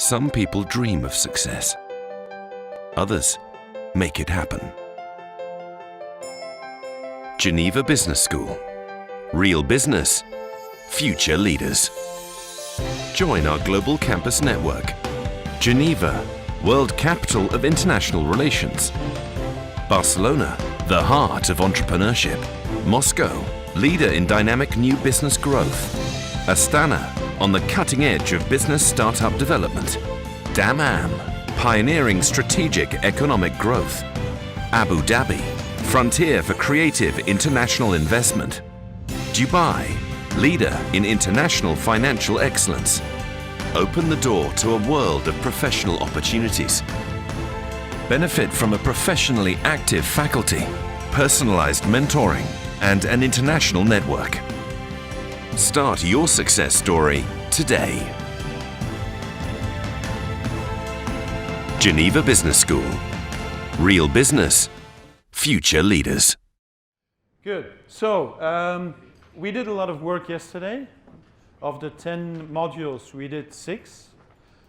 Some people dream of success. Others make it happen. Geneva Business School. Real business, future leaders. Join our global campus network. Geneva, world capital of international relations. Barcelona, the heart of entrepreneurship. Moscow, leader in dynamic new business growth. Astana, on the cutting edge of business startup development. Dammam, pioneering strategic economic growth. Abu Dhabi, frontier for creative international investment. Dubai, leader in international financial excellence. Open the door to a world of professional opportunities. Benefit from a professionally active faculty, personalized mentoring, and an international network. Start your success story today. Geneva Business School. Real business, future leaders. Good. So, we did a lot of work yesterday. Of the 10 modules, we did 6.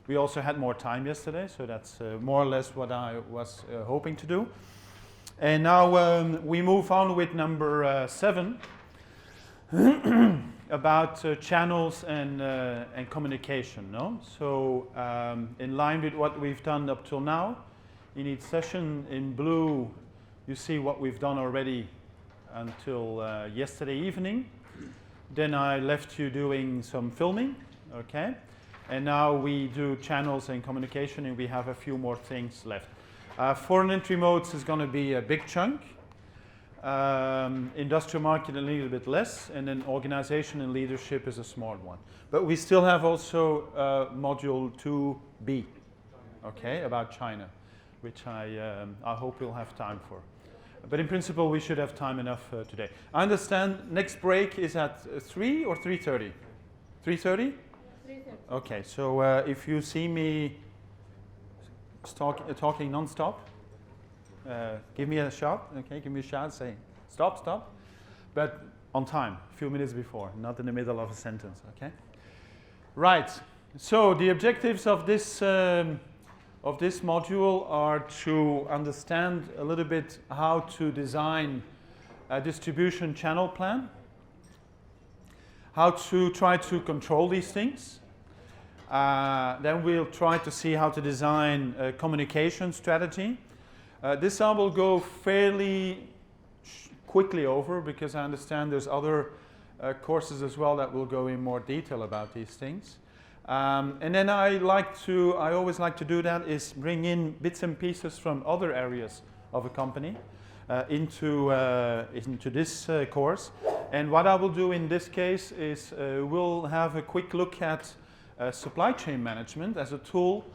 We also had more time yesterday, so that's more or less what I was hoping to do. And now we move on with number 7 about channels and communication. No? So in line with what we've done up till now, in each session in blue, you see what we've done already until yesterday evening. Then I left you doing some filming, okay? And now we do channels and communication, and we have a few more things left. Foreign entry modes is going to be a big chunk. Industrial market a little bit less, and then organization and leadership is a small one. But we still have also module 2B, okay, about China, which I hope we'll have time for. But in principle, we should have time enough today. I understand next break is at 3 or 3:30? 3:30? 3:30. Okay, so if you see me talking non-stop, give me a shout, okay? Give me a shout saying, stop, stop. But on time, a few minutes before, not in the middle of a sentence, okay? Right, so the objectives of this module are to understand a little bit how to design a distribution channel plan, how to try to control these things. Then we'll try to see how to design a communication strategy. This I will go fairly quickly over because I understand there's other courses as well that will go in more detail about these things. And then I always like to do that is bring in bits and pieces from other areas of a company into this course. And what I will do in this case is we'll have a quick look at supply chain management as a tool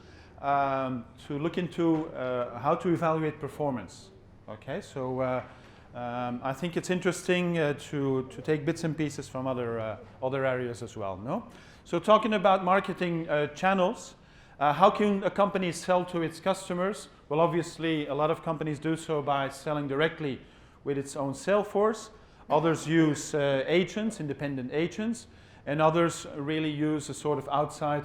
to look into how to evaluate performance. Okay, so I think it's interesting to take bits and pieces from other areas as well. No. So talking about marketing channels, how can a company sell to its customers? Well, obviously, a lot of companies do so by selling directly with its own sales force. Others use agents, independent agents, and others really use a sort of outside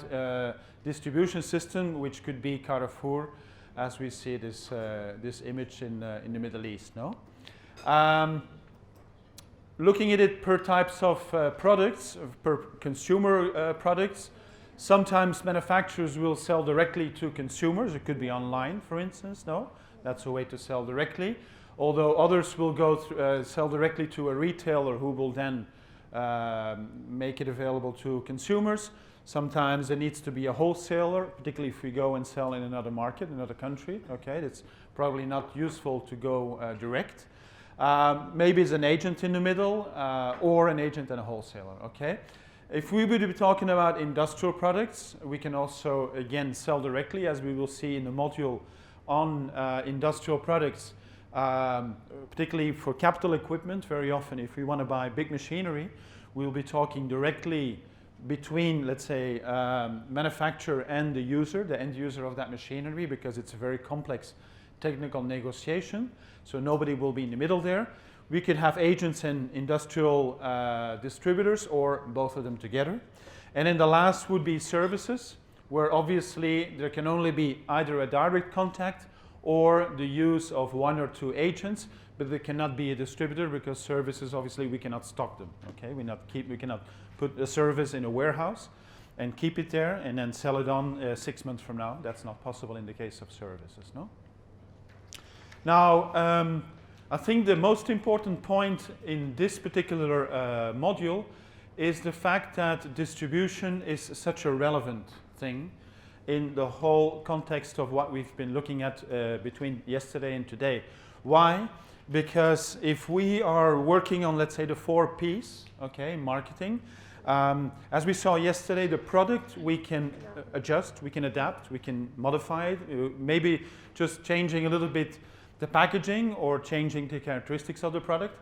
distribution system, which could be Carrefour, as we see this image in the Middle East. No. Looking at it per types of products, per consumer products, sometimes manufacturers will sell directly to consumers. It could be online, for instance. No, that's a way to sell directly. Although others will go sell directly to a retailer who will then make it available to consumers. Sometimes there needs to be a wholesaler, particularly if we go and sell in another market, another country. Okay, it's probably not useful to go direct. Maybe it's an agent in the middle or an agent and a wholesaler, okay? If we would be talking about industrial products, we can also, again, sell directly, as we will see in the module on industrial products, particularly for capital equipment. Very often, if we want to buy big machinery, we'll be talking directly between, let's say, manufacturer and the user, the end user of that machinery, because it's a very complex technical negotiation, so nobody will be in the middle there. We could have agents and industrial distributors or both of them together. And then the last would be services, where obviously there can only be either a direct contact or the use of one or two agents, but there cannot be a distributor because services, obviously, we cannot stock them. Okay, we cannot put a service in a warehouse and keep it there and then sell it on 6 months from now. That's not possible in the case of services. No. Now, I think the most important point in this particular module is the fact that distribution is such a relevant thing in the whole context of what we've been looking at between yesterday and today. Why? Because if we are working on, let's say, the 4 Ps, okay, marketing, as we saw yesterday, the product we can adjust, we can adapt, we can modify it, maybe just changing a little bit the packaging or changing the characteristics of the product.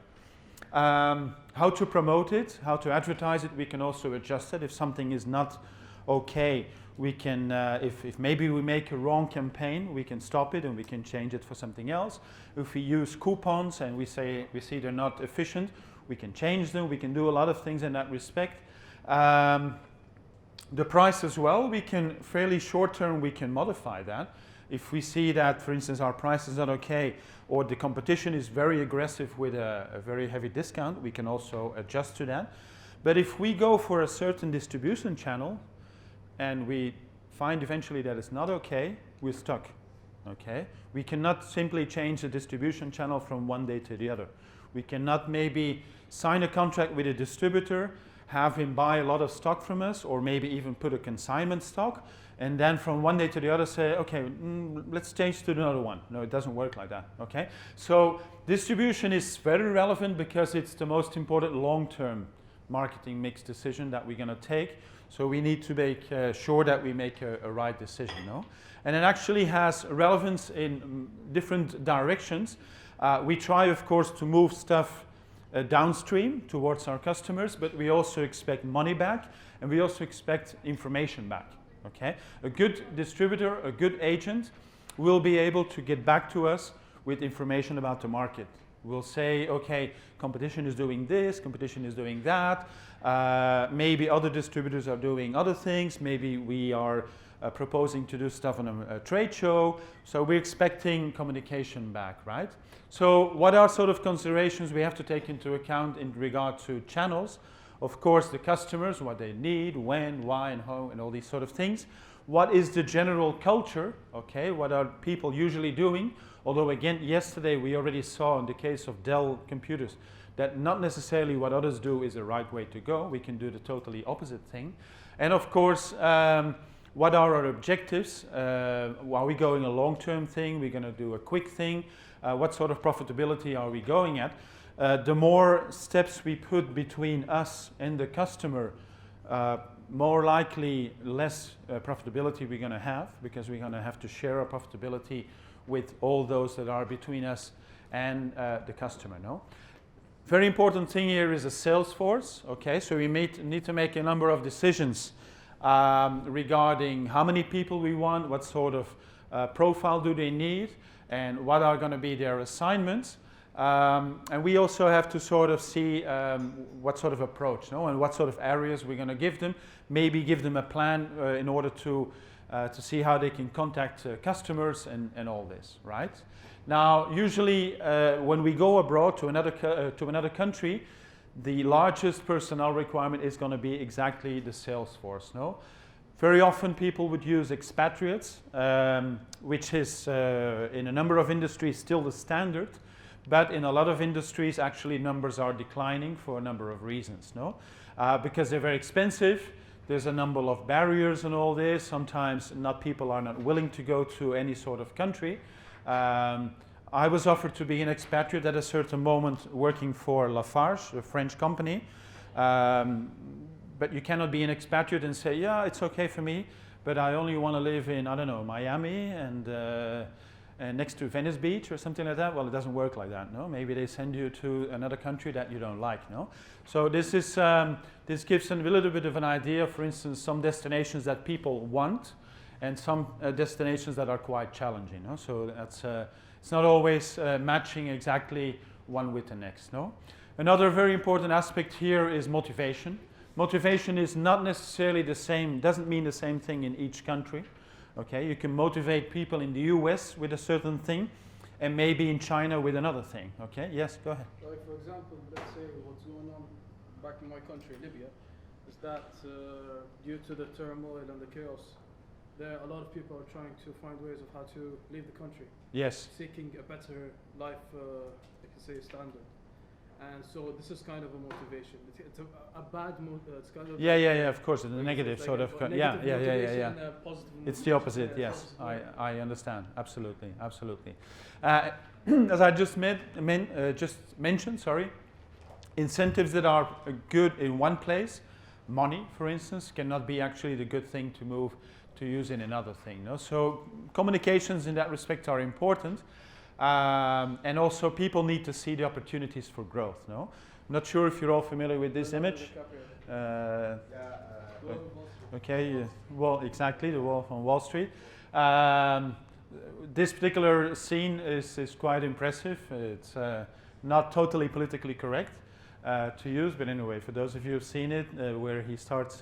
How to promote it, how to advertise it, we can also adjust it. If something is not okay, we can, if maybe we make a wrong campaign, we can stop it and we can change it for something else. If we use coupons and we see they're not efficient, we can change them. We can do a lot of things in that respect. The price as well, we can fairly short term, we can modify that. If we see that, for instance, our price is not okay or the competition is very aggressive with a very heavy discount, we can also adjust to that. But if we go for a certain distribution channel and we find eventually that it's not okay, we're stuck. Okay? We cannot simply change the distribution channel from one day to the other. We cannot maybe sign a contract with a distributor, have him buy a lot of stock from us, or maybe even put a consignment stock, and then from one day to the other say, okay, let's change to another one. No, it doesn't work like that, okay? So distribution is very relevant because it's the most important long-term marketing mix decision that we're going to take. So we need to make sure that we make a right decision, no? And it actually has relevance in different directions. We try, of course, to move stuff downstream towards our customers, but we also expect money back, and we also expect information back. Okay? A good distributor, a good agent will be able to get back to us with information about the market. We'll say, okay, competition is doing this, competition is doing that, maybe other distributors are doing other things, maybe we are proposing to do stuff on a trade show, so we're expecting communication back, right? So what are sort of considerations we have to take into account in regard to channels? Of course, the customers, what they need, when, why, and how, and all these sort of things. What is the general culture? Okay, what are people usually doing? Although again, yesterday we already saw in the case of Dell computers that not necessarily what others do is the right way to go. We can do the totally opposite thing. And of course, what are our objectives? Are we going a long-term thing? We're going to do a quick thing? What sort of profitability are we going at? The more steps we put between us and the customer, more likely less profitability we're going to have, because we're going to have to share our profitability with all those that are between us and the customer. No? Very important thing here is a sales force. Okay, so we need to make a number of decisions regarding how many people we want, what sort of profile do they need, and what are going to be their assignments. And we also have to sort of see what sort of approach, no? And what sort of areas we're going to give them. Maybe give them a plan in order to see how they can contact customers and all this, right? Now, usually when we go abroad to another country, the largest personnel requirement is going to be exactly the sales force, no? Very often people would use expatriates, which is in a number of industries still the standard. But in a lot of industries, actually, numbers are declining for a number of reasons, no? Because they're very expensive. There's a number of barriers and all this. Sometimes people are not willing to go to any sort of country. I was offered to be an expatriate at a certain moment working for Lafarge, a French company. But you cannot be an expatriate and say, yeah, it's okay for me, but I only want to live in, I don't know, Miami and next to Venice Beach or something like that. Well, it doesn't work like that, no? Maybe they send you to another country that you don't like, no? So this gives a little bit of an idea, for instance, some destinations that people want and some destinations that are quite challenging, no? So that's, it's not always matching exactly one with the next, no? Another very important aspect here is motivation. Motivation is not necessarily the same, doesn't mean the same thing in each country. Okay, you can motivate people in the US with a certain thing, and maybe in China with another thing. Okay, yes, go ahead. Like for example, let's say what's going on back in my country, Libya, is that due to the turmoil and the chaos, there a lot of people are trying to find ways of how to leave the country. Yes. Seeking a better life, I can say, standard. And so this is kind of a motivation. It's a bad it's kind of Yeah, of course, the negative like sort of, yeah. and a positive It's the opposite, yeah, yes, opposite I understand, absolutely. As I just mentioned, incentives that are good in one place, money, for instance, cannot be actually the good thing to move to use in another thing. No? So communications in that respect are important. And also people need to see the opportunities for growth. No? I'm not sure if you're all familiar with this image. Okay, well, exactly, the Wolf on Wall Street. This particular scene is quite impressive. It's not totally politically correct to use, but anyway, for those of you who've seen it, where he starts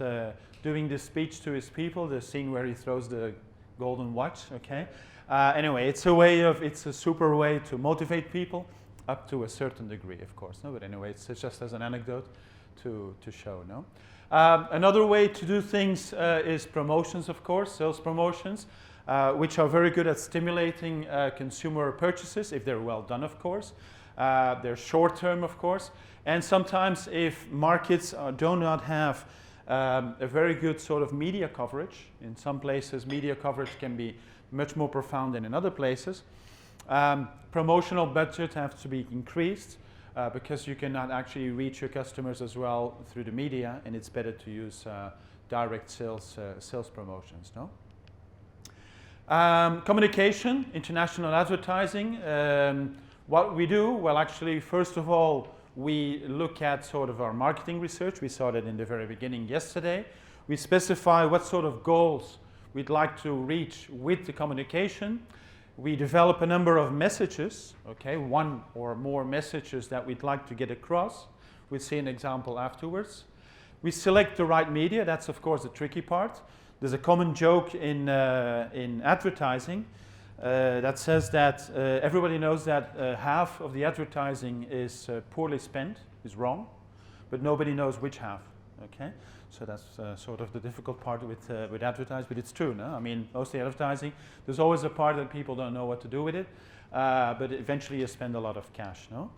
doing this speech to his people, the scene where he throws the golden watch, okay? Anyway, it's a super way to motivate people up to a certain degree, of course. No, but anyway, it's just as an anecdote to show. No, another way to do things is promotions, of course, sales promotions, which are very good at stimulating consumer purchases if they're well done, of course. They're short term, of course, and sometimes if markets do not have a very good sort of media coverage, in some places media coverage can be much more profound than in other places. Promotional budget has to be increased because you cannot actually reach your customers as well through the media, and it's better to use direct sales promotions. No? Communication, international advertising. What we do, well, actually, first of all, we look at sort of our marketing research. We saw that in the very beginning yesterday. We specify what sort of goals we'd like to reach with the communication. We develop a number of messages, okay, one or more messages that we'd like to get across. We'll see an example afterwards. We select the right media. That's, of course, the tricky part. There's a common joke in advertising that says that everybody knows that half of the advertising is poorly spent, is wrong, but nobody knows which half, okay? So that's sort of the difficult part with advertising, but it's true, no? I mean, mostly advertising, there's always a part that people don't know what to do with it, but eventually you spend a lot of cash, no?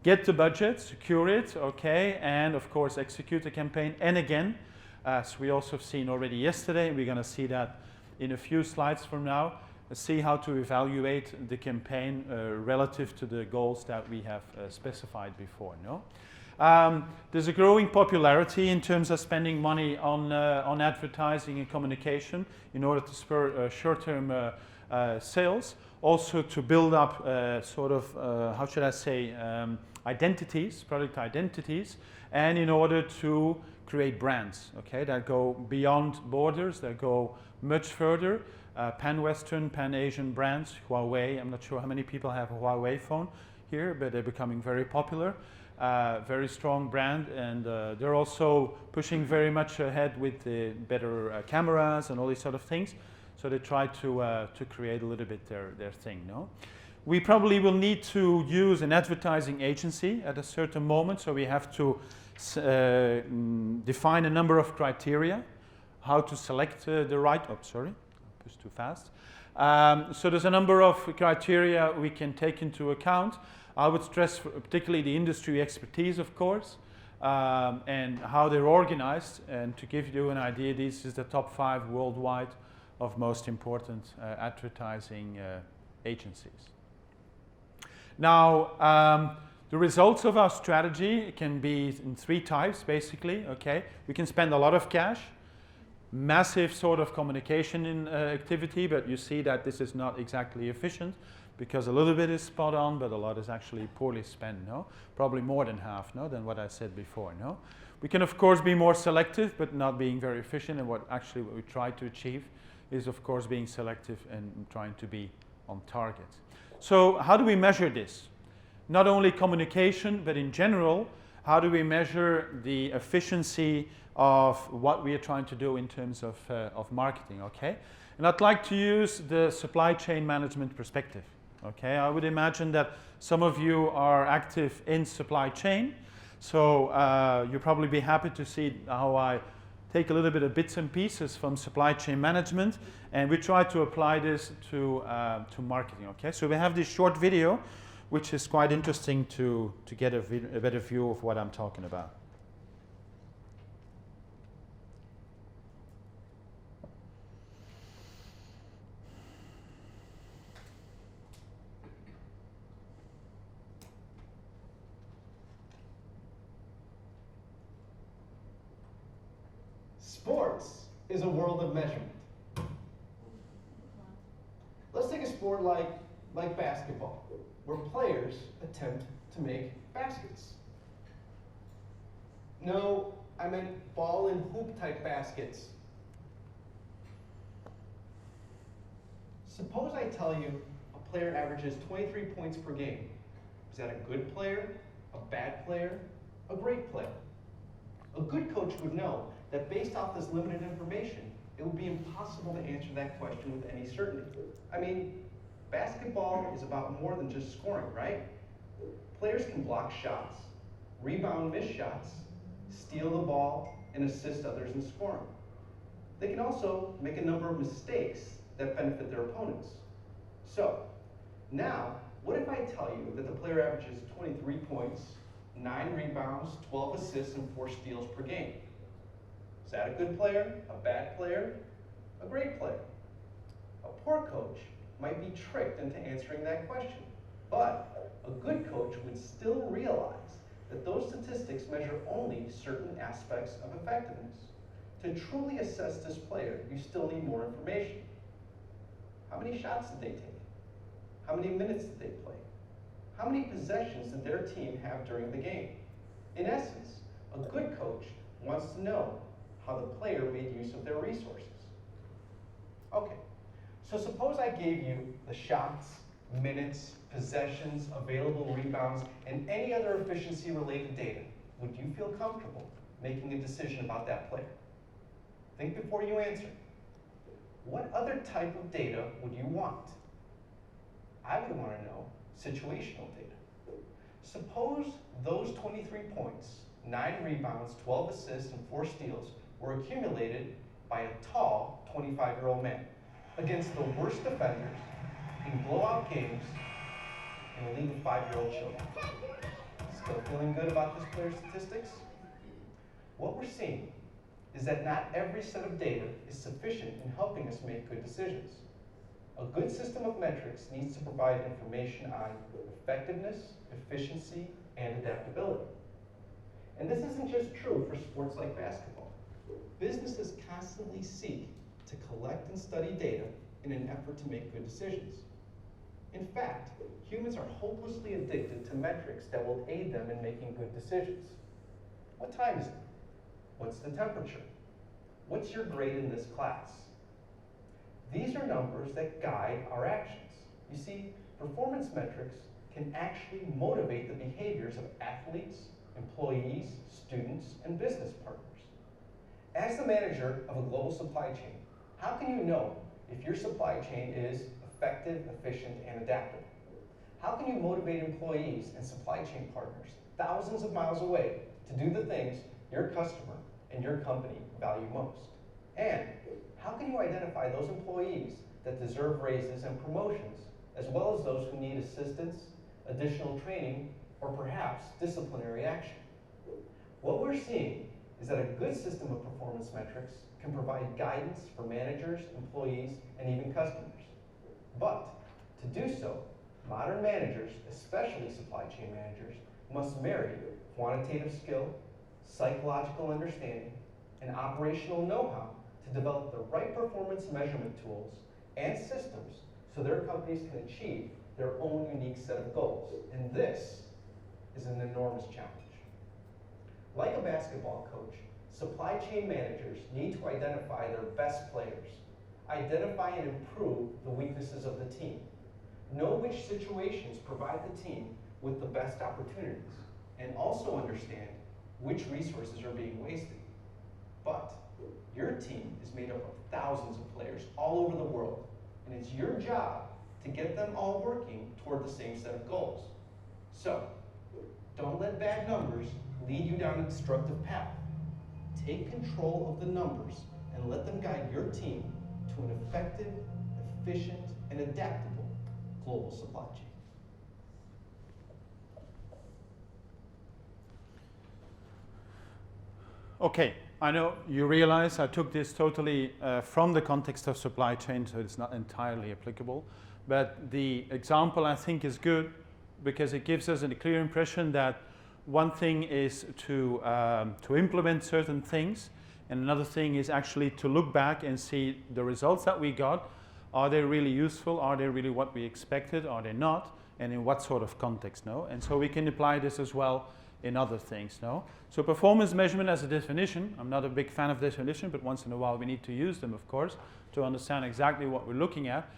Get the budget, secure it, okay, and of course execute the campaign. And again, as we also have seen already yesterday, we're going to see that in a few slides from now, see how to evaluate the campaign relative to the goals that we have specified before, no? There's a growing popularity in terms of spending money on advertising and communication in order to spur short-term sales, also to build up sort of, how should I say, identities, product identities, and in order to create brands, okay, that go beyond borders, that go much further, pan-Western, pan-Asian brands, Huawei. I'm not sure how many people have a Huawei phone here, but they're becoming very popular. Very strong brand, and they're also pushing very much ahead with the better cameras and all these sort of things. So they try to create a little bit their thing. No, we probably will need to use an advertising agency at a certain moment. So we have to define a number of criteria, how to select the right. Oh, sorry, I pushed too fast. So there's a number of criteria we can take into account. I would stress particularly the industry expertise, of course, and how they're organized. And to give you an idea, this is the top 5 worldwide of most important advertising agencies. Now, the results of our strategy can be in 3 types, basically. Okay, we can spend a lot of cash, massive sort of communication activity, but you see that this is not exactly efficient, because a little bit is spot on, but a lot is actually poorly spent, no? Probably more than half, no, than what I said before, no? We can, of course, be more selective, but not being very efficient, and what we try to achieve is, of course, being selective and trying to be on target. So how do we measure this? Not only communication, but in general, how do we measure the efficiency of what we are trying to do in terms of marketing, okay? And I'd like to use the supply chain management perspective, okay? I would imagine that some of you are active in supply chain, so you'll probably be happy to see how I take a little bit of bits and pieces from supply chain management, and we try to apply this to marketing, okay? So we have this short video, which is quite interesting to get a better view of what I'm talking about. Sports is a world of measurement. Let's take a sport like basketball, where players attempt to make baskets. No, I meant ball and hoop type baskets. Suppose I tell you a player averages 23 points per game. Is that a good player, a bad player, a great player? A good coach would know that based off this limited information, it would be impossible to answer that question with any certainty. I mean, basketball is about more than just scoring, right? Players can block shots, rebound missed shots, steal the ball, and assist others in scoring. They can also make a number of mistakes that benefit their opponents. So, now, what if I tell you that the player averages 23 points, 9 rebounds, 12 assists, and 4 steals per game? Is that a good player, a bad player, a great player? A poor coach might be tricked into answering that question, but a good coach would still realize that those statistics measure only certain aspects of effectiveness. To truly assess this player, you still need more information. How many shots did they take? How many minutes did they play? How many possessions did their team have during the game? In essence, a good coach wants to know how the player made use of their resources. Okay, so suppose I gave you the shots, minutes, possessions, available rebounds, and any other efficiency-related data. Would you feel comfortable making a decision about that player? Think before you answer. What other type of data would you want? I would want to know situational data. Suppose those 23 points, 9 rebounds, 12 assists, and 4 steals were accumulated by a tall 25-year-old man against the worst defenders in blowout games in a league of 5-year-old children. Still feeling good about this player's statistics? What we're seeing is that not every set of data is sufficient in helping us make good decisions. A good system of metrics needs to provide information on effectiveness, efficiency, and adaptability. And this isn't just true for sports like basketball. Businesses constantly seek to collect and study data in an effort to make good decisions. In fact, humans are hopelessly addicted to metrics that will aid them in making good decisions. What time is it? What's the temperature? What's your grade in this class? These are numbers that guide our actions. You see, performance metrics can actually motivate the behaviors of athletes, employees, students, and business partners. As the manager of a global supply chain, how can you know if your supply chain is effective, efficient, and adaptable? How can you motivate employees and supply chain partners thousands of miles away to do the things your customer and your company value most? And how can you identify those employees that deserve raises and promotions, as well as those who need assistance, additional training, or perhaps disciplinary action? What we're seeing is that a good system of performance metrics can provide guidance for managers, employees, and even customers. But to do so, modern managers, especially supply chain managers, must marry quantitative skill, psychological understanding, and operational know-how to develop the right performance measurement tools and systems so their companies can achieve their own unique set of goals. And this is an enormous challenge. Like a basketball coach, supply chain managers need to identify their best players, identify and improve the weaknesses of the team, know which situations provide the team with the best opportunities, and also understand which resources are being wasted. But your team is made up of thousands of players all over the world, and it's your job to get them all working toward the same set of goals. So, don't let bad numbers lead you down a destructive path. Take control of the numbers and let them guide your team to an effective, efficient, and adaptable global supply chain. Okay, I know you realize I took this totally from the context of supply chain, so it's not entirely applicable. But the example I think is good because it gives us a clear impression that one thing is to implement certain things, and another thing is actually to look back and see the results that we got. Are they really useful? Are they really what we expected? Are they not? And in what sort of context? No? And so we can apply this as well in other things. No? So performance measurement as a definition, I'm not a big fan of definition, but once in a while we need to use them, of course, to understand exactly what we're looking at,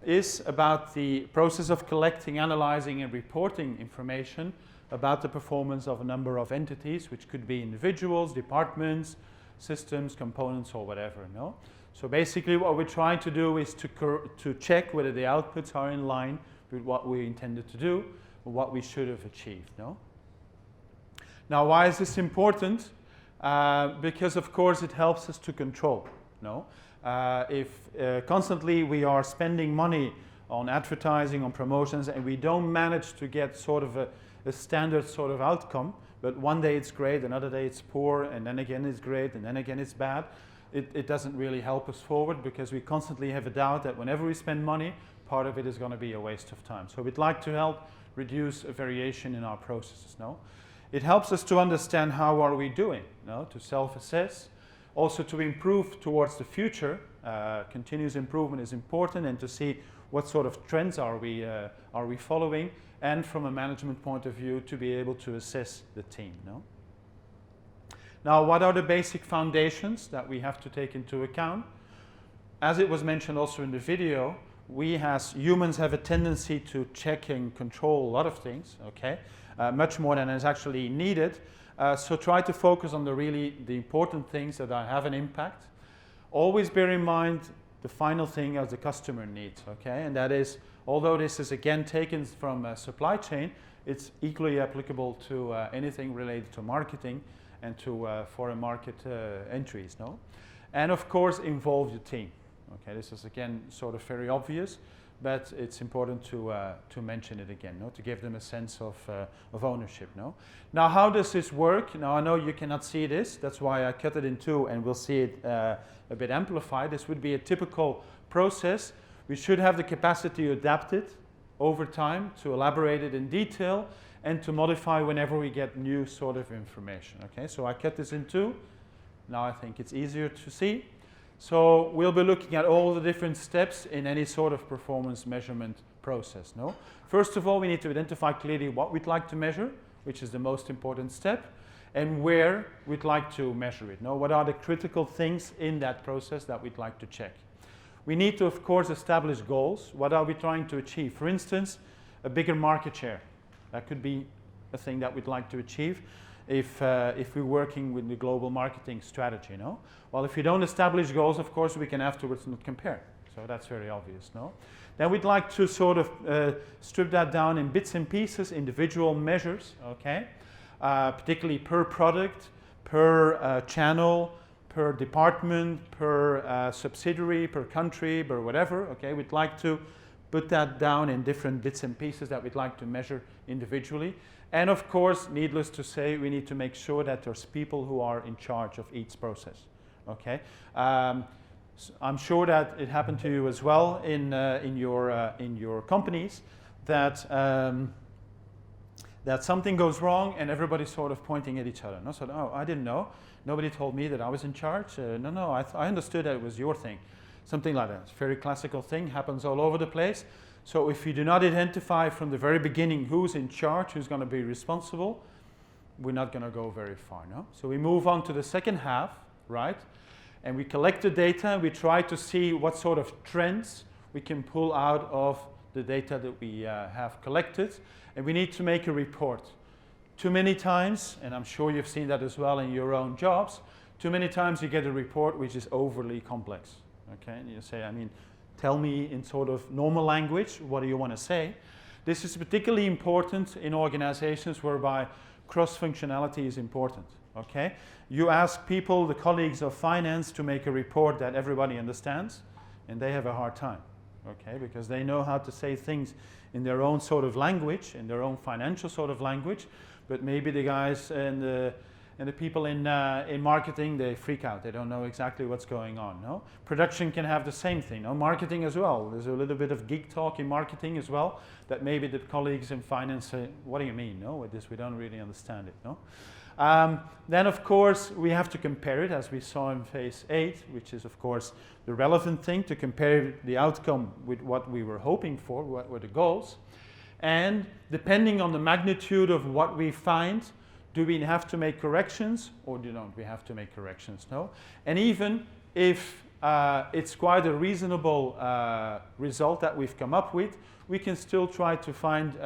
is about the process of collecting, analyzing, and reporting information about the performance of a number of entities, which could be individuals, departments, systems, components, or whatever. No? So basically what we're trying to do is to check whether the outputs are in line with what we intended to do or what we should have achieved. No? Now, why is this important? Because, of course, it helps us to control. No? If constantly we are spending money on advertising, on promotions, and we don't manage to get sort of a standard sort of outcome, but one day it's great, another day it's poor, and then again it's great, and then again it's bad, it doesn't really help us forward because we constantly have a doubt that whenever we spend money, part of it is going to be a waste of time. So we'd like to help reduce a variation in our processes. No? It helps us to understand how are we doing, no? To self-assess, also to improve towards the future. Continuous improvement is important, and to see what sort of trends are we following, and from a management point of view to be able to assess the team. No? Now, what are the basic foundations that we have to take into account? As it was mentioned also in the video, we as humans have a tendency to check and control a lot of things, okay? Much more than is actually needed. So try to focus on the important things that have an impact. Always bear in mind the final thing as the customer needs, okay? And that is, although this is again taken from supply chain, it's equally applicable to anything related to marketing and to foreign market entries, no? And of course, involve your team. Okay, this is again sort of very obvious, but it's important to mention it again, no? To give them a sense of ownership. No? Now, how does this work? Now, I know you cannot see this. That's why I cut it in two, and we'll see it a bit amplified. This would be a typical process. We should have the capacity to adapt it over time, to elaborate it in detail, and to modify whenever we get new sort of information. Okay, so I cut this in two. Now I think it's easier to see. So we'll be looking at all the different steps in any sort of performance measurement process. No? First of all, we need to identify clearly what we'd like to measure, which is the most important step, and where we'd like to measure it. No? What are the critical things in that process that we'd like to check? We need to, of course, establish goals. What are we trying to achieve? For instance, a bigger market share. That could be a thing that we'd like to achieve if we're working with the global marketing strategy, no? Well, if you don't establish goals, of course, we can afterwards not compare. So that's very obvious, no? Then we'd like to sort of strip that down in bits and pieces, individual measures, okay? Particularly per product, per channel, per department, per subsidiary, per country, per whatever, okay? We'd like to put that down in different bits and pieces that we'd like to measure individually. And of course, needless to say, we need to make sure that there's people who are in charge of each process, okay? So I'm sure that it happened to you as well in your companies that that something goes wrong and everybody's sort of pointing at each other. No? So, oh, I didn't know. Nobody told me that I was in charge. No, I understood that it was your thing. Something like that. It's a very classical thing, happens all over the place. So if you do not identify from the very beginning who's in charge, who's going to be responsible, we're not going to go very far, no? So we move on to the second half, right? And we collect the data, and we try to see what sort of trends we can pull out of the data that we have collected. And we need to make a report. Too many times, and I'm sure you've seen that as well in your own jobs, Too many times you get a report which is overly complex. Okay, and you say, I mean, tell me in sort of normal language, what do you want to say? This is particularly important in organizations whereby cross-functionality is important. Okay, you ask people, the colleagues of finance, to make a report that everybody understands, and they have a hard time. Okay, because they know how to say things in their own sort of language, in their own financial sort of language, but maybe the guys and the people in marketing, they freak out. They don't know exactly what's going on. No, production can have the same thing. No, marketing as well. There's a little bit of geek talk in marketing as well. That maybe the colleagues in finance say, "What do you mean? No, with this we don't really understand it." No. Then of course we have to compare it, as we saw in phase 8, which is of course the relevant thing, to compare the outcome with what we were hoping for, what were the goals. And depending on the magnitude of what we find, do we have to make corrections or don't we have to make corrections? No. And even if it's quite a reasonable result that we've come up with, we can still try to find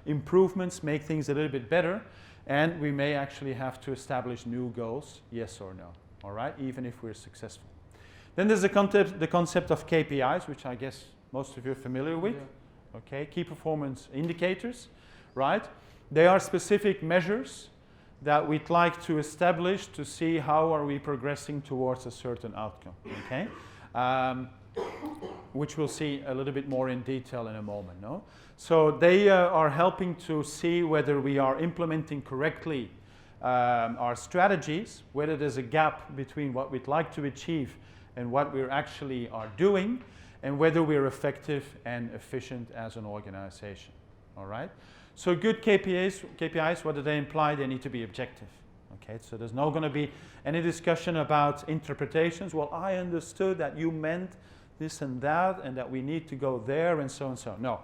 improvements, make things a little bit better. And we may actually have to establish new goals, yes or no, all right, even if we're successful. Then there's the concept of KPIs, which I guess most of you are familiar with. Yeah. Okay, key performance indicators, right? They are specific measures that we'd like to establish to see how are we progressing towards a certain outcome, okay? Which we'll see a little bit more in detail in a moment, no? So they are helping to see whether we are implementing correctly our strategies, whether there's a gap between what we'd like to achieve and what we actually are doing, and whether we're effective and efficient as an organization, all right? So good KPIs, what do they imply? They need to be objective, okay? So there's not going to be any discussion about interpretations. Well, I understood that you meant this and that we need to go there and so and so. No.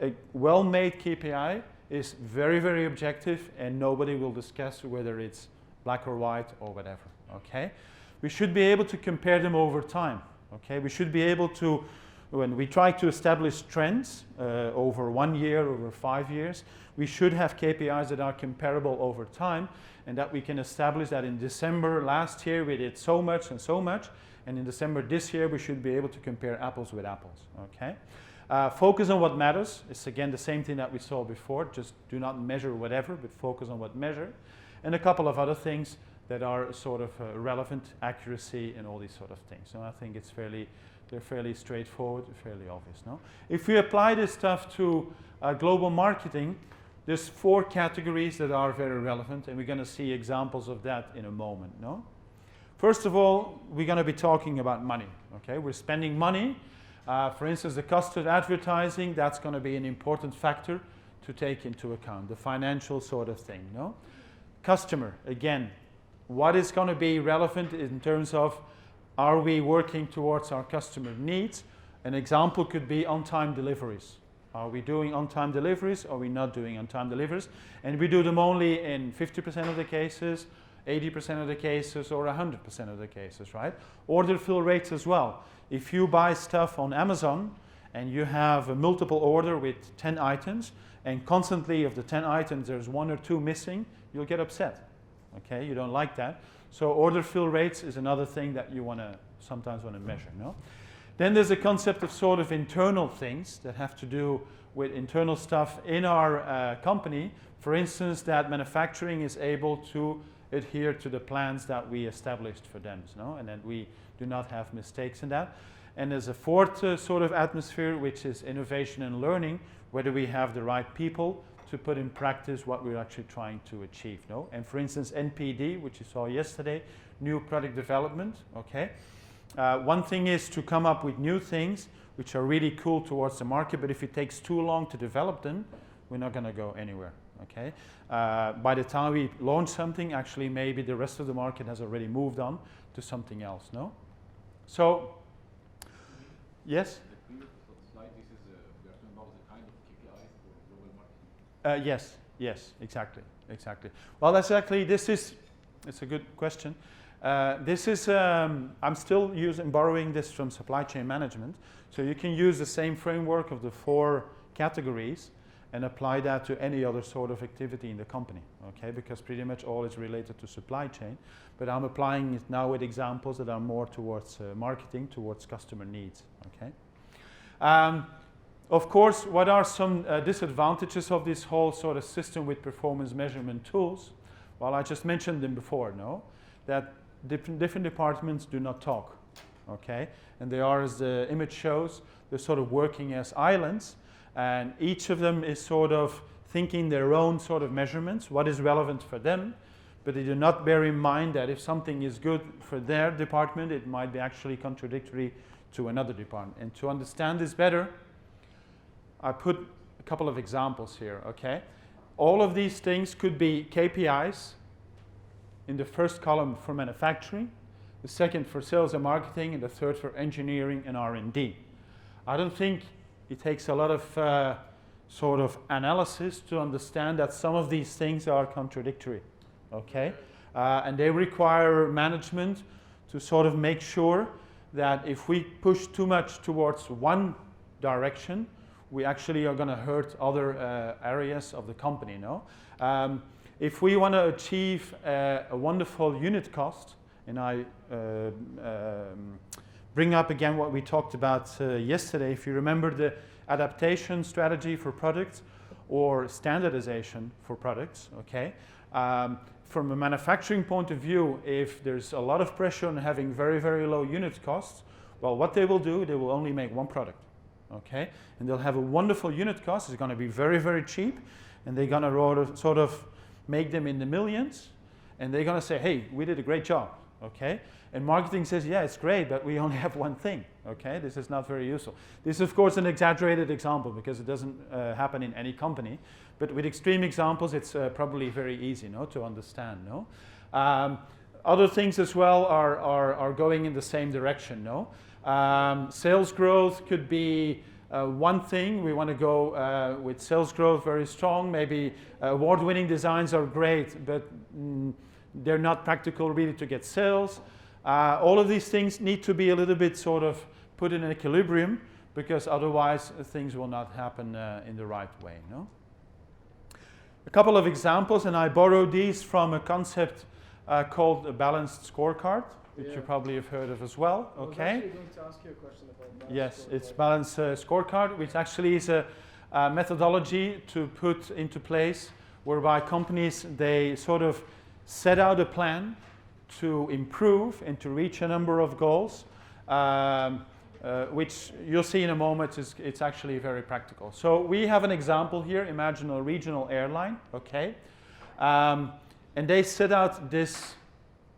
A well-made KPI is very, very objective, and nobody will discuss whether it's black or white or whatever, okay? We should be able to compare them over time, okay? We should be able to, when we try to establish trends over 1 year, over 5 years, we should have KPIs that are comparable over time, and that we can establish that in December last year we did so much and so much, and in December this year we should be able to compare apples with apples, okay? Focus on what matters. It's again the same thing that we saw before. Just do not measure whatever, but focus on what matters. And a couple of other things that are sort of relevant, accuracy, and all these sort of things. So I think it's they're fairly straightforward, fairly obvious. No? If we apply this stuff to global marketing, there's 4 categories that are very relevant, and we're going to see examples of that in a moment. No? First of all, we're going to be talking about money. Okay, we're spending money. For instance, the cost of advertising, that's going to be an important factor to take into account, the financial sort of thing. No? Customer, again, what is going to be relevant in terms of are we working towards our customer needs? An example could be on-time deliveries. Are we doing on-time deliveries or are we not doing on-time deliveries? And we do them only in 50% of the cases, 80% of the cases, or 100% of the cases, right? Order fill rates as well. If you buy stuff on Amazon and you have a multiple order with 10 items, and constantly of the 10 items there's 1 or 2 missing, you'll get upset. Okay, you don't like that. So order fill rates is another thing that you sometimes want to measure. No? Then there's a concept of sort of internal things that have to do with internal stuff in our company. For instance, that manufacturing is able to adhere to the plans that we established for them, no? And that we do not have mistakes in that. And there's a 4th sort of atmosphere, which is innovation and learning, whether we have the right people to put in practice what we're actually trying to achieve. No? And for instance, NPD, which you saw yesterday, new product development. Okay, one thing is to come up with new things which are really cool towards the market, but if it takes too long to develop them, we're not going to go anywhere. Okay, by the time we launch something, actually maybe the rest of the market has already moved on to something else. No, so yes. Yes, exactly. Well, it's a good question. I'm still borrowing this from supply chain management. So you can use the same framework of the 4 categories and apply that to any other sort of activity in the company, okay? Because pretty much all is related to supply chain, but I'm applying it now with examples that are more towards marketing, towards customer needs, okay? Of course, what are some disadvantages of this whole sort of system with performance measurement tools? Well, I just mentioned them before, no? That different departments do not talk, okay? And they are, as the image shows, they're sort of working as islands, and each of them is sort of thinking their own sort of measurements, what is relevant for them, but they do not bear in mind that if something is good for their department, it might be actually contradictory to another department. And to understand this better, I put a couple of examples here, okay? All of these things could be KPIs in the first column for manufacturing, the second for sales and marketing, and the third for engineering and R&D. I don't think it takes a lot of sort of analysis to understand that some of these things are contradictory, okay? And they require management to sort of make sure that if we push too much towards one direction, we actually are going to hurt other areas of the company, no? If we want to achieve a wonderful unit cost, and I bring up again what we talked about yesterday, if you remember the adaptation strategy for products or standardization for products, okay? From a manufacturing point of view, if there's a lot of pressure on having very, very low unit costs, well, what they will do, they will only make one product, okay? And they'll have a wonderful unit cost. It's going to be very, very cheap, and they're going to sort of make them in the millions, and they're going to say, hey, we did a great job, okay? And marketing says, yeah, it's great, but we only have one thing, okay? This is not very useful. This is, of course, an exaggerated example because it doesn't happen in any company. But with extreme examples, it's probably very easy, no, to understand, no? Other things as well are going in the same direction, no? Sales growth could be one thing. We want to go with sales growth very strong. Maybe award-winning designs are great, but they're not practical really to get sales. All of these things need to be a little bit sort of put in an equilibrium because otherwise things will not happen in the right way, no? A couple of examples, and I borrowed these from a concept called a balanced scorecard, which you probably have heard of as well, okay? I was actually going to ask you a question about balanced Yes, scorecard. it's balanced scorecard, which actually is a methodology to put into place whereby companies, they sort of set out a plan to improve and to reach a number of goals, which you'll see in a moment. It's actually very practical. So we have an example here. Imagine a regional airline, okay? And they set out this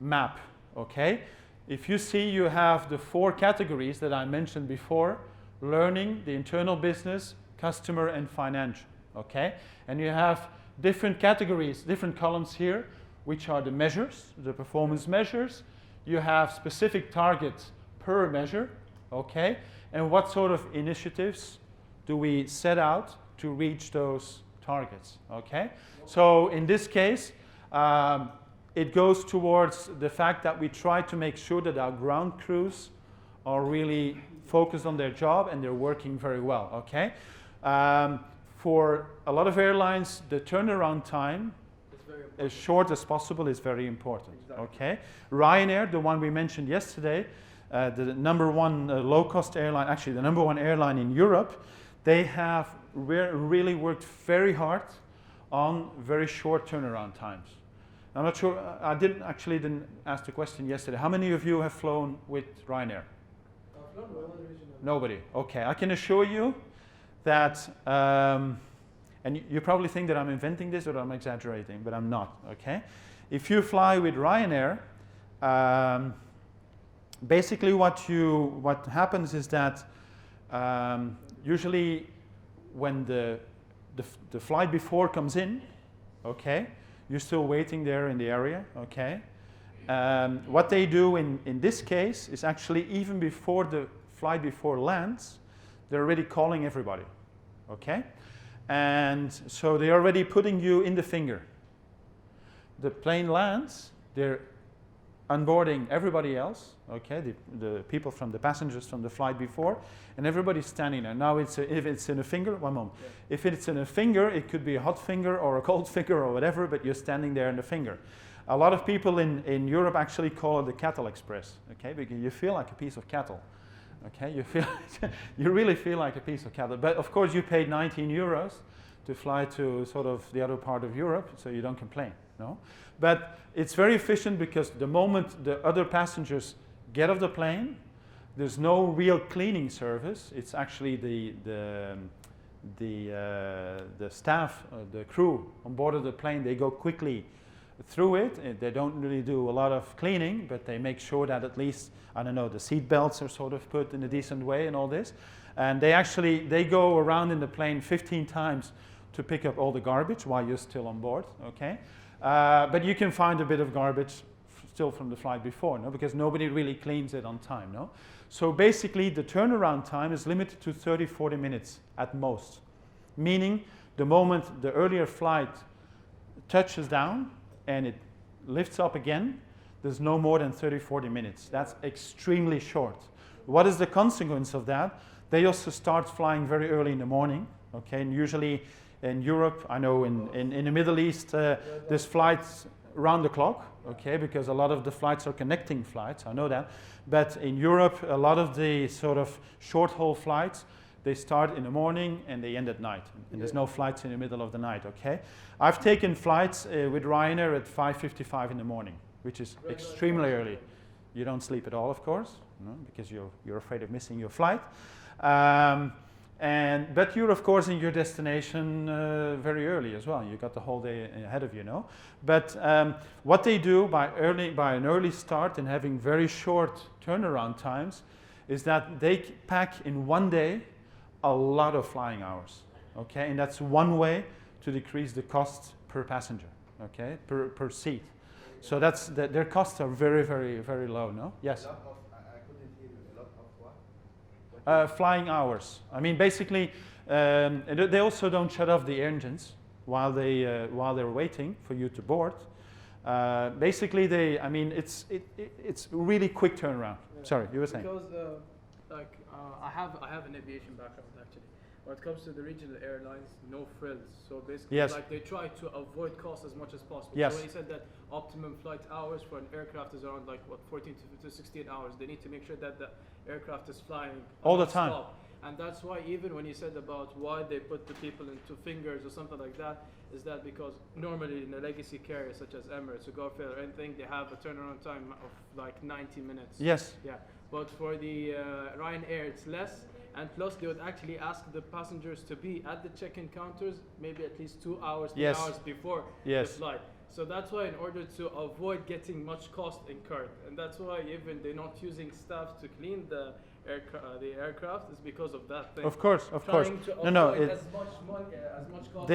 map, okay? If you see, you have the 4 categories that I mentioned before: learning, the internal business, customer, and financial, okay? And you have different categories, different columns here, which are the measures, the performance measures. You have specific targets per measure, okay? And what sort of initiatives do we set out to reach those targets, okay? So in this case, it goes towards the fact that we try to make sure that our ground crews are really focused on their job and they're working very well, okay? For a lot of airlines, the turnaround time, as short as possible, is very important, okay? Ryanair, the one we mentioned yesterday, the number one low-cost airline, actually the number one airline in Europe, they have really worked very hard on very short turnaround times. I'm not sure, I didn't ask the question yesterday. How many of you have flown with Ryanair? Nobody. Okay, I can assure you that, and you probably think that I'm inventing this or I'm exaggerating, but I'm not, okay? If you fly with Ryanair, basically what happens is that usually when the flight before comes in, okay, you're still waiting there in the area, okay? What they do in this case is actually even before the flight before lands, they're already calling everybody, okay? And so they're already putting you in the finger. The plane lands, they're onboarding everybody else, okay, the people from the passengers from the flight before, and everybody's standing there. Now, if it's in a finger, one moment. Yeah. If it's in a finger, it could be a hot finger or a cold finger or whatever, but you're standing there in the finger. A lot of people in Europe actually call it the cattle express, okay, because you feel like a piece of cattle, okay, you really feel like a piece of cattle. But of course, you paid 19 euros to fly to sort of the other part of Europe, so you don't complain, no? But it's very efficient because the moment the other passengers get off the plane, there's no real cleaning service. It's actually the staff, the crew on board of the plane, they go quickly through it. They don't really do a lot of cleaning, but they make sure that at least, I don't know, the seat belts are sort of put in a decent way and all this. And they go around in the plane 15 times to pick up all the garbage while you're still on board, okay? But you can find a bit of garbage still from the flight before, no? Because nobody really cleans it on time, no? So basically, the turnaround time is limited to 30-40 minutes at most, meaning the moment the earlier flight touches down and it lifts up again, there's no more than 30-40 minutes. That's extremely short. What is the consequence of that? They also start flying very early in the morning, okay? And usually in Europe, I know in the Middle East, there's flights round the clock, okay, because a lot of the flights are connecting flights, I know that. But in Europe, a lot of the sort of short-haul flights, they start in the morning and they end at night. And there's no flights in the middle of the night, okay? I've taken flights with Ryanair at 5:55 in the morning, which is extremely early. You don't sleep at all, of course, no, because you're afraid of missing your flight. But you're, of course, in your destination very early as well. You got the whole day ahead of you, no? But what they do by an early start and having very short turnaround times is that they pack in one day a lot of flying hours, okay? And that's one way to decrease the cost per passenger, okay, per seat. So their costs are very, very, very low, no? Yes? I couldn't hear you. A lot of what? Flying hours. I mean, basically, they also don't shut off the engines while they're waiting for you to board. Basically, it's really quick turnaround. Yeah. Sorry, you were saying. Because I have an aviation background actually. When it comes to the regional airlines, no frills. So basically, Yes. like they try to avoid costs as much as possible. Yes. So when you said that optimum flight hours for an aircraft is around 14 to 16 hours, they need to make sure that the aircraft is flying All the non-stop. time. And that's why even when you said about why they put the people into fingers or something like that, is that because normally in a legacy carrier such as Emirates or Gulf Air or anything, they have a turnaround time of like 90 minutes. Yes. Yeah. But for the Ryanair, it's less. And plus, they would actually ask the passengers to be at the check-in counters maybe at least 2 hours, 3 Yes. hours before Yes. the flight. So that's why in order to avoid getting much cost incurred, and that's why even they're not using staff to clean the aircraft is because of that thing. Of course. Trying to avoid as much money, as much cost.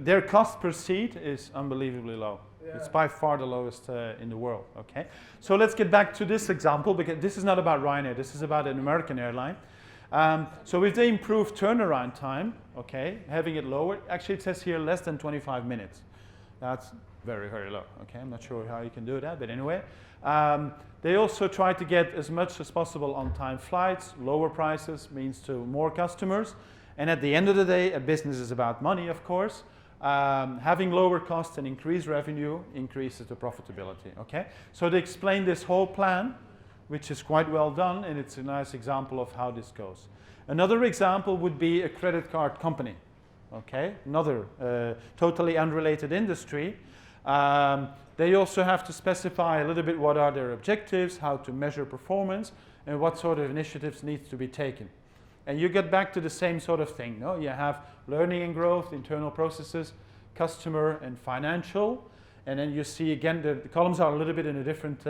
Their cost per seat is unbelievably low. Yeah. It's by far the lowest in the world, okay? So let's get back to this example, because this is not about Ryanair, this is about an American airline. So if they improve turnaround time, okay, having it lower, actually it says here less than 25 minutes. That's very, very low, okay? I'm not sure how you can do that, but anyway. They also try to get as much as possible on-time flights. Lower prices means to more customers. And at the end of the day, a business is about money, of course. Having lower costs and increased revenue increases the profitability, okay? So they explain this whole plan, which is quite well done, and it's a nice example of how this goes. Another example would be a credit card company, okay? Another totally unrelated industry. They also have to specify a little bit what are their objectives, how to measure performance, and what sort of initiatives need to be taken. And you get back to the same sort of thing, no? You have learning and growth, internal processes, customer and financial. And then you see again, the columns are a little bit in a different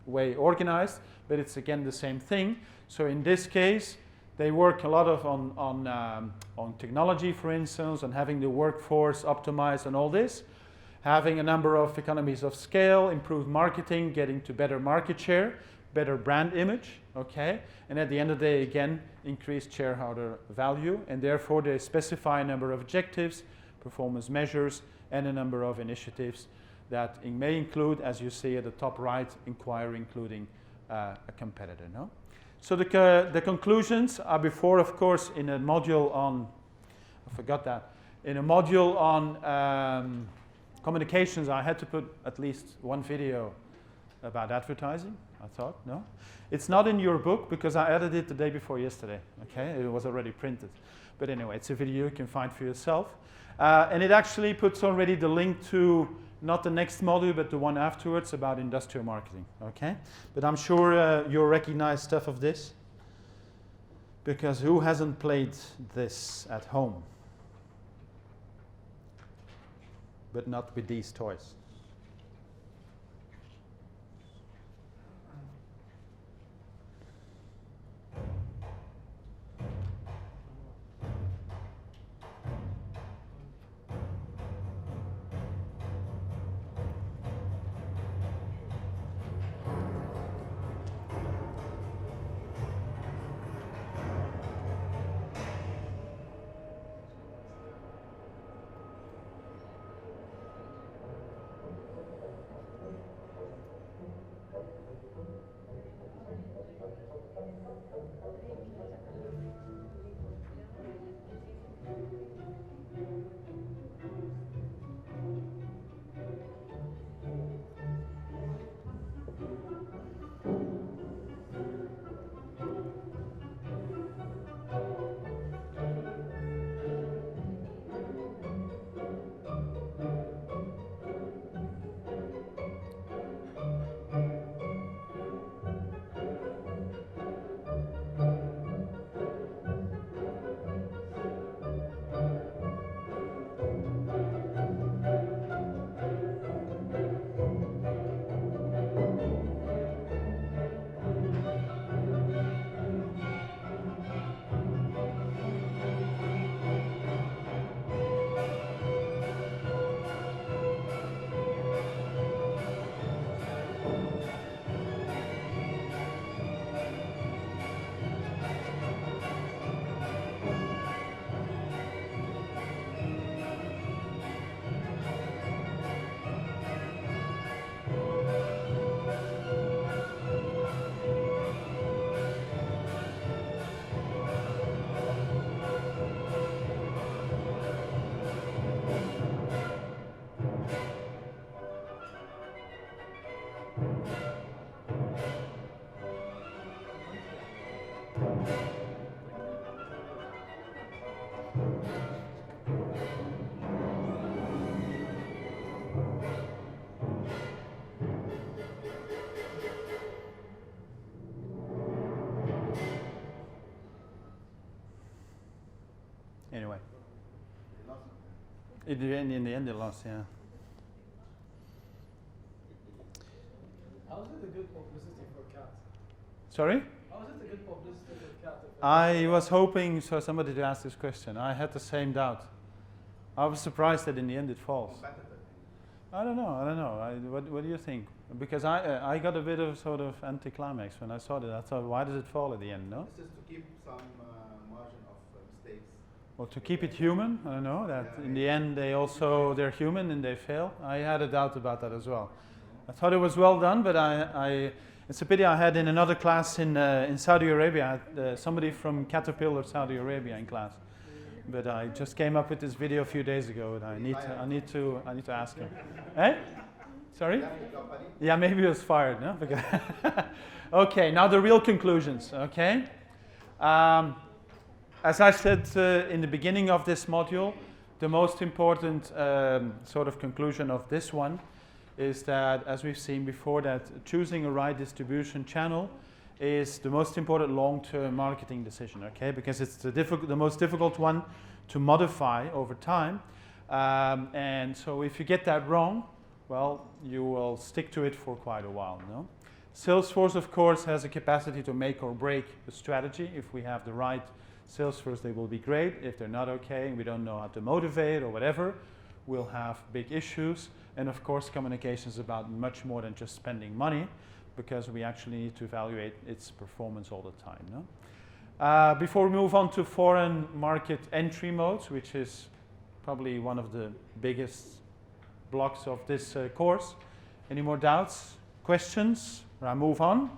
way organized, but it's again the same thing. So in this case, they work a lot on technology, for instance, on having the workforce optimized and all this, having a number of economies of scale, improved marketing, getting to better market share, better brand image, okay? And at the end of the day, again, increased shareholder value, and therefore they specify a number of objectives, performance measures, and a number of initiatives that it may include, as you see at the top right, inquire including a competitor. No? So the conclusions are before, of course, in a module on, I forgot that, in a module on communications, I had to put at least one video about advertising, I thought, no? It's not in your book because I added it the day before yesterday, okay? It was already printed. But anyway, it's a video you can find for yourself. And it actually puts already the link to not the next module, but the one afterwards about industrial marketing, okay? But I'm sure you'll recognize stuff of this, because who hasn't played this at home? But not with these toys. Anyway. In the end, they lost, yeah. How is it a good publicity for cat? Sorry? How is it a good publicity for cat? I was hoping for somebody to ask this question. I had the same doubt. I was surprised that in the end it falls. I don't know. What do you think? Because I got a bit of sort of anticlimax when I saw that. I thought, why does it fall at the end, no? It's just to keep some margin of mistakes. Well, to keep it human, I don't know, that in the end they're human and they fail. I had a doubt about that as well. I thought it was well done, but it's a pity. I had in another class in Saudi Arabia, I had somebody from Caterpillar Saudi Arabia in class. But I just came up with this video a few days ago, and I need to ask him. Eh? Sorry? Yeah, maybe he was fired, no? Okay, now the real conclusions, okay? As I said in the beginning of this module, the most important sort of conclusion of this one is that, as we've seen before, that choosing a right distribution channel is the most important long-term marketing decision, okay? Because it's the most difficult one to modify over time. And so if you get that wrong, well, you will stick to it for quite a while, no? Salesforce, of course, has a capacity to make or break the strategy. If we have the right Salesforce, they will be great. If they're not okay and we don't know how to motivate or whatever, we'll have big issues. And of course, communication is about much more than just spending money, because we actually need to evaluate its performance all the time. No? Before we move on to foreign market entry modes, which is probably one of the biggest blocks of this course. Any more doubts, questions? I move on.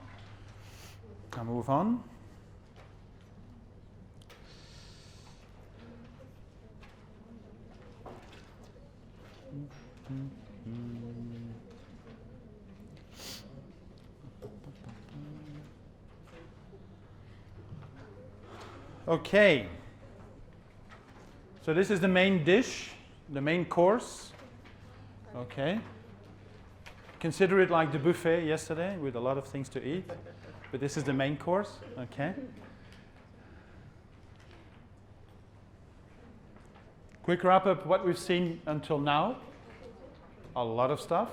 Okay. So this is the main dish, the main course. Okay. Consider it like the buffet yesterday with a lot of things to eat. But this is the main course. Okay. Quick wrap up what we've seen until now. A lot of stuff.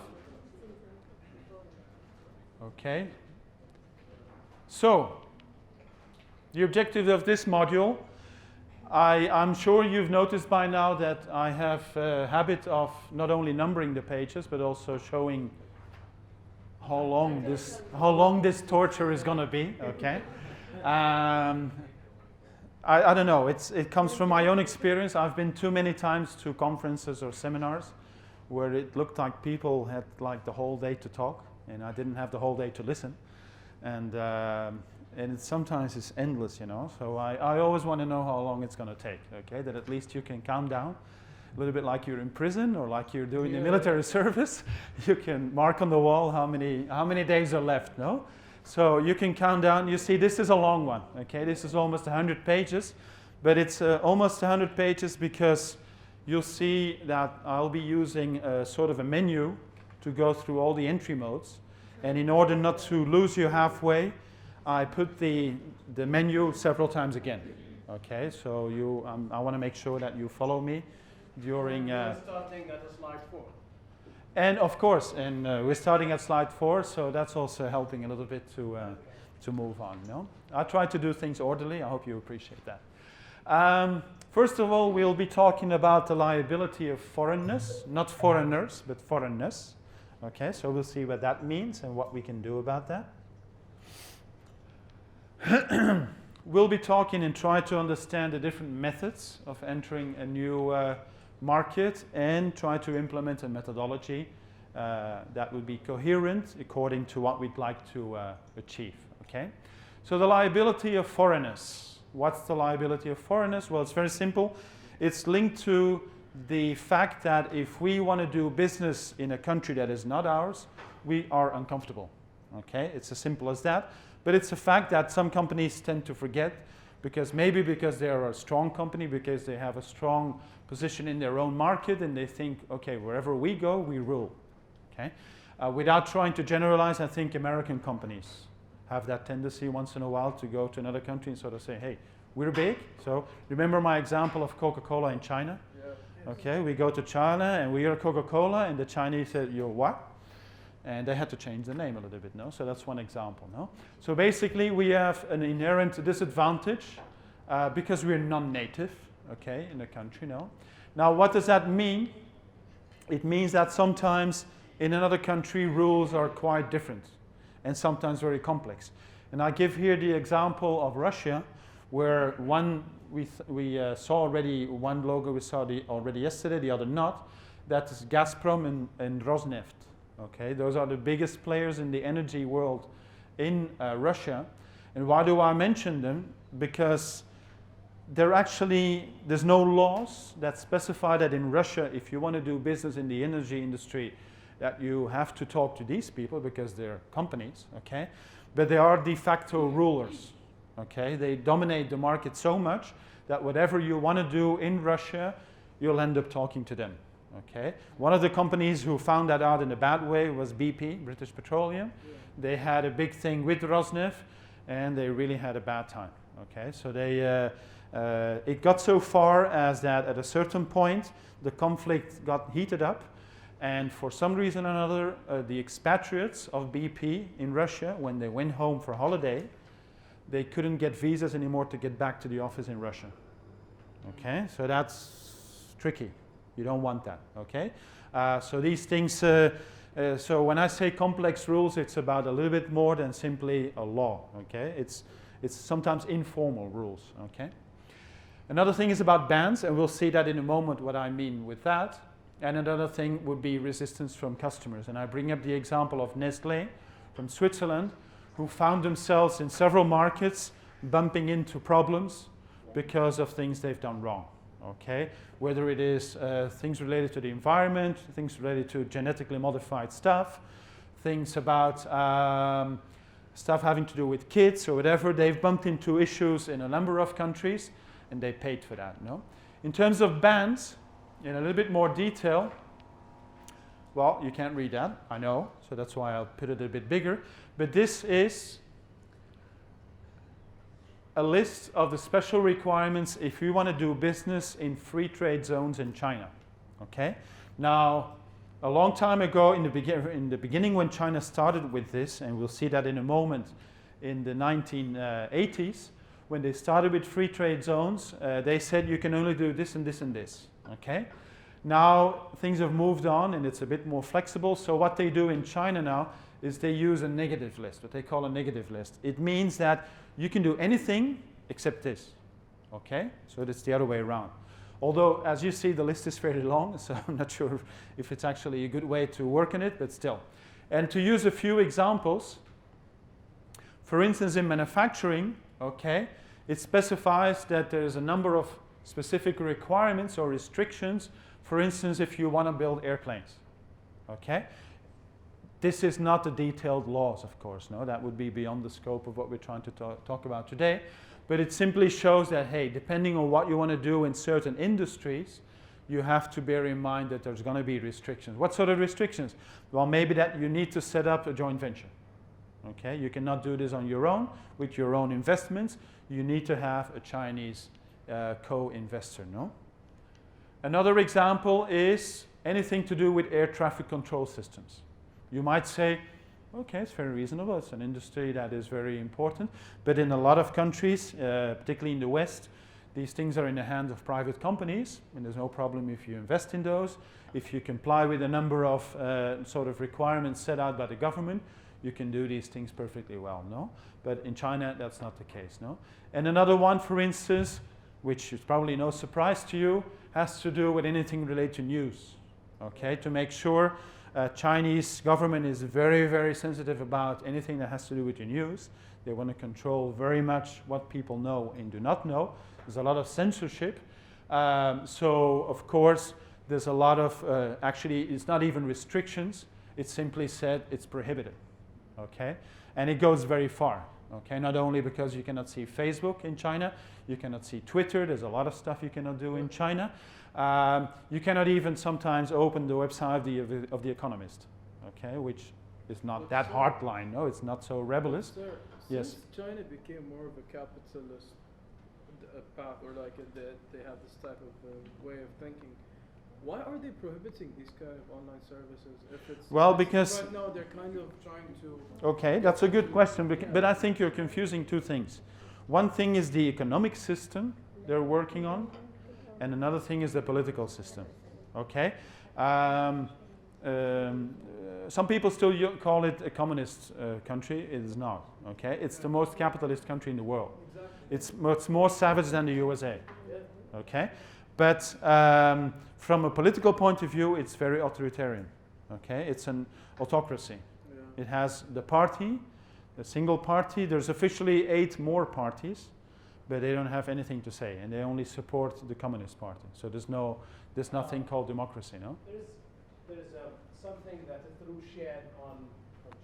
Okay. So, the objective of this module, I'm sure you've noticed by now that I have a habit of not only numbering the pages, but also showing how long this torture is going to be. Okay. I don't know. It comes from my own experience. I've been too many times to conferences or seminars where it looked like people had like the whole day to talk, and I didn't have the whole day to listen. And sometimes it's endless, you know. So I always want to know how long it's going to take. Okay, that at least you can count down, a little bit like you're in prison or like you're doing the military service. You can mark on the wall how many days are left. No. So you can count down. You see, this is a long one. Okay, this is almost 100 pages, but it's almost 100 pages because you'll see that I'll be using sort of a menu to go through all the entry modes. And in order not to lose you halfway, I put the menu several times again. Okay, so I want to make sure that you follow me during. Starting at slide 4. And of course, we're starting at slide 4, so that's also helping a little bit to move on. No? I try to do things orderly. I hope you appreciate that. First of all, we'll be talking about the liability of foreignness, not foreigners, but foreignness. Okay, so we'll see what that means and what we can do about that. We'll be talking and try to understand the different methods of entering a new market and try to implement a methodology that would be coherent according to what we'd like to achieve. Okay, so the liability of foreigners. What's the liability of foreigners? Well, it's very simple. It's linked to the fact that if we want to do business in a country that is not ours, we are uncomfortable. Okay, it's as simple as that. But it's a fact that some companies tend to forget because they are a strong company, because they have a strong position in their own market, and they think, okay, wherever we go, we rule. Okay, without trying to generalize, I think American companies have that tendency once in a while to go to another country and sort of say, hey, we're big. So remember my example of Coca-Cola in China? Yeah. Okay, we go to China and we are Coca-Cola, and the Chinese said, you're what? And they had to change the name a little bit, no? So that's one example, no? So basically, we have an inherent disadvantage because we're non-native, okay, in the country, no? Now, what does that mean? It means that sometimes in another country, rules are quite different and sometimes very complex. And I give here the example of Russia, where we saw already one logo we saw already yesterday, the other not. That is Gazprom and Rosneft. Okay, those are the biggest players in the energy world in Russia. And why do I mention them? Because there's no laws that specify that in Russia, if you want to do business in the energy industry, that you have to talk to these people because they're companies, okay? But they are de facto rulers, okay? They dominate the market so much that whatever you want to do in Russia, you'll end up talking to them. Okay. One of the companies who found that out in a bad way was BP, British Petroleum. Yeah. They had a big thing with Rosneft, and they really had a bad time. Okay, so it got so far as that at a certain point the conflict got heated up, and for some reason or another, the expatriates of BP in Russia, when they went home for holiday, they couldn't get visas anymore to get back to the office in Russia. Okay, so that's tricky. You don't want that, okay? So these things, so when I say complex rules, it's about a little bit more than simply a law, okay? It's sometimes informal rules, okay? Another thing is about bans, and we'll see that in a moment what I mean with that. And another thing would be resistance from customers. And I bring up the example of Nestlé from Switzerland, who found themselves in several markets bumping into problems because of things they've done wrong. Okay, whether it is things related to the environment, things related to genetically modified stuff, things about stuff having to do with kids or whatever, they've bumped into issues in a number of countries, and they paid for that. No, in terms of bans, in a little bit more detail. Well, you can't read that, I know, so that's why I'll put it a bit bigger. But this is a list of the special requirements if you want to do business in free trade zones in China. Okay? Now, a long time ago, in the beginning when China started with this, and we'll see that in a moment, in the 1980s, when they started with free trade zones, they said you can only do this and this and this. Okay? Now things have moved on and it's a bit more flexible. So what they do in China now is they use a negative list, what they call a negative list. It means that you can do anything except this. Okay? So it's the other way around. Although, as you see, the list is fairly long, so I'm not sure if it's actually a good way to work on it, but still. And to use a few examples, for instance, in manufacturing, okay, it specifies that there's a number of specific requirements or restrictions. For instance, if you want to build airplanes, okay? This is not the detailed laws, of course, no? That would be beyond the scope of what we're trying to talk about today. But it simply shows that, hey, depending on what you want to do in certain industries, you have to bear in mind that there's going to be restrictions. What sort of restrictions? Well, maybe that you need to set up a joint venture. Okay? You cannot do this on your own, with your own investments. You need to have a Chinese co-investor, no? Another example is anything to do with air traffic control systems. You might say, okay, it's very reasonable. It's an industry that is very important. But in a lot of countries, particularly in the West, these things are in the hands of private companies, and there's no problem if you invest in those. If you comply with a number of sort of requirements set out by the government, you can do these things perfectly well, no? But in China, that's not the case, no? And another one, for instance, which is probably no surprise to you, has to do with anything related to news, okay? To make sure Chinese government is very, very sensitive about anything that has to do with your news. They want to control very much what people know and do not know. There's a lot of censorship. So, of course, there's a lot of, actually, it's not even restrictions. It's simply said it's prohibited, okay? And it goes very far, okay? Not only because you cannot see Facebook in China, you cannot see Twitter. There's a lot of stuff you cannot do in China. You cannot even sometimes open the website of the Economist, okay, which is not that hardline, no, it's not so rebellious. Sir, yes. Since China became more of a capitalist path, or like they have this type of way of thinking, why are they prohibiting these kind of online services? If it's well, because right now they're kind of trying to. Okay, that's a good question, but I think you're confusing two things. One thing is the economic system they're working on, and another thing is the political system. Okay, some people still call it a communist country. It is not. Okay, it's the most capitalist country in the world. Exactly. It's more savage than the USA. Okay, but from a political point of view, it's very authoritarian. Okay, it's an autocracy. Yeah. It has the party, a single party. There's officially 8 more parties, but they don't have anything to say, and they only support the Communist Party. So there's nothing called democracy, no? There's something that is through shared on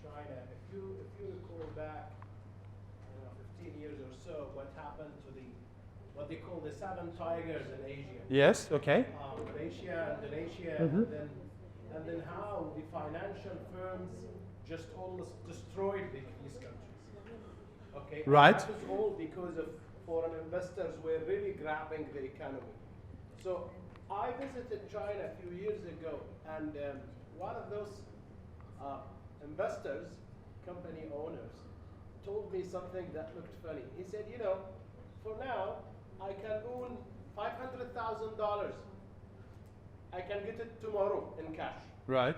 China. If you recall back, I don't know, 15 years or so, what happened to what they call the 7 tigers in Asia. Yes. Okay. Malaysia, Indonesia, and then how the financial firms just almost destroyed these countries. Okay. Right. And that is all because of foreign investors were really grabbing the economy. So I visited China a few years ago, and one of those investors, company owners, told me something that looked funny. He said, you know, for now, I can own $500,000. I can get it tomorrow in cash. Right.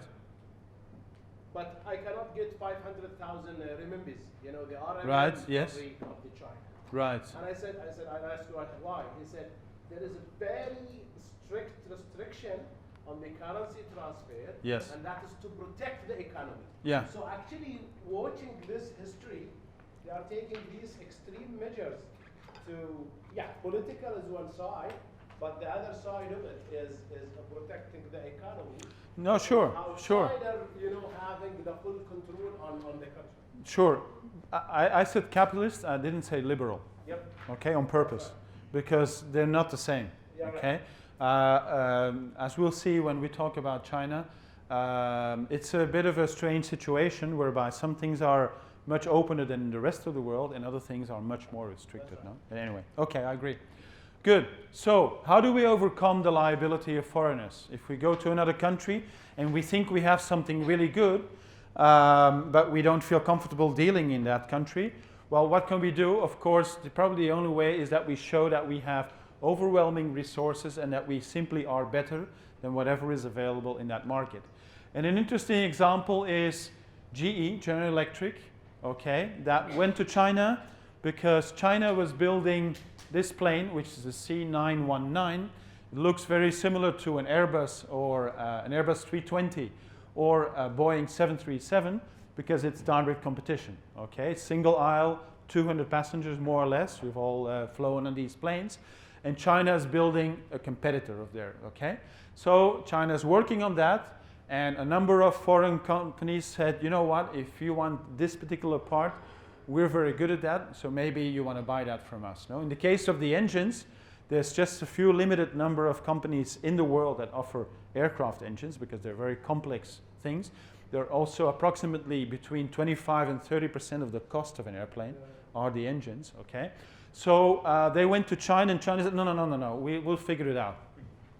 But I cannot get 500,000 renminbis, you know, the RMB Right, of yes. the China. Right. And I asked you why. He said, there is a very strict restriction on the currency transfer, Yes. and that is to protect the economy. Yeah. So actually, watching this history, they are taking these extreme measures to, yeah, political is one side, but the other side of it is protecting the economy. No, sure, sure. Outsider, you know, having the full control on the country. Sure. I said capitalist, I didn't say liberal. Yep. Okay, on purpose, because they're not the same. Yeah, okay, as we'll see when we talk about China, it's a bit of a strange situation whereby some things are much opener than the rest of the world, and other things are much more restricted. No, but anyway, okay, I agree. Good. So, how do we overcome the liability of foreigners? If we go to another country and we think we have something really good, but we don't feel comfortable dealing in that country, well, what can we do? Of course, probably the only way is that we show that we have overwhelming resources and that we simply are better than whatever is available in that market. And an interesting example is GE, General Electric, okay, that went to China because China was building this plane, which is a C919. It looks very similar to an Airbus or an Airbus 320 or a Boeing 737 because it's direct competition. Okay, it's single aisle, 200 passengers more or less. We've all flown on these planes, and China is building a competitor of theirs. Okay, so China is working on that, and a number of foreign companies said, you know what? If you want this particular part, we're very good at that, so maybe you want to buy that from us. No? In the case of the engines, there's just a few limited number of companies in the world that offer aircraft engines because they're very complex things. They're also approximately between 25 and 30% of the cost of an airplane are the engines. Okay, so they went to China, and China said, no, we'll figure it out.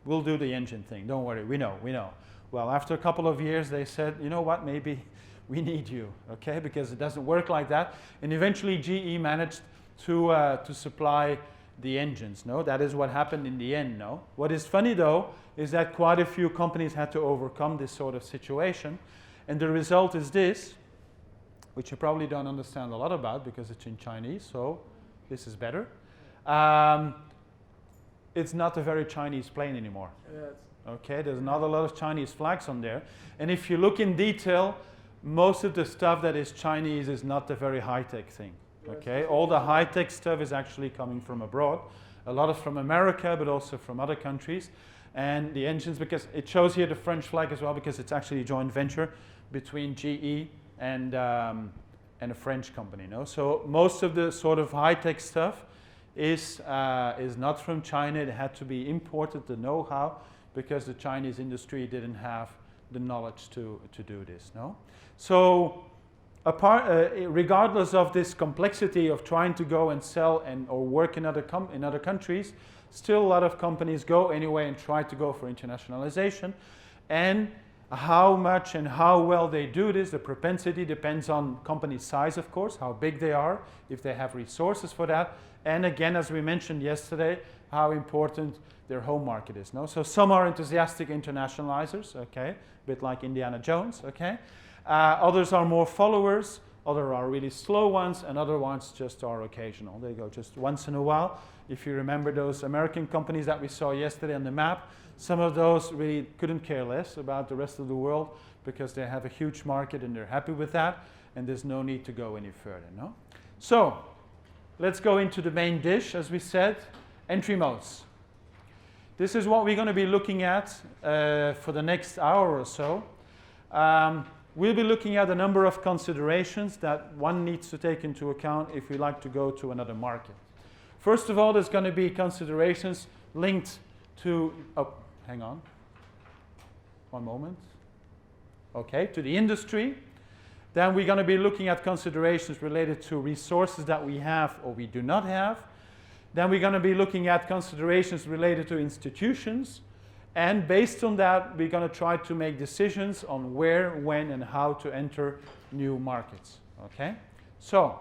We'll do the engine thing. Don't worry, we know. Well, after a couple of years, they said, you know what, maybe we need you, okay, because it doesn't work like that. And eventually GE managed to supply the engines. No, that is what happened in the end. No, what is funny though is that quite a few companies had to overcome this sort of situation, and the result is this, which you probably don't understand a lot about because it's in Chinese, so this is better. It's not a very Chinese plane anymore. Yes. Okay, there's not a lot of Chinese flags on there, and if you look in detail, most of the stuff that is Chinese is not the very high-tech thing. Okay, all the high-tech stuff is actually coming from abroad. A lot is from America, but also from other countries. And the engines, because it shows here the French flag as well, because it's actually a joint venture between GE and a French company. No? So most of the sort of high-tech stuff is not from China. It had to be imported, the know-how, because the Chinese industry didn't have the knowledge to do this. No? So regardless of this complexity of trying to go and sell or work in other countries, still a lot of companies go anyway and try to go for internationalization. And how much and how well they do this, the propensity depends on company size, of course, how big they are, if they have resources for that. And again, as we mentioned yesterday, how important their home market is. No? So some are enthusiastic internationalizers, okay, a bit like Indiana Jones, okay. Others are more followers, others are really slow ones, and other ones just are occasional. They go just once in a while. If you remember those American companies that we saw yesterday on the map, some of those really couldn't care less about the rest of the world because they have a huge market and they're happy with that, and there's no need to go any further. No? So let's go into the main dish, as we said, entry modes. This is what we're going to be looking at for the next hour or so. We'll be looking at a number of considerations that one needs to take into account if we like to go to another market. First of all, there's going to be considerations linked to, hang on, one moment. Okay, to the industry. Then we're going to be looking at considerations related to resources that we have or we do not have. Then we're going to be looking at considerations related to institutions. And based on that, we're going to try to make decisions on where, when, and how to enter new markets. Okay? So,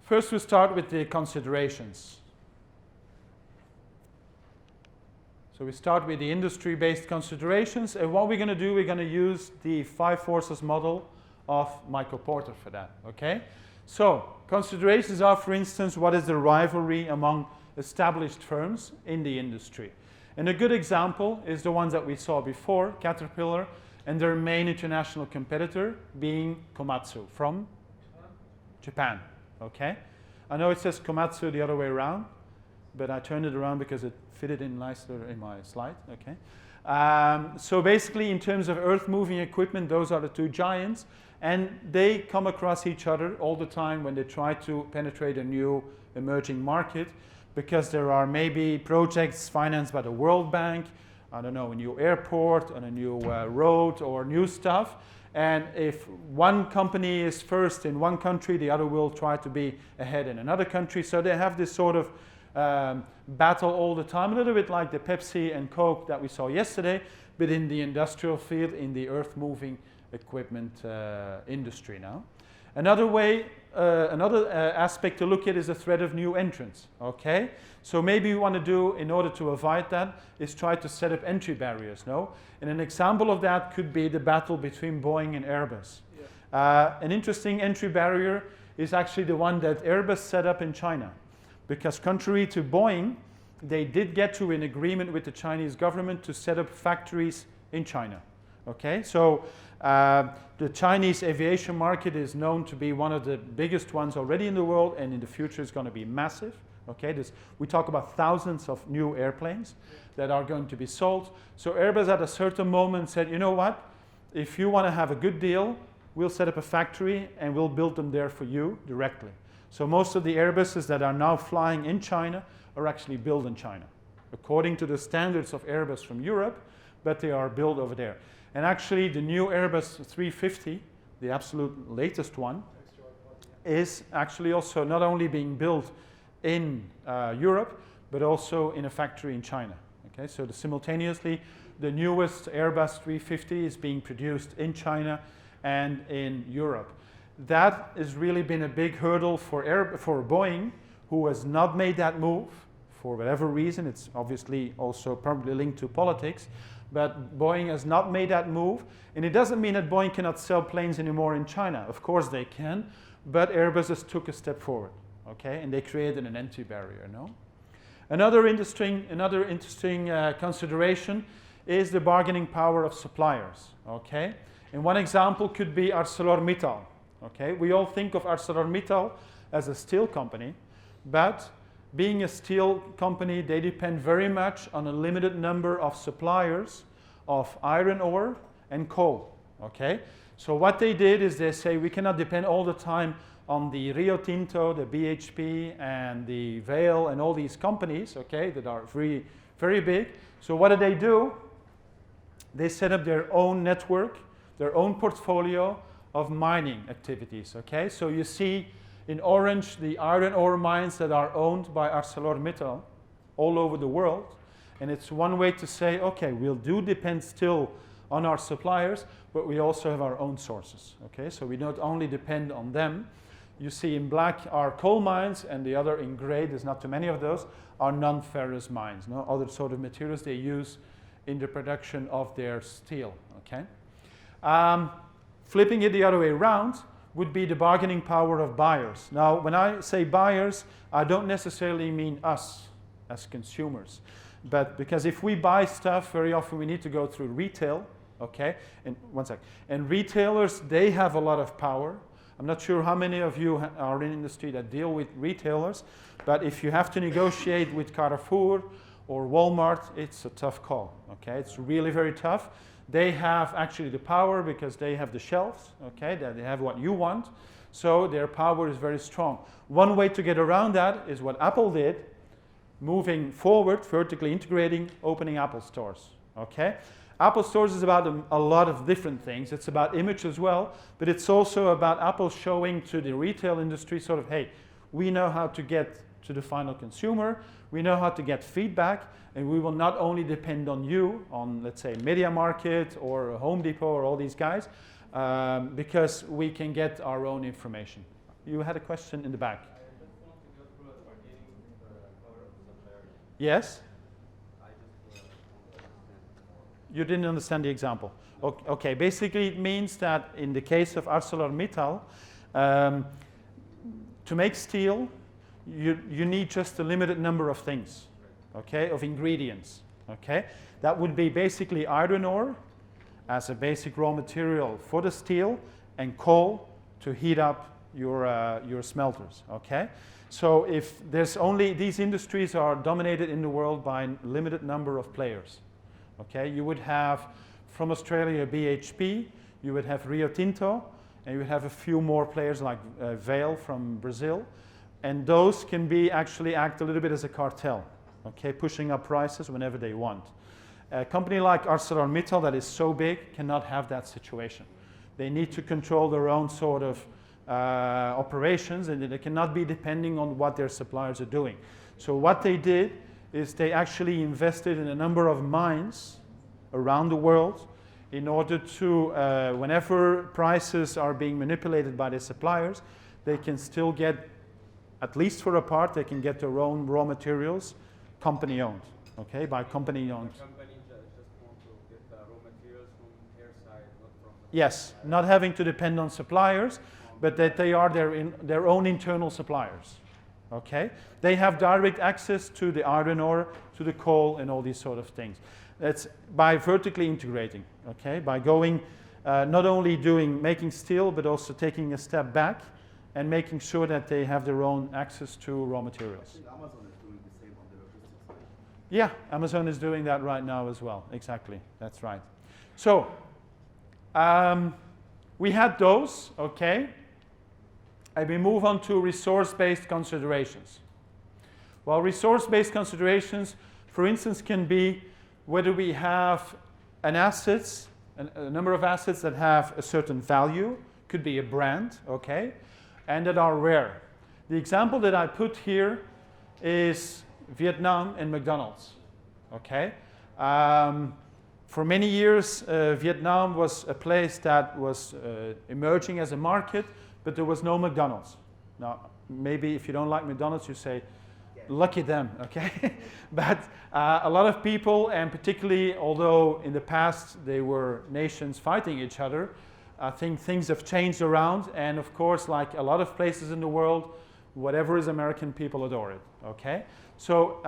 first we start with the considerations. So we start with the industry-based considerations. And what we're going to do, we're going to use the 5 forces model of Michael Porter for that. Okay? So, considerations are, for instance, what is the rivalry among established firms in the industry? And a good example is the ones that we saw before, Caterpillar, and their main international competitor being Komatsu from Japan. Okay? I know it says Komatsu the other way around, but I turned it around because it fitted in nicer in my slide. Okay? So basically, in terms of earth-moving equipment, those are the two giants, and they come across each other all the time when they try to penetrate a new emerging market, because there are maybe projects financed by the World Bank, I don't know, a new airport, on a new road, or new stuff. And if one company is first in one country, the other will try to be ahead in another country. So they have this sort of battle all the time, a little bit like the Pepsi and Coke that we saw yesterday, but in the industrial field, in the earth-moving equipment industry now. Another way, another aspect to look at is the threat of new entrants. Okay, so maybe you want to do, in order to avoid that, is try to set up entry barriers. No, and an example of that could be the battle between Boeing and Airbus. Yeah. An interesting entry barrier is actually the one that Airbus set up in China, because contrary to Boeing, they did get to an agreement with the Chinese government to set up factories in China. Okay, so the Chinese aviation market is known to be one of the biggest ones already in the world, and in the future is going to be massive. Okay, we talk about thousands of new airplanes that are going to be sold. So Airbus at a certain moment said, you know what, if you want to have a good deal, we'll set up a factory and we'll build them there for you directly. So most of the Airbuses that are now flying in China are actually built in China, according to the standards of Airbus from Europe, but they are built over there. And actually the new Airbus 350, the absolute latest one, is actually also not only being built in Europe, but also in a factory in China. Okay, so simultaneously, the newest Airbus 350 is being produced in China and in Europe. That has really been a big hurdle for Boeing, who has not made that move for whatever reason. It's obviously also probably linked to politics, but Boeing has not made that move. And it doesn't mean that Boeing cannot sell planes anymore in China. Of course they can, but Airbus has took a step forward, okay? And they created an entry barrier, no? Another interesting consideration is the bargaining power of suppliers, okay? And one example could be ArcelorMittal, okay? We all think of ArcelorMittal as a steel company, but being a steel company, they depend very much on a limited number of suppliers of iron ore and coal, okay? So what they did is they say we cannot depend all the time on the Rio Tinto, the BHP, and the Vale, and all these companies, okay, that are very, very big. So what do? They set up their own network, their own portfolio of mining activities, okay? So you see in orange the iron ore mines that are owned by ArcelorMittal all over the world. And it's one way to say, okay, we'll depend still on our suppliers, but we also have our own sources, okay? So we not only depend on them. You see in black are coal mines, and the other in gray, there's not too many of those, are non-ferrous mines, no other sort of materials they use in the production of their steel, okay? Flipping it the other way around would be the bargaining power of buyers. Now, when I say buyers, I don't necessarily mean us as consumers, but because if we buy stuff, very often we need to go through retail, okay? And one sec. And retailers, they have a lot of power. I'm not sure how many of you are in industry that deal with retailers, but if you have to negotiate with Carrefour or Walmart, it's a tough call, okay? It's really very tough. They have actually the power because they have the shelves, okay? They have what you want, so their power is very strong. One way to get around that is what Apple did, moving forward, vertically integrating, opening Apple stores, okay? Apple stores is about a lot of different things. It's about image as well, but it's also about Apple showing to the retail industry sort of, hey, we know how to get to the final consumer, we know how to get feedback, and we will not only depend on you, on let's say Media Market or Home Depot or all these guys, because we can get our own information. You had a question in the back. I just want to go through a bargaining power of suppliers. Yes? I just want to understand more. You didn't understand the example. Okay, basically it means that in the case of ArcelorMittal, to make steel, you need just a limited number of things, okay, of ingredients. Okay, that would be basically iron ore as a basic raw material for the steel, and coal to heat up your smelters. Okay, so if there's only these industries are dominated in the world by a limited number of players. Okay, you would have from Australia BHP, you would have Rio Tinto, and you would have a few more players like Vale from Brazil, and those can be actually act a little bit as a cartel. Okay, pushing up prices whenever they want. A company like ArcelorMittal that is so big cannot have that situation. They need to control their own sort of operations, and they cannot be depending on what their suppliers are doing. So what they did is they actually invested in a number of mines around the world in order to, whenever prices are being manipulated by the suppliers, they can still get, at least for a part, they can get their own raw materials company owned, okay, by company owned. The company just want to get the raw materials from their side, not from the Yes, not having to depend on suppliers, but that they are their own internal suppliers. Okay, they have direct access to the iron ore, to the coal, and all these sort of things. That's by vertically integrating. Okay, by going not only making steel, but also taking a step back and making sure that they have their own access to raw materials. I think Amazon is doing the same on the logistics side. Yeah, Amazon is doing that right now as well. Exactly, that's right. So we had those. Okay. And we move on to resource-based considerations. Well, resource-based considerations, for instance, can be whether we have a number of assets that have a certain value, could be a brand, okay, and that are rare. The example that I put here is Vietnam and McDonald's, okay. For many years, Vietnam was a place that was emerging as a market, but there was no McDonald's. Now, maybe if you don't like McDonald's, you say, lucky them, okay? But a lot of people, and particularly, although in the past they were nations fighting each other, I think things have changed around, and of course, like a lot of places in the world, whatever is American, people adore it, okay? So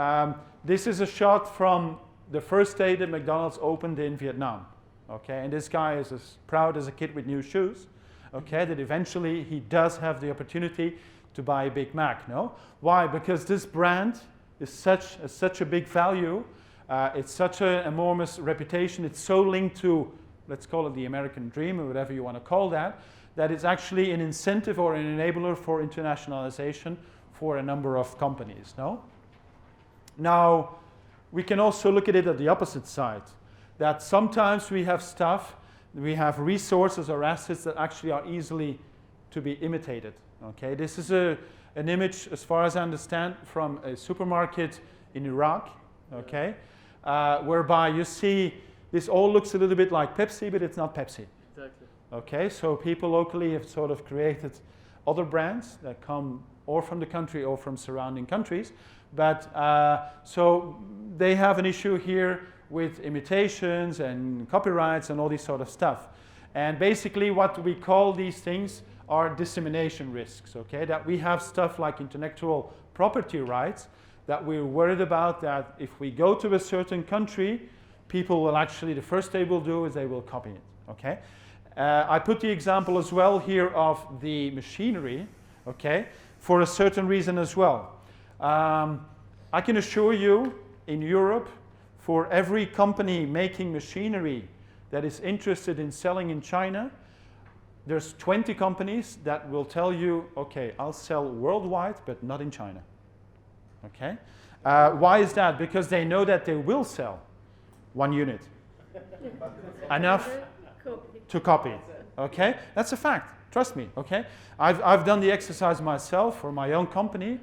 this is a shot from the first day that McDonald's opened in Vietnam, okay? And this guy is as proud as a kid with new shoes. Okay, that eventually he does have the opportunity to buy a Big Mac, no? Why? Because this brand is such a big value, it's such an enormous reputation, it's so linked to, let's call it the American dream or whatever you want to call that, that it's actually an incentive or an enabler for internationalization for a number of companies, no? Now, we can also look at it at the opposite side, that sometimes we have stuff, we have resources or assets that actually are easily to be imitated. Okay, this is an image, as far as I understand, from a supermarket in Iraq. Okay, whereby you see this all looks a little bit like Pepsi, but it's not Pepsi. Exactly. Okay, so people locally have sort of created other brands that come or from the country or from surrounding countries, but so they have an issue here with imitations and copyrights and all this sort of stuff. And basically what we call these things are dissemination risks, okay? That we have stuff like intellectual property rights that we're worried about that if we go to a certain country, people will actually, the first they will do is they will copy it, okay? I put the example as well here of the machinery, okay, for a certain reason as well. I can assure you in Europe, for every company making machinery that is interested in selling in China, there's 20 companies that will tell you, okay, I'll sell worldwide, but not in China. Okay? Why is that? Because they know that they will sell one unit. Enough to copy. Okay? That's a fact. Trust me. Okay? I've done the exercise myself for my own company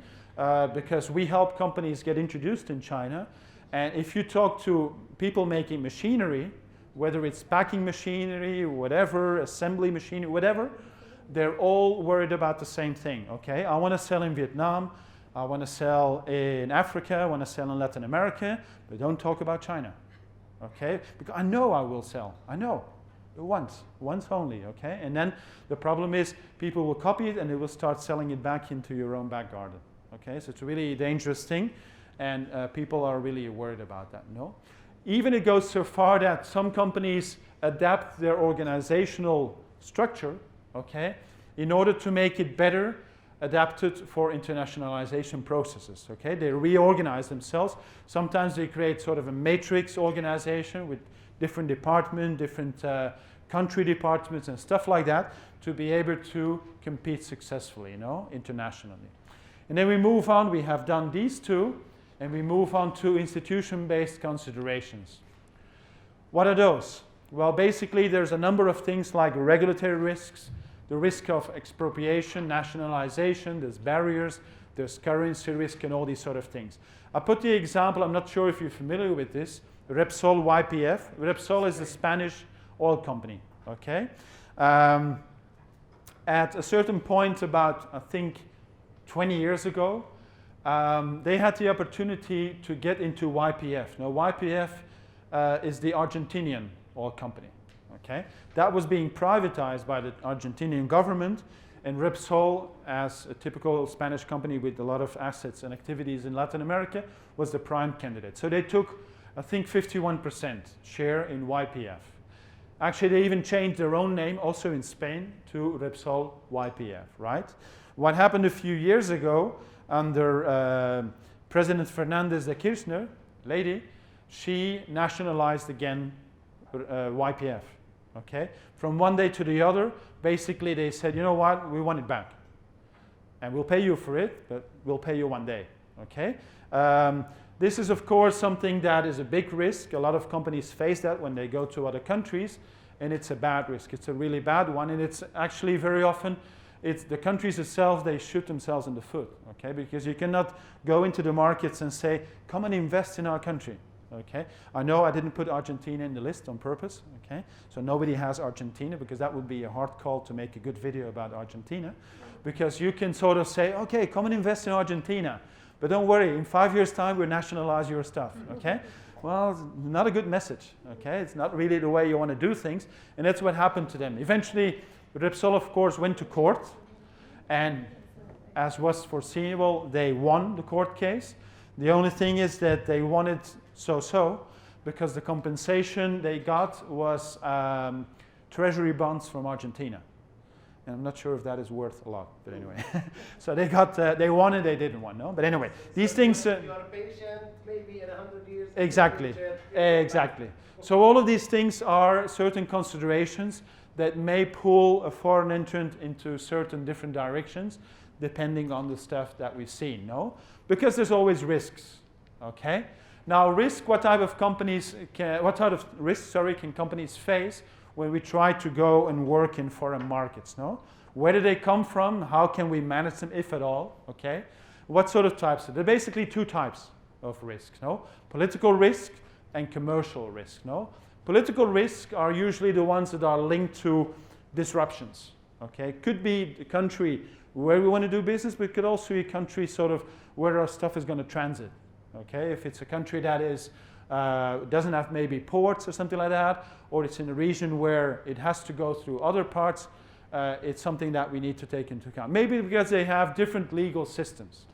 because we help companies get introduced in China. And if you talk to people making machinery, whether it's packing machinery, whatever, assembly machinery, whatever, they're all worried about the same thing, okay? I want to sell in Vietnam, I want to sell in Africa, I want to sell in Latin America, but don't talk about China, okay? Because I know I will sell, I know, once only, okay? And then the problem is people will copy it and they will start selling it back into your own back garden, okay? So it's a really dangerous thing. And people are really worried about that, no? even it goes so far that some companies adapt their organizational structure, okay, in order to make it better adapted for internationalization processes, okay? They reorganize themselves. Sometimes they create sort of a matrix organization with different departments, different country departments and stuff like that to be able to compete successfully, internationally. And then we move on, we have done these two, and we move on to institution-based considerations. What are those? Well, basically there's a number of things like regulatory risks, the risk of expropriation, nationalization, there's barriers, there's currency risk and all these sort of things. I put the example, I'm not sure if you're familiar with this, Repsol YPF. Repsol is a Spanish oil company, okay? At a certain point about, I think, 20 years ago, they had the opportunity to get into YPF. Now, YPF is the Argentinian oil company, okay? That was being privatized by the Argentinian government, and Repsol, as a typical Spanish company with a lot of assets and activities in Latin America, was the prime candidate. So they took, I think, 51% share in YPF. Actually, they even changed their own name, also in Spain, to Repsol YPF, right? What happened a few years ago under President Fernández de Kirchner, lady, she nationalized again YPF, okay? From one day to the other, basically they said, you know what, we want it back. And we'll pay you for it, but we'll pay you one day, okay? This is, of course, something that is a big risk. A lot of companies face that when they go to other countries, and it's a bad risk. It's a really bad one, and it's actually very often, it's the countries itself, they shoot themselves in the foot, okay? Because you cannot go into the markets and say, come and invest in our country, okay? I know I didn't put Argentina in the list on purpose, okay? So nobody has Argentina, because that would be a hard call to make a good video about Argentina. Because you can sort of say, okay, come and invest in Argentina. But don't worry, in 5 years' time, we'll nationalize your stuff, okay? Well, it's not a good message, okay? It's not really the way you want to do things, and that's what happened to them. Eventually, Repsol, of course, went to court, and as was foreseeable, they won the court case. The only thing is that they won it so-so, because the compensation they got was treasury bonds from Argentina. And I'm not sure if that is worth a lot, but anyway. So they got, they won and they didn't win, no? But anyway, these things... you are patient, maybe in 100 years... Exactly, exactly. So all of these things are certain considerations that may pull a foreign entrant into certain different directions, depending on the stuff that we've seen, no? Because there's always risks, okay? Now risk, what type of risks, can companies face when we try to go and work in foreign markets, no? Where do they come from? How can we manage them, if at all, okay? What sort of types? There are basically two types of risks, no? Political risk and commercial risk, no? Political risks are usually the ones that are linked to disruptions, okay? Could be a country where we want to do business, but it could also be a country sort of where our stuff is going to transit, okay? If it's a country that is doesn't have maybe ports or something like that, or it's in a region where it has to go through other parts, it's something that we need to take into account. Maybe because they have different legal systems,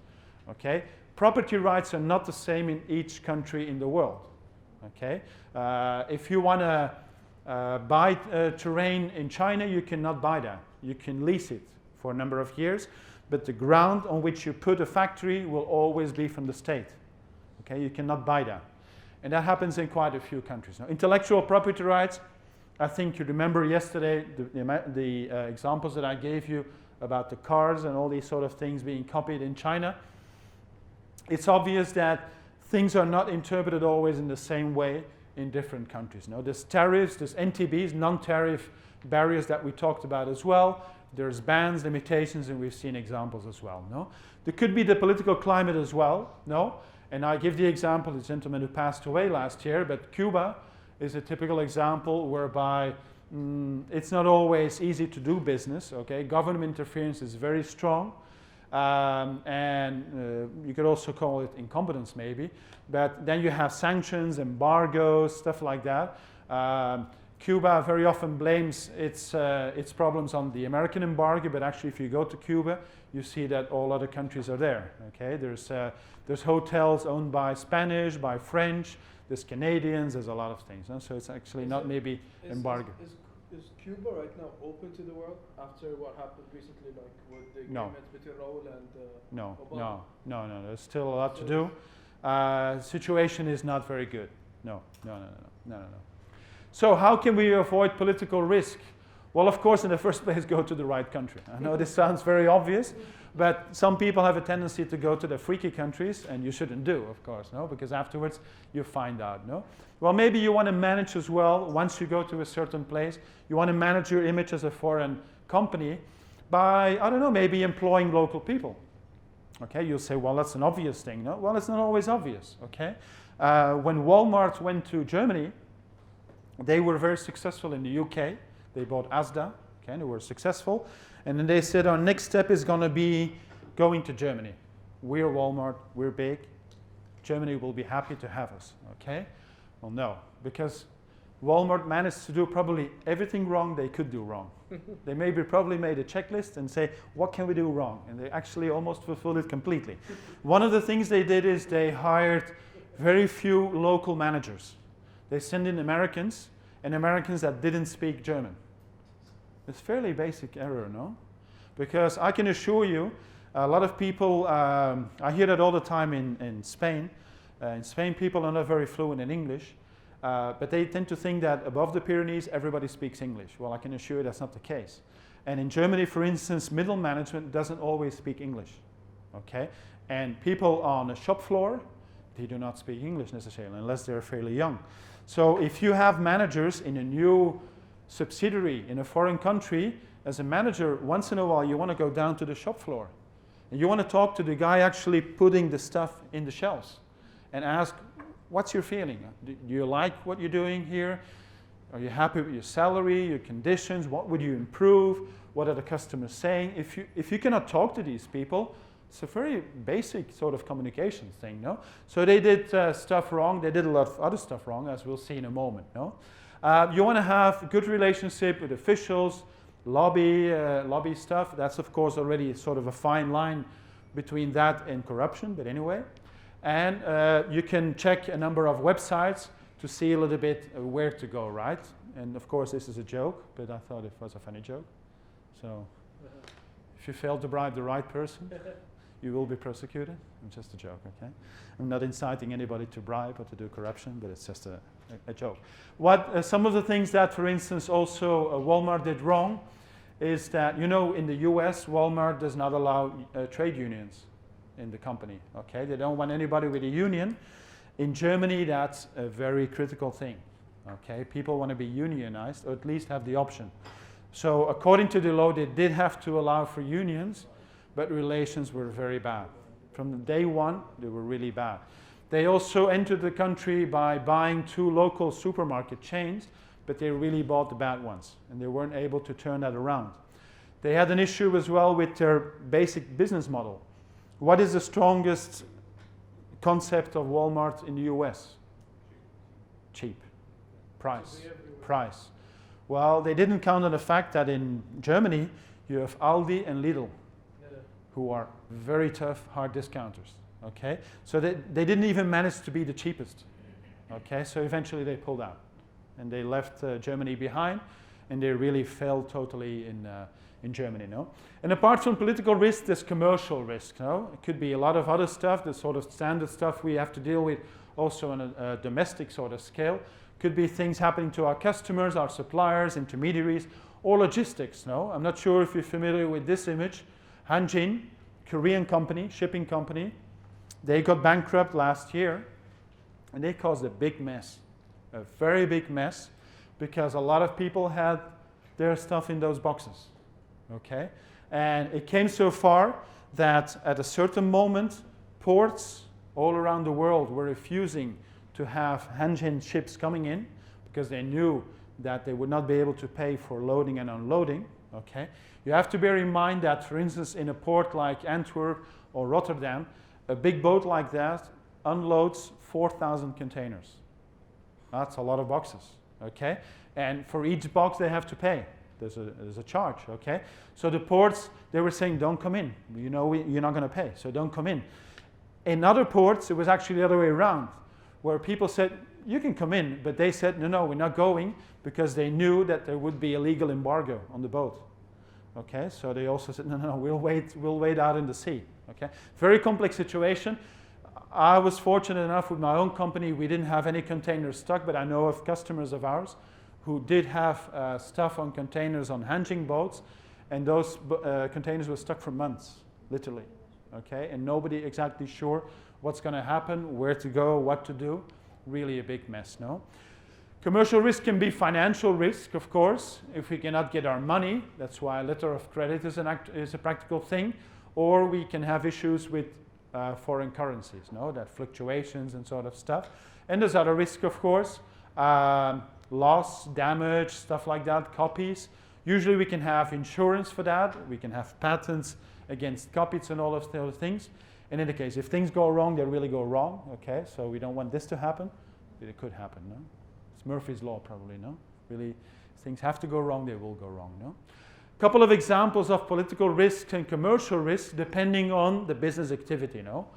okay? Property rights are not the same in each country in the world, okay? If you want to buy terrain in China, you cannot buy that. You can lease it for a number of years, but the ground on which you put a factory will always be from the state, okay? You cannot buy that. And that happens in quite a few countries. Now, intellectual property rights, I think you remember yesterday the examples that I gave you about the cars and all these sort of things being copied in China. It's obvious that things are not interpreted always in the same way in different countries. No? There's tariffs, there's NTBs, non-tariff barriers that we talked about as well. There's bans, limitations, and we've seen examples as well. No? There could be the political climate as well. No? And I give the example of the gentleman who passed away last year, but Cuba is a typical example whereby it's not always easy to do business, okay? Government interference is very strong, and you could also call it incompetence maybe, but then you have sanctions, embargoes, stuff like that. Cuba very often blames its problems on the American embargo, but actually if you go to Cuba, you see that all other countries are there. Okay, there's hotels owned by Spanish, by French, there's Canadians, there's a lot of things. No? So it's actually not maybe embargo. Is Cuba right now open to the world after what happened recently, like with the No. agreement between Raul and No, Obama? no. There's still a lot to do. Situation is not very good. No. So how can we avoid political risk? Well, of course, in the first place, go to the right country. I know this sounds very obvious, but some people have a tendency to go to the freaky countries, and you shouldn't do, of course, no? Because afterwards, you find out, no? Well, maybe you want to manage as well, once you go to a certain place, you want to manage your image as a foreign company by, I don't know, maybe employing local people. Okay, you'll say, well, that's an obvious thing, no? Well, it's not always obvious, okay? When Walmart went to Germany, they were very successful in the UK. They bought Asda, okay, they were successful. And then they said, our next step is going to be going to Germany. We're Walmart, we're big. Germany will be happy to have us, okay? Well, no, because Walmart managed to do probably everything wrong they could do wrong. They probably made a checklist and say, what can we do wrong? And they actually almost fulfilled it completely. One of the things they did is they hired very few local managers. They sent in Americans, and Americans that didn't speak German. It's fairly basic error, no? Because I can assure you, a lot of people, I hear that all the time in Spain. In Spain, people are not very fluent in English, but they tend to think that above the Pyrenees, everybody speaks English. Well, I can assure you that's not the case. And in Germany, for instance, middle management doesn't always speak English, okay? And people on the shop floor, they do not speak English necessarily, unless they're fairly young. So if you have managers in a new subsidiary in a foreign country, as a manager, once in a while you want to go down to the shop floor. And you want to talk to the guy actually putting the stuff in the shelves and ask, what's your feeling? Do you like what you're doing here? Are you happy with your salary, your conditions? What would you improve? What are the customers saying? If you cannot talk to these people, it's a very basic sort of communication thing, no? So they did stuff wrong. They did a lot of other stuff wrong, as we'll see in a moment, no? You want to have a good relationship with officials, lobby stuff. That's, of course, already sort of a fine line between that and corruption, but anyway. And you can check a number of websites to see a little bit where to go, right? And, of course, this is a joke, but I thought it was a funny joke. So if you fail to bribe the right person, you will be prosecuted. It's just a joke, okay? I'm not inciting anybody to bribe or to do corruption, but it's just a joke. What some of the things that, for instance, also Walmart did wrong is that, you know, in the US, Walmart does not allow trade unions in the company, okay? They don't want anybody with a union. In Germany, that's a very critical thing, okay? People want to be unionized, or at least have the option. So according to the law, they did have to allow for unions, but relations were very bad. From day one, they were really bad. They also entered the country by buying 2 local supermarket chains, but they really bought the bad ones, and they weren't able to turn that around. They had an issue as well with their basic business model. What is the strongest concept of Walmart in the US? Cheap. Price. Well, they didn't count on the fact that in Germany, you have Aldi and Lidl, who are very tough, hard discounters, okay? So they didn't even manage to be the cheapest, okay? So eventually they pulled out, and they left Germany behind, and they really failed totally in Germany, no? And apart from political risk, there's commercial risk, no? It could be a lot of other stuff, the sort of standard stuff we have to deal with also on a domestic sort of scale. Could be things happening to our customers, our suppliers, intermediaries, or logistics, no? I'm not sure if you're familiar with this image. Hanjin, Korean company, shipping company, they got bankrupt last year, and they caused a big mess, a very big mess, because a lot of people had their stuff in those boxes, okay? And it came so far that at a certain moment, ports all around the world were refusing to have Hanjin ships coming in because they knew that they would not be able to pay for loading and unloading, okay? You have to bear in mind that, for instance, in a port like Antwerp or Rotterdam, a big boat like that unloads 4,000 containers. That's a lot of boxes, okay? And for each box they have to pay. There's a charge, okay? So the ports, they were saying, don't come in. You know, you're not going to pay, so don't come in. In other ports, it was actually the other way around, where people said, you can come in, but they said, no, we're not going, because they knew that there would be a legal embargo on the boat. Okay, so they also said, no, we'll wait out in the sea. Okay, very complex situation. I was fortunate enough with my own company, we didn't have any containers stuck, but I know of customers of ours who did have stuff on containers on hanging boats, and those containers were stuck for months, literally. Okay, and nobody exactly sure what's going to happen, where to go, what to do. Really a big mess, no? Commercial risk can be financial risk, of course, if we cannot get our money. That's why a letter of credit is a practical thing. Or we can have issues with foreign currencies, no? That fluctuations and sort of stuff. And there's other risk, of course. Loss, damage, stuff like that, copies. Usually we can have insurance for that. We can have patents against copies and all of those things. And in the case, if things go wrong, they really go wrong, okay? So we don't want this to happen, but it could happen, no? It's Murphy's Law, probably, no? Really, things have to go wrong, they will go wrong, no? A couple of examples of political risk and commercial risk depending on the business activity, no?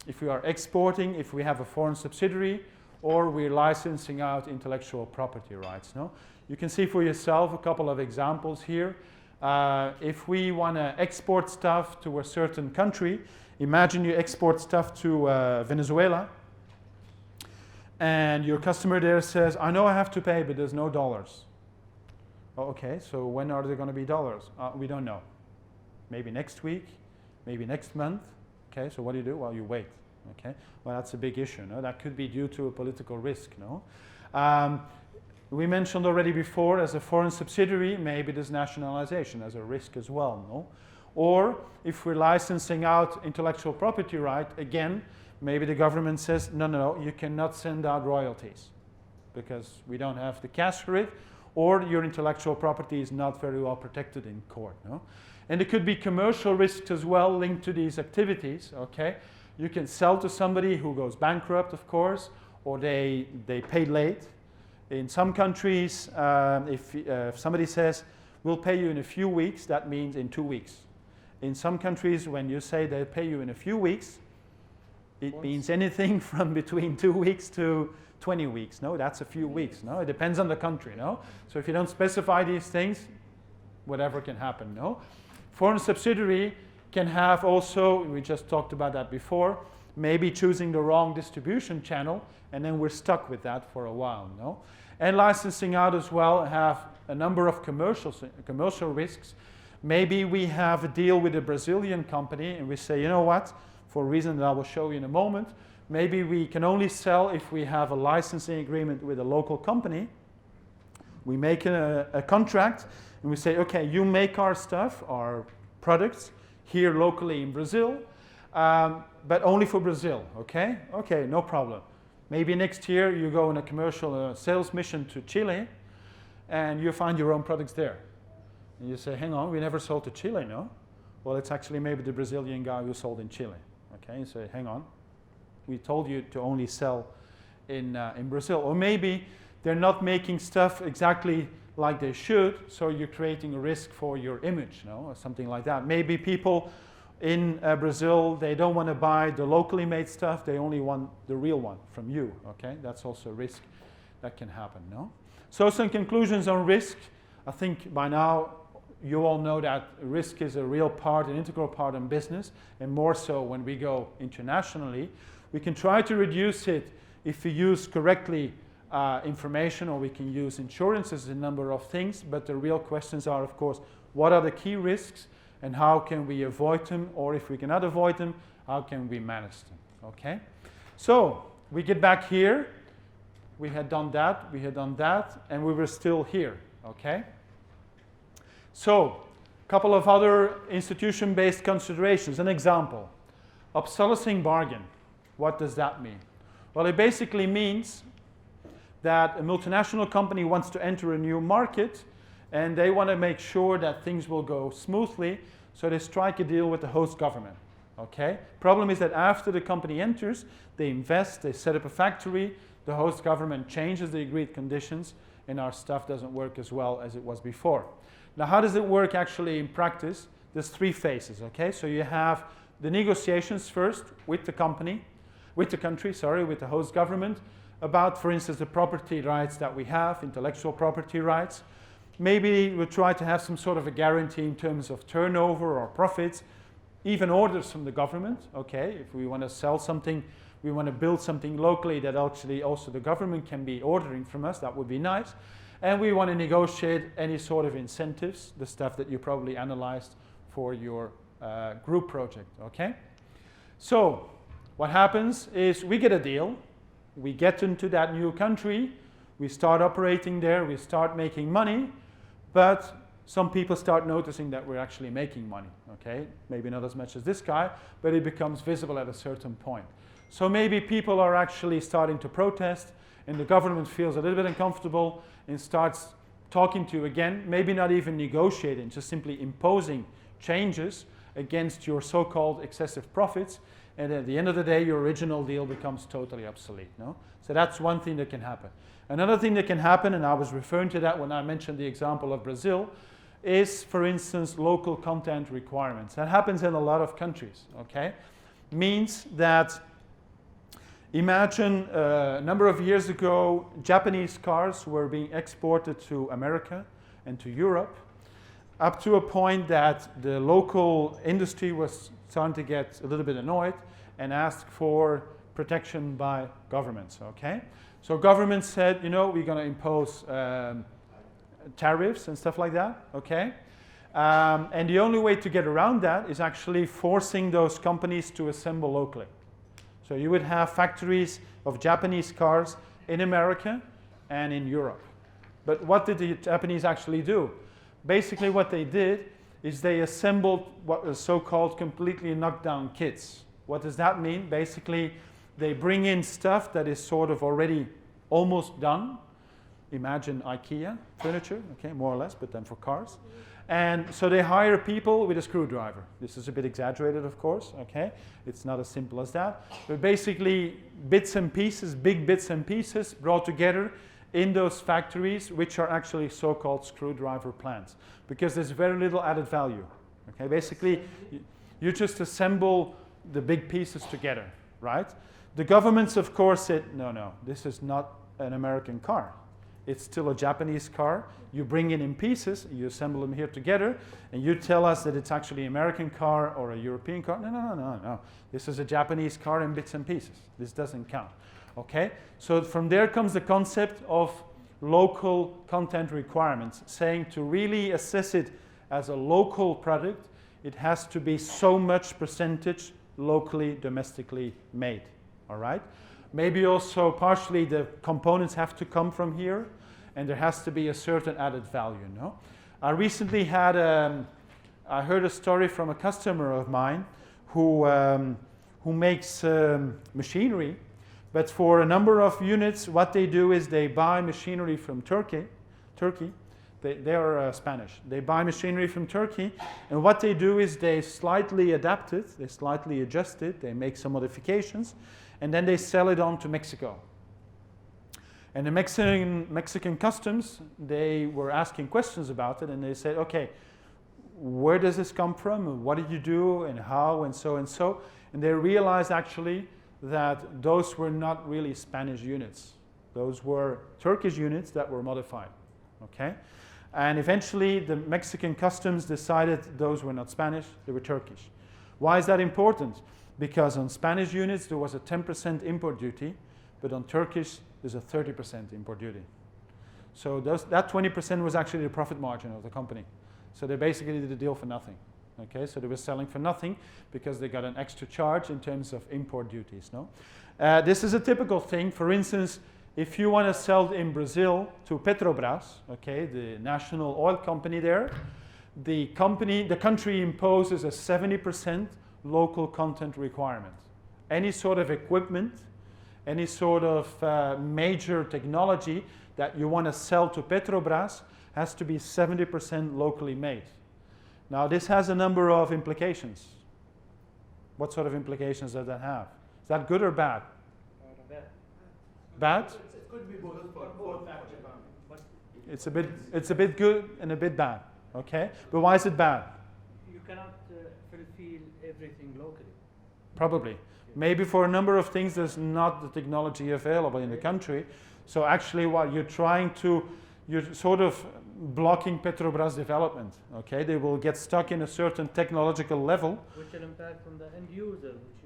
If we are exporting, if we have a foreign subsidiary, or we're licensing out intellectual property rights, no? You can see for yourself a couple of examples here. If we want to export stuff to a certain country, imagine you export stuff to Venezuela, and your customer there says, I know I have to pay, but there's no dollars. Oh, okay, so when are there going to be dollars? We don't know. Maybe next week, maybe next month. Okay, so what do? Well, you wait. Okay, well, that's a big issue. No? That could be due to a political risk. No? We mentioned already before, as a foreign subsidiary, maybe there's nationalization as a risk as well. No? Or if we're licensing out intellectual property right, again, maybe the government says, no, you cannot send out royalties because we don't have the cash for it, or your intellectual property is not very well protected in court. No? And there could be commercial risks as well linked to these activities. Okay, you can sell to somebody who goes bankrupt, of course, or they pay late. In some countries, if somebody says, we'll pay you in a few weeks, that means in 2 weeks. In some countries, when you say they'll pay you in a few weeks, it means anything from between 2 weeks to 20 weeks. No, that's a few weeks. No, it depends on the country. No, so if you don't specify these things, whatever can happen. No, foreign subsidiary can have also, we just talked about that before, maybe choosing the wrong distribution channel, and then we're stuck with that for a while. No, and licensing out as well have a number of commercial risks. Maybe we have a deal with a Brazilian company, and we say, you know what, for a reason that I will show you in a moment, maybe we can only sell if we have a licensing agreement with a local company. We make a contract, and we say, okay, you make our stuff, our products, here locally in Brazil, but only for Brazil, okay? Okay, no problem. Maybe next year you go on a commercial sales mission to Chile, and you find your own products there. And you say, hang on, we never sold to Chile, no? Well, it's actually maybe the Brazilian guy who sold in Chile. Okay, you say, hang on, we told you to only sell in Brazil. Or maybe they're not making stuff exactly like they should, so you're creating a risk for your image, no? Or something like that. Maybe people in Brazil, they don't want to buy the locally made stuff, they only want the real one from you, okay? That's also a risk that can happen, no? So some conclusions on risk. I think by now you all know that risk is a real part, an integral part in business, and more so when we go internationally. We can try to reduce it if we use correctly information, or we can use insurance as a number of things, but the real questions are, of course, what are the key risks and how can we avoid them, or if we cannot avoid them, how can we manage them, okay? So we get back here, we had done that, and we were still here, okay? So, a couple of other institution-based considerations. An example, obsolescing bargain. What does that mean? Well, it basically means that a multinational company wants to enter a new market, and they want to make sure that things will go smoothly, so they strike a deal with the host government. Okay? Problem is that after the company enters, they invest, they set up a factory, the host government changes the agreed conditions, and our stuff doesn't work as well as it was before. Now, how does it work actually in practice? There's 3 phases, okay? So you have the negotiations first with the country, with the host government, about, for instance, the property rights that we have, intellectual property rights. Maybe we try to have some sort of a guarantee in terms of turnover or profits, even orders from the government, okay? If we want to sell something, we want to build something locally that actually also the government can be ordering from us, that would be nice. And we want to negotiate any sort of incentives, the stuff that you probably analyzed for your group project, okay? So what happens is we get a deal, we get into that new country, we start operating there, we start making money, but some people start noticing that we're actually making money, okay? Maybe not as much as this guy, but it becomes visible at a certain point. So maybe people are actually starting to protest, and the government feels a little bit uncomfortable and starts talking to you again, maybe not even negotiating, just simply imposing changes against your so-called excessive profits, and at the end of the day, your original deal becomes totally obsolete, no? So that's one thing that can happen. Another thing that can happen, and I was referring to that when I mentioned the example of Brazil, is, for instance, local content requirements. That happens in a lot of countries, okay? Means that, imagine a number of years ago, Japanese cars were being exported to America and to Europe, up to a point that the local industry was starting to get a little bit annoyed and asked for protection by governments, okay? So governments said, you know, we're going to impose tariffs and stuff like that, okay? And the only way to get around that is actually forcing those companies to assemble locally. So you would have factories of Japanese cars in America and in Europe. But what did the Japanese actually do? Basically what they did is they assembled what was so-called completely knocked down kits. What does that mean? Basically, they bring in stuff that is sort of already almost done. Imagine IKEA furniture, okay, more or less, but then for cars. And so they hire people with a screwdriver. This is a bit exaggerated, of course, okay? It's not as simple as that. But basically, bits and pieces, big bits and pieces brought together in those factories, which are actually so-called screwdriver plants, because there's very little added value, okay? Basically, you just assemble the big pieces together, right? The governments, of course, said, no, this is not an American car. It's still a Japanese car. You bring it in pieces, you assemble them here together, and you tell us that it's actually an American car or a European car. No. This is a Japanese car in bits and pieces. This doesn't count. Okay? So from there comes the concept of local content requirements, saying to really assess it as a local product, it has to be so much percentage locally, domestically made. All right? Maybe also partially the components have to come from here, and there has to be a certain added value, no? I recently had, I heard a story from a customer of mine who makes machinery, but for a number of units, what they do is they buy machinery from Turkey. They are Spanish. They buy machinery from Turkey, and what they do is they slightly adapt it, they slightly adjust it, they make some modifications, and then they sell it on to Mexico. And the Mexican customs, they were asking questions about it, and they said, okay, where does this come from, and what did you do, and how, and so and so. And they realized actually that those were not really Spanish units. Those were Turkish units that were modified, okay? And eventually the Mexican customs decided those were not Spanish, they were Turkish. Why is that important? Because on Spanish units there was a 10% import duty, but on Turkish there's a 30% import duty. So that 20% was actually the profit margin of the company. So they basically did a deal for nothing. Okay, so they were selling for nothing because they got an extra charge in terms of import duties. No, this is a typical thing. For instance, if you want to sell in Brazil to Petrobras, okay, the national oil company there, the country imposes a 70% local content requirement. Any sort of equipment, any sort of major technology that you want to sell to Petrobras has to be 70% locally made. Now this has a number of implications. What sort of implications does that have? Is that good or bad? Bad? It could be both factors. But It's a bit good and a bit bad. Okay, but why is it bad? You cannot fulfill everything locally. Probably. Maybe for a number of things there's not the technology available in the country. So actually what you're sort of blocking Petrobras development. Okay, they will get stuck in a certain technological level. Which will impact on the end user, which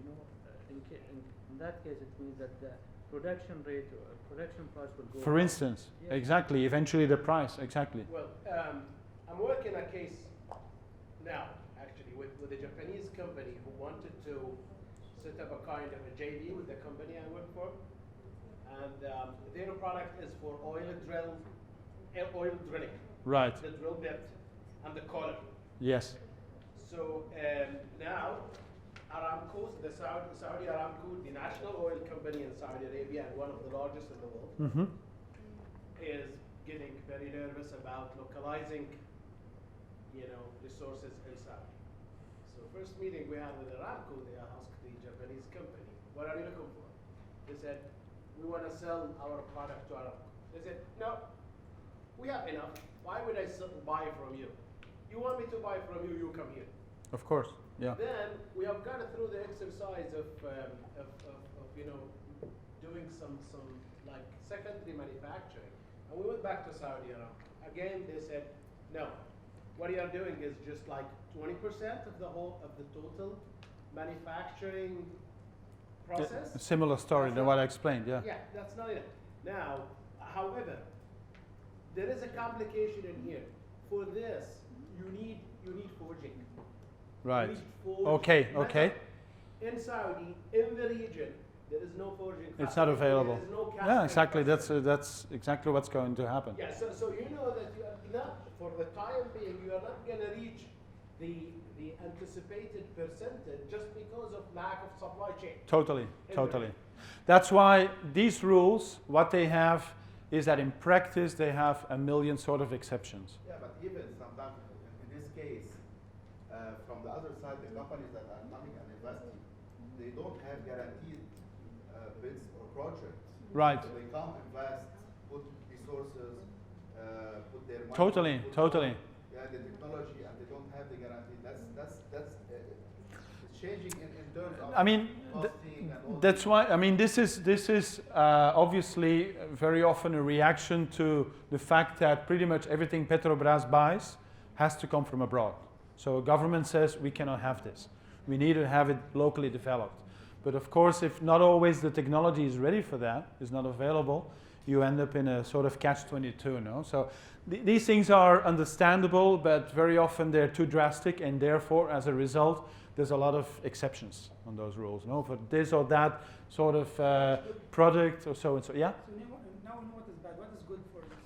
in that case it means that the production rate or production price will go For down. instance, Yeah. exactly, eventually the price, exactly. Well, I'm working a case now, actually, with a Japanese company who wanted to set up a kind of a JV with the company I work for. And their product is for oil drilling, Right, the drill bit and the collar. yes. So now, Aramco, the Saudi Aramco, the national oil company in Saudi Arabia and one of the largest in the world, Mm-hmm. is getting very nervous about localizing, resources in Saudi. So first meeting we had with Aramco, they asked the Japanese company, what are you looking for? They said, we want to sell our product to Aramco. They said, no, we have enough. Why would I buy from you? You want me to buy from you, you come here. Of course, yeah. Then we have gone through the exercise of doing some like secondary manufacturing, and we went back to Saudi Aramco. Again, they said, no, what you are doing is just like 20% of the total manufacturing process. A similar story than what I explained, yeah. Yeah, that's not it. Now, however, there is a complication in here. For this, you need forging. Right. You need forged Okay, metal. okay. In Saudi, in the region, there is no forging. It's not facility, available. There is no Yeah, casting exactly. facility. That's exactly what's going to happen. Yeah, so you know that you are not, for the time being, you are not going to reach the anticipated percentage just because of lack of supply chain. Totally, totally. That's why these rules, what they have is that in practice they have a million sort of exceptions. Yeah, but even sometimes in this case, from the other side, the companies that are coming and investing, they don't have guaranteed bids or projects. Right. So they come, invest, put resources, put their money. Totally, put totally. Yeah, the technology, and they don't have the guarantee. It's changing in terms of I mean, costing and all that's these- why. I mean, this is obviously very often a reaction to the fact that pretty much everything Petrobras buys has to come from abroad. So a government says we cannot have this. We need to have it locally developed. But of course, if not always the technology is ready for that, is not available, you end up in a sort of catch-22. No, so these things are understandable, but very often they're too drastic, and therefore, as a result, there's a lot of exceptions on those rules. No, for this or that sort of product or so and so. Yeah. So now we know what is bad. What is good for this?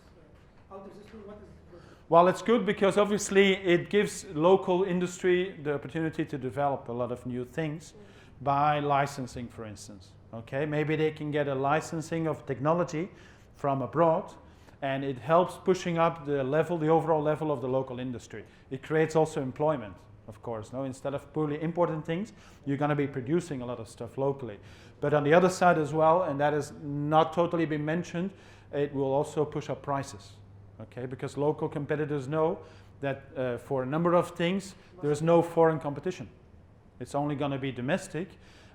Out of this rule, what is good? Well, it's good because obviously it gives local industry the opportunity to develop a lot of new things by licensing, for instance. Okay, maybe they can get a licensing of technology from abroad, and it helps pushing up the level, the overall level of the local industry. It creates also employment, of course. No, instead of purely importing things, you're going to be producing a lot of stuff locally. But on the other side as well, and that has not totally been mentioned, it will also push up prices. Okay, because local competitors know that for a number of things, there is no foreign competition. It's only going to be domestic,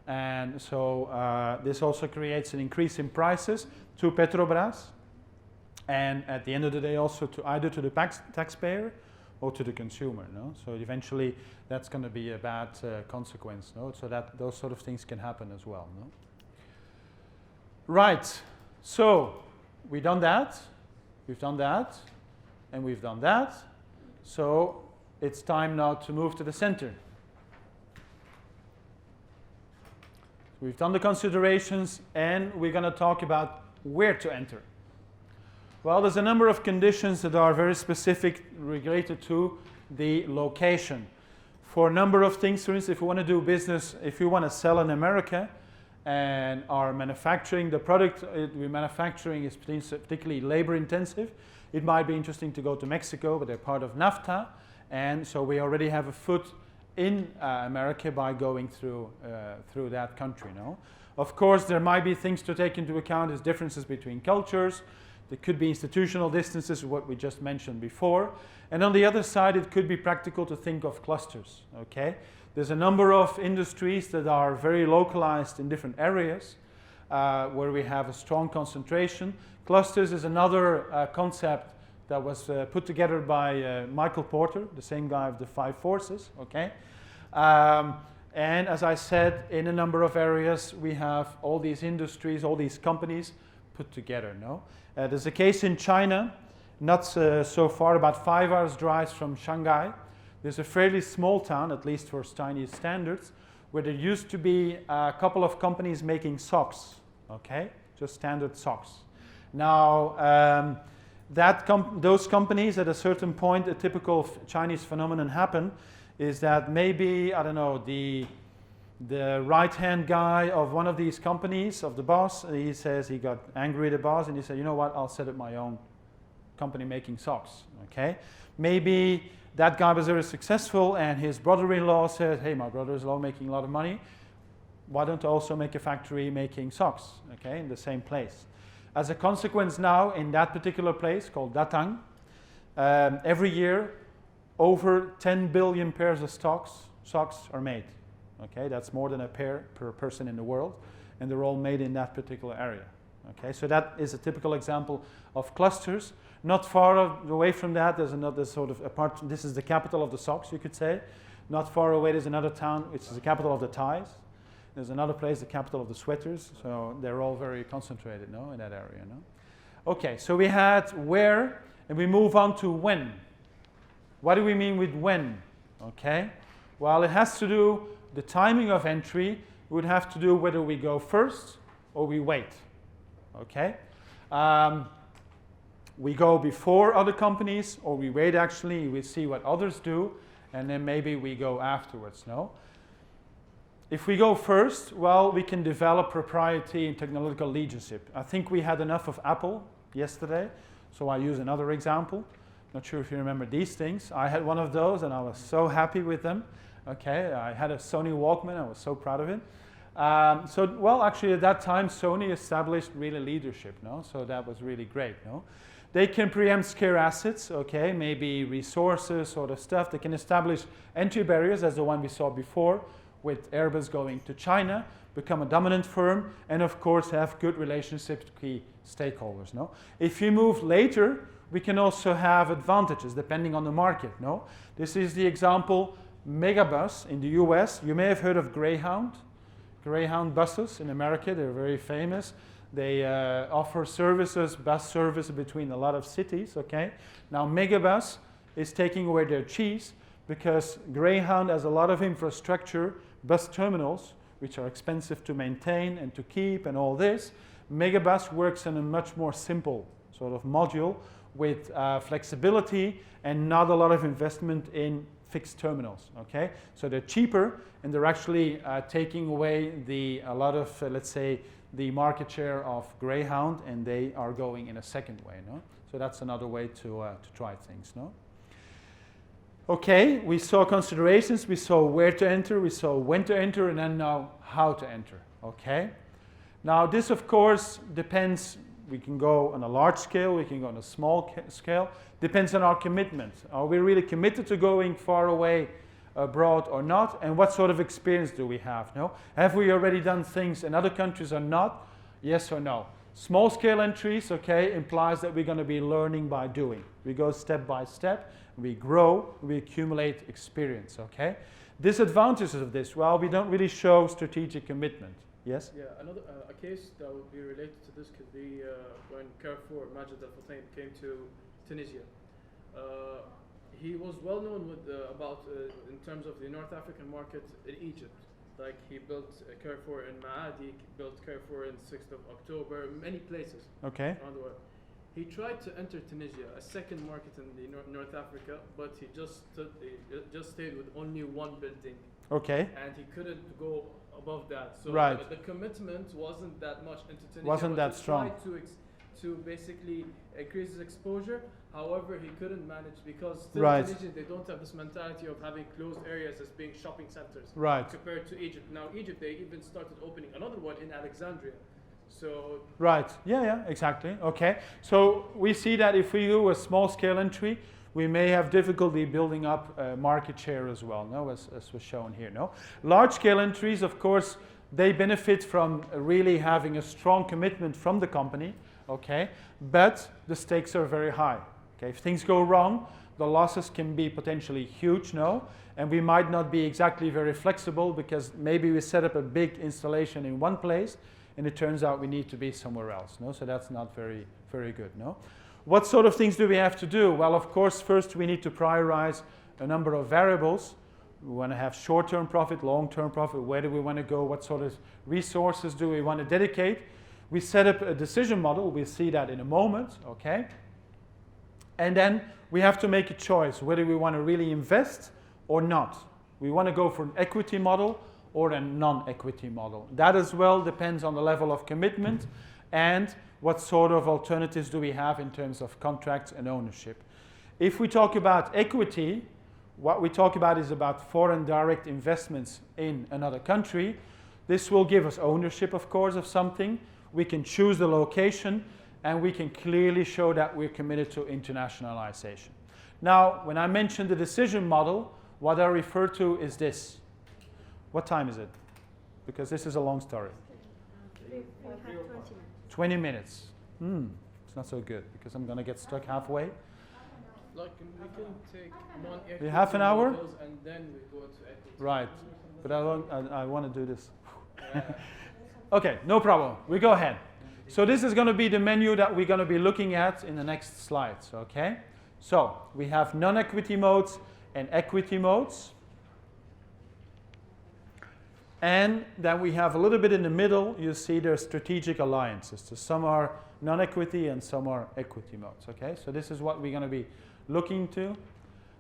and so this also creates an increase in prices to Petrobras, and at the end of the day also to either to the taxpayer or to the consumer. No, so eventually that's going to be a bad consequence. No, so that those sort of things can happen as well. No, right. So we've done that. We've done that, and we've done that. So it's time now to move to the center. We've done the considerations, and we're going to talk about where to enter. Well, there's a number of conditions that are very specific related to the location. For a number of things, for instance, if you want to do business, if you want to sell in America, and are manufacturing the product we're manufacturing is particularly labor intensive, it might be interesting to go to Mexico, but they're part of NAFTA, and so we already have a foot in America by going through that country. No, of course there might be things to take into account as differences between cultures, There could be institutional distances, what we just mentioned before. And on the other side, it could be practical to think of clusters, okay? There's a number of industries that are very localized in different areas where we have a strong concentration. Clusters is another concept that was put together by Michael Porter, the same guy of the 5 forces, okay? And as I said, in a number of areas, we have all these industries, all these companies put together, no? There's a case in China, not so far, about 5 hours drive from Shanghai. There's a fairly small town, at least for Chinese standards, where there used to be a couple of companies making socks, okay? Just standard socks. Now, those companies, at a certain point, a typical Chinese phenomenon happened, is that maybe, I don't know, the right-hand guy of one of these companies, of the boss, he says he got angry at the boss and he said, you know what, I'll set up my own company making socks, okay? Maybe that guy was very successful and his brother-in-law said, hey, my brother-in-law making a lot of money, why don't I also make a factory making socks, okay, in the same place? As a consequence now, in that particular place called Datang, every year, over 10 billion pairs of socks are made. Okay, that's more than a pair per person in the world, and they're all made in that particular area. Okay, so that is a typical example of clusters. Not far away from that, there's another sort of apart. This is the capital of the socks, you could say. Not far away, there's another town, which is the capital of the ties. There's another place, the capital of the sweaters. So they're all very concentrated, no, in that area, no. Okay, so we had where, and we move on to when. What do we mean with when? Okay, well, it has to do the timing of entry. Would have to do whether we go first or we wait. Okay, we go before other companies or we wait. Actually, we see what others do, and then maybe we go afterwards. No. If we go first, well, we can develop propriety and technological leadership. I think we had enough of Apple yesterday, so I use another example. Not sure if you remember these things. I had one of those and I was so happy with them. Okay, I had a Sony Walkman, I was so proud of it. Well, actually at that time Sony established really leadership, no? So that was really great, no? They can preempt scarce assets, okay, maybe resources, sort of stuff. They can establish entry barriers, as the one we saw before, with Airbus going to China, become a dominant firm, and of course have good relationships with key stakeholders, no? If you move later, we can also have advantages depending on the market, no? This is the example, Megabus in the US. You may have heard of Greyhound. Greyhound buses in America, they're very famous. They offer services, bus service between a lot of cities, okay? Now Megabus is taking away their cheese because Greyhound has a lot of infrastructure, bus terminals, which are expensive to maintain and to keep and all this. Megabus works in a much more simple sort of module with flexibility and not a lot of investment in fixed terminals, okay? So they're cheaper and they're actually taking away a lot of, let's say, the market share of Greyhound, and they are going in a second way, no? So that's another way to try things, no? Okay, we saw considerations, we saw where to enter, we saw when to enter, and then now how to enter, okay? Now this, of course, depends. We can go on a large scale, we can go on a small scale. Depends on our commitment. Are we really committed to going far away abroad or not? And what sort of experience do we have? No? Have we already done things in other countries or not? Yes or no? Small scale entries, okay, implies that we're going to be learning by doing. We go step by step, we grow, we accumulate experience, okay? Disadvantages of this, well, we don't really show strategic commitment. Yes? Yeah, another a case that would be related to this could be when Carrefour, Majid Al Futtaim, came to Tunisia. He was well known with in terms of the North African market in Egypt. Like he built Carrefour in Maadi, built Carrefour in 6th of October, many places Okay. around the world. He tried to enter Tunisia, a second market in the North Africa, but he just stayed with only one building. Okay. And he couldn't go above that. So Right. the commitment wasn't that much into Tunisia. Wasn't but that he strong. tried to basically increase his exposure. However, he couldn't manage because still Right. Tunisia, they don't have this mentality of having closed areas as being shopping centers. Right. Compared to Egypt. Now Egypt, they even started opening another one in Alexandria. So Right. Yeah, yeah, exactly. Okay. So we see that if we do a small scale entry, we may have difficulty building up market share as well, no, as was shown here, no? Large scale entries, of course, they benefit from really having a strong commitment from the company, okay? But the stakes are very high, okay? If things go wrong, the losses can be potentially huge, no? And we might not be exactly very flexible because maybe we set up a big installation in one place and it turns out we need to be somewhere else, no? So that's not very, very good, no? What sort of things do we have to do? Well, of course, first we need to prioritize a number of variables. We want to have short-term profit, long-term profit. Where do we want to go? What sort of resources do we want to dedicate? We set up a decision model. We'll see that in a moment, okay? And then we have to make a choice whether we want to really invest or not. We want to go for an equity model or a non-equity model. That as well depends on the level of commitment and what sort of alternatives do we have in terms of contracts and ownership. If we talk about equity, what we talk about is about foreign direct investments in another country. This will give us ownership, of course, of something. We can choose the location, and we can clearly show that we're committed to internationalization. Now, when I mention the decision model, what I refer to is this. What time is it? Because this is a long story. We have 20 minutes. 20 minutes. It's not so good, because I'm going to get stuck halfway. like we can take non-equity half an hour? models and then we go to equity. Right. But I want to do this. Okay, no problem. We go ahead. So this is going to be the menu that we're going to be looking at in the next slides, okay? So we have non-equity modes and equity modes. And then we have a little bit in the middle, you see there's strategic alliances. So some are non-equity and some are equity modes, okay? So this is what we're going to be looking to.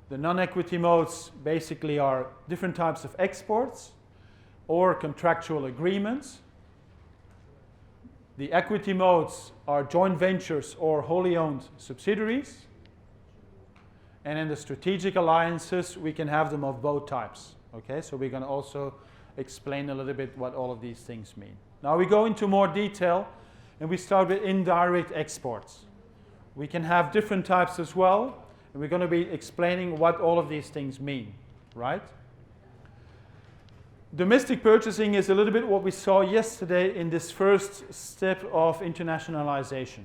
The non-equity modes basically are different types of exports or contractual agreements. The equity modes are joint ventures or wholly owned subsidiaries. And in the strategic alliances, we can have them of both types. Okay, so we're going to also explain a little bit what all of these things mean. Now we go into more detail, and we start with indirect exports. We can have different types as well, and we're going to be explaining what all of these things mean, right? Domestic purchasing is a little bit what we saw yesterday in this first step of internationalization.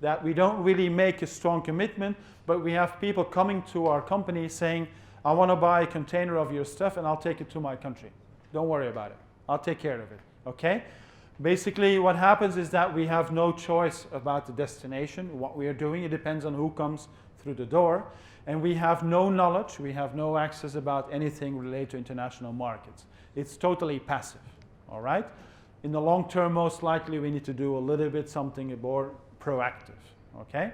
That we don't really make a strong commitment, but we have people coming to our company saying, I want to buy a container of your stuff and I'll take it to my country. Don't worry about it. I'll take care of it. Okay? Basically, what happens is that we have no choice about the destination, what we are doing. It depends on who comes through the door. And we have no knowledge, we have no access about anything related to international markets. It's totally passive, all right? In the long term, most likely we need to do a little bit something more proactive, okay?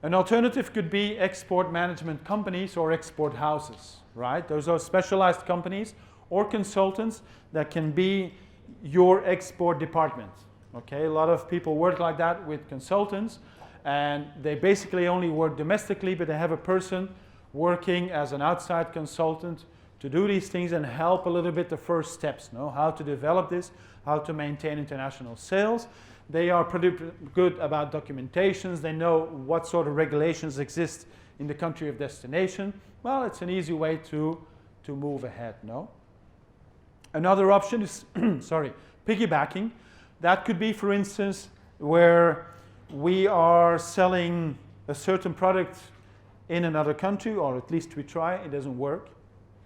An alternative could be export management companies or export houses, right? Those are specialized companies or consultants that can be your export department, okay? A lot of people work like that with consultants, and they basically only work domestically, but they have a person working as an outside consultant to do these things and help a little bit the first steps, know how to develop this, how to maintain international sales. They are pretty good about documentations. They know what sort of regulations exist in the country of destination. Well, it's an easy way to move ahead, no? Another option is, piggybacking. That could be, for instance, where we are selling a certain product in another country, or at least we try, it doesn't work.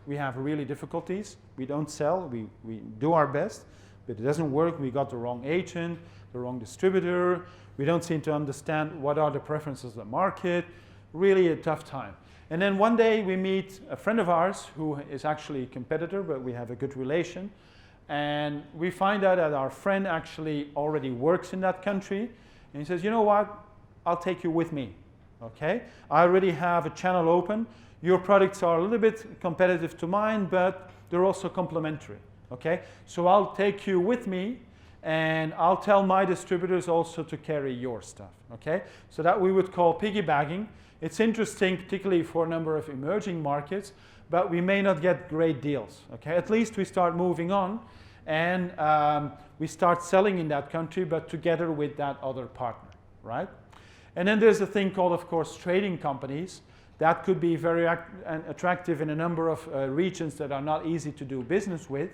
We have really difficulties. We don't sell, we do our best, but it doesn't work. We got the wrong agent, the wrong distributor. We don't seem to understand what are the preferences of the market. Really a tough time. And then one day we meet a friend of ours who is actually a competitor, but we have a good relation. And we find out that our friend actually already works in that country. And he says, you know what, I'll take you with me, okay? I already have a channel open. Your products are a little bit competitive to mine, but they're also complementary, okay? So I'll take you with me, and I'll tell my distributors also to carry your stuff, okay? So that we would call piggybacking. It's interesting, particularly for a number of emerging markets, but we may not get great deals, okay? At least we start moving on, and we start selling in that country, but together with that other partner, right? And then there's a thing called, of course, trading companies. That could be very attractive in a number of regions that are not easy to do business with.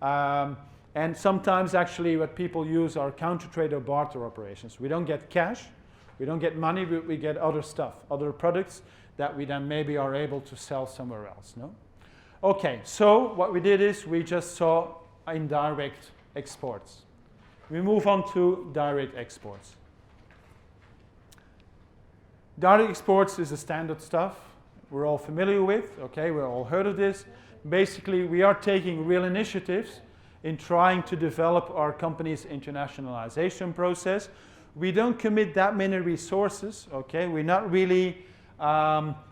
And sometimes actually what people use are counter trade or barter operations. We don't get cash, we don't get money, but we get other stuff, other products that we then maybe are able to sell somewhere else, no? Okay, so what we did is we just saw indirect exports. We move on to direct exports. Direct exports is the standard stuff we're all familiar with, okay, we've all heard of this. Basically, we are taking real initiatives in trying to develop our company's internationalization process. We don't commit that many resources, okay? We're not really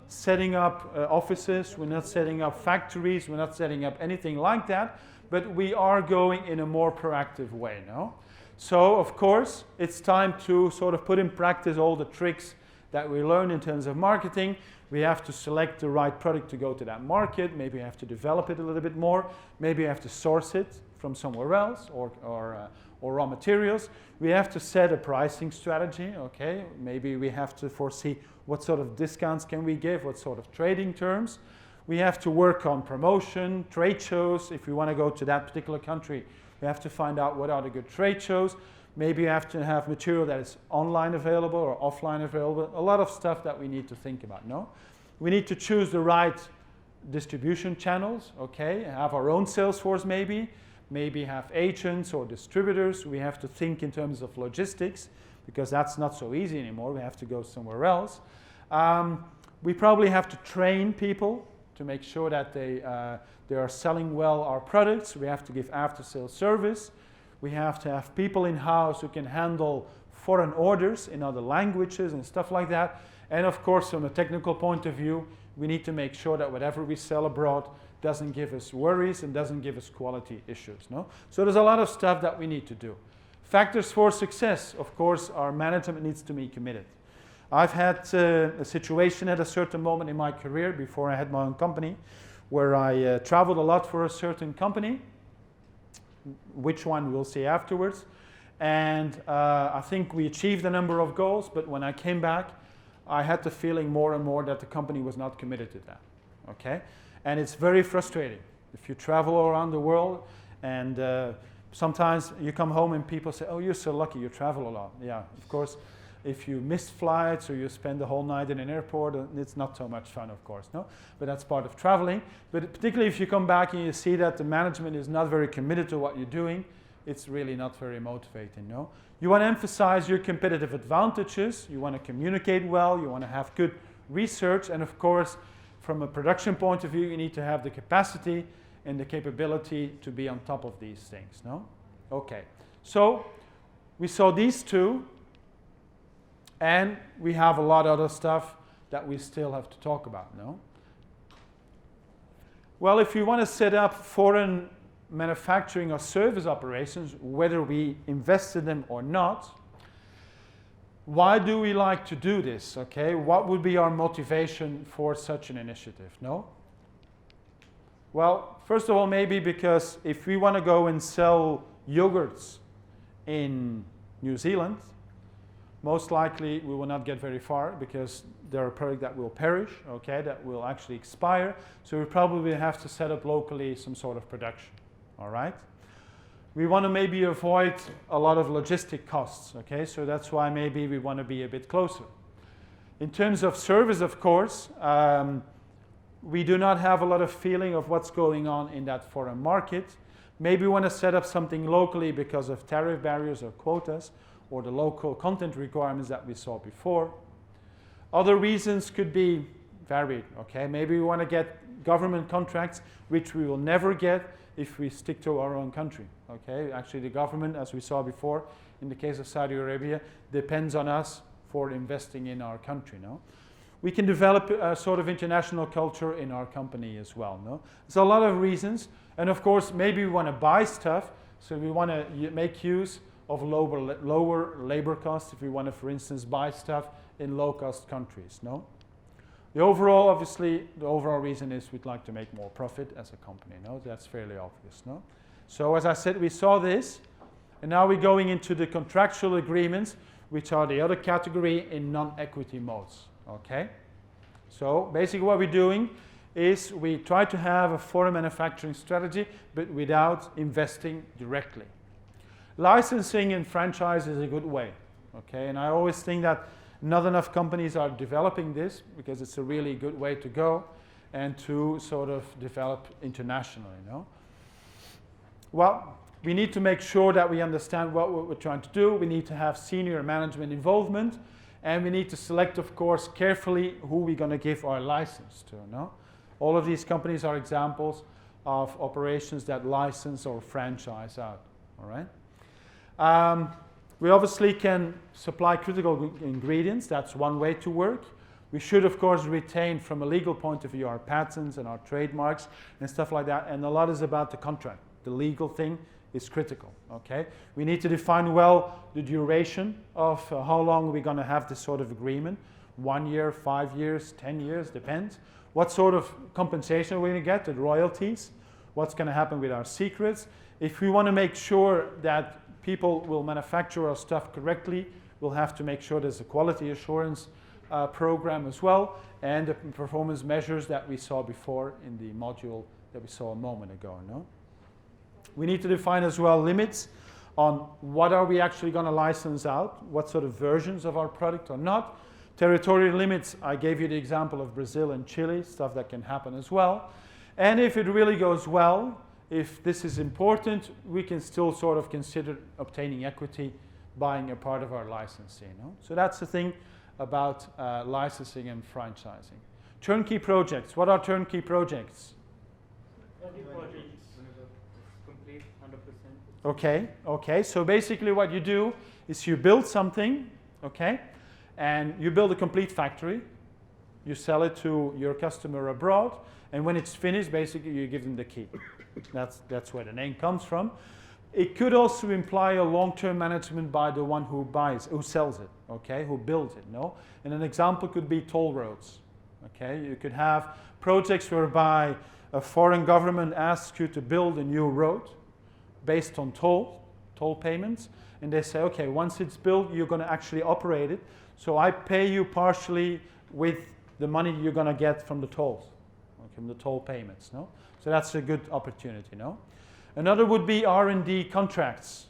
setting up offices, we're not setting up factories, we're not setting up anything like that, but we are going in a more proactive way, no? So, of course, it's time to sort of put in practice all the tricks that we learn in terms of marketing. We have to select the right product to go to that market, maybe we have to develop it a little bit more, maybe we have to source it from somewhere else, or raw materials. We have to set a pricing strategy, okay? Maybe we have to foresee what sort of discounts can we give, what sort of trading terms. We have to work on promotion, trade shows. If we want to go to that particular country, we have to find out what are the good trade shows. Maybe you have to have material that is online available or offline available. A lot of stuff that we need to think about, no? We need to choose the right distribution channels, okay? Have our own sales force maybe have agents or distributors. We have to think in terms of logistics because that's not so easy anymore. We have to go somewhere else. We probably have to train people to make sure that they are selling well our products. We have to give after-sales service. We have to have people in-house who can handle foreign orders in other languages and stuff like that. And of course, from a technical point of view, we need to make sure that whatever we sell abroad doesn't give us worries and doesn't give us quality issues, no? So there's a lot of stuff that we need to do. Factors for success, of course, our management needs to be committed. I've had a situation at a certain moment in my career before I had my own company where I traveled a lot for a certain company, which one we'll see afterwards. And I think we achieved a number of goals, but when I came back, I had the feeling more and more that the company was not committed to that, okay? And it's very frustrating. If you travel around the world and sometimes you come home and people say, oh, you're so lucky, you travel a lot. Yeah, of course, if you miss flights or you spend the whole night in an airport, it's not so much fun, of course, no? But that's part of traveling. But particularly if you come back and you see that the management is not very committed to what you're doing, it's really not very motivating, no? You want to emphasize your competitive advantages, you want to communicate well, you want to have good research, and of course, from a production point of view, you need to have the capacity and the capability to be on top of these things, no? Okay, so we saw these two, and we have a lot of other stuff that we still have to talk about, no? Well, if you want to set up foreign manufacturing or service operations, whether we invest in them or not, why do we like to do this, okay? What would be our motivation for such an initiative, no? Well, first of all, maybe because if we want to go and sell yogurts in New Zealand, most likely we will not get very far because they're a product that will perish, okay, that will actually expire. So we probably have to set up locally some sort of production, all right? We want to maybe avoid a lot of logistic costs, okay? So that's why maybe we want to be a bit closer. In terms of service, of course, we do not have a lot of feeling of what's going on in that foreign market. Maybe we want to set up something locally because of tariff barriers or quotas or the local content requirements that we saw before. Other reasons could be varied, okay? Maybe we want to get government contracts, which we will never get if we stick to our own country, okay? Actually, the government, as we saw before, in the case of Saudi Arabia, depends on us for investing in our country, no? We can develop a sort of international culture in our company as well, no? There's a lot of reasons, and of course, maybe we want to buy stuff, so we want to make use of lower labor costs if we want to, for instance, buy stuff in low-cost countries, no? The overall reason is we'd like to make more profit as a company, no? That's fairly obvious, no? So as I said, we saw this, and now we're going into the contractual agreements, which are the other category in non-equity modes. Okay? So basically what we're doing is we try to have a foreign manufacturing strategy, but without investing directly. Licensing and franchise is a good way. Okay? And I always think that not enough companies are developing this because it's a really good way to go and to sort of develop internationally, you know. Well, we need to make sure that we understand what we're trying to do. We need to have senior management involvement, and we need to select, of course, carefully who we're going to give our license to, no? All of these companies are examples of operations that license or franchise out, all right? We obviously can supply critical ingredients. That's one way to work. We should, of course, retain from a legal point of view our patents and our trademarks and stuff like that. And a lot is about the contract. The legal thing is critical, okay? We need to define well the duration of how long we're going to have this sort of agreement. 1 year, 5 years, 10 years, depends. What sort of compensation we're going to get, the royalties, what's going to happen with our secrets. If we want to make sure that people will manufacture our stuff correctly, we'll have to make sure there's a quality assurance program as well, and the performance measures that we saw before in the module that we saw a moment ago, no? We need to define as well limits on what are we actually going to license out, what sort of versions of our product or not. Territorial limits, I gave you the example of Brazil and Chile, stuff that can happen as well. And if it really goes well, if this is important, we can still sort of consider obtaining equity, buying a part of our licensing. No? So that's the thing about licensing and franchising. Turnkey projects. What are turnkey projects? Turnkey projects complete 100%. Okay, okay. So basically what you do is you build something, okay, and you build a complete factory. You sell it to your customer abroad, and when it's finished, basically you give them the key. That's where the name comes from. It could also imply a long-term management by the one who buys, who sells it, okay, who builds it, no? And an example could be toll roads, okay? You could have projects whereby a foreign government asks you to build a new road based on toll payments, and they say, okay, once it's built, you're going to actually operate it, so I pay you partially with the money you're going to get from the tolls, okay, from the toll payments, no? So that's a good opportunity, no? Another would be R&D contracts.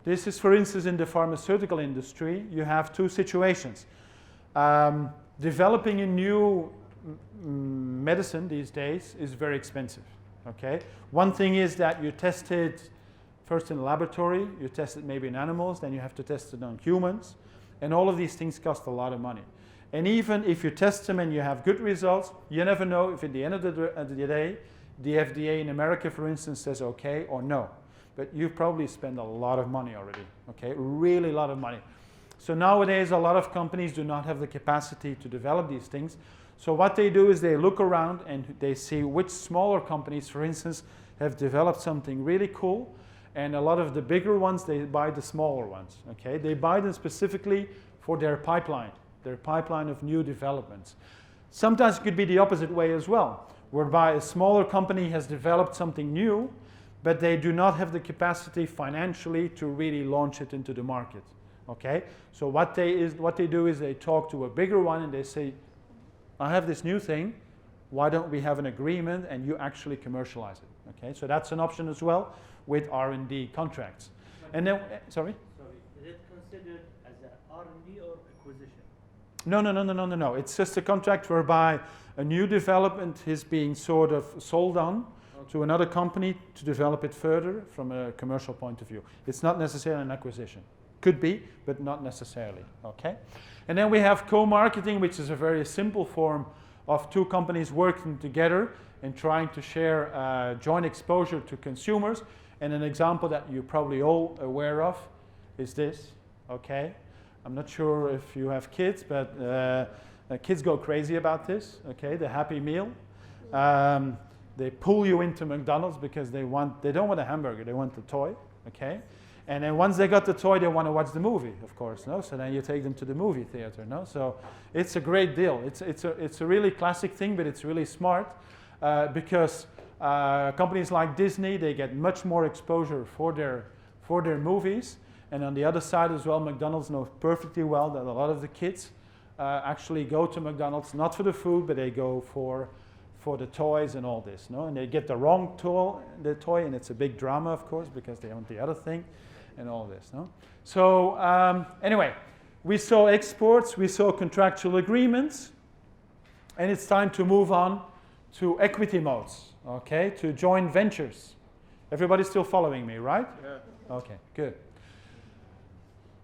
This is, for instance, in the pharmaceutical industry, you have two situations. Developing a new medicine these days is very expensive, okay? One thing is that you test it first in a laboratory, you test it maybe in animals, then you have to test it on humans, and all of these things cost a lot of money. And even if you test them and you have good results, you never know if at the end of the day, the FDA in America, for instance, says okay or no. But you've probably spent a lot of money already, okay? Really a lot of money. So nowadays, a lot of companies do not have the capacity to develop these things. So what they do is they look around and they see which smaller companies, for instance, have developed something really cool. And a lot of the bigger ones, they buy the smaller ones, okay? They buy them specifically for their pipeline of new developments. Sometimes it could be the opposite way as well, whereby a smaller company has developed something new, but they do not have the capacity financially to really launch it into the market, okay? So what they do is they talk to a bigger one and they say, I have this new thing, why don't we have an agreement and you actually commercialize it, okay? So that's an option as well with R&D contracts. And then, sorry? Sorry, is it considered as an R&D or acquisition? No. It's just a contract whereby a new development is being sort of sold on to another company to develop it further from a commercial point of view. It's not necessarily an acquisition. Could be, but not necessarily, okay? And then we have co-marketing, which is a very simple form of two companies working together and trying to share joint exposure to consumers. And an example that you're probably all aware of is this, okay? I'm not sure if you have kids, but kids go crazy about this, okay? The Happy Meal. They pull you into McDonald's because they don't want a hamburger, they want the toy, okay? And then once they got the toy, they want to watch the movie, of course, no? So then you take them to the movie theater, no? So it's a great deal. It's a really classic thing, but it's really smart because Companies like Disney, they get much more exposure for their movies. And on the other side as well, McDonald's knows perfectly well that a lot of the kids actually go to McDonald's not for the food, but they go for the toys and all this, no? And they get the wrong toy, and it's a big drama, of course, because they want the other thing and all this, no? So anyway, we saw exports, we saw contractual agreements, and it's time to move on to equity modes, okay, to joint ventures. Everybody's still following me, right? Yeah. Okay, good.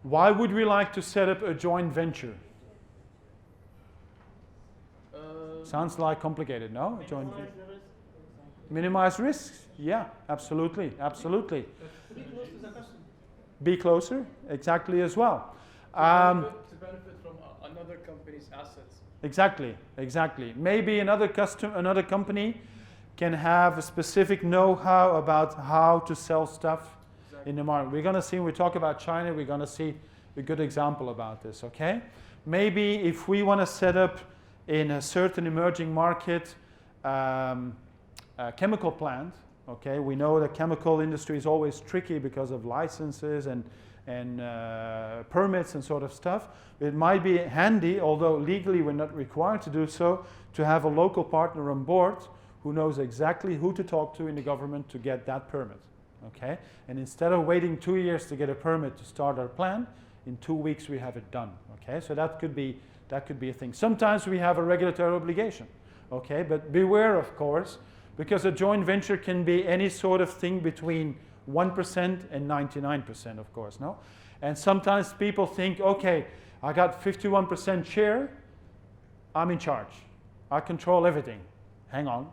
Why would we like to set up a joint venture? Sounds like complicated, no? A joint venture. Minimize risks? Yeah, absolutely, absolutely. Be close to the customer. Be closer, exactly as well. To benefit from another company's assets. Exactly, exactly. Maybe another company can have a specific know-how about how to sell stuff in the market. We're going to see, when we talk about China, we're going to see a good example about this, okay? Maybe if we want to set up in a certain emerging market a chemical plant, okay? We know the chemical industry is always tricky because of licenses and permits and sort of stuff. It might be handy, although legally we're not required to do so, to have a local partner on board who knows exactly who to talk to in the government to get that permit. Okay? And instead of waiting 2 years to get a permit to start our plan, in 2 weeks we have it done. Okay? So that could be a thing. Sometimes we have a regulatory obligation. Okay? But beware, of course, because a joint venture can be any sort of thing between 1% and 99%, of course, no? And sometimes people think, okay, I got 51% share, I'm in charge. I control everything. Hang on.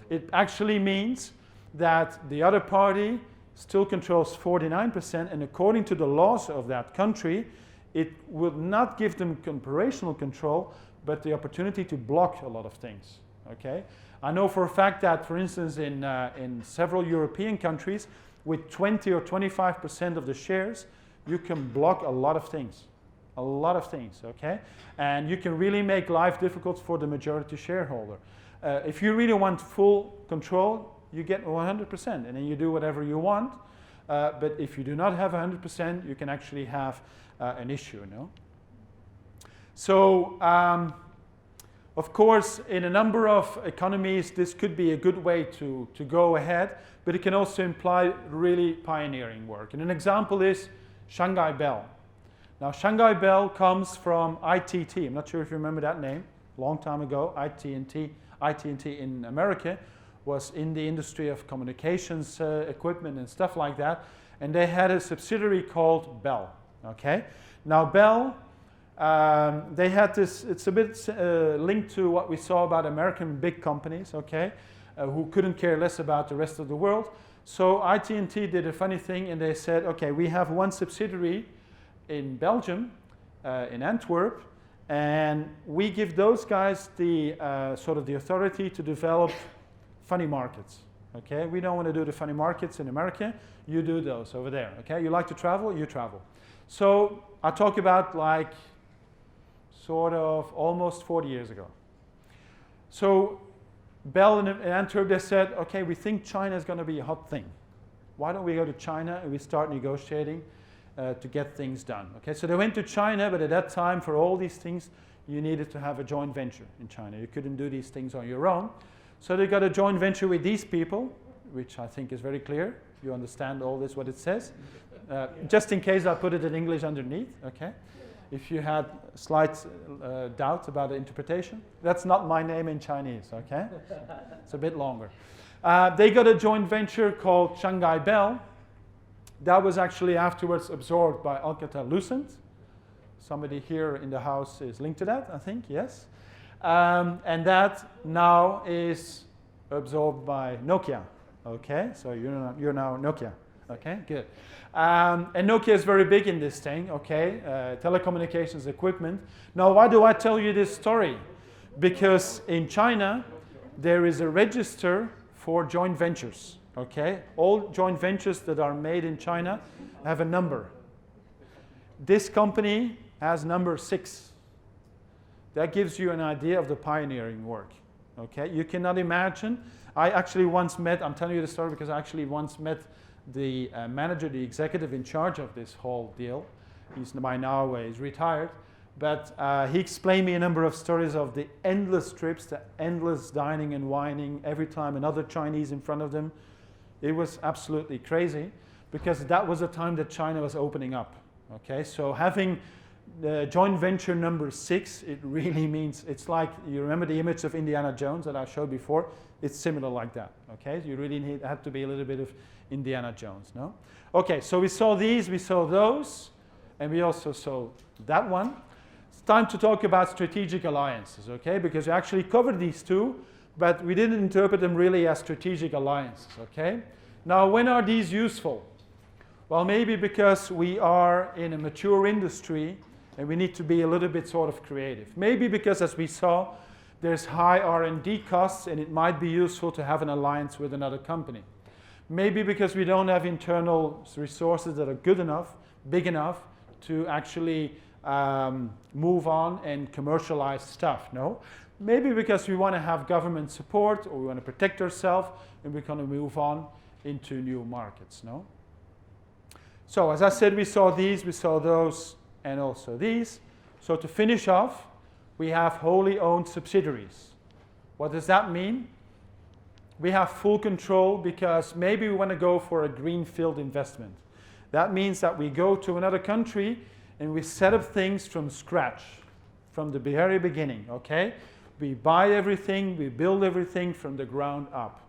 It actually means that the other party still controls 49%, and according to the laws of that country, it will not give them operational control, but the opportunity to block a lot of things, okay? I know for a fact that, for instance, in several European countries, with 20 or 25% of the shares, you can block a lot of things, okay? And you can really make life difficult for the majority shareholder. If you really want full control, you get 100%, and then you do whatever you want. But if you do not have 100%, you can actually have an issue, no? So, of course, in a number of economies, this could be a good way to go ahead, but it can also imply really pioneering work. And an example is Shanghai Bell. Now, Shanghai Bell comes from ITT. I'm not sure if you remember that name. Long time ago, ITT in America was in the industry of communications equipment and stuff like that, and they had a subsidiary called Bell. Okay, now Bell. They had this, it's a bit linked to what we saw about American big companies, okay, who couldn't care less about the rest of the world. So ITT did a funny thing, and they said, okay, we have one subsidiary in Belgium, in Antwerp, and we give those guys the sort of the authority to develop funny markets, okay? We don't want to do the funny markets in America, you do those over there, okay? You like to travel, you travel. So I talk about like sort of almost 40 years ago. So Bell in Antwerp, they said, okay, we think China is going to be a hot thing. Why don't we go to China and we start negotiating to get things done? Okay, so they went to China, but at that time, for all these things, you needed to have a joint venture in China. You couldn't do these things on your own. So they got a joint venture with these people, which I think is very clear. You understand all this, what it says. Just in case I put it in English underneath, okay? If you had slight doubt about the interpretation, that's not my name in Chinese, okay? It's a bit longer. They got a joint venture called Shanghai Bell. That was actually afterwards absorbed by Alcatel-Lucent. Somebody here in the house is linked to that, I think, yes. And that now is absorbed by Nokia, okay? So you're now Nokia. Okay, good. And Nokia is very big in this thing, okay? Telecommunications equipment. Now, why do I tell you this story? Because in China, there is a register for joint ventures, okay? All joint ventures that are made in China have a number. This company has number 6. That gives you an idea of the pioneering work, Okay, you cannot imagine. I actually once met, I'm telling you the story because I actually once met the manager, the executive in charge of this whole deal. He's by now he's retired, but he explained me a number of stories of the endless trips, the endless dining and wining, every time another Chinese in front of them. It was absolutely crazy because that was a time that China was opening up. Okay, so having the joint venture number 6, it really means, it's like, you remember the image of Indiana Jones that I showed before? It's similar like that, okay? You really have to be a little bit of Indiana Jones, no? Okay, so we saw these, we saw those, and we also saw that one. It's time to talk about strategic alliances, okay? Because we actually covered these two, but we didn't interpret them really as strategic alliances, okay? Now, when are these useful? Well, maybe because we are in a mature industry and we need to be a little bit sort of creative. Maybe because, as we saw, there's high R&D costs and it might be useful to have an alliance with another company. Maybe because we don't have internal resources that are good enough, big enough to actually move on and commercialize stuff, no? Maybe because we want to have government support or we want to protect ourselves and we're going to move on into new markets, no? So as I said, we saw these, we saw those, and also these. So to finish off, we have wholly owned subsidiaries. What does that mean? We have full control because maybe we want to go for a greenfield investment. That means that we go to another country and we set up things from scratch, from the very beginning, okay? We buy everything, we build everything from the ground up.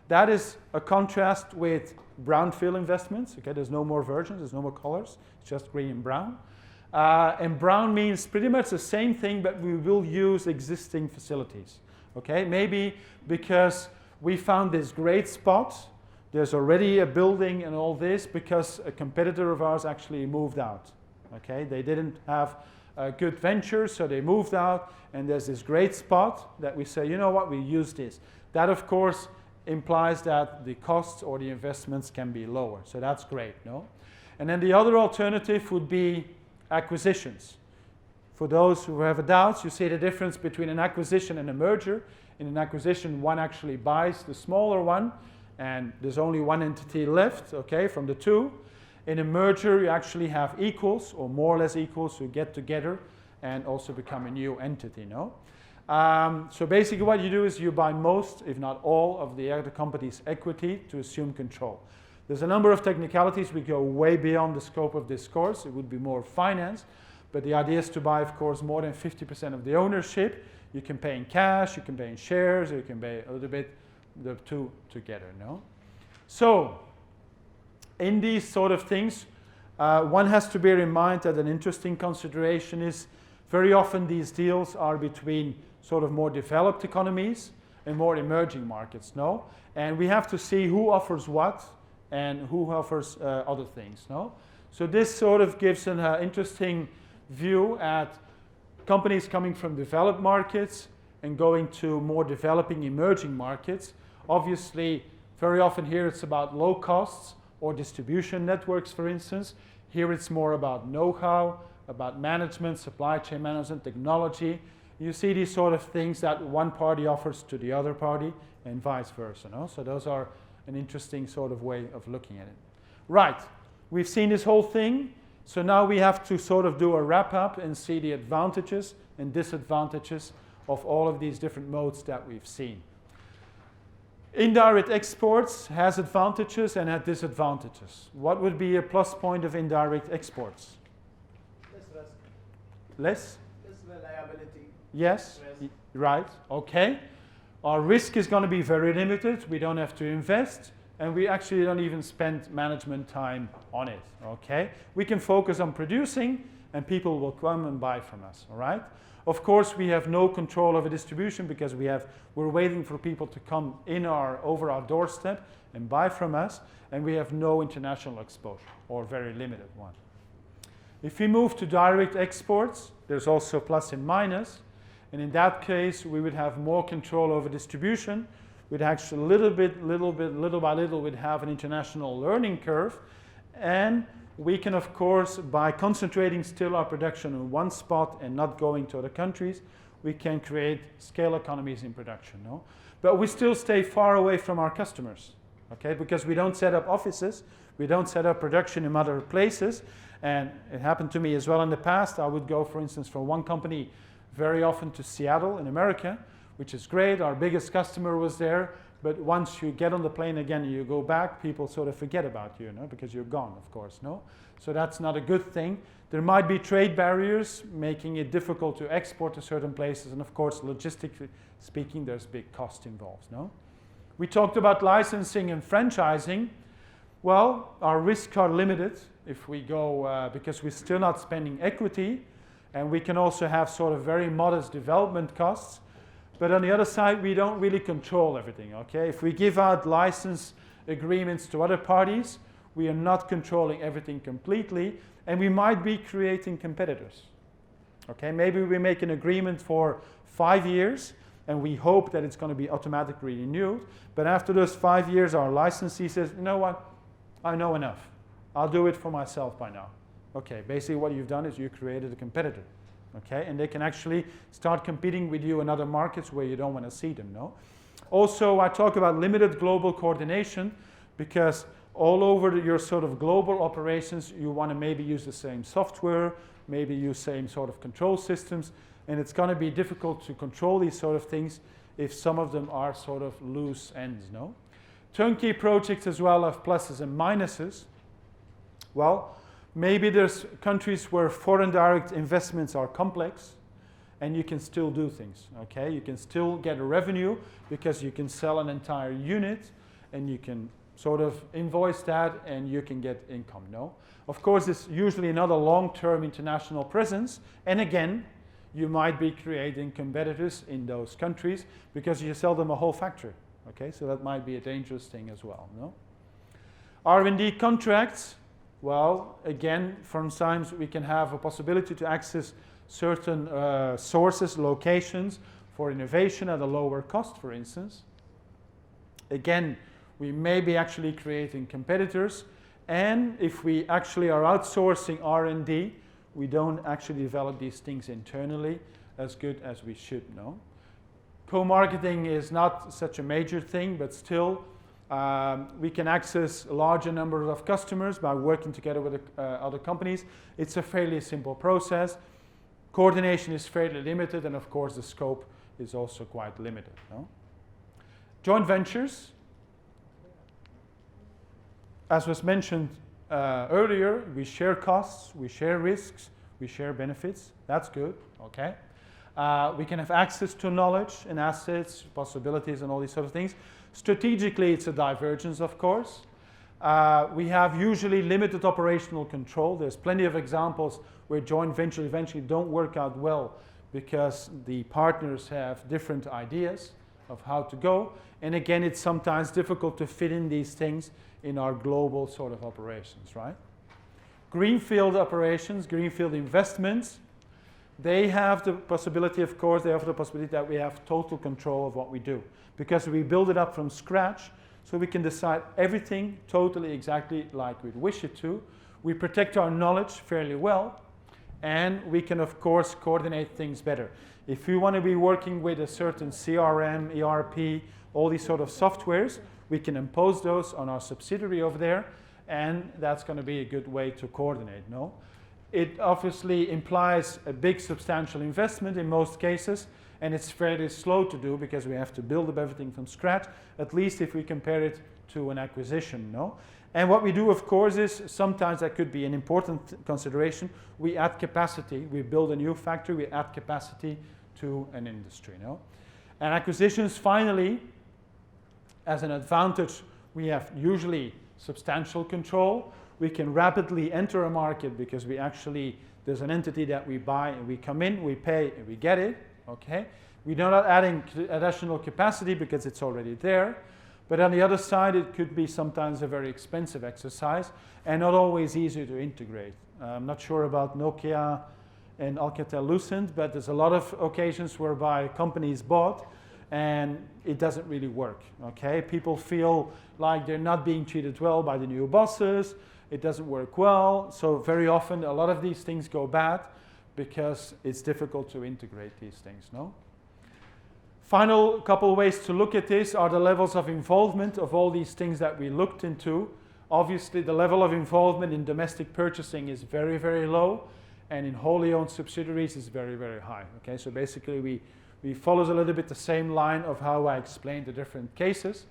That is a contrast with brownfield investments. Okay, there's no more versions, there's no more colors, it's just green and brown. And brown means pretty much the same thing, but we will use existing facilities. Okay, maybe because we found this great spot, there's already a building and all this because a competitor of ours actually moved out. Okay, they didn't have a good venture, so they moved out, and there's this great spot that we say, you know what, we use this. That, of course, implies that the costs or the investments can be lower. So that's great, no? And then the other alternative would be acquisitions. For those who have doubts, you see the difference between an acquisition and a merger. In an acquisition, one actually buys the smaller one, and there's only one entity left, okay, from the two. In a merger, you actually have equals, or more or less equals, who get together and also become a new entity, no? So basically what you do is you buy most, if not all, of the other company's equity to assume control. There's a number of technicalities. We go way beyond the scope of this course. It would be more finance. But the idea is to buy, of course, more than 50% of the ownership. You can pay in cash, you can pay in shares, or you can pay a little bit, the two together, no? So, in these sort of things, one has to bear in mind that an interesting consideration is very often these deals are between sort of more developed economies and more emerging markets, no? And we have to see who offers what and who offers other things, no? So this sort of gives an interesting view at companies coming from developed markets and going to more developing emerging markets. Obviously, very often here it's about low costs or distribution networks, for instance. Here it's more about know-how, about management, supply chain management, technology. You see these sort of things that one party offers to the other party and vice versa, no? So those are an interesting sort of way of looking at it. Right, we've seen this whole thing. So now we have to sort of do a wrap-up and see the advantages and disadvantages of all of these different modes that we've seen. Indirect exports has advantages and has disadvantages. What would be a plus point of indirect exports? Less risk. Less? Less reliability. Yes, right, okay. Our risk is going to be very limited. We don't have to invest. And we actually don't even spend management time on it, okay? We can focus on producing, and people will come and buy from us, all right? Of course, we have no control over distribution because we're waiting for people to come over our doorstep and buy from us, and we have no international exposure, or very limited one. If we move to direct exports, there's also plus and minus, and in that case, we would have more control over distribution. We'd actually little by little, we'd have an international learning curve. And we can, of course, by concentrating still our production in one spot and not going to other countries, we can create scale economies in production, no? But we still stay far away from our customers, okay? Because we don't set up offices, we don't set up production in other places, and it happened to me as well in the past. I would go, for instance, from one company very often to Seattle in America, which is great. Our biggest customer was there, but once you get on the plane again and you go back, people sort of forget about you, no? Because you're gone, of course, no? So that's not a good thing. There might be trade barriers making it difficult to export to certain places, and of course, logistically speaking, there's big cost involved, no? We talked about licensing and franchising. Well, our risks are limited if we go, because we're still not spending equity, and we can also have sort of very modest development costs. But on the other side, we don't really control everything, okay? If we give out license agreements to other parties, we are not controlling everything completely, and we might be creating competitors, okay? Maybe we make an agreement for 5 years, and we hope that it's going to be automatically renewed, but after those 5 years, our licensee says, you know what, I know enough. I'll do it for myself by now. Okay, basically what you've done is you created a competitor. Okay, and they can actually start competing with you in other markets where you don't want to see them, no? Also, I talk about limited global coordination because all over your sort of global operations, you want to maybe use the same software, maybe use same sort of control systems, and it's going to be difficult to control these sort of things if some of them are sort of loose ends, no? Turnkey projects as well have pluses and minuses. Well, maybe there's countries where foreign direct investments are complex and you can still do things, okay? You can still get a revenue because you can sell an entire unit and you can sort of invoice that and you can get income, no? Of course, it's usually not a long-term international presence, and again, you might be creating competitors in those countries because you sell them a whole factory, okay? So that might be a dangerous thing as well, no? R&D contracts. Well, again, sometimes we can have a possibility to access certain sources, locations for innovation at a lower cost, for instance. Again, we may be actually creating competitors, and if we actually are outsourcing R&D, we don't actually develop these things internally as good as we should, no? Co-marketing is not such a major thing, but still, we can access a larger number of customers by working together with other companies. It's a fairly simple process. Coordination is fairly limited, and of course the scope is also quite limited, no? Joint ventures. As was mentioned earlier, we share costs, we share risks, we share benefits. That's good, okay? We can have access to knowledge and assets, possibilities, and all these sort of things. Strategically, it's a divergence, of course. We have usually limited operational control. There's plenty of examples where joint ventures eventually don't work out well because the partners have different ideas of how to go. And again, it's sometimes difficult to fit in these things in our global sort of operations, right? Greenfield operations, greenfield investments, they have the possibility, of course, they have the possibility that we have total control of what we do because we build it up from scratch, so we can decide everything totally exactly like we wish it to. We protect our knowledge fairly well, and we can, of course, coordinate things better. If we want to be working with a certain CRM, ERP, all these sort of softwares, we can impose those on our subsidiary over there, and that's going to be a good way to coordinate, no? It obviously implies a big substantial investment in most cases, and it's fairly slow to do because we have to build up everything from scratch, at least if we compare it to an acquisition, no? And what we do, of course, is sometimes that could be an important consideration. We add capacity. We build a new factory. We add capacity to an industry, no? And acquisitions, finally, as an advantage, we have usually substantial control. We can rapidly enter a market because we actually, there's an entity that we buy and we come in, we pay and we get it, okay? We're not adding additional capacity because it's already there. But on the other side, it could be sometimes a very expensive exercise and not always easy to integrate. I'm not sure about Nokia and Alcatel-Lucent, but there's a lot of occasions whereby companies bought and it doesn't really work, okay? People feel like they're not being treated well by the new bosses. It doesn't work well. So very often, a lot of these things go bad because it's difficult to integrate these things, no? Final couple ways to look at this are the levels of involvement of all these things that we looked into. Obviously, the level of involvement in domestic purchasing is very, very low, and in wholly owned subsidiaries is very, very high. Okay, so basically we follow a little bit the same line of how I explained the different cases.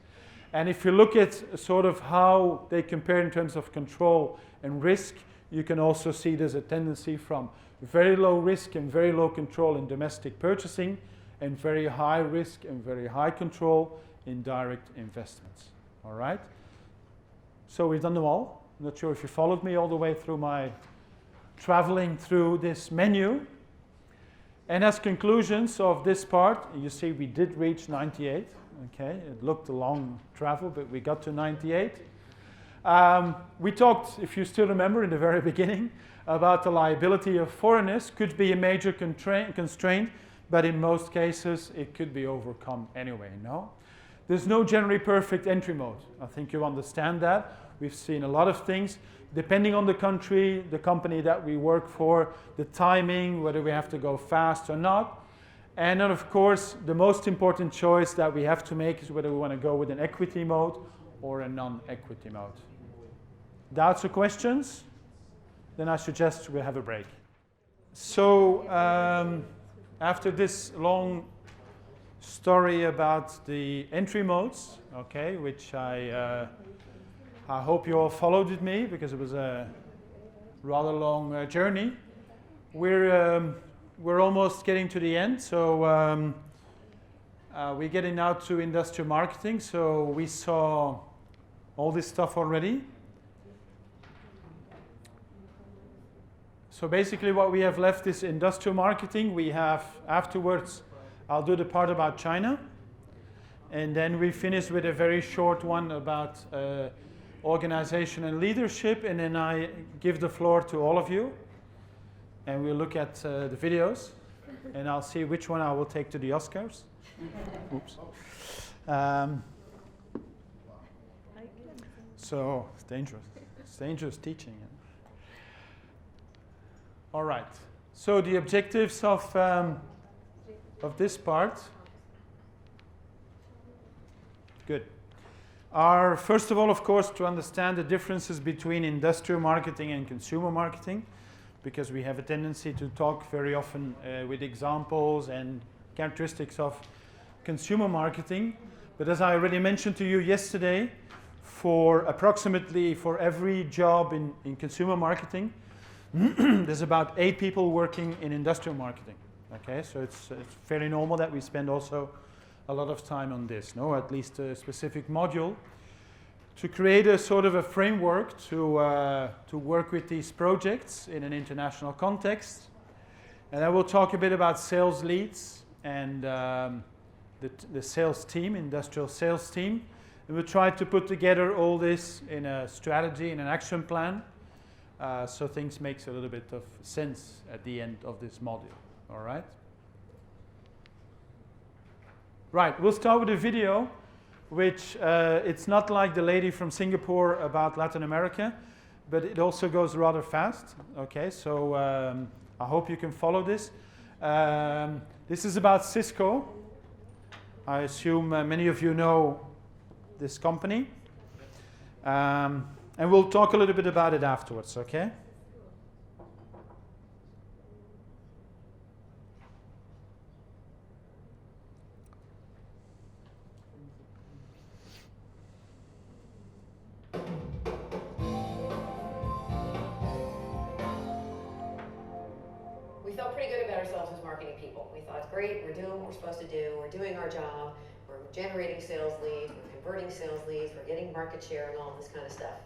And if you look at sort of how they compare in terms of control and risk, you can also see there's a tendency from very low risk and very low control in domestic purchasing, and very high risk and very high control in direct investments. All right? So we've done them all. I'm not sure if you followed me all the way through my traveling through this menu. And as conclusions of this part, you see we did reach 98. Okay, it looked a long travel, but we got to 98. We talked, if you still remember, in the very beginning, about the liability of foreigners could be a major constraint, but in most cases it could be overcome anyway, no? There's no generally perfect entry mode. I think you understand that. We've seen a lot of things, depending on the country, the company that we work for, the timing, whether we have to go fast or not. And then, of course, the most important choice that we have to make is whether we want to go with an equity mode or a non-equity mode. Doubts or questions? Then I suggest we have a break. So, after this long story about the entry modes, okay, which I hope you all followed with me because it was a rather long journey. We're almost getting to the end, so we're getting now to industrial marketing. So we saw all this stuff already. So basically what we have left is industrial marketing. We have afterwards, I'll do the part about China. And then we finish with a very short one about organization and leadership. And then I give the floor to all of you. And we'll look at the videos. And I'll see which one I will take to the Oscars. Oops. So it's dangerous. It's dangerous teaching. All right. So the objectives of this part, good, are first of all, of course, to understand the differences between industrial marketing and consumer marketing, because we have a tendency to talk very often with examples and characteristics of consumer marketing. But as I already mentioned to you yesterday, for every job in consumer marketing, there's about 8 people working in industrial marketing. Okay, so it's fairly normal that we spend also a lot of time on this, no? At least a specific module to create a sort of a framework to work with these projects in an international context. And I will talk a bit about sales leads and the sales team, industrial sales team. And we'll try to put together all this in a strategy, in an action plan, so things makes a little bit of sense at the end of this module. All right? Right, we'll start with a video, which it's not like the lady from Singapore about Latin America, but it also goes rather fast. Okay, so I hope you can follow this. This is about Cisco. I assume many of you know this company. And we'll talk a little bit about it afterwards, okay? We felt pretty good about ourselves as marketing people. We thought, great, we're doing what we're supposed to do, we're doing our job, we're generating sales leads, we're converting sales leads, we're getting market share and all this kind of stuff.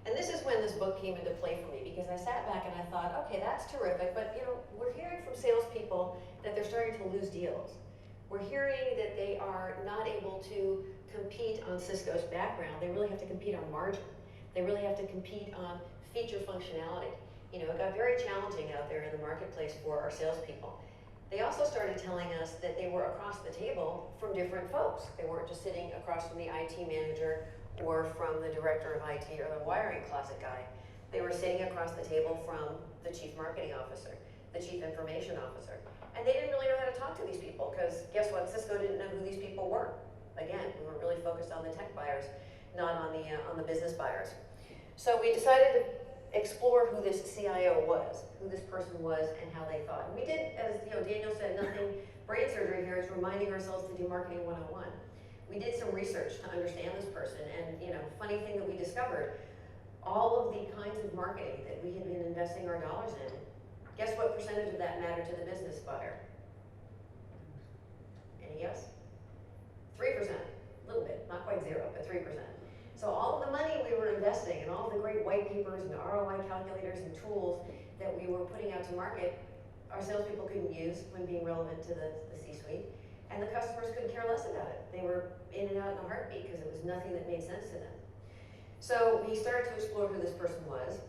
And this is when this book came into play for me, because I sat back and I thought, okay, that's terrific, but we're hearing from salespeople that they're starting to lose deals. We're hearing that they are not able to compete on Cisco's background. They really have to compete on margin. They really have to compete on feature functionality. It got very challenging out there in the marketplace for our salespeople. They also started telling us that they were across the table from different folks. They weren't just sitting across from the IT manager or from the director of IT or the wiring closet guy. They were sitting across the table from the chief marketing officer. the chief information officer. And they didn't really know how to talk to these people, because guess what? Cisco didn't know who these people were. Again, we were really focused on the tech buyers, not on the business buyers. So we decided to explore who this CIO was, who this person was, and how they thought. And we did, as Daniel said, nothing brain surgery here. It's reminding ourselves to do marketing 101. We did some research to understand this person, and funny thing that we discovered, all of the kinds of marketing that we had been investing our dollars in, guess what percentage of that mattered to the business buyer? Any guess? 3%, a little bit, not quite zero, but 3%. So all of the money we were investing and all of the great white papers and ROI calculators and tools that we were putting out to market, our salespeople couldn't use when being relevant to the C-suite, and the customers couldn't care less about it. They were in and out in a heartbeat because it was nothing that made sense to them. So we started to explore who this person was,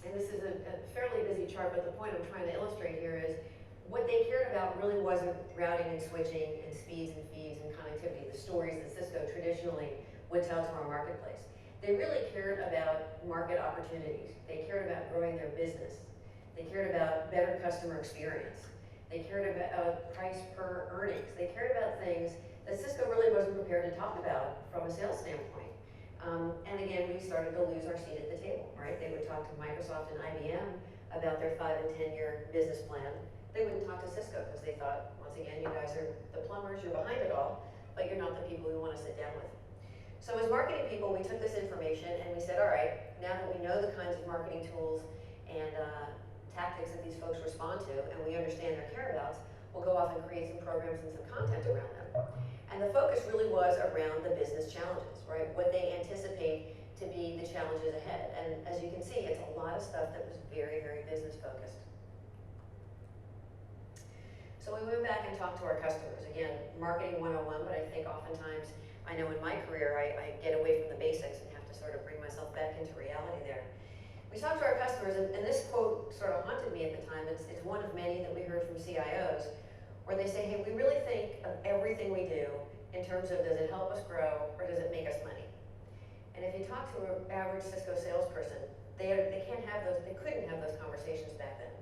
and this is a fairly busy chart, but the point I'm trying to illustrate here is what they cared about really wasn't routing and switching and speeds and feeds and connectivity, the stories that Cisco traditionally would tell to our marketplace. They really cared about market opportunities. They cared about growing their business. They cared about better customer experience. They cared about price per earnings. They cared about things that Cisco really wasn't prepared to talk about from a sales standpoint. And again, we started to lose our seat at the table, right? They would talk to Microsoft and IBM about their 5 and 10-year business plan. They wouldn't talk to Cisco because they thought, once again, you guys are the plumbers, you're behind it all, but you're not the people we want to sit down with. So as marketing people, we took this information and we said, all right, now that we know the kinds of marketing tools and tactics that these folks respond to, and we understand their care-abouts, we'll go off and create some programs and some content around them. And the focus really was around the business challenges, right? What they anticipate to be the challenges ahead. And as you can see, it's a lot of stuff that was very, very business focused. So we went back and talked to our customers. Again, marketing 101, but I think oftentimes, I know in my career, I get away from the basics and have to sort of bring myself back into reality there. We talked to our customers, and this quote sort of haunted me at the time. It's one of many that we heard from CIOs, where they say, hey, we really think of everything we do in terms of does it help us grow or does it make us money? And if you talk to an average Cisco salesperson, they couldn't have those conversations back then.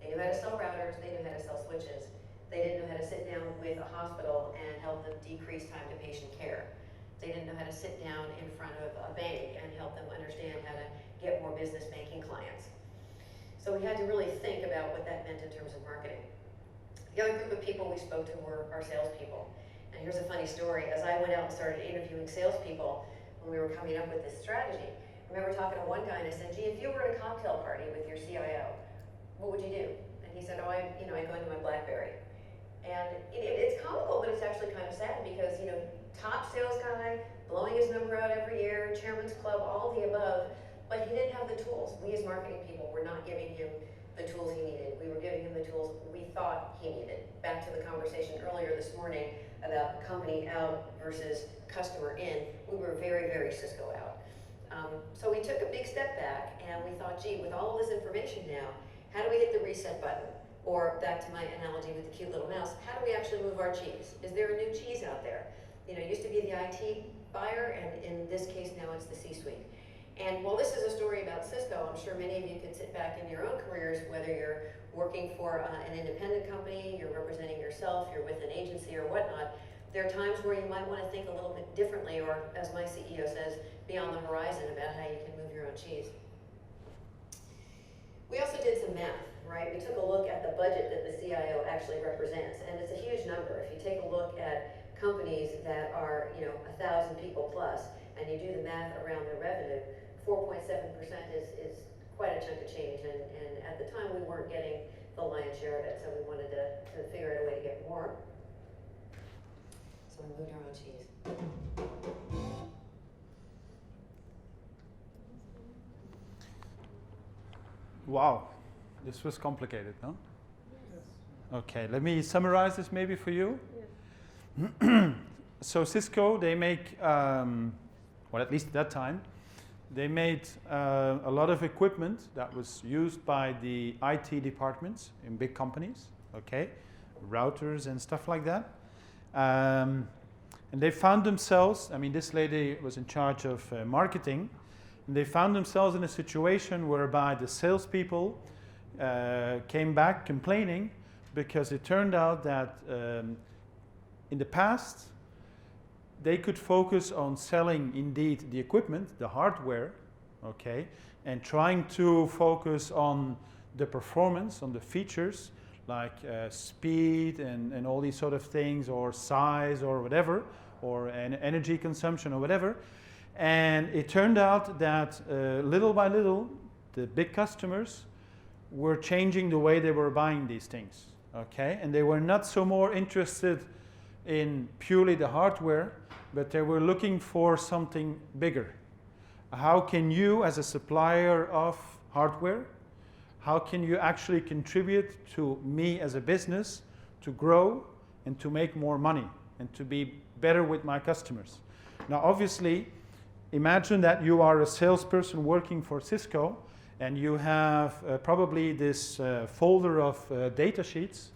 They knew how to sell routers, they knew how to sell switches. They didn't know how to sit down with a hospital and help them decrease time to patient care. They didn't know how to sit down in front of a bank and help them understand how to get more business banking clients. So we had to really think about what that meant in terms of marketing. The other group of people we spoke to were our salespeople. And here's a funny story. As I went out and started interviewing salespeople when we were coming up with this strategy, I remember talking to one guy and I said, gee, if you were at a cocktail party with your CIO, what would you do? And he said, oh, I go into my BlackBerry. And it's comical, but it's actually kind of sad because, top sales guy, blowing his number out every year, chairman's club, all of the above, but he didn't have the tools. We as marketing people were not giving him the tools he needed. We were giving him the tools we thought he needed. Back to the conversation earlier this morning about company out versus customer in, we were very, very Cisco out. So we took a big step back and we thought, gee, with all of this information now, how do we hit the reset button? Or back to my analogy with the cute little mouse, how do we actually move our cheese? Is there a new cheese out there? It used to be the IT buyer, and in this case now it's the C-suite. And while this is a story about Cisco, I'm sure many of you could sit back in your own careers, whether you're working for an independent company, you're representing yourself, you're with an agency or whatnot, there are times where you might want to think a little bit differently, or as my CEO says, beyond the horizon about how you can move your own cheese. We also did some math, right? We took a look at the budget that the CIO actually represents, and it's a huge number. If you take a look at companies that are, 1,000 people plus, and you do the math around their revenue, 4.7% is quite a chunk of change, and at the time we weren't getting the lion's share of it, so we wanted to figure out a way to get more. So we moved our own cheese. Wow, this was complicated, no? Yes. Okay, let me summarize this maybe for you. Yes. So Cisco, they make, well, at least at that time, they made a lot of equipment that was used by the IT departments in big companies, okay? Routers and stuff like that. And they found themselves, this lady was in charge of marketing, and they found themselves in a situation whereby the salespeople came back complaining because it turned out that in the past they could focus on selling indeed the equipment, the hardware, okay, and trying to focus on the performance, on the features like speed and all these sort of things, or size or whatever, or energy consumption or whatever. And it turned out that little by little the big customers were changing the way they were buying these things, okay? And they were not so more interested in purely the hardware, but they were looking for something bigger. How can you, as a supplier of hardware, how can you actually contribute to me as a business to grow and to make more money and to be better with my customers? Now, obviously, imagine that you are a salesperson working for Cisco and you have probably this folder of data sheets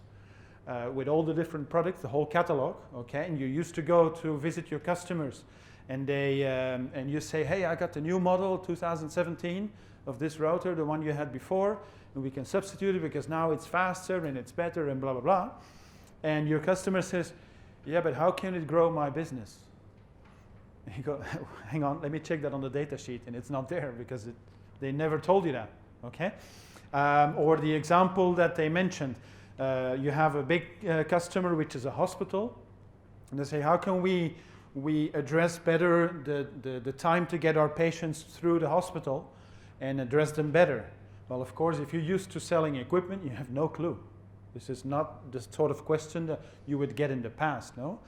with all the different products, the whole catalog, okay? And you used to go to visit your customers and they and you say, hey, I got the new model 2017 of this router, the one you had before, and we can substitute it because now it's faster and it's better and blah, blah, blah. And your customer says, yeah, but how can it grow my business? And you go, hang on, let me check that on the data sheet, and it's not there because they never told you that, okay? Or the example that they mentioned, you have a big customer which is a hospital, and they say, how can we address better the time to get our patients through the hospital and address them better? Well, of course, if you're used to selling equipment, you have no clue. This is not the sort of question that you would get in the past, no?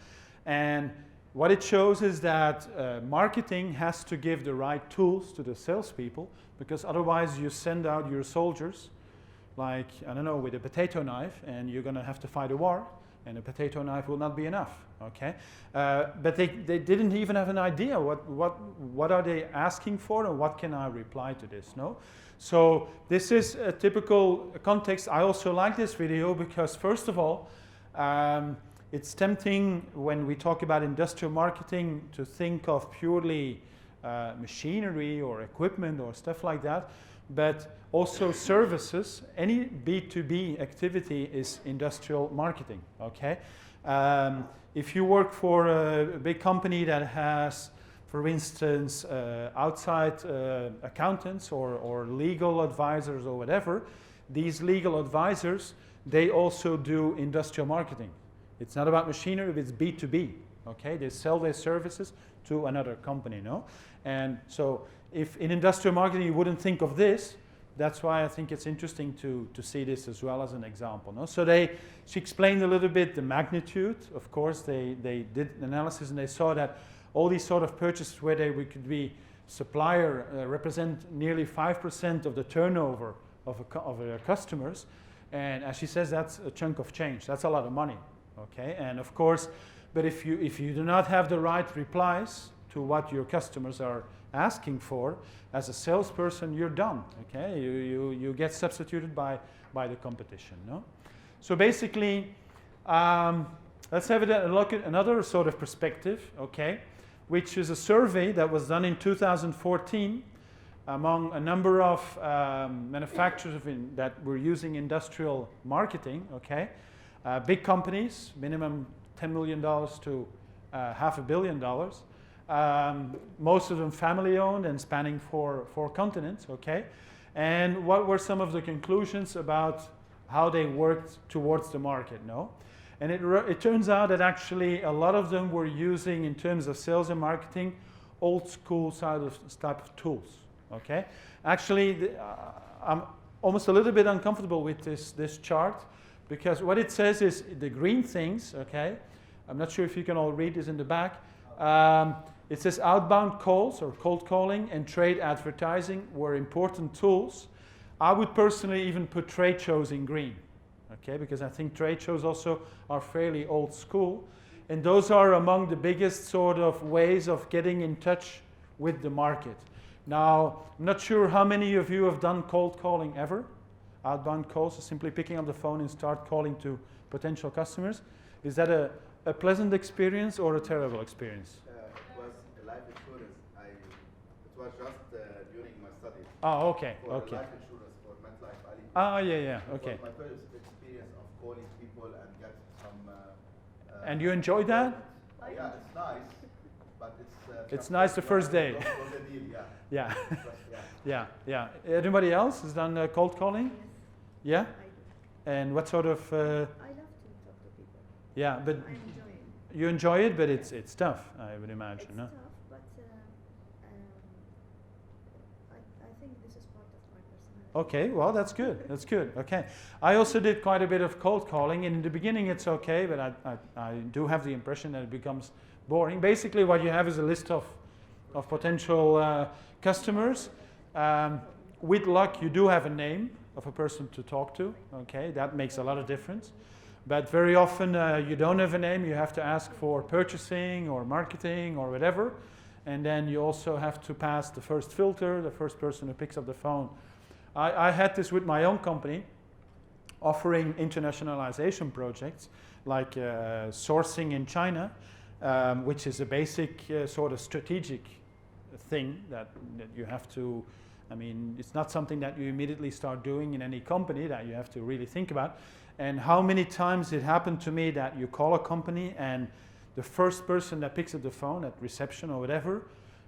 And what it shows is that marketing has to give the right tools to the salespeople, because otherwise you send out your soldiers like, I don't know, with a potato knife, and you're going to have to fight a war, and a potato knife will not be enough, okay? But they didn't even have an idea what are they asking for and what can I reply to this, no? So this is a typical context. I also like this video because, first of all, it's tempting when we talk about industrial marketing to think of purely machinery or equipment or stuff like that, but also services. Any B2B activity is industrial marketing, okay? If you work for a big company that has, for instance, outside accountants or legal advisors or whatever, these legal advisors, they also do industrial marketing. It's not about machinery, it's B2B, okay? They sell their services to another company, no? And so if in industrial marketing you wouldn't think of this, that's why I think it's interesting to see this as well as an example, no? So she explained a little bit the magnitude. Of course, they did analysis and they saw that all these sort of purchases where we could be supplier represent nearly 5% of the turnover of their customers. And as she says, that's a chunk of change. That's a lot of money, okay? And of course, but if you do not have the right replies to what your customers are asking for, as a salesperson, you're done, okay? You get substituted by the competition, no? So basically, let's have a look at another sort of perspective, okay? Which is a survey that was done in 2014 among a number of manufacturers that were using industrial marketing, okay? Big companies, minimum $10 million to $500 million. Most of them family owned and spanning four continents, okay? And what were some of the conclusions about how they worked towards the market, no? And it turns out that actually a lot of them were using, in terms of sales and marketing, old school type of tools, okay? Actually, I'm almost a little bit uncomfortable with this chart, because what it says is the green things, okay? I'm not sure if you can all read this in the back. It says outbound calls or cold calling and trade advertising were important tools. I would personally even put trade shows in green, okay? Because I think trade shows also are fairly old school. And those are among the biggest sort of ways of getting in touch with the market. Now, I'm not sure how many of you have done cold calling ever. Outbound calls, so simply picking up the phone and start calling to potential customers. Is that a pleasant experience or a terrible experience? It was life insurance. It was just during my studies. Oh, okay, For okay. life insurance for MetLife Ali. Ah, yeah, okay. It was my first experience of calling people and get some. And you enjoyed that? Yeah, it's nice, but It's nice the first day. Close the deal, Yeah. yeah. yeah. Anybody else has done cold calling? Yeah? I do. And what sort of... I love to talk to people. yeah, but I enjoy it. you enjoy it, but it's tough, I would imagine, It's no? tough, but I think this is part of my personality. Okay, well, that's good. That's good. Okay. I also did quite a bit of cold calling. In the beginning, it's okay, but I do have the impression that it becomes boring. Basically, what you have is a list of potential customers. With luck, you do have a name of a person to talk to. Okay, that makes a lot of difference. But very often, you don't have a name. You have to ask for purchasing or marketing or whatever. And then you also have to pass the first filter, the first person who picks up the phone. I had this with my own company, offering internationalization projects like sourcing in China, which is a basic sort of strategic thing that you have to, I mean, it's not something that you immediately start doing in any company, that you have to really think about. And how many times it happened to me that you call a company and the first person that picks up the phone at reception or whatever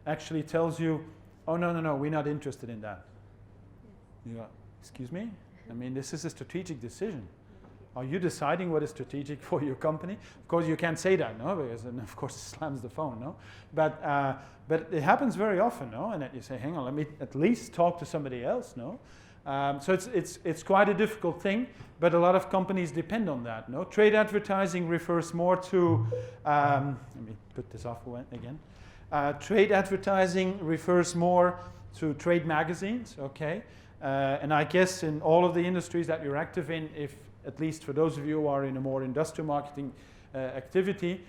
actually tells you, oh, no, we're not interested in that. You go, excuse me? I mean, this is a strategic decision. Are you deciding what is strategic for your company? Of course, you can't say that, no? Because then, of course, it slams the phone, no? But it happens very often, no? And that you say, hang on, let me at least talk to somebody else, no? So it's quite a difficult thing, but a lot of companies depend on that, no? Trade advertising refers more to, let me put this off again. Trade advertising refers more to trade magazines, okay? And I guess in all of the industries that you're active in, if at least for those of you who are in a more industrial marketing activity,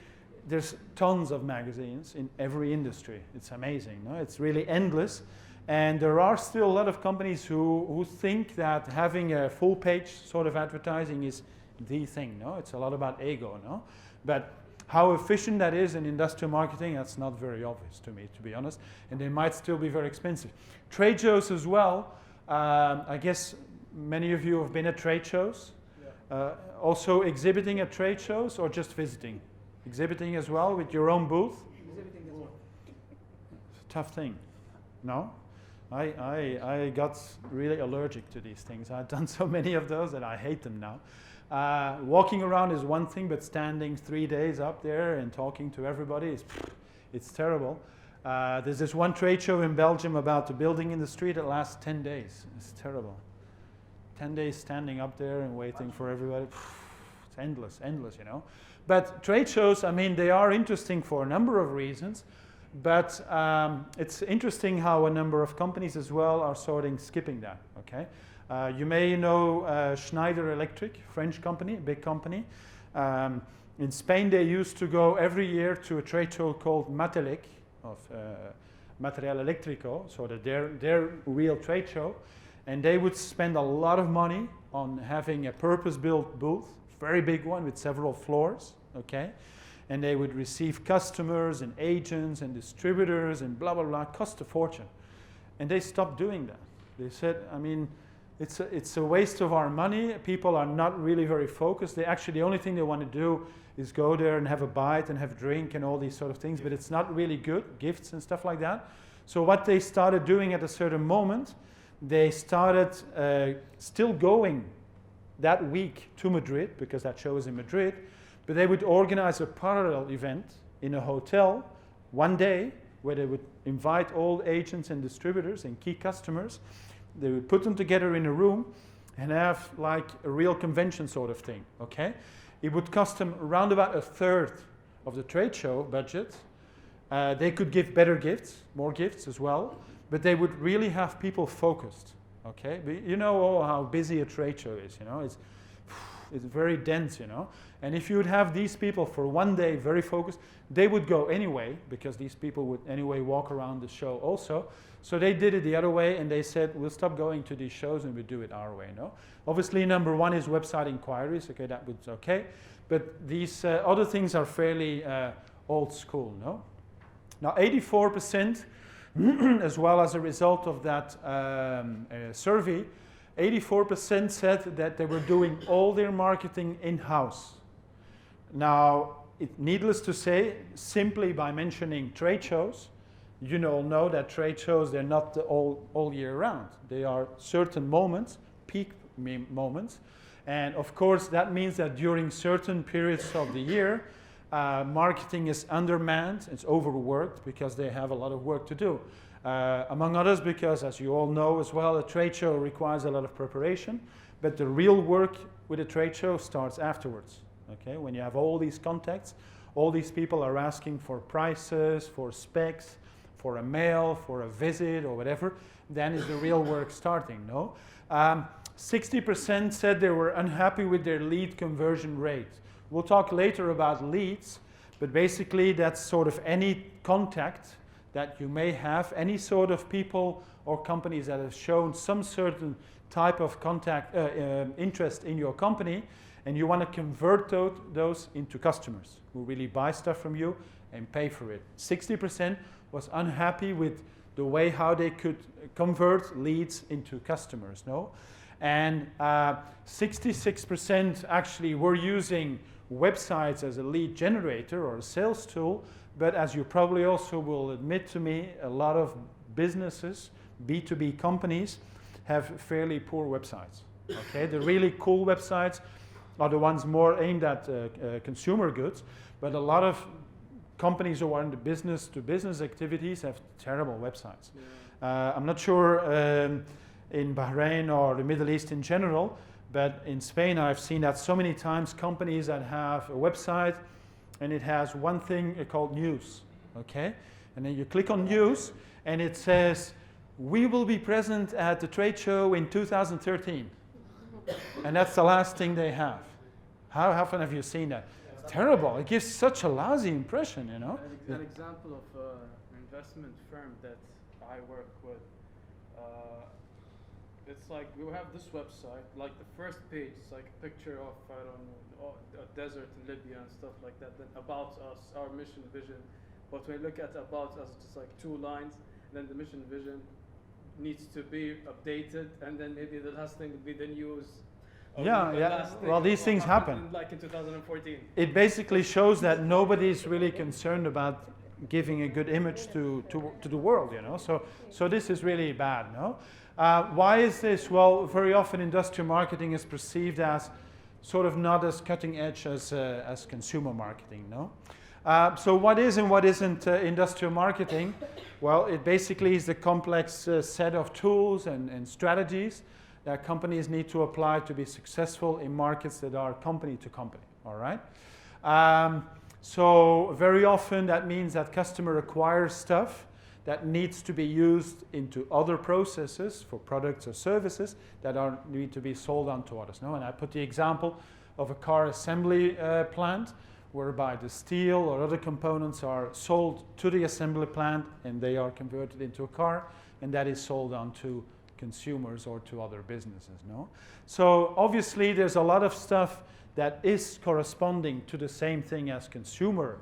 there's tons of magazines in every industry. It's amazing, no? It's really endless. And there are still a lot of companies who think that having a full page sort of advertising is the thing, no? It's a lot about ego, no? But how efficient that is in industrial marketing, that's not very obvious to me, to be honest. And they might still be very expensive. Trade shows as well. I guess many of you have been at trade shows. Yeah. Also exhibiting at trade shows or just visiting? Exhibiting as well with your own booth? Exhibiting as well. It's a tough thing. No? I got really allergic to these things. I've done so many of those that I hate them now. Walking around is one thing, but standing 3 days up there and talking to everybody, it's terrible. There's this one trade show in Belgium about the building industry that lasts 10 days. It's terrible. 10 days standing up there and waiting for everybody. It's endless, you know. But trade shows, I mean, they are interesting for a number of reasons. But it's interesting how a number of companies as well are skipping that, okay? You may know Schneider Electric, French company, a big company. In Spain, they used to go every year to a trade show called Matelec, of Material Eléctrico, so that their real trade show. And they would spend a lot of money on having a purpose-built booth, very big one with several floors, okay? And they would receive customers and agents and distributors and blah, blah, blah, cost a fortune. And they stopped doing that. They said, I mean, it's a waste of our money. People are not really very focused. The only thing they want to do is go there and have a bite and have a drink and all these sort of things, but it's not really good, gifts and stuff like that. So what they started doing at a certain moment, they started still going that week to Madrid, because that show is in Madrid, but they would organize a parallel event in a hotel one day where they would invite all agents and distributors and key customers. They would put them together in a room and have like a real convention sort of thing, okay? It would cost them around about a third of the trade show budget. They could give better gifts, more gifts as well, but they would really have people focused, okay? But you know how busy a trade show is, you know? It's very dense, you know? And if you would have these people for one day very focused, they would go anyway, because these people would anyway walk around the show also. So they did it the other way, and they said, we'll stop going to these shows and we'll do it our way, no? Obviously, number one is website inquiries, okay, that was okay. But these other things are fairly old school, no? Now, 84%, as well as a result of that survey, 84% said that they were doing all their marketing in-house. Now, needless to say, simply by mentioning trade shows, you all know that trade shows, they're not all year round. They are certain moments, peak moments. And of course, that means that during certain periods of the year, marketing is undermanned, it's overworked because they have a lot of work to do. Among others, because as you all know as well, a trade show requires a lot of preparation, but the real work with a trade show starts afterwards. Okay, when you have all these contacts, all these people are asking for prices, for specs, for a mail, for a visit or whatever, then is the real work starting, no? 60% said they were unhappy with their lead conversion rate. We'll talk later about leads, but basically that's sort of any contact that you may have, any sort of people or companies that have shown some certain type of contact interest in your company, and you want to convert those into customers who really buy stuff from you and pay for it. 60% was unhappy with the way how they could convert leads into customers, no? And 66% actually were using websites as a lead generator or a sales tool, but as you probably also will admit to me, a lot of businesses, B2B companies, have fairly poor websites. Okay, the really cool websites are the ones more aimed at consumer goods, but a lot of companies who are in the business-to-business activities have terrible websites. Yeah. I'm not sure in Bahrain or the Middle East in general, but in Spain I've seen that so many times, companies that have a website and it has one thing called news, okay? And then you click on news and it says, we will be present at the trade show in 2013. And that's the last thing they have. How often have you seen that? It's terrible. It gives such a lousy impression, you know? An example of an investment firm that I work with, it's like we have this website, like the first page is like a picture of, I don't know, a desert in Libya and stuff like that, then about us, our mission, vision. But when we look at about us, it's just like 2 lines, then the mission, vision needs to be updated, and then maybe the last thing would be the news. Yeah. Well, these things happen. Like in 2014. It basically shows that nobody's really concerned about giving a good image to the world, you know. So this is really bad, no? Why is this? Well, very often industrial marketing is perceived as sort of not as cutting edge as consumer marketing, no? So what is and what isn't industrial marketing? Well, it basically is the complex set of tools and strategies that companies need to apply to be successful in markets that are company to company, all right? So very often that means that customer acquires stuff that needs to be used into other processes for products or services that need to be sold on to others, no? And I put the example of a car assembly plant, whereby the steel or other components are sold to the assembly plant and they are converted into a car, and that is sold on to consumers or to other businesses, no? So obviously there's a lot of stuff that is corresponding to the same thing as consumer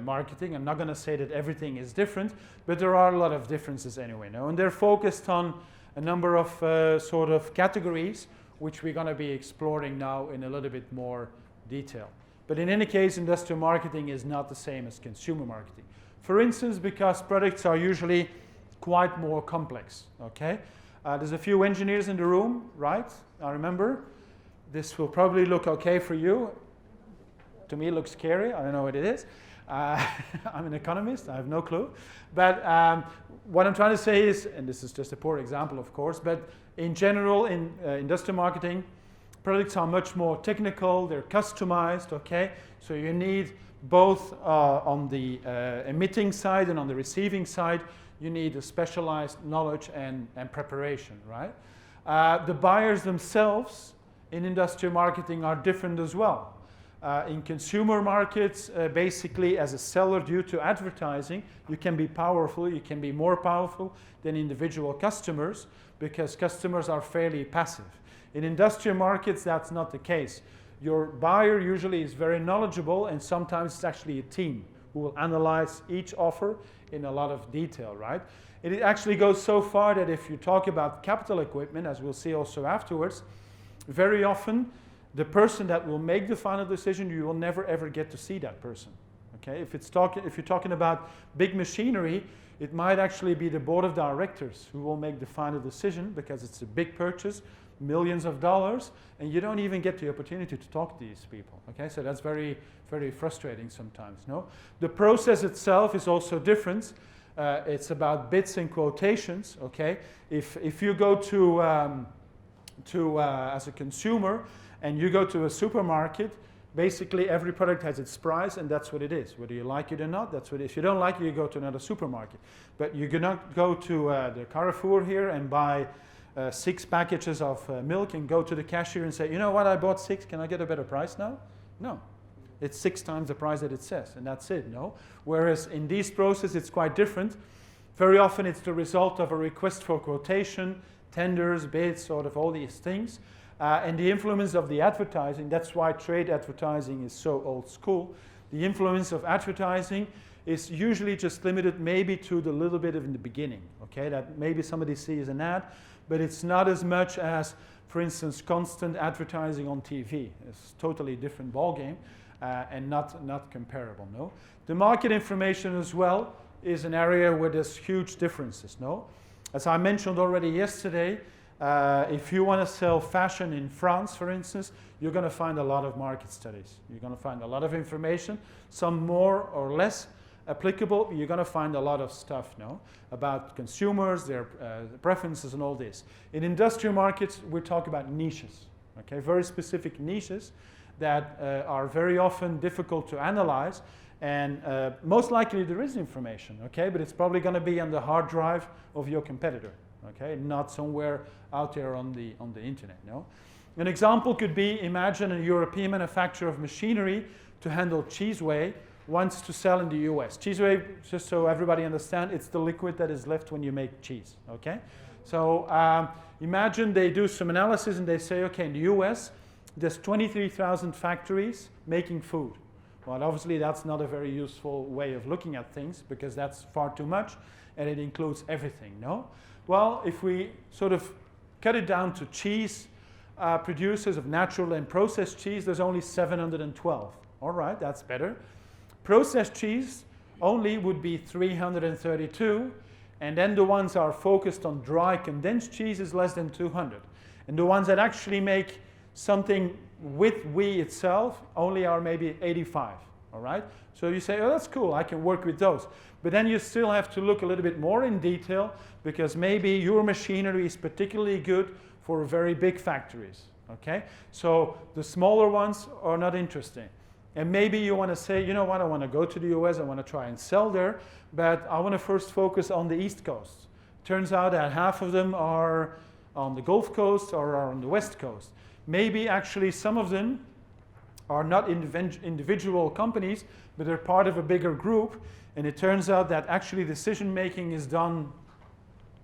marketing. I'm not going to say that everything is different, but there are a lot of differences anyway, no? And they're focused on a number of sort of categories, which we're going to be exploring now in a little bit more detail. But in any case, industrial marketing is not the same as consumer marketing. For instance, because products are usually quite more complex, okay? There's a few engineers in the room, right? I remember. This will probably look okay for you. To me, it looks scary. I don't know what it is. I'm an economist. I have no clue. But what I'm trying to say is, and this is just a poor example, of course, but in general, in industrial marketing, products are much more technical. They're customized, okay? So you need both on the emitting side and on the receiving side, you need a specialized knowledge and preparation, right? The buyers themselves in industrial marketing are different as well. In consumer markets, basically as a seller due to advertising, you can be powerful, you can be more powerful than individual customers because customers are fairly passive. In industrial markets, that's not the case. Your buyer usually is very knowledgeable and sometimes it's actually a team who will analyze each offer in a lot of detail, right? It actually goes so far that if you talk about capital equipment, as we'll see also afterwards, very often the person that will make the final decision, you will never ever get to see that person. Okay? If you're talking about big machinery, it might actually be the board of directors who will make the final decision because it's a big purchase, millions of dollars, and you don't even get the opportunity to talk to these people. Okay, so that's very, very frustrating sometimes. No, the process itself is also different. It's about bids and quotations. Okay, if you go to as a consumer and you go to a supermarket, basically every product has its price, and that's what it is. Whether you like it or not, that's what it is. If you don't like it, you go to another supermarket. But you cannot go to the Carrefour here and buy 6 packages of milk and go to the cashier and say, you know what, I bought 6, can I get a better price now? No. It's 6 times the price that it says, and that's it, no? Whereas in these processes, it's quite different. Very often it's the result of a request for quotation, tenders, bids, sort of all these things. And the influence of the advertising, that's why trade advertising is so old school. The influence of advertising is usually just limited maybe to the little bit of in the beginning, okay? That maybe somebody sees an ad, but it's not as much as, for instance, constant advertising on TV. It's a totally different ballgame and not comparable, no? The market information as well is an area where there's huge differences, no? As I mentioned already yesterday, if you want to sell fashion in France, for instance, you're going to find a lot of market studies. You're going to find a lot of information, some more or less applicable. You're going to find a lot of stuff, no, about consumers, their preferences and all this. In industrial markets, we talk about niches, okay, very specific niches that are very often difficult to analyze. And most likely there is information, okay, but it's probably going to be on the hard drive of your competitor. Okay, not somewhere out there on the internet. No, an example could be: imagine a European manufacturer of machinery to handle cheese whey wants to sell in the U.S. Cheese whey, just so everybody understands, it's the liquid that is left when you make cheese. Okay, so imagine they do some analysis and they say, okay, in the U.S. there's 23,000 factories making food. Well, obviously that's not a very useful way of looking at things because that's far too much, and it includes everything. No. Well, if we sort of cut it down to cheese producers of natural and processed cheese, there's only 712. All right, that's better. Processed cheese only would be 332, and then the ones that are focused on dry condensed cheese is less than 200. And the ones that actually make something with wheat itself only are maybe 85. All right, so you say, oh, that's cool, I can work with those. But then you still have to look a little bit more in detail because maybe your machinery is particularly good for very big factories, okay? So the smaller ones are not interesting. And maybe you want to say, you know what, I want to go to the US, I want to try and sell there, but I want to first focus on the East Coast. Turns out that half of them are on the Gulf Coast or are on the West Coast. Maybe actually some of them are not individual companies, but they're part of a bigger group. And it turns out that actually decision making is done,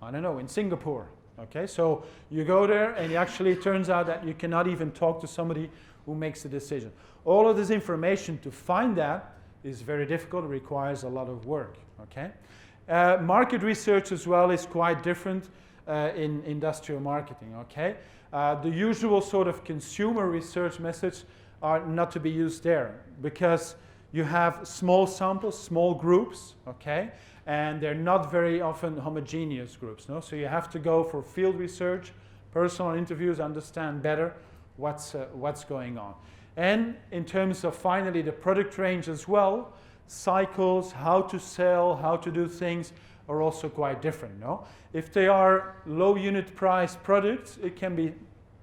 I don't know, in Singapore. Okay, so you go there and it actually turns out that you cannot even talk to somebody who makes the decision. All of this information, to find that is very difficult. It requires a lot of work. Okay, market research as well is quite different in industrial marketing. Okay, the usual sort of consumer research methods are not to be used there because you have small samples, small groups, okay, and they're not very often homogeneous groups. No? So you have to go for field research, personal interviews, understand better what's going on. And in terms of finally the product range as well, cycles, how to sell, how to do things are also quite different. No? If they are low unit price products, it can be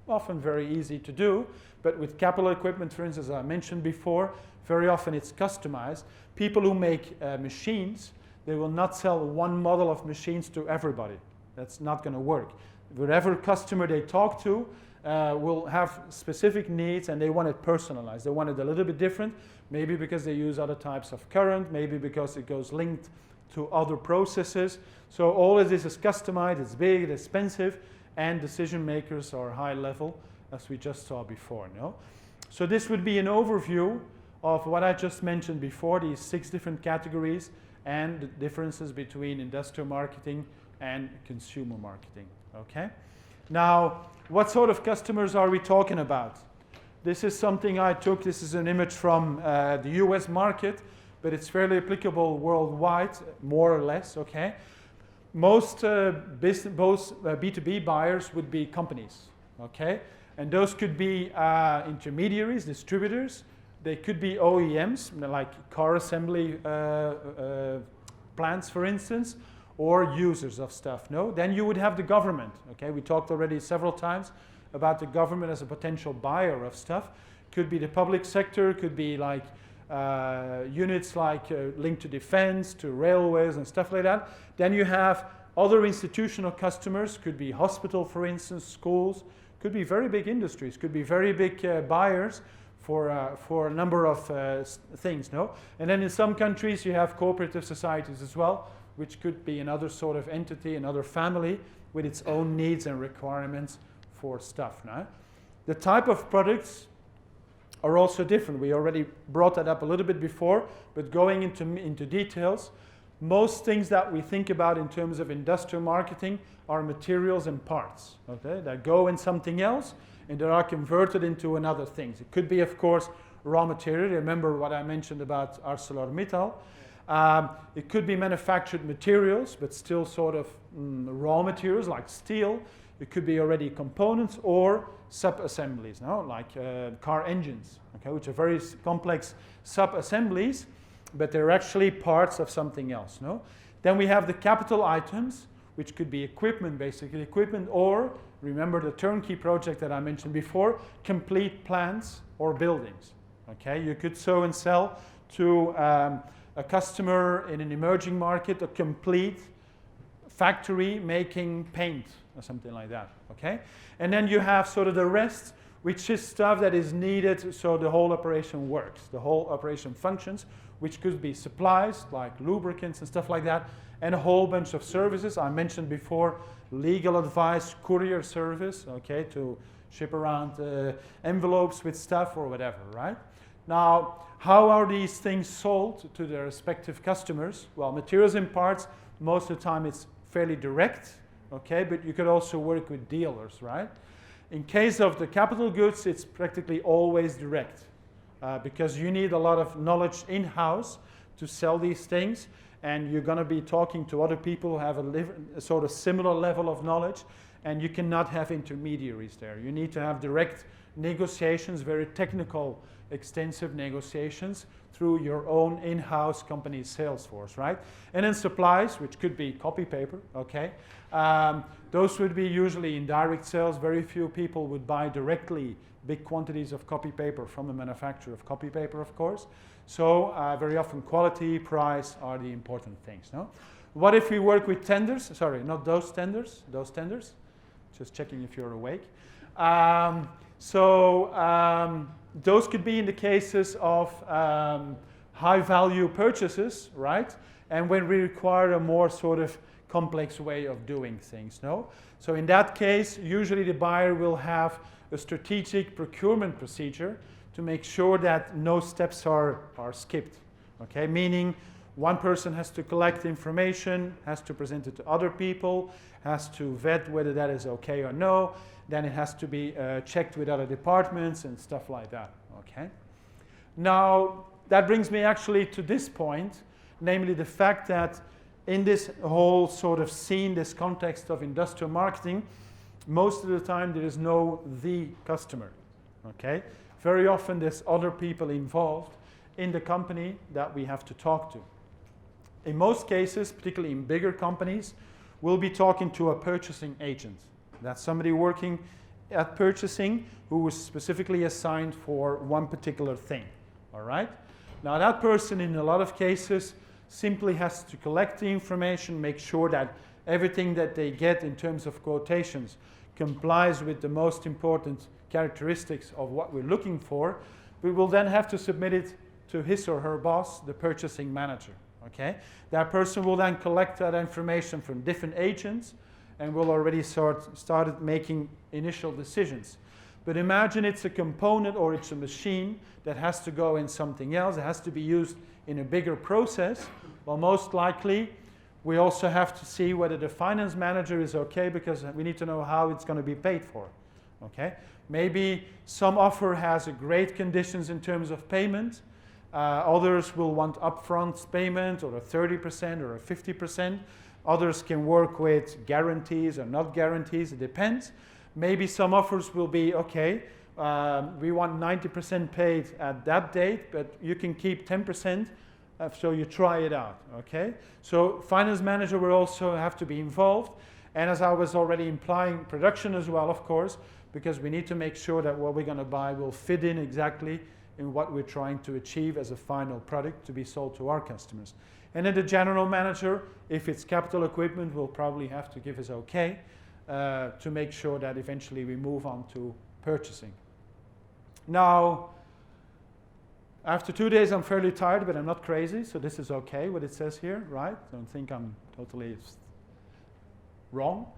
often very easy to do. But with capital equipment, for instance, as I mentioned before, very often it's customized. People who make machines, they will not sell one model of machines to everybody. That's not going to work. Whatever customer they talk to will have specific needs and they want it personalized. They want it a little bit different, maybe because they use other types of current, maybe because it goes linked to other processes. So all of this is customized, it's big, it's expensive, and decision makers are high level, as we just saw before. No? So this would be an overview of what I just mentioned before, these 6 different categories and the differences between industrial marketing and consumer marketing. Okay? Now, what sort of customers are we talking about? This is something I took. This is an image from the US market, but it's fairly applicable worldwide, more or less. Okay? Most B2B buyers would be companies. Okay? And those could be intermediaries, distributors. They could be OEMs, like car assembly plants, for instance, or users of stuff. No? Then you would have the government. Okay? We talked already several times about the government as a potential buyer of stuff. Could be the public sector, could be like units like linked to defense, to railways and stuff like that. Then you have other institutional customers, could be hospital, for instance, schools, could be very big industries, could be very big buyers for a number of things. No? And then in some countries you have cooperative societies as well, which could be another sort of entity, another family with its own needs and requirements for stuff. No? The type of products are also different. We already brought that up a little bit before, but going into details, most things that we think about in terms of industrial marketing are materials and parts, okay, that go in something else and that are converted into another things. It could be, of course, raw material. Remember what I mentioned about ArcelorMittal. It could be manufactured materials, but still sort of raw materials like steel. It could be already components or sub-assemblies, no? Like car engines, okay, which are very complex sub-assemblies, but they're actually parts of something else. No? Then we have the capital items, which could be equipment, basically equipment, or remember the turnkey project that I mentioned before, complete plants or buildings. Okay, you could so and sell to a customer in an emerging market a complete factory making paint or something like that. Okay, and then you have sort of the rest, which is stuff that is needed so the whole operation works, the whole operation functions, which could be supplies like lubricants and stuff like that, and a whole bunch of services. I mentioned before legal advice, courier service, okay, to ship around envelopes with stuff or whatever, right? Now, how are these things sold to their respective customers? Well, materials and parts, most of the time it's fairly direct, okay, but you could also work with dealers, right? In case of the capital goods, it's practically always direct because you need a lot of knowledge in-house to sell these things, and you're going to be talking to other people who have a sort of similar level of knowledge, and you cannot have intermediaries there. You need to have direct negotiations, very technical, extensive negotiations through your own in-house company sales force, right? And then supplies, which could be copy paper, okay? Those would be usually indirect sales. Very few people would buy directly big quantities of copy paper from a manufacturer of copy paper, of course. So very often quality, price are the important things, no? What if we work with tenders? Sorry, not those tenders, those tenders. Just checking if you're awake. Those could be in the cases of high-value purchases, right? And when we require a more sort of complex way of doing things, no? So in that case, usually the buyer will have a strategic procurement procedure to make sure that no steps are skipped, okay? Meaning one person has to collect information, has to present it to other people, has to vet whether that is okay or no, then it has to be checked with other departments and stuff like that, okay? Now, that brings me actually to this point, namely the fact that in this whole sort of scene, this context of industrial marketing, most of the time there is no the customer, okay? Very often there's other people involved in the company that we have to talk to. In most cases, particularly in bigger companies, we'll be talking to a purchasing agent. That's somebody working at purchasing who was specifically assigned for one particular thing, all right? Now that person in a lot of cases simply has to collect the information, make sure that everything that they get in terms of quotations complies with the most important characteristics of what we're looking for. We will then have to submit it to his or her boss, the purchasing manager, okay? That person will then collect that information from different agents and will already started making initial decisions. But imagine it's a component or it's a machine that has to go in something else. It has to be used in a bigger process. Well, most likely, we also have to see whether the finance manager is okay, because we need to know how it's going to be paid for. Okay? Maybe some offer has a great conditions in terms of payment. Others will want upfront payment or a 30% or a 50%. Others can work with guarantees or not guarantees. It depends. Maybe some offers will be, okay, we want 90% paid at that date, but you can keep 10%, so you try it out, okay? So finance manager will also have to be involved. And as I was already implying, production as well, of course, because we need to make sure that what we're going to buy will fit in exactly in what we're trying to achieve as a final product to be sold to our customers. And then the general manager, if it's capital equipment, will probably have to give us okay to make sure that eventually we move on to purchasing. Now, after 2 days, I'm fairly tired, but I'm not crazy, so this is okay, what it says here, right? Don't think I'm totally wrong.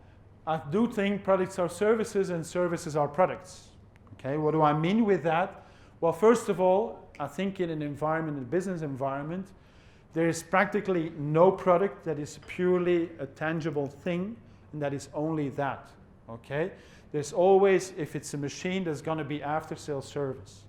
I do think products are services and services are products. Okay, what do I mean with that? Well, first of all, I think in an environment, a business environment, there is practically no product that is purely a tangible thing, and that is only that. Okay? There's always, if it's a machine, there's going to be after-sales service.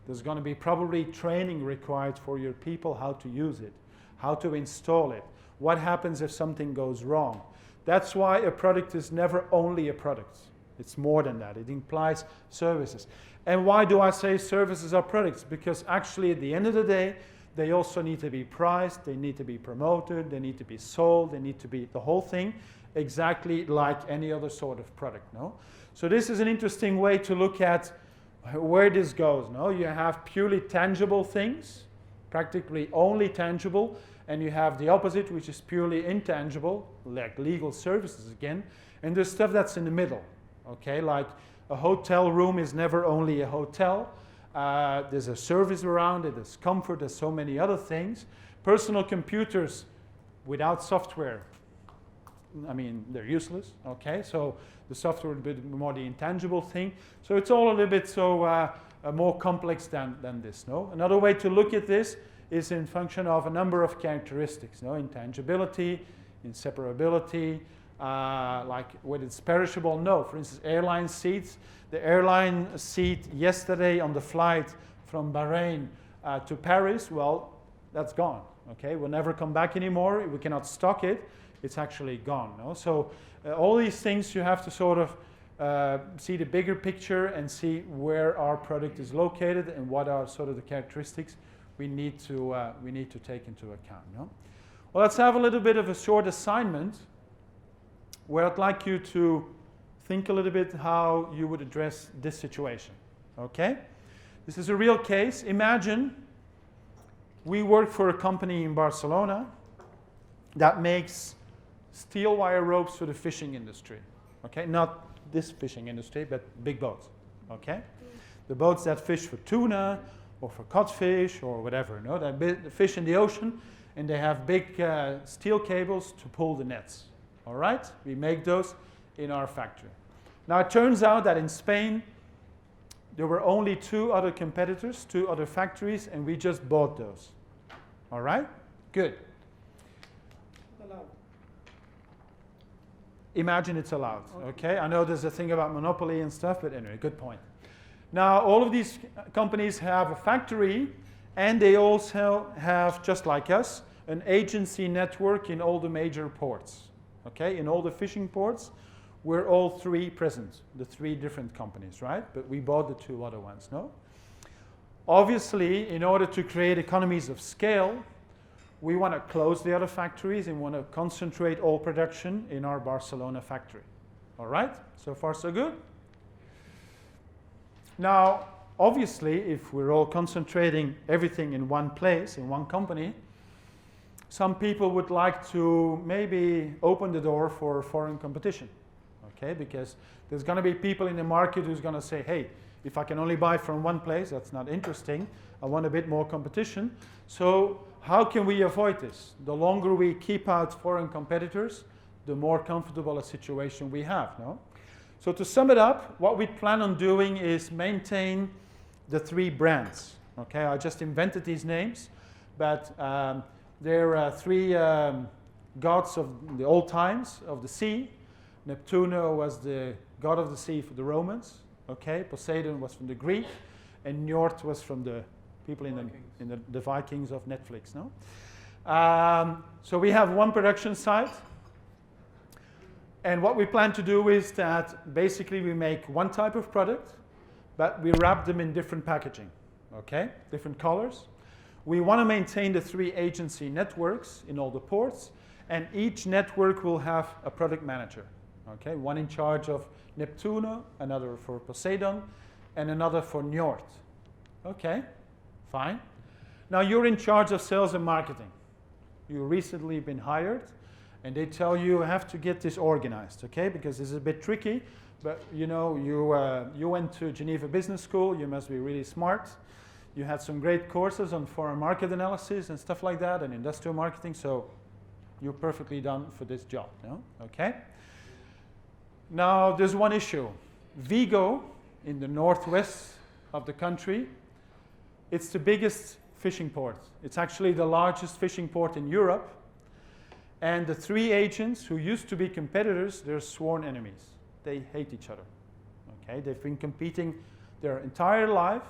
There's going to be probably training required for your people how to use it, how to install it, what happens if something goes wrong. That's why a product is never only a product. It's more than that. It implies services. And why do I say services are products? Because actually, at the end of the day, they also need to be priced, they need to be promoted, they need to be sold, they need to be the whole thing, exactly like any other sort of product. No? So this is an interesting way to look at where this goes. No? You have purely tangible things, practically only tangible, and you have the opposite, which is purely intangible, like legal services again, and there's stuff that's in the middle. Okay, like a hotel room is never only a hotel. There's a service around it, there's comfort, there's so many other things. Personal computers without software, I mean, they're useless, okay? So the software is a bit more the intangible thing. So it's all a little bit so more complex than this, no? Another way to look at this is in function of a number of characteristics, no? Intangibility, inseparability, like whether it's perishable, no. For instance, airline seats. The airline seat yesterday on the flight from Bahrain to Paris, well, that's gone, okay? Will never come back anymore. We cannot stock it. It's actually gone, no? So all these things you have to sort of see the bigger picture and see where our product is located and what are sort of the characteristics we need to take into account, no? Well, let's have a little bit of a short assignment where I'd like you to think a little bit how you would address this situation, okay? This is a real case. Imagine we work for a company in Barcelona that makes steel wire ropes for the fishing industry, okay? Not this fishing industry, but big boats, okay? The boats that fish for tuna or for codfish or whatever, no? They fish in the ocean and they have big steel cables to pull the nets. All right, we make those in our factory. Now it turns out that in Spain there were only 2 other competitors, 2 other factories, and we just bought those. All right, good. Allowed. Imagine it's allowed. Okay, I know there's a thing about monopoly and stuff, but anyway, good point. Now all of these companies have a factory, and they also have, just like us, an agency network in all the major ports. Okay, in all the fishing ports, we're all 3 present, the 3 different companies, right? But we bought the 2 other ones, no? Obviously, in order to create economies of scale, we want to close the other factories and want to concentrate all production in our Barcelona factory. All right? So far, so good? Now, obviously, if we're all concentrating everything in one place, in one company, some people would like to maybe open the door for foreign competition, okay? Because there's going to be people in the market who's going to say, hey, if I can only buy from one place, that's not interesting. I want a bit more competition. So how can we avoid this? The longer we keep out foreign competitors, the more comfortable a situation we have, no? So to sum it up, what we plan on doing is maintain the 3 brands. Okay, I just invented these names, but they're 3 gods of the old times of the sea. Neptuno was the god of the sea for the Romans. Okay, Poseidon was from the Greek, and Njord was from the people in the Vikings of Netflix. No, so we have 1 production site. And what we plan to do is that basically we make 1 type of product, but we wrap them in different packaging, okay? Different colors. We want to maintain the 3 agency networks in all the ports, and each network will have a product manager, okay? 1 in charge of Neptuno, another for Poseidon, and another for Njord. Okay, fine. Now you're in charge of sales and marketing. You've recently been hired. And they tell you have to get this organized, okay? Because this is a bit tricky, but you know, you went to Geneva Business School, you must be really smart. You had some great courses on foreign market analysis and stuff like that, and industrial marketing, so you're perfectly done for this job, no? Okay? Now, there's one issue. Vigo, in the northwest of the country, it's the biggest fishing port. It's actually the largest fishing port in Europe. And the 3 agents who used to be competitors, they're sworn enemies. They hate each other. Okay, they've been competing their entire life,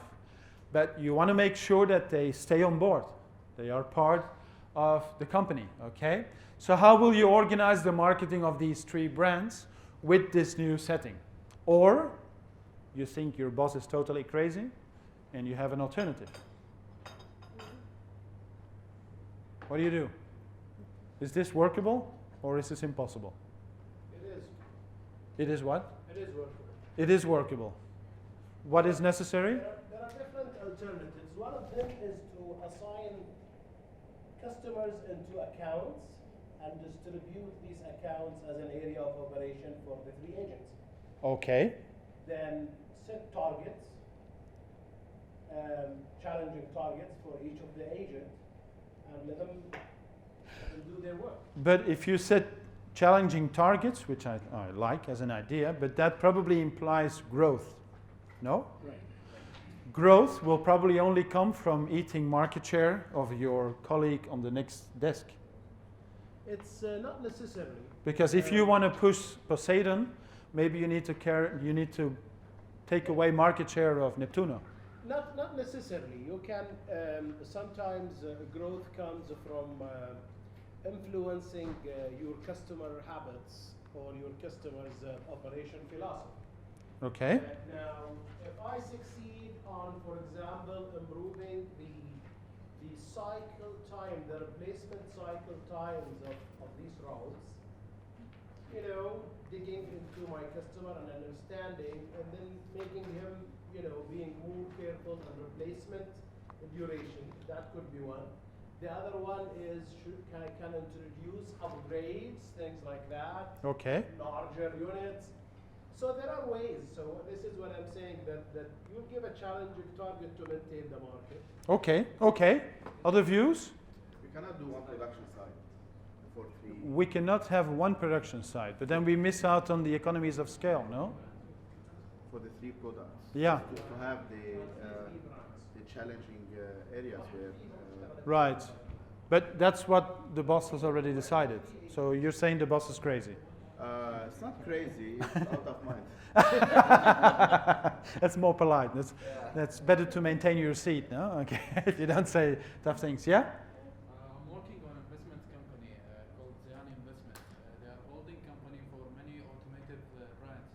but you want to make sure that they stay on board. They are part of the company. Okay, so how will you organize the marketing of these 3 brands with this new setting? Or you think your boss is totally crazy, and you have an alternative. What do you do? Is this workable, or is this impossible? It is. It is what? It is workable. It is workable. What is necessary? There are different alternatives. One of them is to assign customers into accounts and distribute these accounts as an area of operation for the 3 agents. Okay. Then set targets, challenging targets for each of the agents, and let them do their work. But if you set challenging targets, which I like as an idea, but that probably implies growth, no? Right. Growth will probably only come from eating market share of your colleague on the next desk. It's not necessarily. Because if you want to push Poseidon, maybe you need to take away market share of Neptuno. Not necessarily. You can sometimes growth comes from influencing your customer habits or your customer's operation philosophy. Okay. Now, if I succeed on, for example, improving the cycle time, the replacement cycle times of these routes, digging into my customer and understanding, and then making him, being more careful on replacement duration, that could be one. The other one is can introduce upgrades, things like that. Okay. Larger units. So there are ways. So this is what I'm saying, that you give a challenging target to maintain the market. Okay. Other views? We cannot do 1 production site for 3. We cannot have 1 production site, but then we miss out on the economies of scale, no? For the 3 products. Yeah. To have the challenging areas where. Right. But that's what the boss has already decided. So you're saying the boss is crazy? It's not crazy, it's out of mind. That's more polite. That's better to maintain your seat, no? Okay. If you don't say tough things. Yeah? I'm working on an investment company called Ziani Investment. They are a holding company for many automotive brands.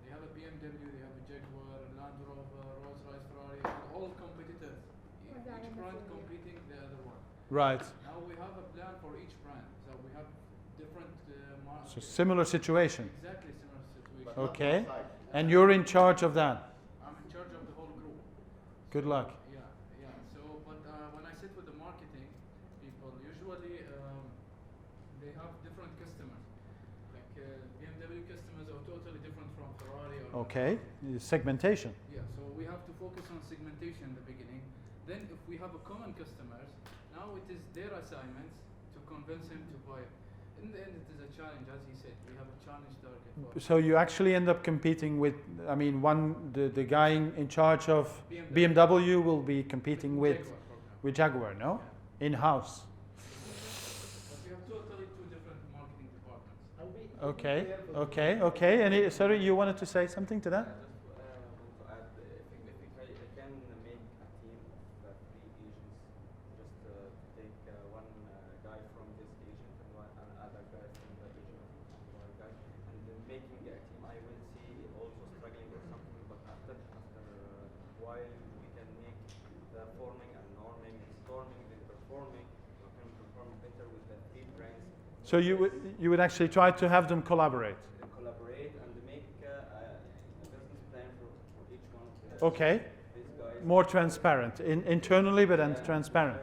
They have a BMW, they have a Jaguar, Land Rover, Rolls-Royce, Ferrari, all competitors. Each brand competing the other one. Right. Now we have a plan for each brand. So we have different So similar situation. Exactly similar situation. Okay. And you're in charge of that? I'm in charge of the whole group. Good luck. Yeah. So, but when I sit with the marketing people, usually they have different customers. Like BMW customers are totally different from Ferrari. Okay. Segmentation. Yeah. So we have to focus on segmentation in the beginning. Then, if we have a common customers, now it is their assignments to convince him to buy it. In the end, it is a challenge, as he said. We have a challenge target. So you actually end up competing with, I mean, the guy in charge of BMW will be competing with Jaguar, no? Yeah. In-house. But we have totally two different marketing departments. Okay. And sorry, you wanted to say something to that? Just want to add, if I can make a team of 3 agents, just take one guy from this agent and another guy from the agent and one guy, and then making a team, I will see also struggling or something, but after a while we can make the forming and norming and storming, then performing, we can perform better with the 3 brands. So you would actually try to have them collaborate. Collaborate and make a business plan for each one of the Okay. these guys. More transparent, internally, but and transparent.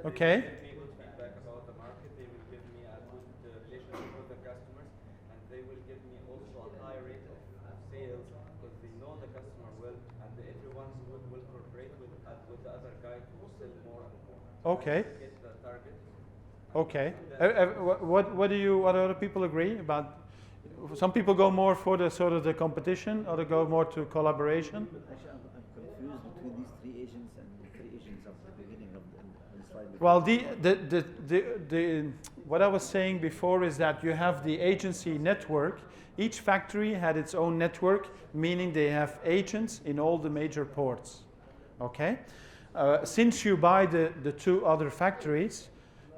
Okay. They give me good feedback about the market. They will give me a good relationship with the customers, and they will give me also a high rate of sales because they know the customer well, and everyone will cooperate with the other guy to sell more and more. Okay. Get the target. Okay. What other people agree about? Some people go more for the sort of the competition, others go more to collaboration. Actually, I'm confused between these 3 agents and the 3 agents of the beginning of the slide. Well, what I was saying before is that you have the agency network. Each factory had its own network, meaning they have agents in all the major ports. Okay. Since you buy the 2 other factories,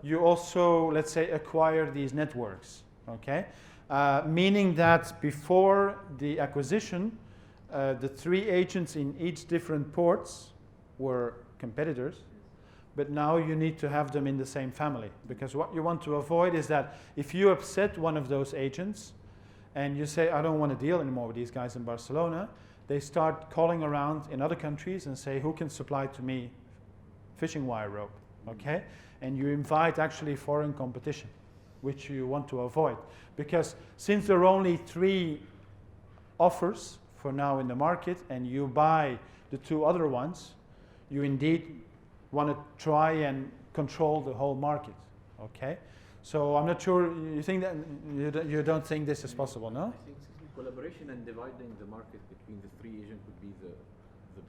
you also, let's say, acquire these networks. Okay. Meaning that before the acquisition, the 3 agents in each different ports were competitors, but now you need to have them in the same family, because what you want to avoid is that if you upset one of those agents and you say, I don't want to deal anymore with these guys in Barcelona, they start calling around in other countries and say, who can supply to me fishing wire rope, okay? And you invite actually foreign competition, which you want to avoid. Because since there are only 3 offers for now in the market and you buy the 2 other ones, you indeed want to try and control the whole market, okay? So I'm not sure, you think that, you don't think this is possible, no? I think collaboration and dividing the market between the 3 agents would be the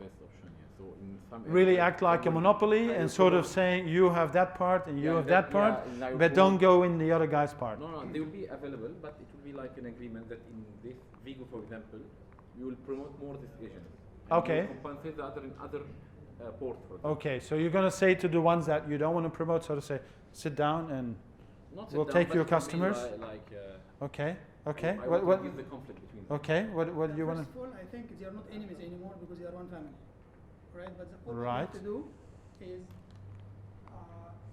best option, yeah. So in some really act like a monopoly and sort of saying you have that part and you have that part, but don't go in the other guy's part. No, they will be available, but it will be like an agreement that in this Vigo, for example, you will promote more this agent. Okay. You will compensate the other in other ports. Okay, so you're going to say to the ones that you don't want to promote, so to say, sit down and we'll take your customers. Okay. Okay. What is the conflict between them? Okay. What do you want to? First of all, I think they are not enemies anymore because they are one family, right? But what we Right. have to do is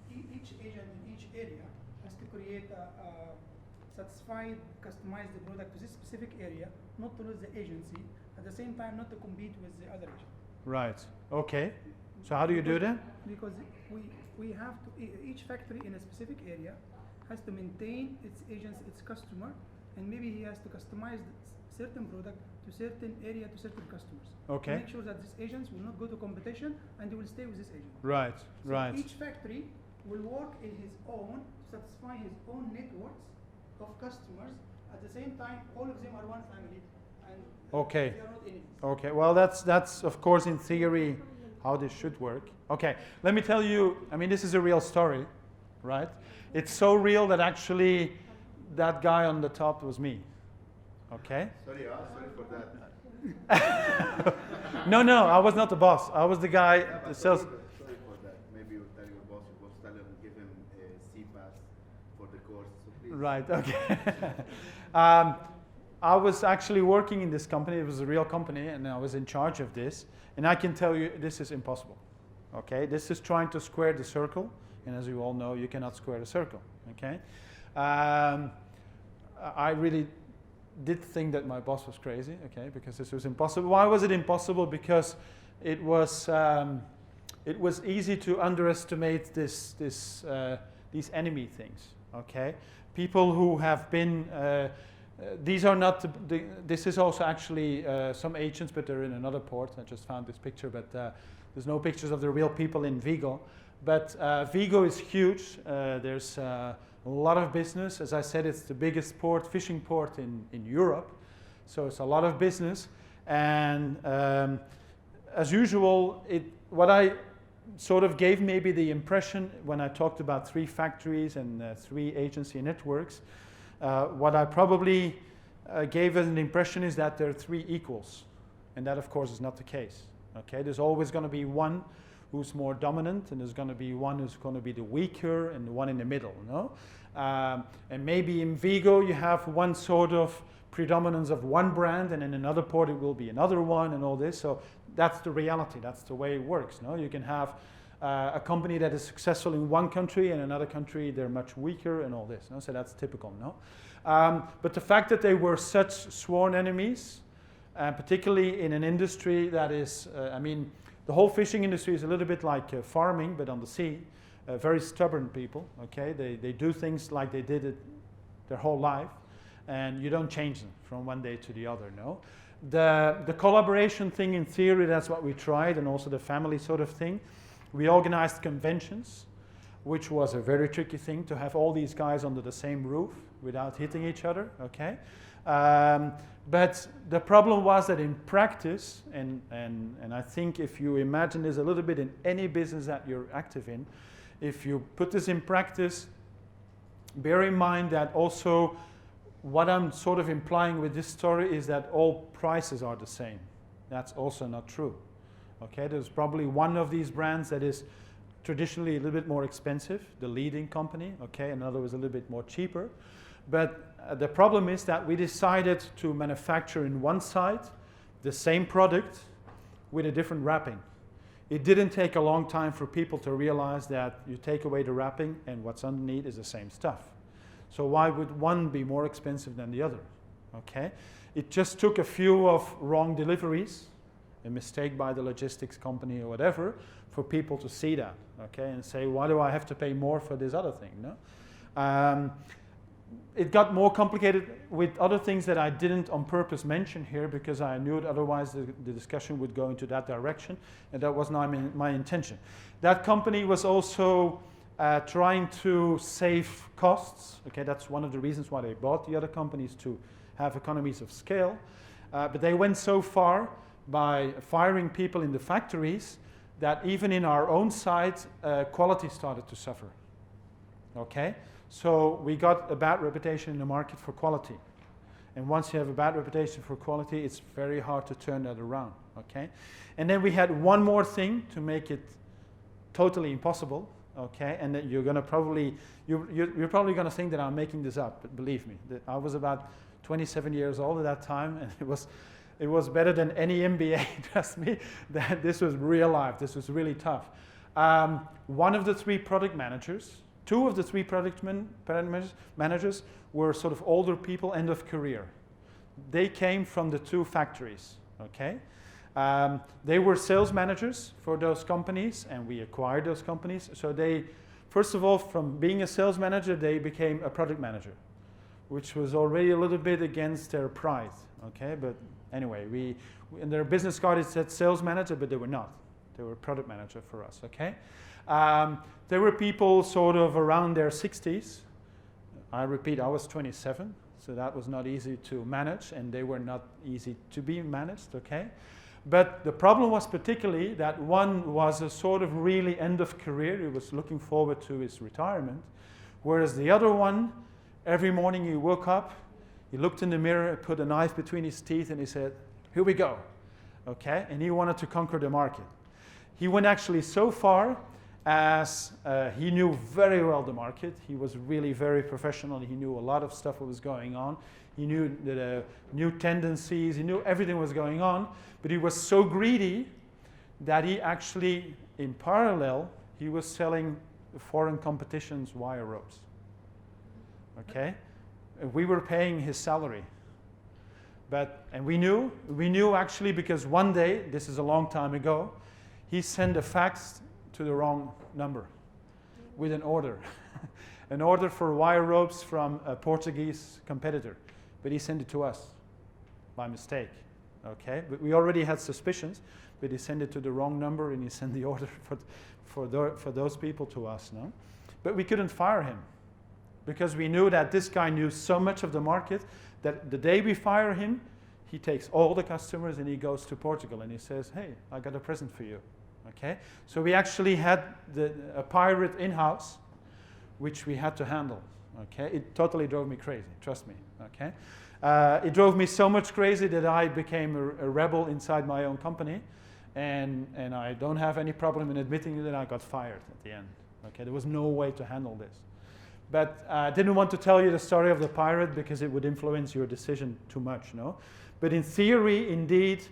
each agent in each area has to create a satisfied, customized product to this specific area, not to lose the agency. At the same time, not to compete with the other agent. Right. Okay. So how do you do that? Because we have to, each factory in a specific area has to maintain its agents, its customer, and maybe he has to customize certain product to certain area, to certain customers. Okay. To make sure that these agents will not go to competition and they will stay with this agent. Right. So Right. each factory will work in his own to satisfy his own networks of customers. At the same time, all of them are one family, and Okay. they are not enemies. Okay. Well, that's of course in theory how this should work. Okay. Let me tell you. I mean, this is a real story, right? It's so real that actually that guy on the top was me. Okay. Sorry for that. No, I was not the boss. I was the guy that sells. Sorry for that. Maybe you tell your boss, tell him, give him a C pass for the course. So please. Right. Okay. I was actually working in this company. It was a real company, and I was in charge of this. And I can tell you, this is impossible. Okay. This is trying to square the circle, and as you all know, you cannot square the circle. Okay. I really did think that my boss was crazy, okay, because this was impossible. Why was it impossible? Because it was easy to underestimate these enemy things, okay? People who have been, these are not, this is also actually some agents, but they're in another port. I just found this picture, but there's no pictures of the real people in Vigo. But Vigo is huge. There's a lot of business. As I said, it's the biggest port, fishing port in Europe. So it's a lot of business. And as usual, what I sort of gave maybe the impression when I talked about 3 factories and 3 agency networks, what I probably gave as an impression is that there are 3 equals. And that, of course, is not the case. Okay? There's always going to be one who's more dominant, and there's going to be one who's going to be the weaker, and the one in the middle. No? And maybe in Vigo you have one sort of predominance of one brand, and in another port it will be another one, and all this. So that's the reality. That's the way it works. No? You can have a company that is successful in one country, and another country they're much weaker, and all this. No? So that's typical. No? But the fact that they were such sworn enemies, particularly in an industry that is, I mean, the whole fishing industry is a little bit like farming, but on the sea. Very stubborn people, okay? They do things like they did it their whole life, and you don't change them from one day to the other, no? The collaboration thing, in theory, that's what we tried, and also the family sort of thing. We organized conventions, which was a very tricky thing, to have all these guys under the same roof without hitting each other, okay? But the problem was that in practice, and I think if you imagine this a little bit in any business that you're active in, if you put this in practice, bear in mind that also what I'm sort of implying with this story is that all prices are the same. That's also not true. Okay, there's probably one of these brands that is traditionally a little bit more expensive, the leading company, okay, another was a little bit more cheaper. But the problem is that we decided to manufacture in one site the same product with a different wrapping. It didn't take a long time for people to realize that you take away the wrapping and what's underneath is the same stuff. So why would one be more expensive than the other? Okay? It just took a few of wrong deliveries, a mistake by the logistics company or whatever, for people to see that, okay, and say, why do I have to pay more for this other thing? No? It got more complicated with other things that I didn't on purpose mention here because I knew it, otherwise the discussion would go into that direction, and that was not my intention. That company was also trying to save costs. Okay, that's one of the reasons why they bought the other companies, to have economies of scale. But they went so far by firing people in the factories that even in our own site, quality started to suffer. Okay? So we got a bad reputation in the market for quality. And once you have a bad reputation for quality, it's very hard to turn that around. Okay? And then we had one more thing to make it totally impossible. Okay? And that you're going to probably, you're probably going to think that I'm making this up, but believe me, that I was about 27 years old at that time, and it was better than any MBA, trust me, that this was real life. This was really tough. One of the 3 product managers, 2 of the 3 product managers were sort of older people, end of career. They came from the 2 factories, okay? They were sales managers for those companies, and we acquired those companies. So they, first of all, from being a sales manager, they became a product manager, which was already a little bit against their pride, okay? But anyway, we in their business card it said sales manager, but they were not. They were product manager for us, okay? There were people sort of around their 60s. I repeat, I was 27, so that was not easy to manage, and they were not easy to be managed, okay? But the problem was particularly that one was a sort of really end of career. He was looking forward to his retirement, whereas the other one, every morning he woke up, he looked in the mirror, put a knife between his teeth, and he said, here we go, okay? And he wanted to conquer the market. He went actually so far as he knew very well the market. He was really very professional. He knew a lot of stuff that was going on. He knew the new tendencies. He knew everything was going on. But he was so greedy that he actually, in parallel, he was selling foreign competitions wire ropes. Okay? We were paying his salary. And we knew actually, because one day, this is a long time ago, he sent a fax to the wrong number with an order. An order for wire ropes from a Portuguese competitor. But he sent it to us by mistake. Okay? But we already had suspicions, but he sent it to the wrong number, and he sent the order for those people to us. No? But we couldn't fire him. because we knew that this guy knew so much of the market that the day we fire him, he takes all the customers and he goes to Portugal and he says, hey, I got a present for you. Okay? So we actually had a pirate in-house, which we had to handle. Okay? It totally drove me crazy, trust me. Okay? It drove me so much crazy that I became a rebel inside my own company, and I don't have any problem in admitting that I got fired at the end. Okay? There was no way to handle this. But I didn't want to tell you the story of the pirate because it would influence your decision too much, no? But in theory, indeed,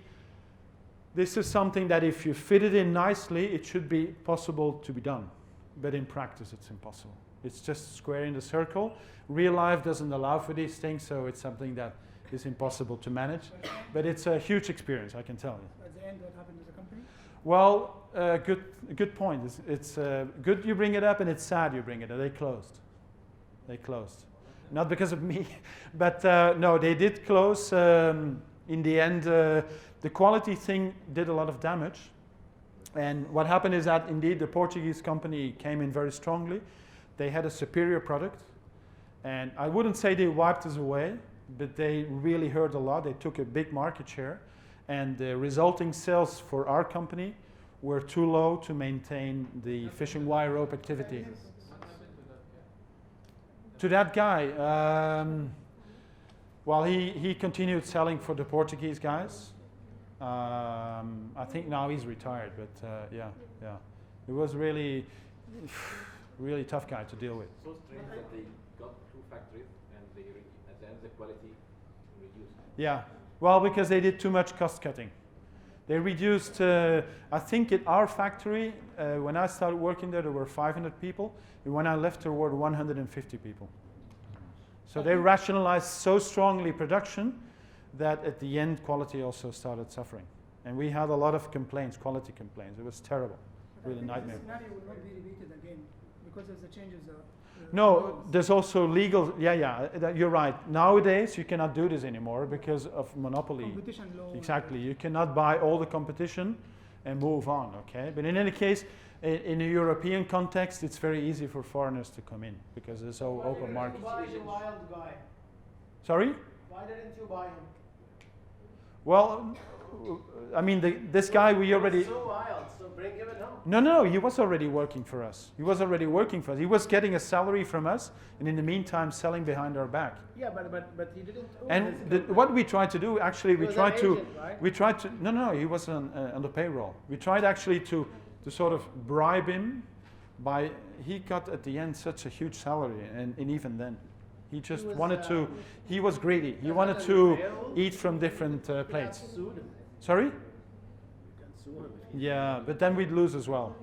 this is something that if you fit it in nicely, it should be possible to be done. But in practice, it's impossible. It's just squaring the circle. Real life doesn't allow for these things, so it's something that is impossible to manage. But it's a huge experience, I can tell you. At the end, what happened to the company? Well, good point. It's good you bring it up, and it's sad you bring it up. They closed. They closed. Not because of me, but no, they did close. In the end, the quality thing did a lot of damage. And what happened is that indeed the Portuguese company came in very strongly. They had a superior product. And I wouldn't say they wiped us away, but they really hurt a lot. They took a big market share. And the resulting sales for our company were too low to maintain the fishing wire rope activity. To that guy, well, he continued selling for the Portuguese guys. I think now he's retired, but yeah. It was really tough guy to deal with. So strange that they got two factories and at the end the quality reduced. Yeah, well, because they did too much cost cutting. They reduced, I think at our factory, when I started working there were 500 people. And when I left, there were 150 people. So they rationalized so strongly production that at the end, quality also started suffering. And we had a lot of complaints, quality complaints. It was terrible, really nightmare. This scenario will not be repeated again because of the changes. No, there's also legal, you're right. Nowadays, you cannot do this anymore because of monopoly. Competition law. Exactly, you cannot buy all the competition and move on, okay? But in any case, in a European context, it's very easy for foreigners to come in because there's so open market. Why did you buy the guy? Sorry? Why didn't you buy him? Well, I mean, this guy we already... He was so wild, so bring him at home. No, he was already working for us. He was getting a salary from us, and in the meantime, selling behind our back. Yeah, but he didn't own And what we tried to do, actually, he was an agent, right? No, he was on the payroll. We tried actually to sort of bribe him by, he got at the end such a huge salary, and even then. He just wanted to, he was greedy. He wanted to eat from different plates. Sorry? Yeah, but then we'd lose as well.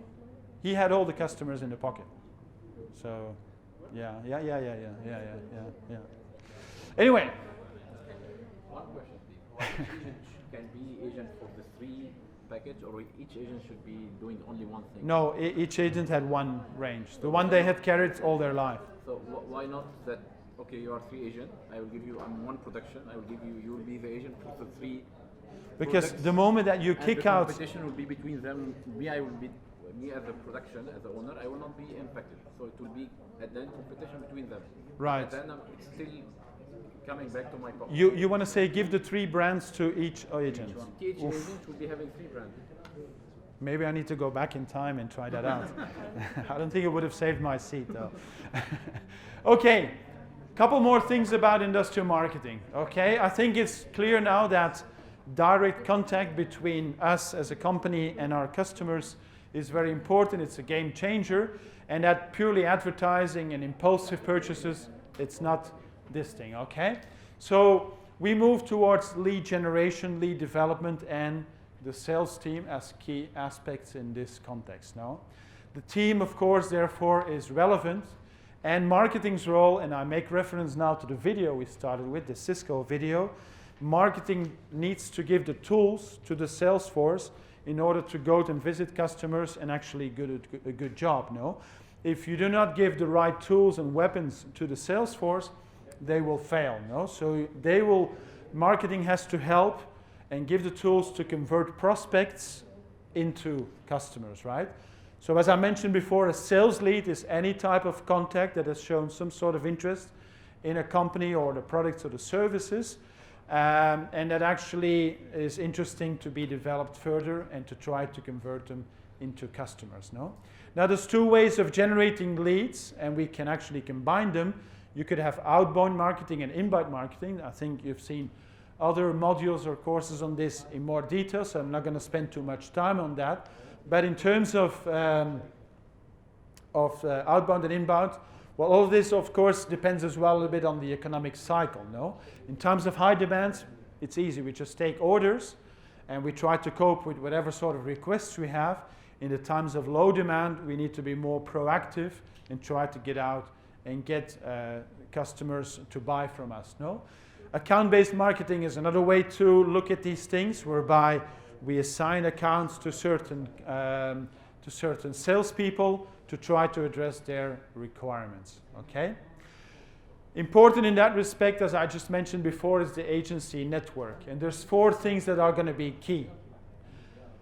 He had all the customers in the pocket. So, yeah. Anyway. One question, please. One agent can be agent for the three package, or each agent should be doing only one thing? No, each agent had one range. The one they had carried all their life. So why not that? Okay, you are three agent. I will give you one production. I will give you. You will be the agent for the three. Because products, the moment that you kick out, the competition will be between them. Me as a production, as the owner, I will not be impacted. So it will be at the end competition between them. Right. But then it's still coming back to my pocket. You want to say give the three brands to each agent. Each agent will be having three brands. Maybe I need to go back in time and try that out. I don't think it would have saved my seat though. Okay. Couple more things about industrial marketing. Okay, I think it's clear now that direct contact between us as a company and our customers is very important. It's a game changer, and that purely advertising and impulsive purchases, it's not this thing. Okay, so we move towards lead generation, lead development, and the sales team as key aspects in this context. Now, the team, of course, therefore, is relevant. And marketing's role, and I make reference now to the video we started with, the Cisco video, marketing needs to give the tools to the sales force in order to go and visit customers and actually do a good job, no? If you do not give the right tools and weapons to the sales force, they will fail, no? So marketing has to help and give the tools to convert prospects into customers, right? So as I mentioned before, a sales lead is any type of contact that has shown some sort of interest in a company or the products or the services, and that actually is interesting to be developed further and to try to convert them into customers. No? Now there's two ways of generating leads, and we can actually combine them. You could have outbound marketing and inbound marketing. I think you've seen other modules or courses on this in more detail, so I'm not going to spend too much time on that. But in terms of outbound and inbound, well, all of this, of course, depends as well a little bit on the economic cycle, no? In times of high demand, it's easy. We just take orders, and we try to cope with whatever sort of requests we have. In the times of low demand, we need to be more proactive and try to get out and get customers to buy from us, no? Account-based marketing is another way to look at these things, whereby we assign accounts to certain salespeople to try to address their requirements. Okay. Important in that respect, as I just mentioned before, is the agency network, and there's 4 things that are going to be key.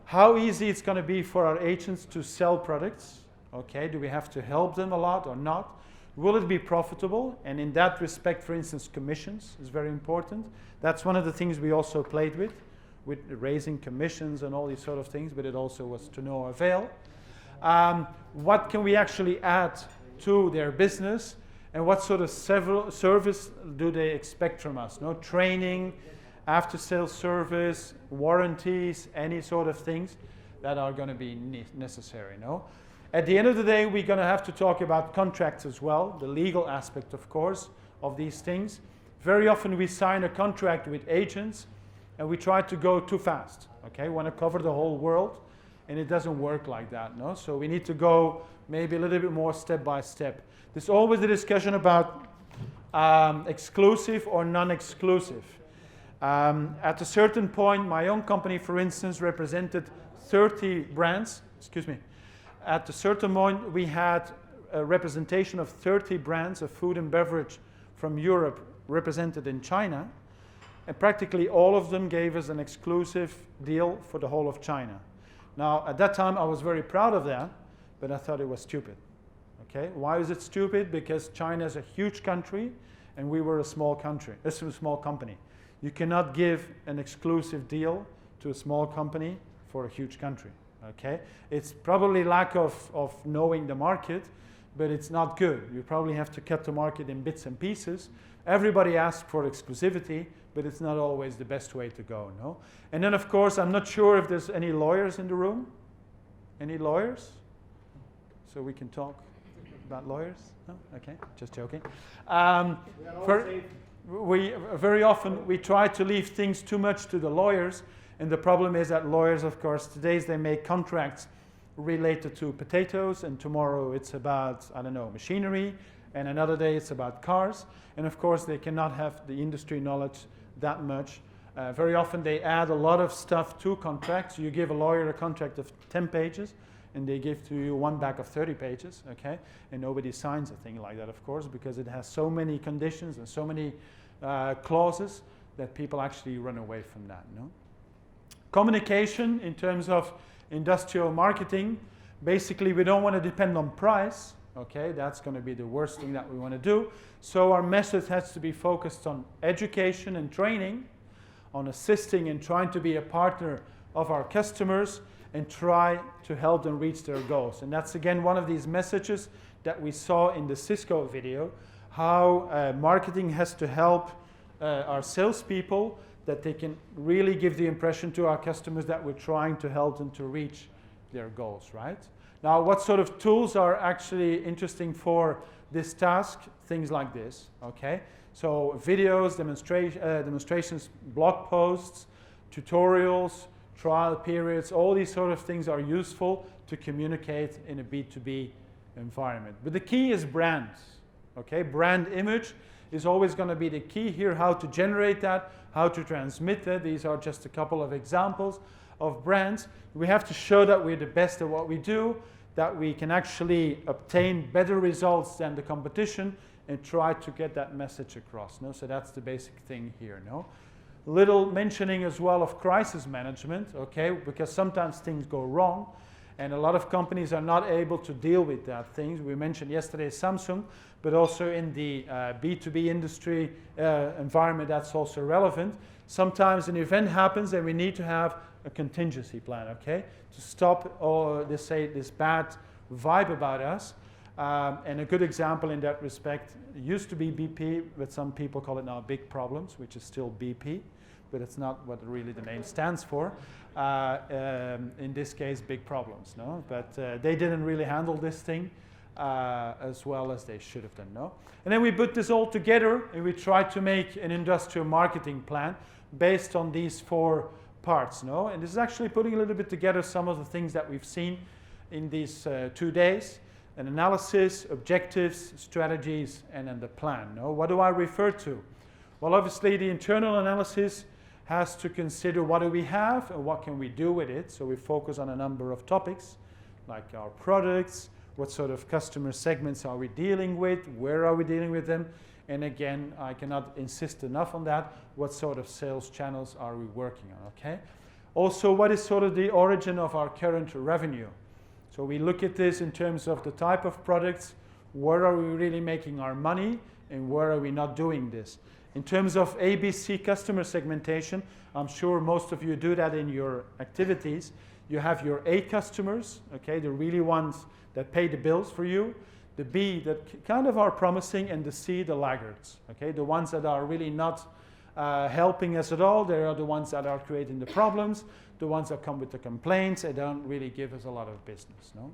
How easy it's going to be for our agents to sell products. Okay. Do we have to help them a lot or not? Will it be profitable? And in that respect, for instance, commissions is very important. That's one of the things we also played with raising commissions and all these sort of things, but it also was to no avail. What can we actually add to their business, and what sort of service do they expect from us? No training, after-sales service, warranties, any sort of things that are going to be necessary. No. At the end of the day, we're going to have to talk about contracts as well, the legal aspect, of course, of these things. Very often we sign a contract with agents and we try to go too fast. Okay, we want to cover the whole world, and it doesn't work like that. No, so we need to go maybe a little bit more step by step. There's always a discussion about exclusive or non-exclusive. At a certain point, my own company, for instance, represented 30 brands. Excuse me. At a certain point, we had a representation of 30 brands of food and beverage from Europe represented in China, and practically all of them gave us an exclusive deal for the whole of China. Now, at that time, I was very proud of that, but I thought it was stupid. Okay, why is it stupid? Because China is a huge country, and we were a small country, a small company. You cannot give an exclusive deal to a small company for a huge country. Okay, it's probably lack of knowing the market, but it's not good. You probably have to cut the market in bits and pieces. Everybody asks for exclusivity, but it's not always the best way to go. No, and then of course I'm not sure if there's any lawyers in the room. Any lawyers? So we can talk about lawyers. No, okay, just joking. Very often we try to leave things too much to the lawyers. And the problem is that lawyers, of course, today they make contracts related to potatoes, and tomorrow it's about, I don't know, machinery, and another day it's about cars. And of course, they cannot have the industry knowledge that much. Very often they add a lot of stuff to contracts. You give a lawyer a contract of 10 pages, and they give to you one back of 30 pages, okay? And nobody signs a thing like that, of course, because it has so many conditions and so many clauses that people actually run away from that, no? Communication in terms of industrial marketing, basically we don't want to depend on price, okay? That's going to be the worst thing that we want to do. So our message has to be focused on education and training, on assisting and trying to be a partner of our customers and try to help them reach their goals. And that's again one of these messages that we saw in the Cisco video, how marketing has to help our salespeople, that they can really give the impression to our customers that we're trying to help them to reach their goals, right? Now, what sort of tools are actually interesting for this task? Things like this, okay? So videos, demonstrations, blog posts, tutorials, trial periods, all these sort of things are useful to communicate in a B2B environment. But the key is brand, okay? Brand image is always going to be the key here, how to generate that, how to transmit it. These are just a couple of examples of brands. We have to show that we're the best at what we do, that we can actually obtain better results than the competition, and try to get that message across. No? So that's the basic thing here. No? Little mentioning as well of crisis management, okay, because sometimes things go wrong. And a lot of companies are not able to deal with that things. We mentioned yesterday Samsung, but also in the B2B industry environment, that's also relevant. Sometimes an event happens and we need to have a contingency plan, okay, to stop this bad vibe about us. And a good example in that respect used to be BP, but some people call it now Big Problems, which is still BP, but it's not what really the name stands for. In this case, Big Problems, no? But they didn't really handle this thing as well as they should have done, no? And then we put this all together and we tried to make an industrial marketing plan based on these 4 parts, no? And this is actually putting a little bit together some of the things that we've seen in these 2 days. An analysis, objectives, strategies, and then the plan, no? What do I refer to? Well, obviously the internal analysis has to consider what do we have and what can we do with it. So we focus on a number of topics like our products, what sort of customer segments are we dealing with, where are we dealing with them, and again, I cannot insist enough on that, what sort of sales channels are we working on, okay? Also, what is sort of the origin of our current revenue? So we look at this in terms of the type of products, where are we really making our money, and where are we not doing this? In terms of ABC customer segmentation, I'm sure most of you do that in your activities. You have your A customers, okay, the really ones that pay the bills for you, the B that kind of are promising, and the C, the laggards, okay, the ones that are really not helping us at all. They are the ones that are creating the problems, the ones that come with the complaints. They don't really give us a lot of business, no?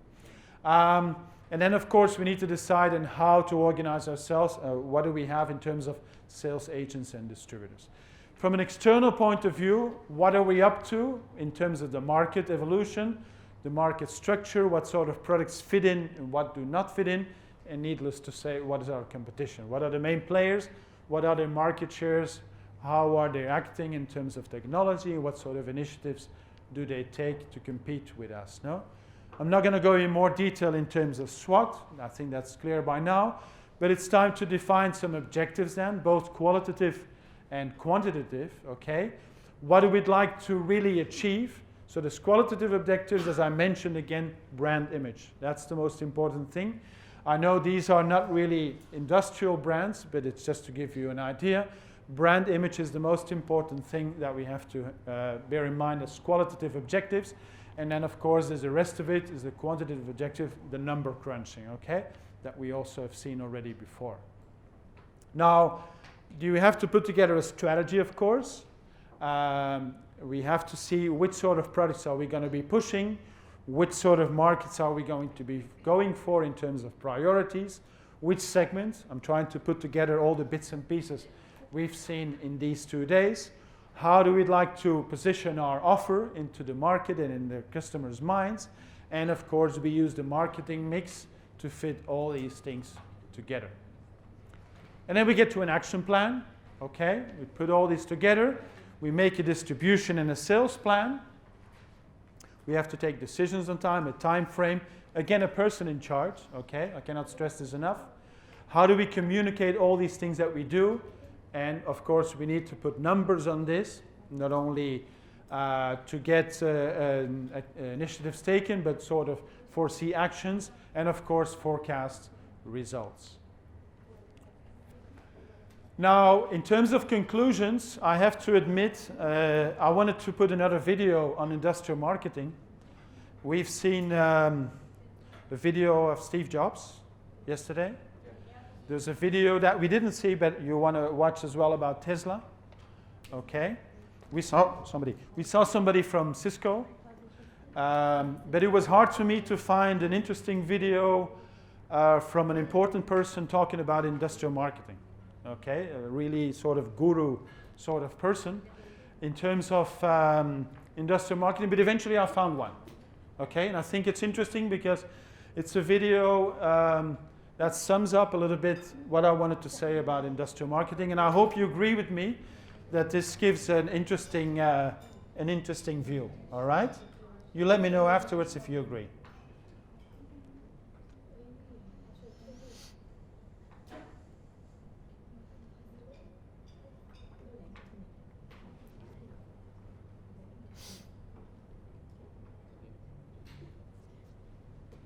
And then, of course, we need to decide on how to organize ourselves. What do we have in terms of sales agents and distributors? From an external point of view, what are we up to in terms of the market evolution, the market structure, what sort of products fit in and what do not fit in, and needless to say, what is our competition? What are the main players? What are their market shares? How are they acting in terms of technology? What sort of initiatives do they take to compete with us? No? I'm not going to go in more detail in terms of SWOT. I think that's clear by now. But it's time to define some objectives then, both qualitative and quantitative, okay? What do we like to really achieve? So there's qualitative objectives, as I mentioned again, brand image. That's the most important thing. I know these are not really industrial brands, but it's just to give you an idea. Brand image is the most important thing that we have to bear in mind as qualitative objectives. And then, of course, there's the rest of it is the quantitative objective, the number crunching, okay, that we also have seen already before. Now, you have to put together a strategy, of course. We have to see which sort of products are we going to be pushing, which sort of markets are we going to be going for in terms of priorities, which segments. I'm trying to put together all the bits and pieces we've seen in these 2 days. How do we like to position our offer into the market and in the customers' minds? And of course, we use the marketing mix to fit all these things together. And then we get to an action plan. Okay, we put all these together. We make a distribution and a sales plan. We have to take decisions on time, a time frame. Again, a person in charge. Okay, I cannot stress this enough. How do we communicate all these things that we do? And of course, we need to put numbers on this, not only to get initiatives taken, but sort of foresee actions and, of course, forecast results. Now, in terms of conclusions, I have to admit, I wanted to put another video on industrial marketing. We've seen a video of Steve Jobs yesterday. There's a video that we didn't see, but you want to watch as well about Tesla. Okay. We saw somebody from Cisco. But it was hard for me to find an interesting video from an important person talking about industrial marketing. Okay. A really sort of guru sort of person in terms of industrial marketing. But eventually I found one. Okay. And I think it's interesting because it's a video that sums up a little bit what I wanted to say about industrial marketing, and I hope you agree with me that this gives an interesting view. All right? You let me know afterwards if you agree.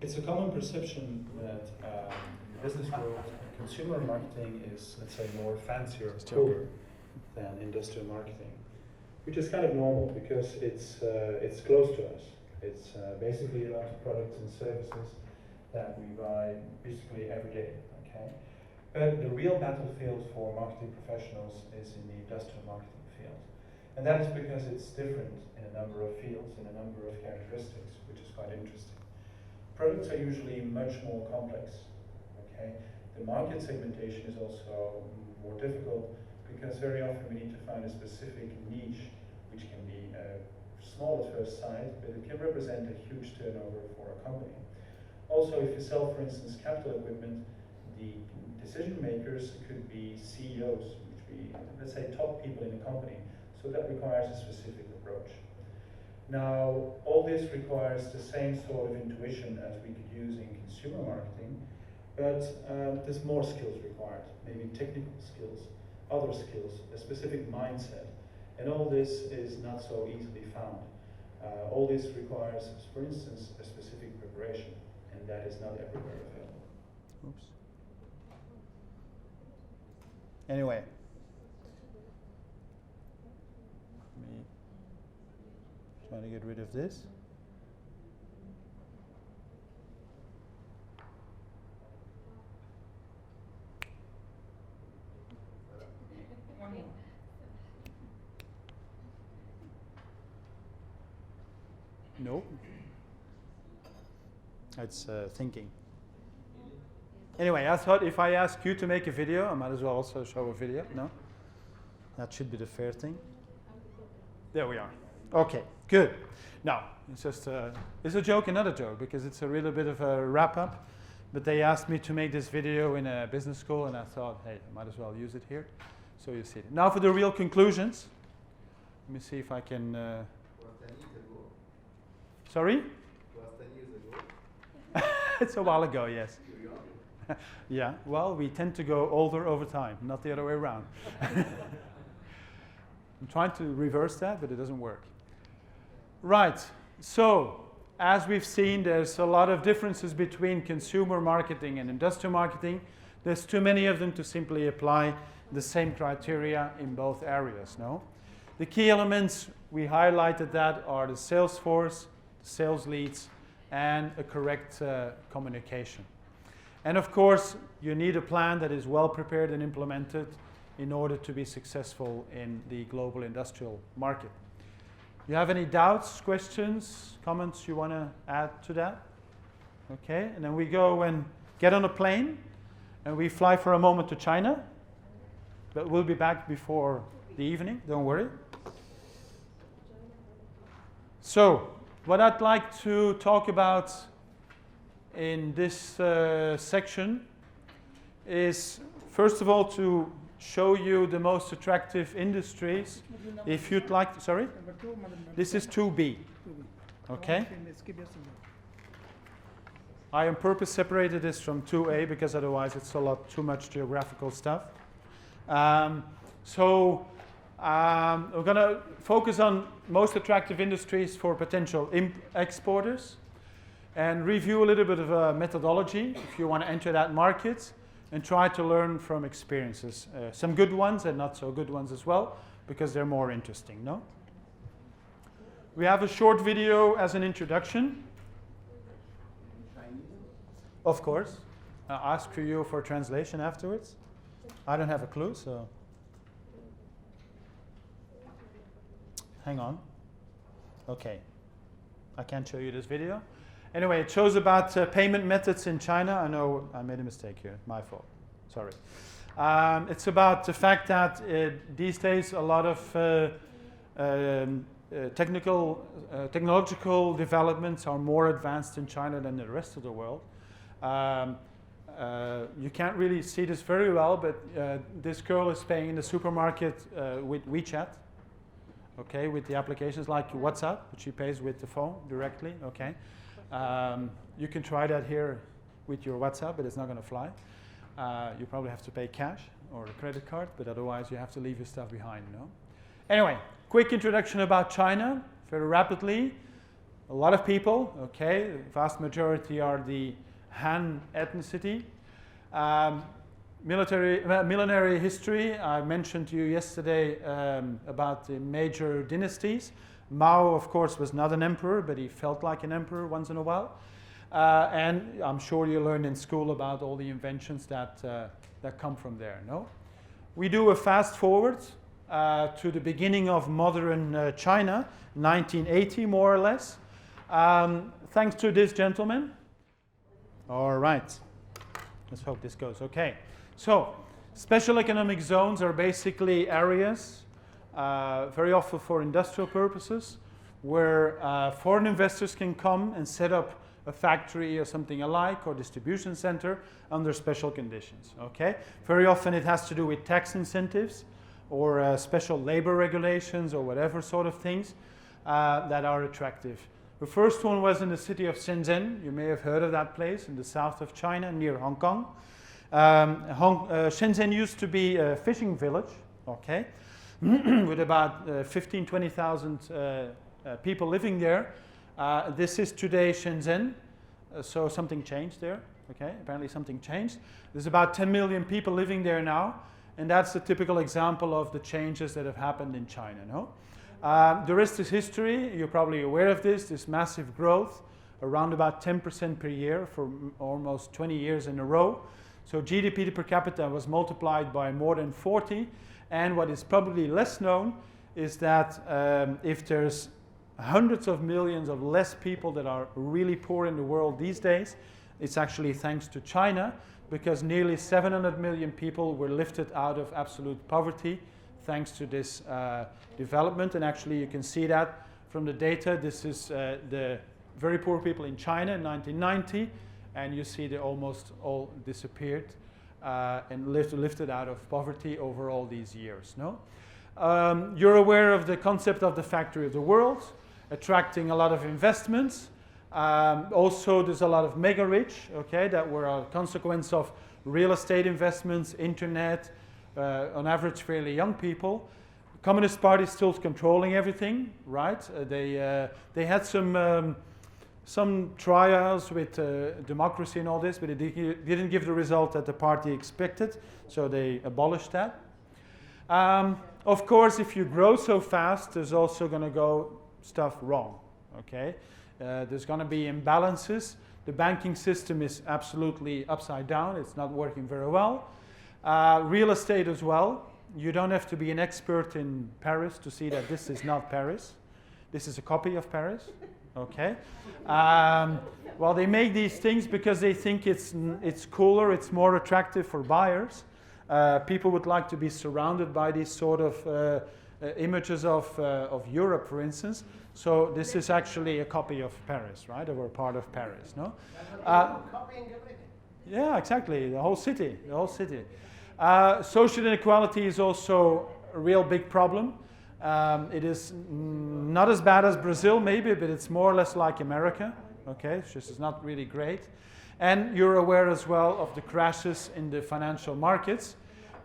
it's a common perception that in the business world, consumer marketing is, let's say, more fancier, cooler than industrial marketing, which is kind of normal because it's close to us. It's basically a lot of products and services that we buy basically every day. Okay, but the real battlefield for marketing professionals is in the industrial marketing field, and that is because it's different in a number of fields, in a number of characteristics, which is quite interesting. Products are usually much more complex. Okay, the market segmentation is also more difficult because very often we need to find a specific niche, which can be small at first sight, but it can represent a huge turnover for a company. Also, if you sell, for instance, capital equipment, the decision makers could be CEOs, which be, let's say, top people in a company. So that requires a specific approach. Now, all this requires the same sort of intuition as we could use in consumer marketing, but there's more skills required, maybe technical skills, other skills, a specific mindset. And all this is not so easily found. All this requires, for instance, a specific preparation, and that is not everywhere available. Oops. Anyway. Me trying to get rid of this. No. It's thinking. Anyway, I thought if I ask you to make a video, I might as well also show a video. No? That should be the fair thing. There we are. Okay, good. Now, it's just it's a joke, another joke, because it's a little bit of a wrap-up. But they asked me to make this video in a business school, and I thought, hey, I might as well use it here. So you see it. Now for the real conclusions. Let me see if I can... Sorry? Was 10 years ago? It's a while ago, yes. Yeah, well, we tend to go older over time, not the other way around. I'm trying to reverse that, but it doesn't work. Right, so as we've seen, there's a lot of differences between consumer marketing and industrial marketing. There's too many of them to simply apply the same criteria in both areas, no? The key elements, we highlighted that, are the sales force, sales leads, and a correct communication. And of course, you need a plan that is well prepared and implemented in order to be successful in the global industrial market. You have any doubts, questions, comments you want to add to that? Okay, and then we go and get on a plane and we fly for a moment to China, but we'll be back before the evening, don't worry. So, what I'd like to talk about in this section is, first of all, to show you the most attractive industries. If you'd like to, sorry? This is 2B. Okay? I on purpose separated this from 2A because otherwise it's a lot too much geographical stuff. We're going to focus on most attractive industries for potential exporters and review a little bit of a methodology if you want to enter that market and try to learn from experiences. Some good ones and not so good ones as well, because they're more interesting, no? We have a short video as an introduction. Of course. I'll ask for you for translation afterwards. I don't have a clue, so... Hang on. Okay. I can't show you this video. Anyway, it shows about payment methods in China. I know I made a mistake here. My fault. Sorry. It's about the fact that these days a lot of technological developments are more advanced in China than the rest of the world. You can't really see this very well, but this girl is paying in the supermarket with WeChat. Okay, with the applications like WhatsApp, which she pays with the phone directly, okay. You can try that here with your WhatsApp, but it's not going to fly. You probably have to pay cash or a credit card, but otherwise you have to leave your stuff behind, no? Anyway, quick introduction about China, very rapidly. a lot of people, okay, the vast majority are the Han ethnicity. Millenary history, I mentioned to you yesterday about the major dynasties. Mao, of course, was not an emperor, but he felt like an emperor once in a while. And I'm sure you learned in school about all the inventions that come from there, no? We do a fast forward to the beginning of modern China, 1980 more or less, thanks to this gentleman. All right, let's hope this goes okay. So, special economic zones are basically areas, very often for industrial purposes, where foreign investors can come and set up a factory or something alike, or distribution center under special conditions, okay? Very often it has to do with tax incentives or special labor regulations or whatever sort of things that are attractive. The first one was in the city of Shenzhen. You may have heard of that place in the south of China near Hong Kong. Shenzhen used to be a fishing village, okay, with about 15, 20,000 people living there. This is today Shenzhen, so something changed there, okay? Apparently something changed. There's about 10 million people living there now, and that's a typical example of the changes that have happened in China, no? The rest is history. You're probably aware of this massive growth, around about 10% per year for almost 20 years in a row. So GDP per capita was multiplied by more than 40, and what is probably less known is that if there's hundreds of millions of less people that are really poor in the world these days, it's actually thanks to China, because nearly 700 million people were lifted out of absolute poverty thanks to this development. And actually you can see that from the data. This is the very poor people in China in 1990, and you see they almost all disappeared and lifted out of poverty over all these years, no? You're aware of the concept of the factory of the world, attracting a lot of investments. Also, there's a lot of mega rich, okay, that were a consequence of real estate investments, internet, on average fairly young people. The Communist Party is still controlling everything, right? They had some trials with democracy and all this, but it didn't give the result that the party expected, so they abolished that. Of course, if you grow so fast, there's also going to go stuff wrong, okay? There's going to be imbalances. The banking system is absolutely upside down. It's not working very well. Real estate as well. You don't have to be an expert in Paris to see that this is not Paris. This is a copy of Paris, okay? Well, they make these things because they think it's cooler, it's more attractive for buyers. People would like to be surrounded by these sort of images of Europe, for instance. So this is actually a copy of Paris, right? Or a part of Paris, no? Copying everything. Yeah, exactly. The whole city. The whole city. Social inequality is also a real big problem. It is not as bad as Brazil, maybe, but it's more or less like America. Okay, it's just not really great. And you're aware as well of the crashes in the financial markets.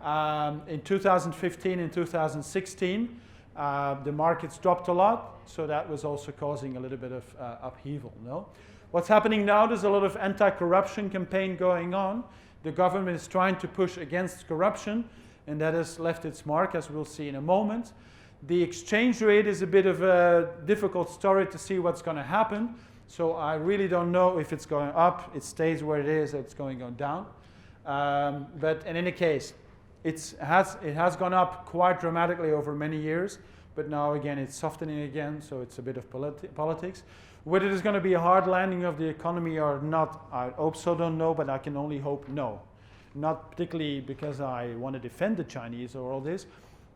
In 2015 and 2016, the markets dropped a lot, so that was also causing a little bit of upheaval, no? What's happening now, there's a lot of anti-corruption campaign going on. The government is trying to push against corruption, and that has left its mark, as we'll see in a moment. The exchange rate is a bit of a difficult story to see what's going to happen, so I really don't know if it's going up, it stays where it is, or it's going down. But in any case, it has gone up quite dramatically over many years, but now again it's softening again, so it's a bit of politics. Whether there's going to be a hard landing of the economy or not, I also don't know, but I can only hope no. Not particularly because I want to defend the Chinese or all this,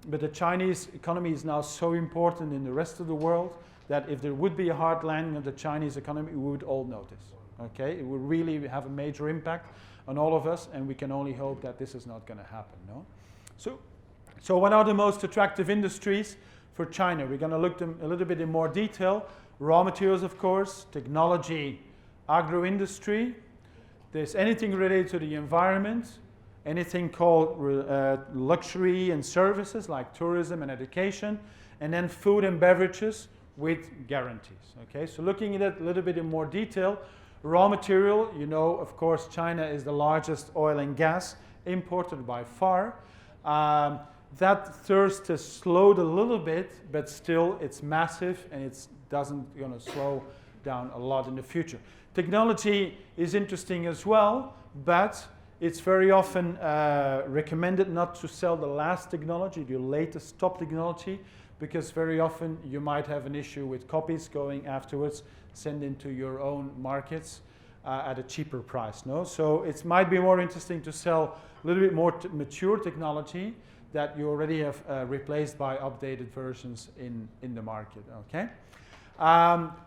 but the Chinese economy is now so important in the rest of the world that if there would be a hard landing of the Chinese economy, we would all notice. Okay, it would really have a major impact on all of us, and we can only hope that this is not going to happen. No. So what are the most attractive industries for China? We're going to look them a little bit in more detail. Raw materials, of course, technology, agro-industry. There's anything related to the environment, anything called luxury and services like tourism and education, and then food and beverages, with guarantees. Okay, so looking at it a little bit in more detail, raw material, you know, of course, China is the largest oil and gas importer by far. That thirst has slowed a little bit, but still it's massive and it doesn't going to slow down a lot in the future. Technology is interesting as well, but it's very often recommended not to sell the last technology, the latest top technology, because very often you might have an issue with copies going afterwards, sent into your own markets at a cheaper price. No? So it might be more interesting to sell a little bit more mature technology that you already have replaced by updated versions in the market. Okay.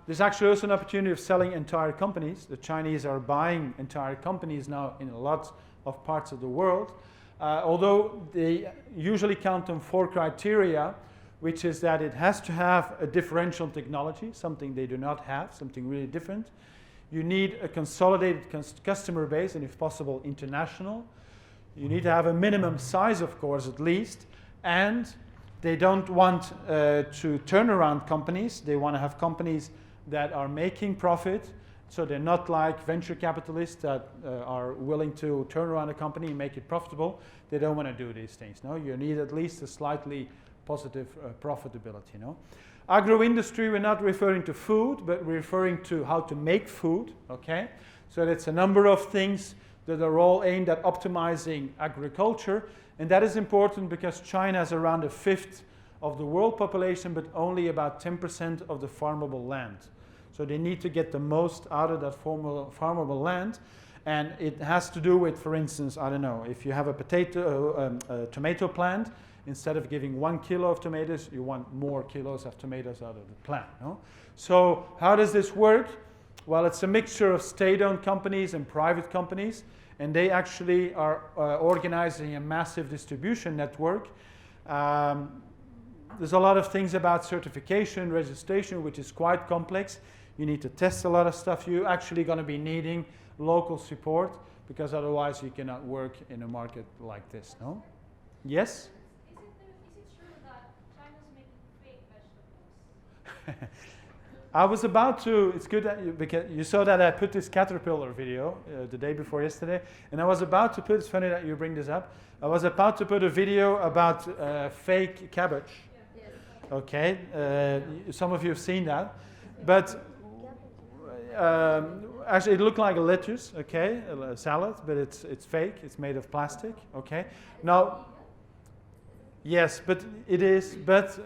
There's actually also an opportunity of selling entire companies. The Chinese are buying entire companies now in a lot of parts of the world, although they usually count on 4 criteria, which is that it has to have a differential technology, something they do not have, something really different. You need a consolidated customer base, and if possible, international. You need to have a minimum size, of course, at least, and they don't want to turn around companies. They want to have companies that are making profit, so they're not like venture capitalists that are willing to turn around a company and make it profitable. They don't want to do these things. No, you need at least a slightly positive profitability. No, agro-industry, we're not referring to food, but we're referring to how to make food. Okay, so that's a number of things that are all aimed at optimizing agriculture, and that is important because China has around 1/5 of the world population, but only about 10% of the farmable land. So they need to get the most out of that farmable land, and it has to do with, for instance, I don't know, if you have a tomato plant, instead of giving 1 kilo of tomatoes, you want more kilos of tomatoes out of the plant. No? So how does this work? Well, it's a mixture of state-owned companies and private companies, and they actually are organizing a massive distribution network. There's a lot of things about certification, registration, which is quite complex. You need to test a lot of stuff. You're actually going to be needing local support, because otherwise you cannot work in a market like this. No? Yes? Is it true that China's making fake vegetables? I was about to, it's good that because you saw that I put this caterpillar video the day before yesterday, and I was about to put, it's funny that you bring this up, I was about to put a video about fake cabbage. Yes. Okay, some of you have seen that, but actually it looked like a lettuce, okay, a salad, but it's fake, it's made of plastic, okay. Now, yes, but it is, but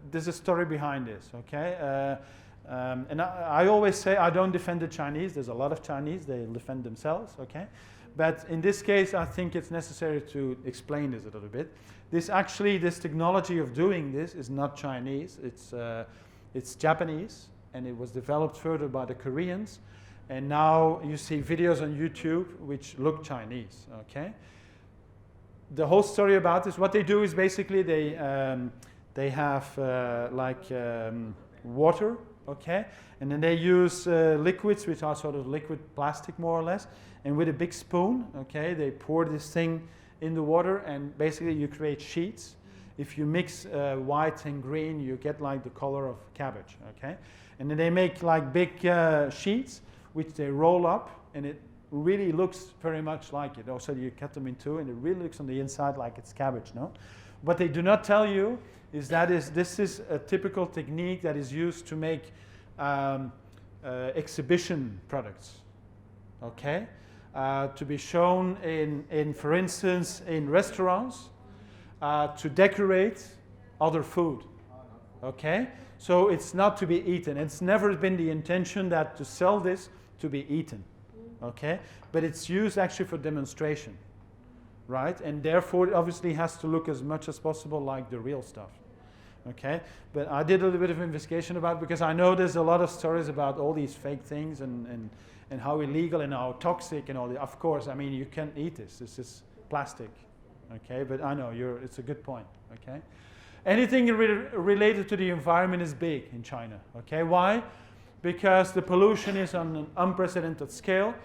there's a story behind this, okay? And I always say I don't defend the Chinese. There's a lot of Chinese, they defend themselves, okay? But in this case, I think it's necessary to explain this a little bit. This technology of doing this is not Chinese, it's Japanese, and it was developed further by the Koreans. And now you see videos on YouTube which look Chinese, okay? The whole story about this, what they do is basically they have water, okay? And then they use liquids, which are sort of liquid plastic more or less. And with a big spoon, okay, they pour this thing in the water, and basically you create sheets. If you mix white and green, you get like the color of cabbage, okay? And then they make like big sheets, which they roll up, and it really looks very much like it. Also, you cut them in two, and it really looks on the inside like it's cabbage, no? What they do not tell you is that this is a typical technique that is used to make exhibition products, okay? To be shown in, for instance, in restaurants, to decorate other food, okay? So it's not to be eaten. It's never been the intention that to sell this to be eaten, okay? But it's used actually for demonstration, right? And therefore, it obviously has to look as much as possible like the real stuff, okay? But I did a little bit of investigation about it, because I know there's a lot of stories about all these fake things and how illegal and how toxic and all that. Of course, I mean, you can't eat this. This is plastic, okay? But I know it's a good point, okay? Anything related to the environment is big in China, okay? Why? Because the pollution is on an unprecedented scale.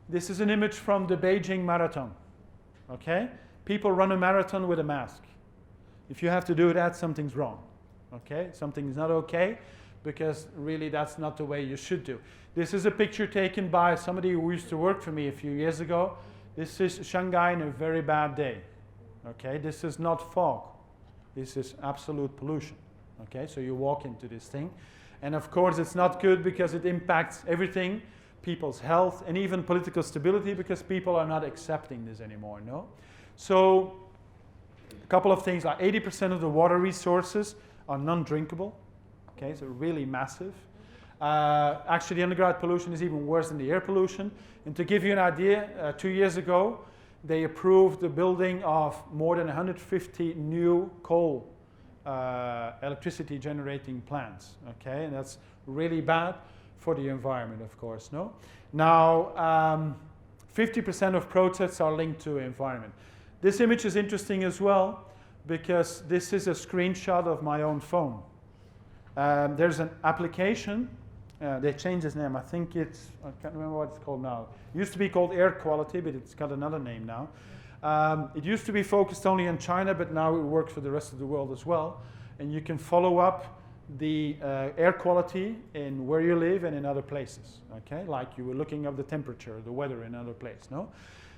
This is an image from the Beijing Marathon, okay? People run a marathon with a mask. If you have to do that, something's wrong, okay? Something's not okay, because really that's not the way you should do. This is a picture taken by somebody who used to work for me a few years ago. This is Shanghai on a very bad day. Okay, this is not fog. This is absolute pollution. Okay, so you walk into this thing. And of course it's not good because it impacts everything, people's health and even political stability, because people are not accepting this anymore, no? So a couple of things, like 80% of the water resources are non-drinkable. Okay, so really massive. Actually, the underground pollution is even worse than the air pollution. And to give you an idea, 2 years ago, they approved the building of more than 150 new coal electricity generating plants. Okay, and that's really bad for the environment, of course. No. Now, 50% of protests are linked to environment. This image is interesting as well because this is a screenshot of my own phone. There's an application. They changed its name. I think it's, I can't remember what it's called now. It used to be called Air Quality, but it's got another name now. It used to be focused only on China, but now it works for the rest of the world as well. And you can follow up the air quality in where you live and in other places. Okay, like you were looking up the temperature, the weather in another place. No,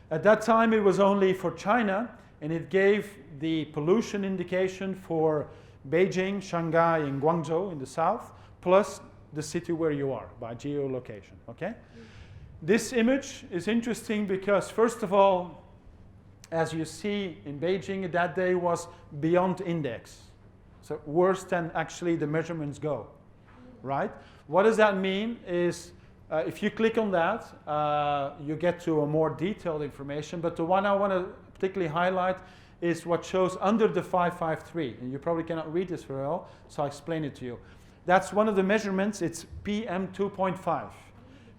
at that time it was only for China, and it gave the pollution indication for Beijing, Shanghai, and Guangzhou in the south, plus the city where you are by geolocation. Okay, this image is interesting because, first of all, as you see in Beijing, that day was beyond index. So worse than actually the measurements go, right? What does that mean is if you click on that, you get to a more detailed information. But the one I want to particularly highlight is what shows under the 553. And you probably cannot read this very well, so I'll explain it to you. That's one of the measurements. It's PM2.5.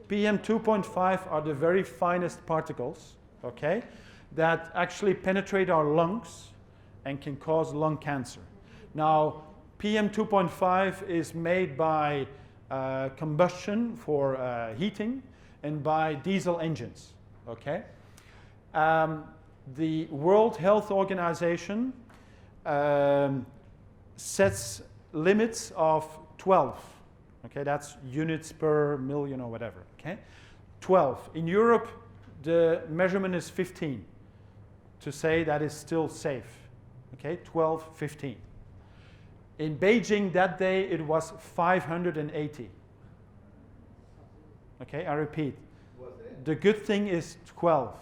PM2.5 are the very finest particles, okay, that actually penetrate our lungs and can cause lung cancer. Now, PM2.5 is made by combustion for heating and by diesel engines, okay? The World Health Organization sets limits of 12, okay? That's units per million or whatever, okay? 12. In Europe, the measurement is 15 to say that is still safe, okay? 12, 15. In Beijing that day, it was 580. Okay, I repeat. The good thing is 12.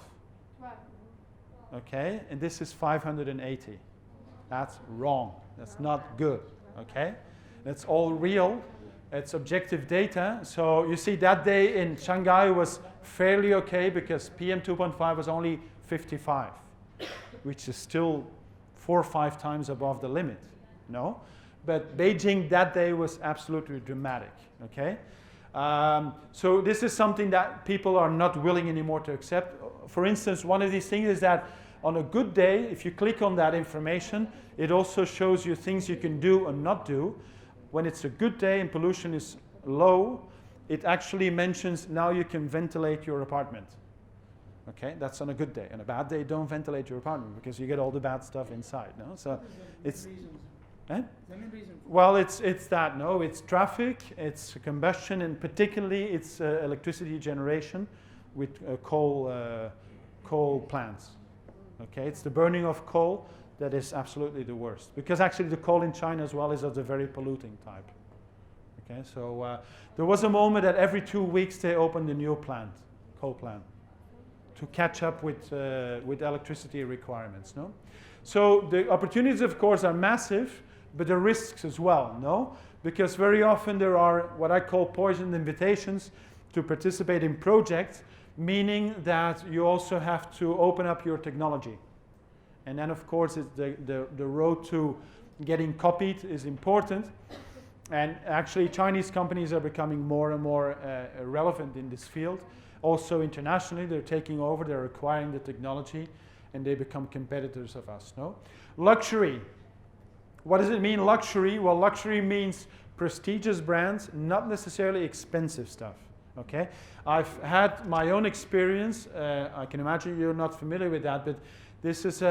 Okay, and this is 580. That's wrong. That's not good. Okay, that's all real. It's objective data. So you see that day in Shanghai was fairly okay because PM2.5 was only 55, which is still 4 or 5 times above the limit. No? But Beijing that day was absolutely dramatic, okay? So this is something that people are not willing anymore to accept. For instance, one of these things is that on a good day, if you click on that information, it also shows you things you can do or not do. When it's a good day and pollution is low, it actually mentions now you can ventilate your apartment. Okay, that's on a good day. On a bad day, don't ventilate your apartment because you get all the bad stuff inside, no? So it's... Eh? Well, it's that, no, it's traffic, it's combustion, and particularly it's electricity generation with coal plants. Okay, it's the burning of coal that is absolutely the worst, because actually the coal in China as well is of the very polluting type. Okay, so there was a moment that every 2 weeks they opened a new plant, coal plant, to catch up with electricity requirements. No, so the opportunities, of course, are massive. But the risks as well, no? Because very often there are what I call poisoned invitations to participate in projects, meaning that you also have to open up your technology. And then, of course, it's the road to getting copied is important. And actually, Chinese companies are becoming more and more relevant in this field. Also, internationally, they're taking over, they're acquiring the technology, and they become competitors of us, no? Luxury. What does it mean, luxury? Well, luxury means prestigious brands, not necessarily expensive stuff, okay? I've had my own experience. I can imagine you're not familiar with that, but this is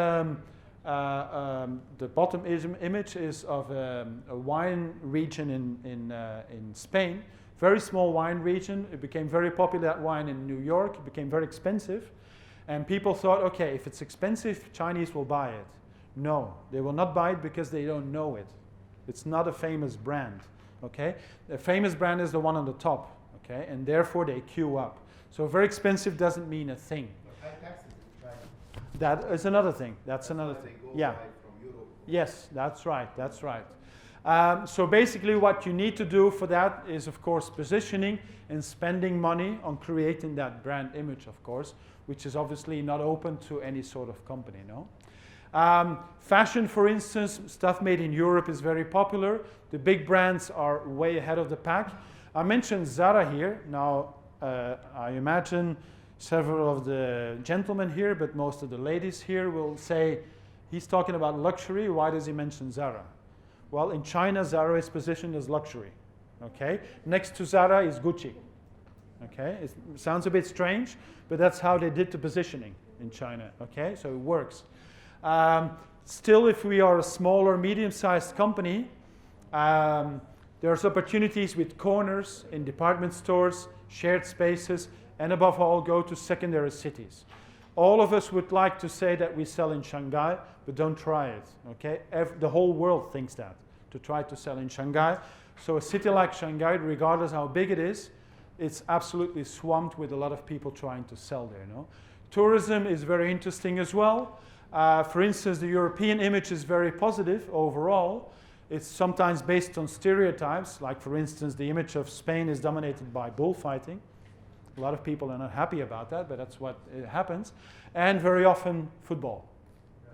The bottom image is of a wine region in Spain. Very small wine region. It became very popular, that wine in New York. It became very expensive. And people thought, okay, if it's expensive, Chinese will buy it. No, they will not buy it because they don't know it. It's not a famous brand, okay? The famous brand is the one on the top, okay? And therefore they queue up. So very expensive doesn't mean a thing. High taxes in China. That is another thing. That's another why thing. they go Yeah. buy from Europe. Yes, that's right. That's right. So basically what you need to do for that is, of course, positioning and spending money on creating that brand image, of course, which is obviously not open to any sort of company, no? Fashion, for instance, stuff made in Europe is very popular. The big brands are way ahead of the pack. I mentioned Zara here. Now, I imagine several of the gentlemen here, but most of the ladies here will say, he's talking about luxury. Why does he mention Zara? Well, in China, Zara is positioned as luxury, okay? Next to Zara is Gucci, okay? It sounds a bit strange, but that's how they did the positioning in China, okay? So it works. Still, if we are a small or medium-sized company, there's opportunities with corners in department stores, shared spaces, and above all, go to secondary cities. All of us would like to say that we sell in Shanghai, but don't try it, okay? The whole world thinks that, to try to sell in Shanghai. So a city like Shanghai, regardless how big it is, it's absolutely swamped with a lot of people trying to sell there, no? Tourism is very interesting as well. For instance, the European image is very positive overall. It's sometimes based on stereotypes, like for instance, the image of Spain is dominated by bullfighting. A lot of people are not happy about that, but that's what happens. And very often football,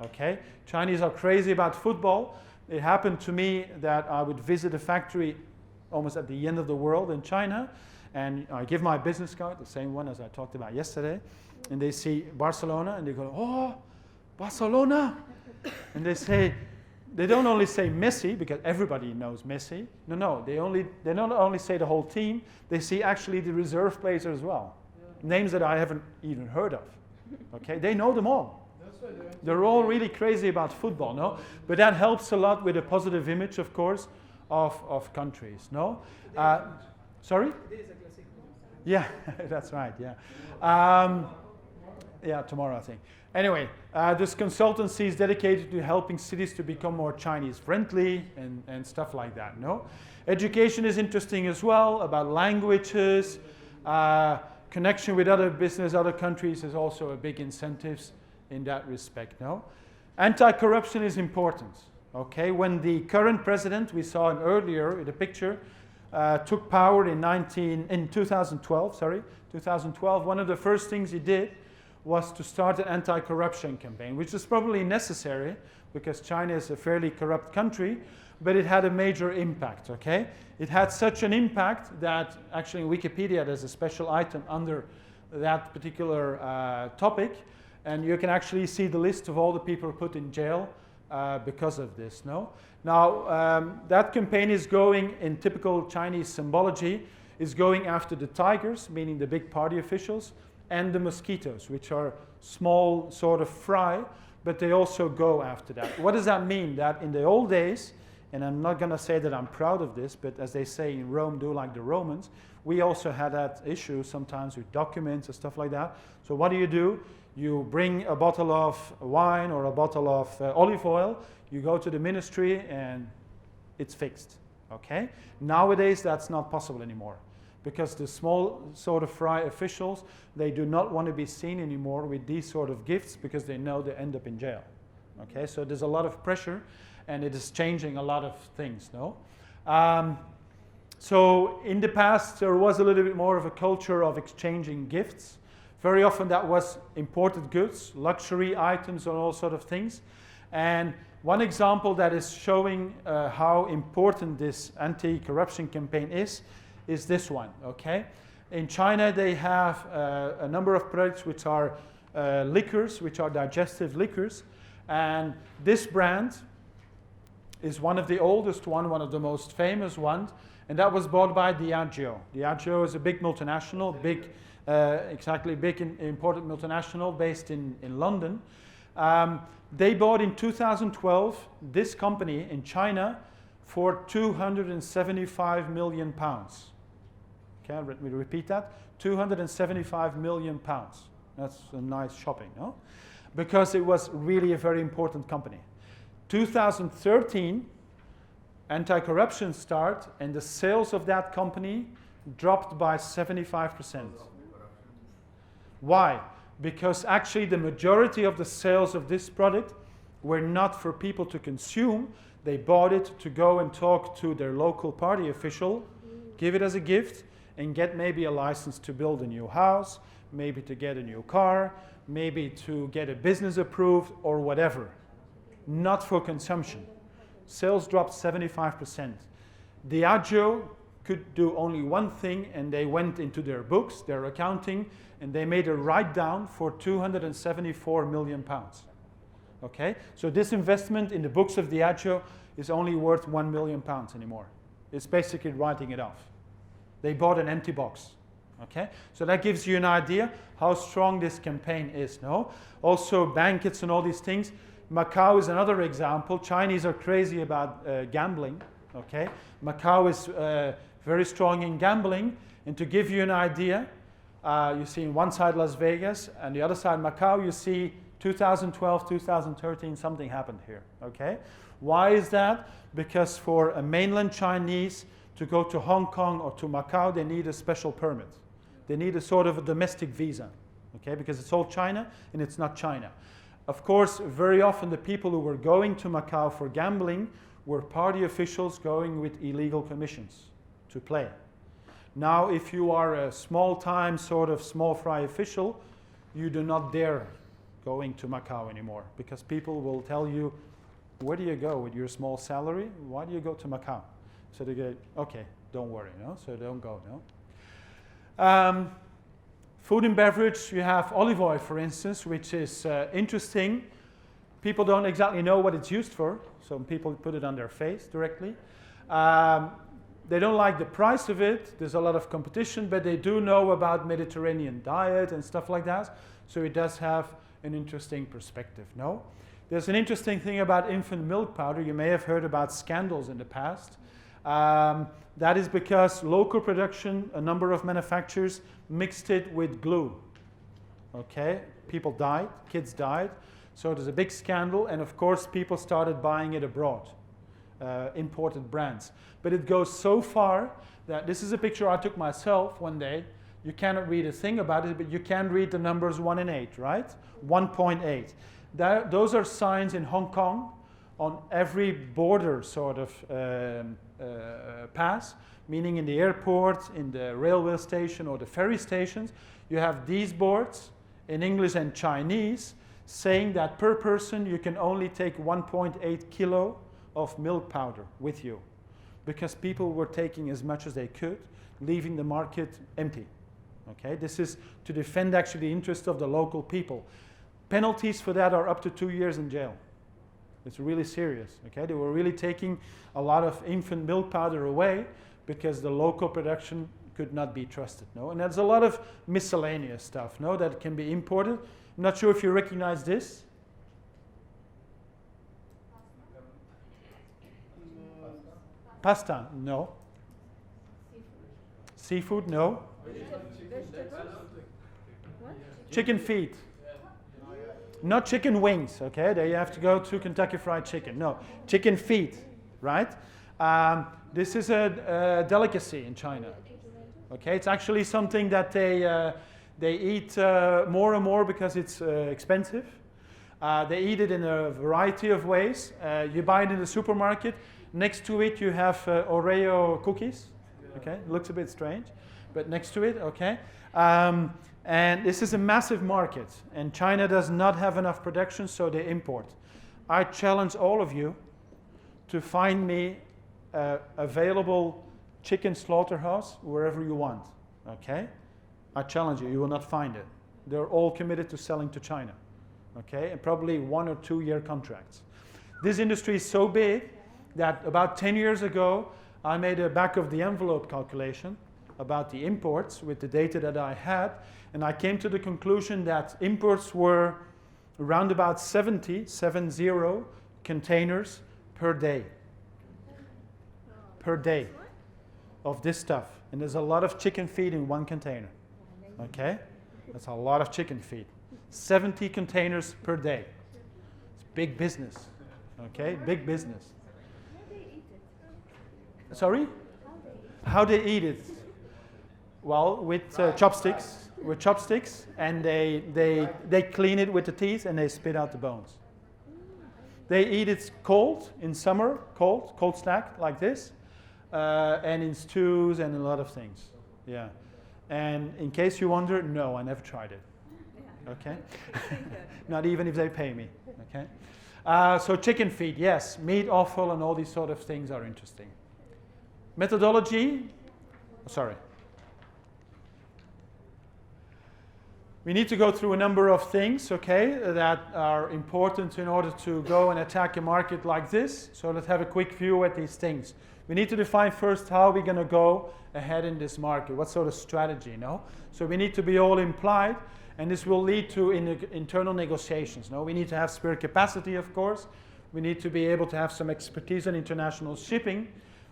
okay? Chinese are crazy about football. It happened to me that I would visit a factory almost at the end of the world in China, and I give my business card, the same one as I talked about yesterday, and they see Barcelona, and they go, oh, Barcelona! And they don't only say Messi, because everybody knows Messi. No, they don't only say the whole team, they see actually the reserve players as well. Yeah. Names that I haven't even heard of. Okay, they know them all. They're all really crazy about football, no? But that helps a lot with a positive image, of course, of countries, no? Sorry? Yeah, that's right, yeah. Yeah, tomorrow, I think. Anyway, this consultancy is dedicated to helping cities to become more Chinese-friendly and stuff like that, no? Education is interesting as well, about languages. Connection with other business, other countries is also a big incentives in that respect, no? Anti-corruption is important, okay? When the current president, we saw him earlier in the picture, took power in 2012, one of the first things he did was to start an anti-corruption campaign, which is probably necessary because China is a fairly corrupt country, but it had a major impact, okay? It had such an impact that actually in Wikipedia there's a special item under that particular topic, and you can actually see the list of all the people put in jail because of this, no? Now, that campaign is going, in typical Chinese symbology, is going after the tigers, meaning the big party officials, and the mosquitoes, which are small sort of fry, but they also go after that. What does that mean? That in the old days, and I'm not going to say that I'm proud of this, but as they say in Rome, do like the Romans, we also had that issue sometimes with documents and stuff like that. So what do? You bring a bottle of wine or a bottle of olive oil, you go to the ministry and it's fixed, okay? Nowadays, that's not possible anymore, because the small sort of fry officials, they do not want to be seen anymore with these sort of gifts because they know they end up in jail. Okay, so there's a lot of pressure, and it is changing a lot of things, no? So in the past, there was a little bit more of a culture of exchanging gifts. Very often that was imported goods, luxury items, and all sort of things. And one example that is showing how important this anti-corruption campaign is this one, okay? In China, they have a number of products which are liquors, which are digestive liquors. And this brand is one of the oldest one of the most famous ones, and that was bought by Diageo. Diageo is a big multinational, important multinational based in London. They bought in 2012 this company in China for 275 million pounds. Okay, let me repeat that. 275 million pounds. That's a nice shopping, no? Because it was really a very important company. 2013, anti-corruption started, and the sales of that company dropped by 75%. Why? Because actually the majority of the sales of this product were not for people to consume. They bought it to go and talk to their local party official, give it as a gift, and get maybe a license to build a new house, maybe to get a new car, maybe to get a business approved or whatever. Not for consumption. Sales dropped 75%. Diageo could do only one thing, and they went into their books, their accounting, and they made a write-down for 274 million pounds. Okay? So this investment in the books of Diageo is only worth 1 million pounds anymore. It's basically writing it off. They bought an empty box. Okay? So that gives you an idea how strong this campaign is, no? Also banquets and all these things. Macau is another example. Chinese are crazy about gambling. Okay? Macau is very strong in gambling. And to give you an idea, you see on one side Las Vegas, and the other side Macau, you see 2012, 2013, something happened here. Okay? Why is that? Because for a mainland Chinese to go to Hong Kong or to Macau, they need a special permit. They need a sort of a domestic visa. Okay? Because it's all China and it's not China. Of course, very often the people who were going to Macau for gambling were party officials going with illegal commissions to play. Now, if you are a small-time sort of small fry official, you do not dare going to Macau anymore because people will tell you, where do you go with your small salary? Why do you go to Macau? So they go, okay, don't worry, no? So don't go, no? Food and beverage, you have olive oil, for instance, which is interesting. People don't exactly know what it's used for. Some people put it on their face directly. They don't like the price of it. There's a lot of competition, but they do know about Mediterranean diet and stuff like that. So it does have an interesting perspective, no? There's an interesting thing about infant milk powder. You may have heard about scandals in the past. That is because local production, a number of manufacturers mixed it with glue. Okay, people died, kids died. So there's a big scandal, and of course people started buying it abroad, imported brands. But it goes so far that this is a picture I took myself one day. You cannot read a thing about it, but you can read the numbers 1 and 8, right? 1.8. Those are signs in Hong Kong on every border sort of pass, meaning in the airport, in the railway station or the ferry stations. You have these boards in English and Chinese saying that per person you can only take 1.8 kilo of milk powder with you because people were taking as much as they could, leaving the market empty. Okay, this is to defend actually the interest of the local people. Penalties for that are up to 2 years in jail. It's really serious. Okay, they were really taking a lot of infant milk powder away because the local production could not be trusted. No, and there's a lot of miscellaneous stuff. No, that can be imported. I'm not sure if you recognize this. Pasta? No. Seafood? No. Chicken feet. Not chicken wings, okay? There you have to go to Kentucky Fried Chicken. No, chicken feet, right? This is a delicacy in China. Okay, it's actually something that they eat more and more because it's expensive. They eat it in a variety of ways. You buy it in the supermarket. Next to it, you have Oreo cookies. Okay, it looks a bit strange, but next to it, okay. And this is a massive market, and China does not have enough production, so they import. I challenge all of you to find me available chicken slaughterhouse wherever you want, okay? I challenge you, you will not find it. They're all committed to selling to China, okay? And probably 1 or 2 year contracts. This industry is so big that about 10 years ago, I made a back of the envelope calculation about the imports with the data that I had, and I came to the conclusion that imports were around about 70 containers per day. Per day of this stuff. And there's a lot of chicken feed in one container. Okay? That's a lot of chicken feed. 70 containers per day. It's big business. Okay? Big business. Sorry? How they eat it? Well, with chopsticks. With chopsticks, and they clean it with the teeth and they spit out the bones. They eat it cold in summer, cold snack like this, and in stews and a lot of things. Yeah. And in case you wonder, no, I never tried it. Okay? Not even if they pay me. Okay? So chicken feed, yes. Meat offal and all these sort of things are interesting. Methodology, sorry. We need to go through a number of things, okay, that are important in order to go and attack a market like this. So let's have a quick view at these things. We need to define first how we're going to go ahead in this market, what sort of strategy, you know? So we need to be all implied, and this will lead to internal negotiations. No? We need to have spare capacity, of course. We need to be able to have some expertise in international shipping.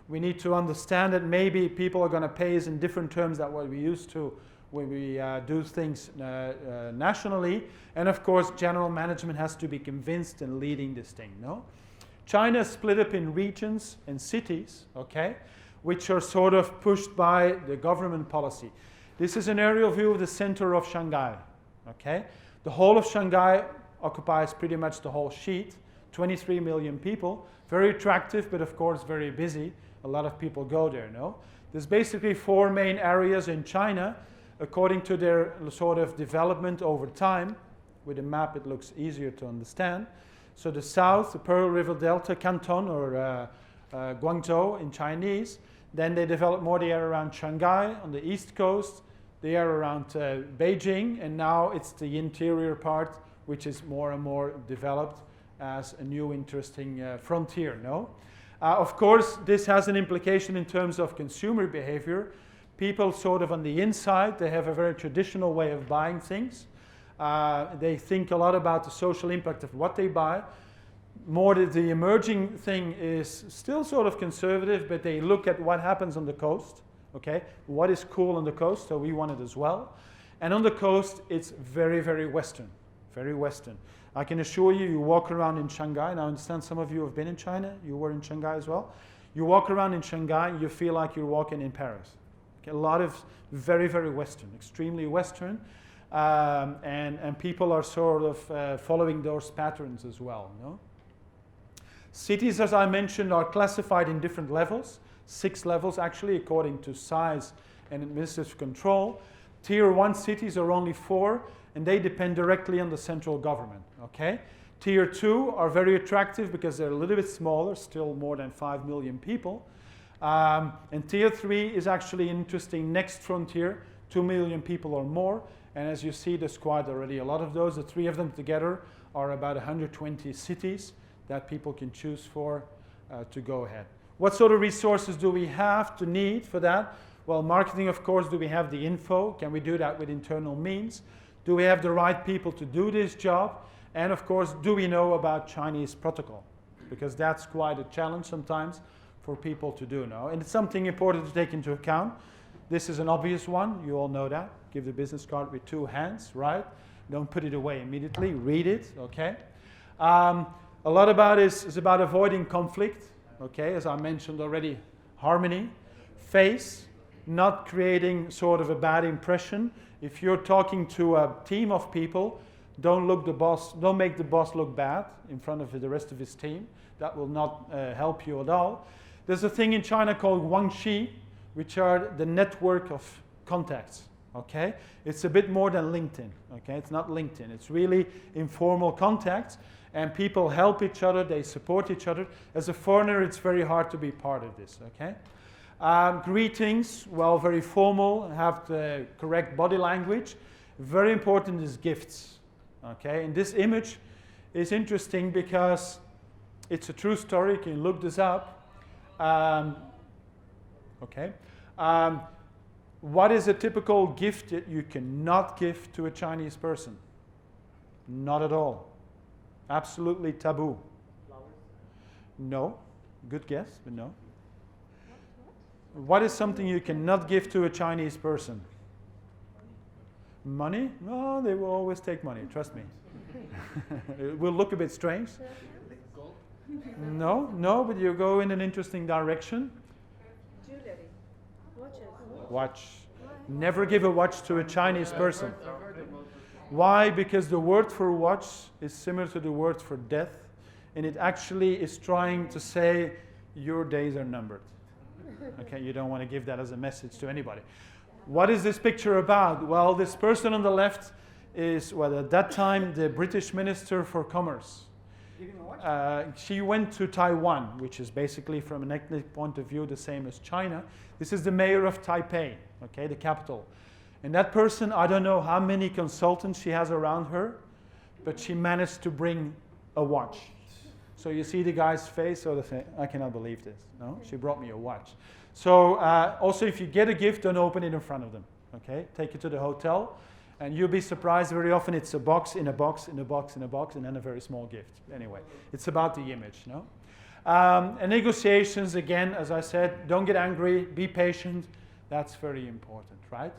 We need to understand that maybe people are going to pay us in different terms than what we used to when we do things nationally. And of course, general management has to be convinced and leading this thing, no? China is split up in regions and cities, okay, which are sort of pushed by the government policy. This is an aerial view of the center of Shanghai, okay? The whole of Shanghai occupies pretty much the whole sheet, 23 million people, very attractive, but of course very busy. A lot of people go there, no? There's basically 4 main areas in China, according to their sort of development over time. With a map, it looks easier to understand. So the south, the Pearl River Delta, Canton, or Guangzhou in Chinese. Then they developed more the area around Shanghai on the east coast, the area around Beijing, and now it's the interior part, which is more and more developed as a new interesting frontier, no? Of course, this has an implication in terms of consumer behavior. People sort of on the inside, they have a very traditional way of buying things. They think a lot about the social impact of what they buy. More the emerging thing is still sort of conservative, but they look at what happens on the coast, okay? What is cool on the coast, so we want it as well. And on the coast, it's very, very Western, very Western. I can assure you, you walk around in Shanghai, and I understand some of you have been in China, you were in Shanghai as well. You walk around in Shanghai, and you feel like you're walking in Paris. A lot of very, very Western, extremely Western, and people are sort of following those patterns as well. No? Cities, as I mentioned, are classified in different levels, 6 levels actually, according to size and administrative control. Tier 1 cities are only 4, and they depend directly on the central government. Okay? Tier 2 are very attractive because they're a little bit smaller, still more than 5 million people. And Tier 3 is actually an interesting next frontier, 2 million people or more. And as you see, there's quite already a lot of those. The 3 of them together are about 120 cities that people can choose for to go ahead. What sort of resources do we have to need for that? Well, marketing, of course. Do we have the info? Can we do that with internal means? Do we have the right people to do this job? And of course, do we know about Chinese protocol? Because that's quite a challenge sometimes for people to do now. And it's something important to take into account. This is an obvious one. You all know that. Give the business card with 2 hands, right? Don't put it away immediately. Read it, okay? A lot about it is about avoiding conflict, okay? As I mentioned already, harmony, face, not creating sort of a bad impression. If you're talking to a team of people, don't make the boss look bad in front of the rest of his team. That will not help you at all. There's a thing in China called guanxi, which are the network of contacts, okay? It's a bit more than LinkedIn, okay? It's not LinkedIn. It's really informal contacts, and people help each other. They support each other. As a foreigner, it's very hard to be part of this, okay? Greetings, well, very formal, have the correct body language. Very important is gifts, okay? And this image is interesting because it's a true story. You can look this up. What is a typical gift that you cannot give to a Chinese person? Not at all. Absolutely taboo. No. Good guess, but no. What is something you cannot give to a Chinese person? Money? No, they will always take money, trust me. It will look a bit strange. No, but you go in an interesting direction. Jewelry. Watches. Watch. Never give a watch to a Chinese person. Why? Because the word for watch is similar to the word for death, and it actually is trying to say your days are numbered. Okay, you don't want to give that as a message to anybody. What is this picture about? Well, this person on the left is, well, at that time, the British Minister for Commerce. She went to Taiwan, which is basically, from an ethnic point of view, the same as China. This is the mayor of Taipei, okay, the capital. And that person, I don't know how many consultants she has around her, but she managed to bring a watch. So you see the guy's face, so they say, I cannot believe this. No, she brought me a watch. So also, if you get a gift, don't open it in front of them. Okay, take it to the hotel, and you'll be surprised. Very often, it's a box in a box in a box in a box, and then a very small gift. Anyway, it's about the image, no? And negotiations, again, as I said, don't get angry, be patient. That's very important, right?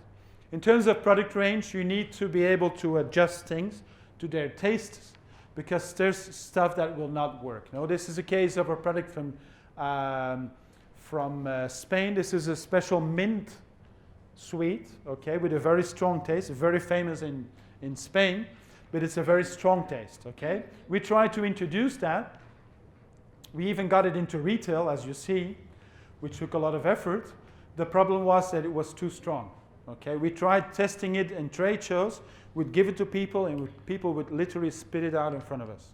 In terms of product range, you need to be able to adjust things to their tastes, because there's stuff that will not work. No, this is a case of a product from Spain. This is a special mint sweet, okay, with a very strong taste, very famous in Spain, but it's a very strong taste, okay? We tried to introduce that. We even got it into retail, as you see, which took a lot of effort. The problem was that it was too strong, okay? We tried testing it in trade shows. We'd give it to people, and people would literally spit it out in front of us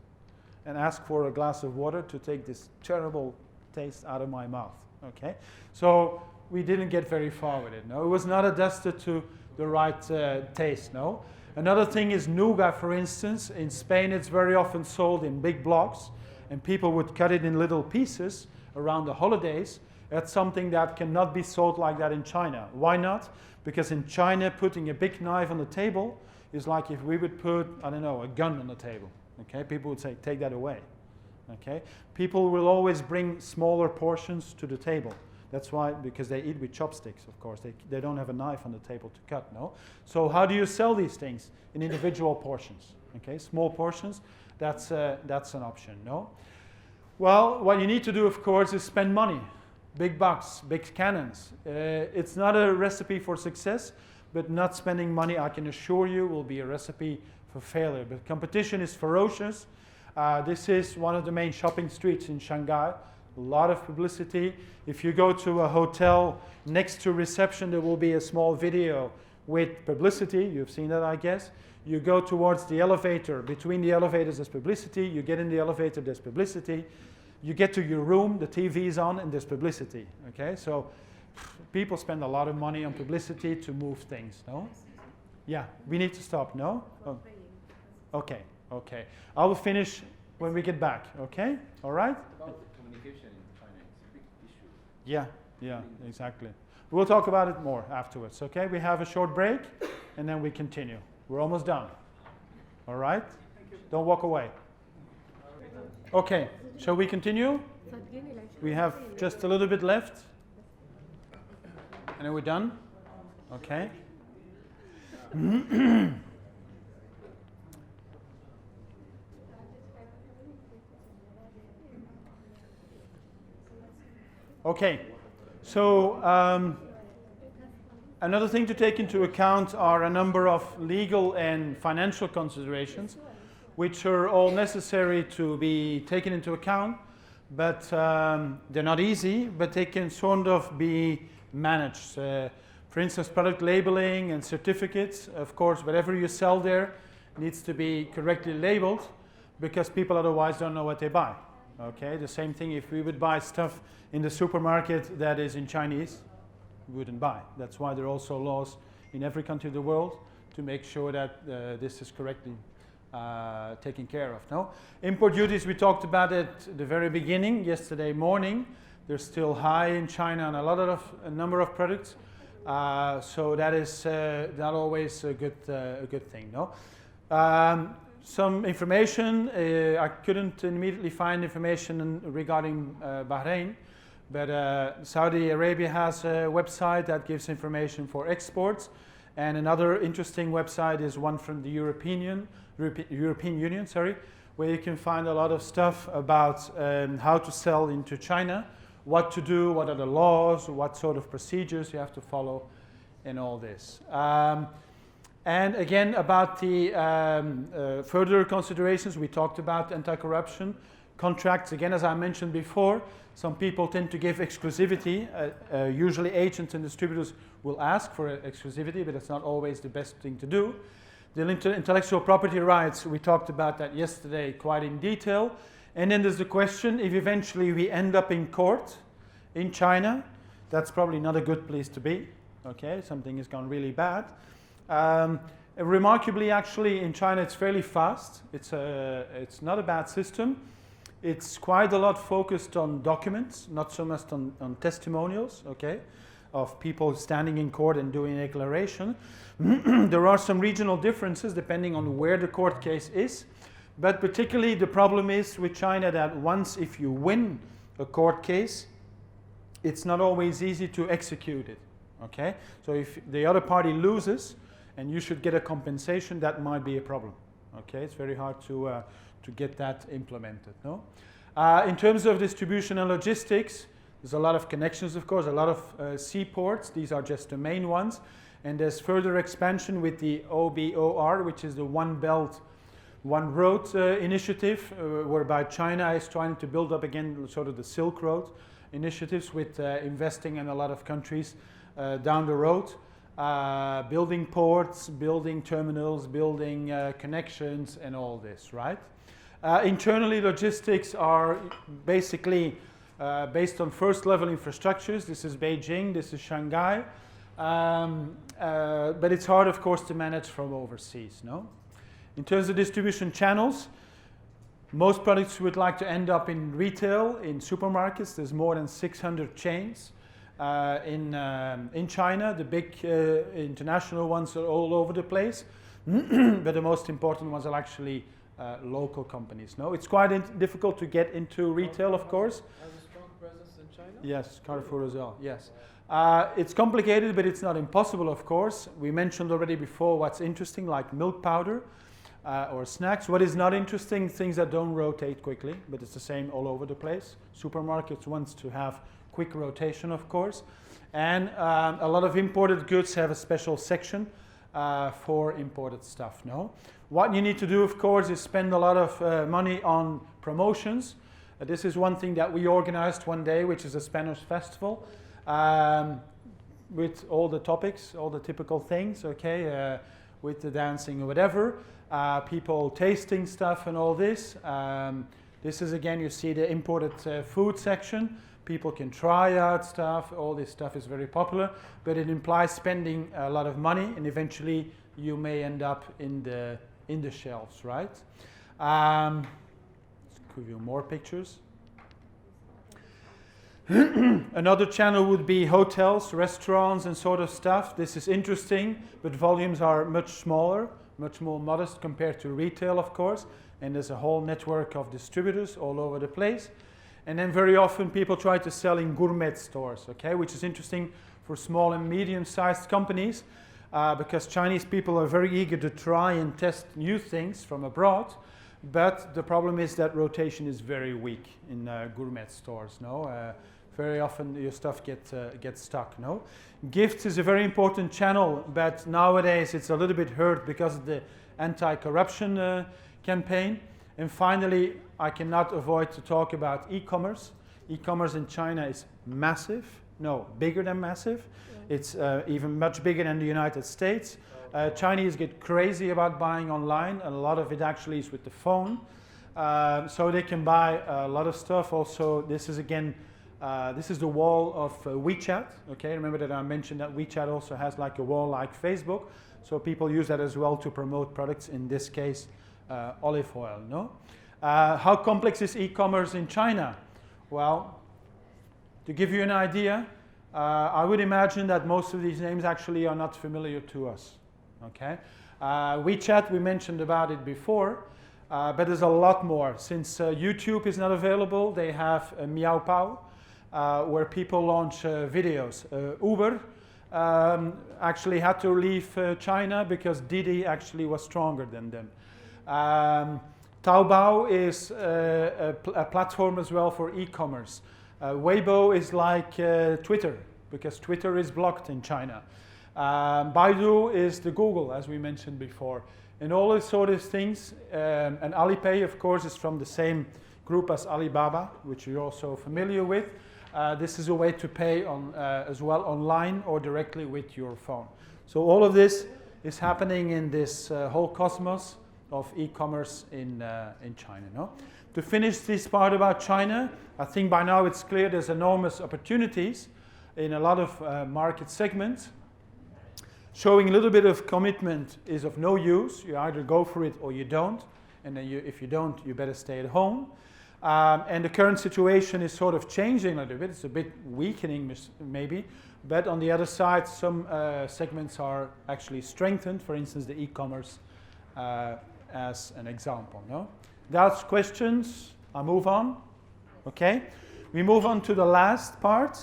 and ask for a glass of water to take this terrible taste out of my mouth, okay? So we didn't get very far with it, no? It was not adjusted to the right taste, no? Another thing is nougat, for instance. In Spain, it's very often sold in big blocks, and people would cut it in little pieces around the holidays. That's something that cannot be sold like that in China. Why not? Because in China, putting a big knife on the table is like if we would put, I don't know, a gun on the table. Okay, people would say, take that away. Okay, people will always bring smaller portions to the table. That's why, because they eat with chopsticks, of course. They don't have a knife on the table to cut, no? So how do you sell these things? In individual portions, okay? Small portions, that's an option, no? Well, what you need to do, of course, is spend money. Big bucks, big cannons. It's not a recipe for success, but not spending money, I can assure you, will be a recipe for failure. But competition is ferocious. This is one of the main shopping streets in Shanghai. A lot of publicity. If you go to a hotel next to reception, there will be a small video with publicity. You've seen that, I guess. You go towards the elevator. Between the elevators, there's publicity. You get in the elevator, there's publicity. You get to your room, the TV is on, and there's publicity. Okay, so people spend a lot of money on publicity to move things, no? Yeah, we need to stop, no? Oh. Okay, okay. I will finish when we get back, okay? All right? About communication in China, it's a big issue. Yeah, exactly. We'll talk about it more afterwards, okay? We have a short break, and then we continue. We're almost done. All right? Don't walk away. Okay, shall we continue? We have just a little bit left. And then we're done? Okay. Okay, so another thing to take into account are a number of legal and financial considerations, which are all necessary to be taken into account, but they're not easy, but they can sort of be managed. For instance, product labeling and certificates. Of course, whatever you sell there needs to be correctly labeled, because people otherwise don't know what they buy. Okay, the same thing if we would buy stuff in the supermarket that is in Chinese, we wouldn't buy. That's why there are also laws in every country of the world to make sure that this is correctly taken care of. No? Import duties, we talked about at the very beginning, yesterday morning. They're still high in China on a number of products. So that is not always a good thing. No? some information. I couldn't immediately find information regarding Bahrain, but Saudi Arabia has a website that gives information for exports, and another interesting website is one from the European Union, where you can find a lot of stuff about how to sell into China, what to do, what are the laws, what sort of procedures you have to follow in all this. And again, about the further considerations, we talked about anti-corruption contracts. Again, as I mentioned before, some people tend to give exclusivity. Usually agents and distributors will ask for exclusivity, but it's not always the best thing to do. The intellectual property rights, we talked about that yesterday quite in detail. And then there's the question, if eventually we end up in court in China, that's probably not a good place to be. Okay, something has gone really bad. Remarkably, actually, in China, it's fairly fast. It's not a bad system. It's quite a lot focused on documents, not so much on testimonials, okay, of people standing in court and doing a declaration. There are some regional differences depending on where the court case is. But particularly the problem is with China that once if you win a court case, it's not always easy to execute it. Okay? So if the other party loses and you should get a compensation, that might be a problem. Okay? It's very hard to get that implemented. No? In terms of distribution and logistics, there's a lot of connections, of course, a lot of seaports. These are just the main ones. And there's further expansion with the OBOR, which is the One Belt, One Road initiative, whereby China is trying to build up again sort of the Silk Road initiatives with investing in a lot of countries down the road, building ports, building terminals, building connections and all this, right? Internally, logistics are basically based on first level infrastructures. This is Beijing, this is Shanghai, but it's hard, of course, to manage from overseas, no? In terms of distribution channels, most products would like to end up in retail, in supermarkets. There's more than 600 chains in China. The big international ones are all over the place, but the most important ones are actually local companies. No, it's quite difficult to get into retail, of course. Has a strong presence in China? Yes, Carrefour as well, yes. It's complicated, but it's not impossible, of course. We mentioned already before what's interesting, like milk powder or snacks. What is not interesting, things that don't rotate quickly, but it's the same all over the place. Supermarkets want to have quick rotation, of course. And a lot of imported goods have a special section for imported stuff, no? What you need to do, of course, is spend a lot of money on promotions. This is one thing that we organized one day, which is a Spanish festival, with all the topics, all the typical things, okay, with the dancing or whatever, people tasting stuff and all this. This is, again, you see the imported food section. People can try out stuff. All this stuff is very popular, but it implies spending a lot of money, and eventually you may end up in the shelves, right? Let's give you more pictures. Another channel would be hotels, restaurants, and sort of stuff. This is interesting, but volumes are much smaller, much more modest compared to retail, of course. And there's a whole network of distributors all over the place. And then very often people try to sell in gourmet stores, okay, which is interesting for small and medium-sized companies because Chinese people are very eager to try and test new things from abroad. But the problem is that rotation is very weak in gourmet stores, no? Very often your stuff gets stuck, no? Gifts is a very important channel, but nowadays it's a little bit hurt because of the anti-corruption campaign. And finally, I cannot avoid to talk about e-commerce. E-commerce in China is massive, no, bigger than massive. Yeah. It's even much bigger than the United States. Chinese get crazy about buying online, and a lot of it actually is with the phone. So they can buy a lot of stuff. Also, this is again, this is the wall of WeChat. Okay, remember that I mentioned that WeChat also has like a wall like Facebook. So people use that as well to promote products, in this case, olive oil, no? How complex is e-commerce in China? Well, to give you an idea, I would imagine that most of these names actually are not familiar to us. Okay, WeChat, we mentioned about it before, but there's a lot more. Since YouTube is not available, they have Miaopao, where people launch videos. Uber actually had to leave China because Didi actually was stronger than them. Taobao is a platform as well for e-commerce. Weibo is like Twitter, because Twitter is blocked in China. Baidu is the Google, as we mentioned before. And all these sort of things. And Alipay, of course, is from the same group as Alibaba, which you're also familiar with. This is a way to pay on, as well online or directly with your phone. So all of this is happening in this whole cosmos of e-commerce in China. No? To finish this part about China, I think by now it's clear there's enormous opportunities in a lot of market segments. Showing a little bit of commitment is of no use. You either go for it or you don't. And then if you don't, you better stay at home. And the current situation is sort of changing a little bit. It's a bit weakening maybe. But on the other side, some segments are actually strengthened. For instance, the e-commerce as an example. No? That's questions. I move on. Okay. We move on to the last part.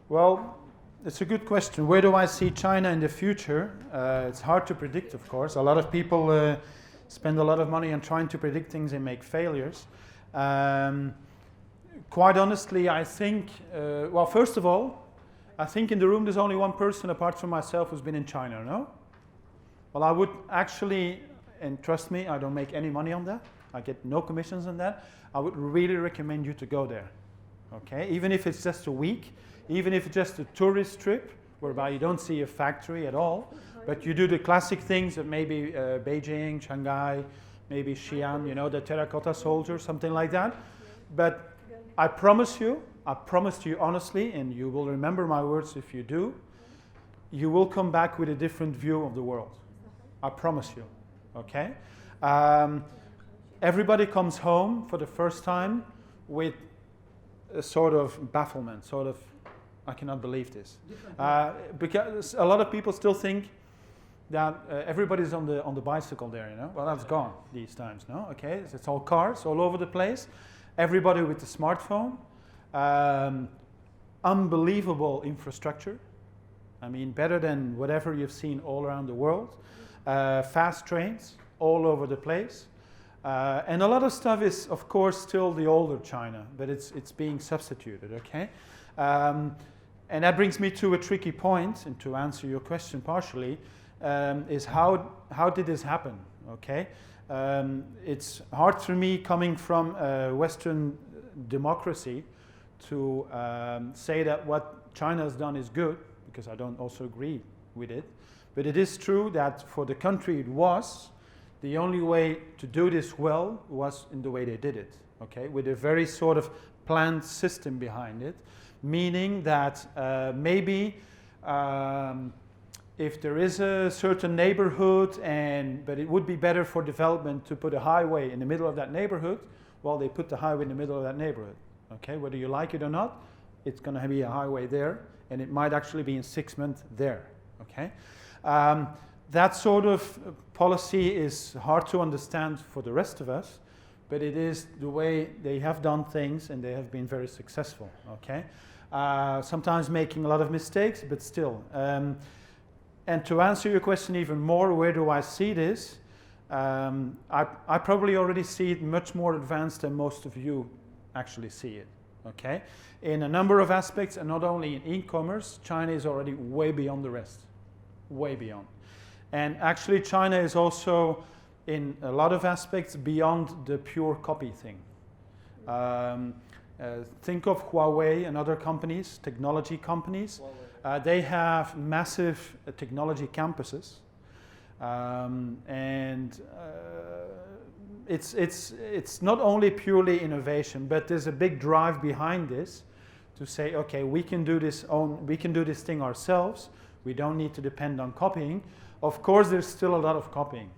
Well, it's a good question. Where do I see China in the future? It's hard to predict, of course. A lot of people spend a lot of money on trying to predict things and make failures. Quite honestly, I think, well, first of all, I think in the room there's only one person apart from myself who's been in China, no? Well, I would actually, and trust me, I don't make any money on that. I get no commissions on that. I would really recommend you to go there, okay? Even if it's just a week, even if it's just a tourist trip, whereby you don't see a factory at all, but you do the classic things of maybe Beijing, Shanghai, maybe Xi'an, you know, the terracotta soldier, something like that. But I promise you honestly, and you will remember my words if you do, you will come back with a different view of the world. I promise you, okay? Everybody comes home for the first time with a sort of bafflement, sort of, I cannot believe this. Because a lot of people still think that everybody's on the bicycle there, you know. Well, that's gone these times, no? Okay, it's all cars all over the place. Everybody with the smartphone. Unbelievable infrastructure. I mean, better than whatever you've seen all around the world. Fast trains all over the place. And a lot of stuff is, of course, still the older China, but it's being substituted, okay? And that brings me to a tricky point, and to answer your question partially, is how did this happen, okay? It's hard for me coming from Western democracy to say that what China has done is good, because I don't also agree with it. But it is true that for the country it was, the only way to do this well was in the way they did it, okay? With a very sort of planned system behind it, meaning that maybe if there is a certain neighborhood, but it would be better for development to put a highway in the middle of that neighborhood, well, they put the highway in the middle of that neighborhood, okay? Whether you like it or not, it's going to be a highway there, and it might actually be in 6 months there, okay? That sort of policy is hard to understand for the rest of us, but it is the way they have done things, and they have been very successful, okay? Sometimes making a lot of mistakes, but still. And to answer your question even more, where do I see this? I probably already see it much more advanced than most of you actually see it, okay? In a number of aspects, and not only in e-commerce, China is already way beyond the rest, way beyond. And actually China is also, in a lot of aspects, beyond the pure copy thing. Think of Huawei and other companies, technology companies. They have massive technology campuses. It's not only purely innovation, but there's a big drive behind this to say, okay, we can do this thing ourselves. We don't need to depend on copying. Of course, there's still a lot of copying.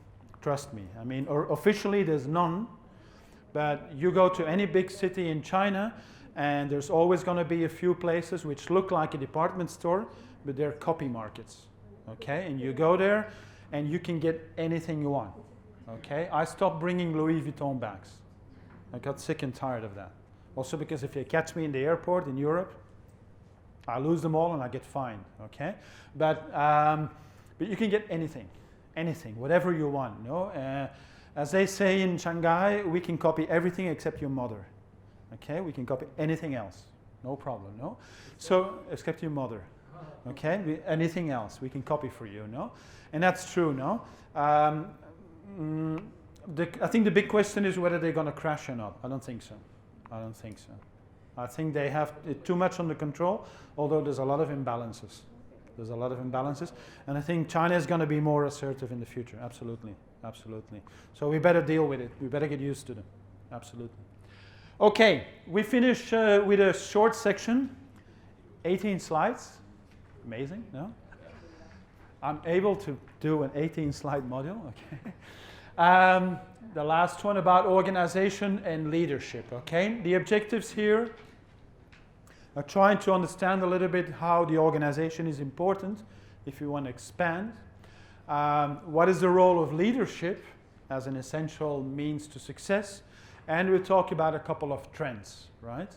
Trust me. I mean, officially there's none, but you go to any big city in China, and there's always going to be a few places which look like a department store, but they're copy markets. Okay, and you go there, and you can get anything you want. Okay, I stopped bringing Louis Vuitton bags. I got sick and tired of that. Also because if you catch me in the airport in Europe, I lose them all and I get fined. Okay, but you can get anything, whatever you want. No, as they say in Shanghai, we can copy everything except your mother. Okay, we can copy anything else, no problem. No, so except your mother. Okay, anything else we can copy for you. No, and that's true. No. I think the big question is whether they're going to crash or not. I don't think so. I think they have it too much under control, although there's a lot of imbalances. And I think China is going to be more assertive in the future. Absolutely. So we better deal with it. We better get used to them. Absolutely. Okay, we finish with a short section, 18 slides. Amazing, no? I'm able to do an 18-slide module, okay? The last one about organization and leadership, okay? The objectives here are trying to understand a little bit how the organization is important if you want to expand. What is the role of leadership as an essential means to success? And we'll talk about a couple of trends, right?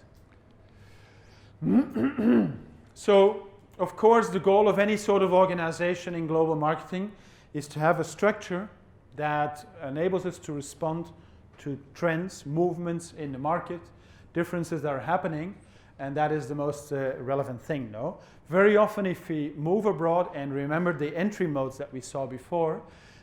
So, of course, the goal of any sort of organization in global marketing is to have a structure that enables us to respond to trends, movements in the market, differences that are happening, and that is the most relevant thing, no? Very often if we move abroad and remember the entry modes that we saw before,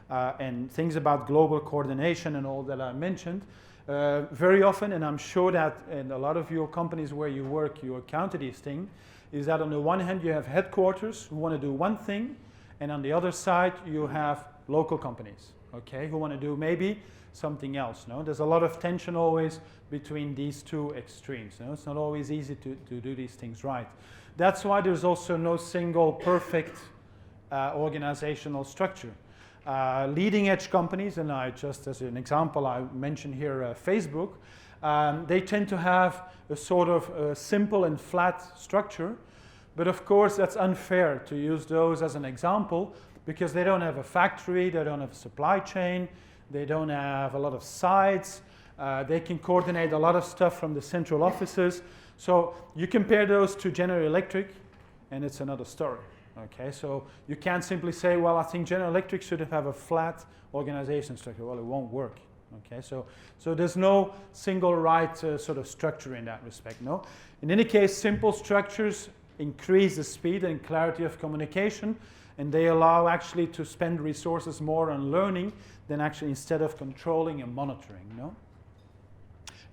and things about global coordination and all that I mentioned, very often, and I'm sure that in a lot of your companies where you work, you encounter these things, is that on the one hand you have headquarters who want to do one thing, and on the other side you have local companies, okay, who want to do maybe something else. No, there's a lot of tension always between these two extremes. No? It's not always easy to do these things right. That's why there's also no single perfect organizational structure. Leading edge companies, and I just as an example I mentioned here Facebook, they tend to have a sort of simple and flat structure, but of course that's unfair to use those as an example because they don't have a factory, they don't have a supply chain, they don't have a lot of sites, they can coordinate a lot of stuff from the central offices. So you compare those to General Electric and it's another story. Okay, so you can't simply say, well, I think General Electric should have a flat organization structure. Well, it won't work. Okay, so there's no single right sort of structure in that respect. No. In any case, simple structures increase the speed and clarity of communication, and they allow actually to spend resources more on learning than actually instead of controlling and monitoring. No.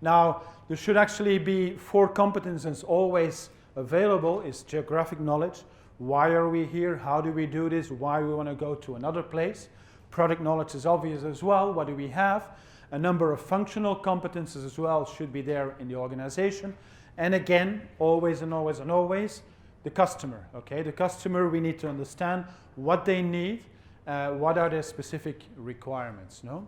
Now, there should actually be 4 competences always available: is geographic knowledge. Why are we here? How do we do this? Why we want to go to another place? Product knowledge is obvious as well. What do we have? A number of functional competences as well should be there in the organization. And again, always and always and always, the customer. Okay, the customer, we need to understand what they need, what are their specific requirements. No?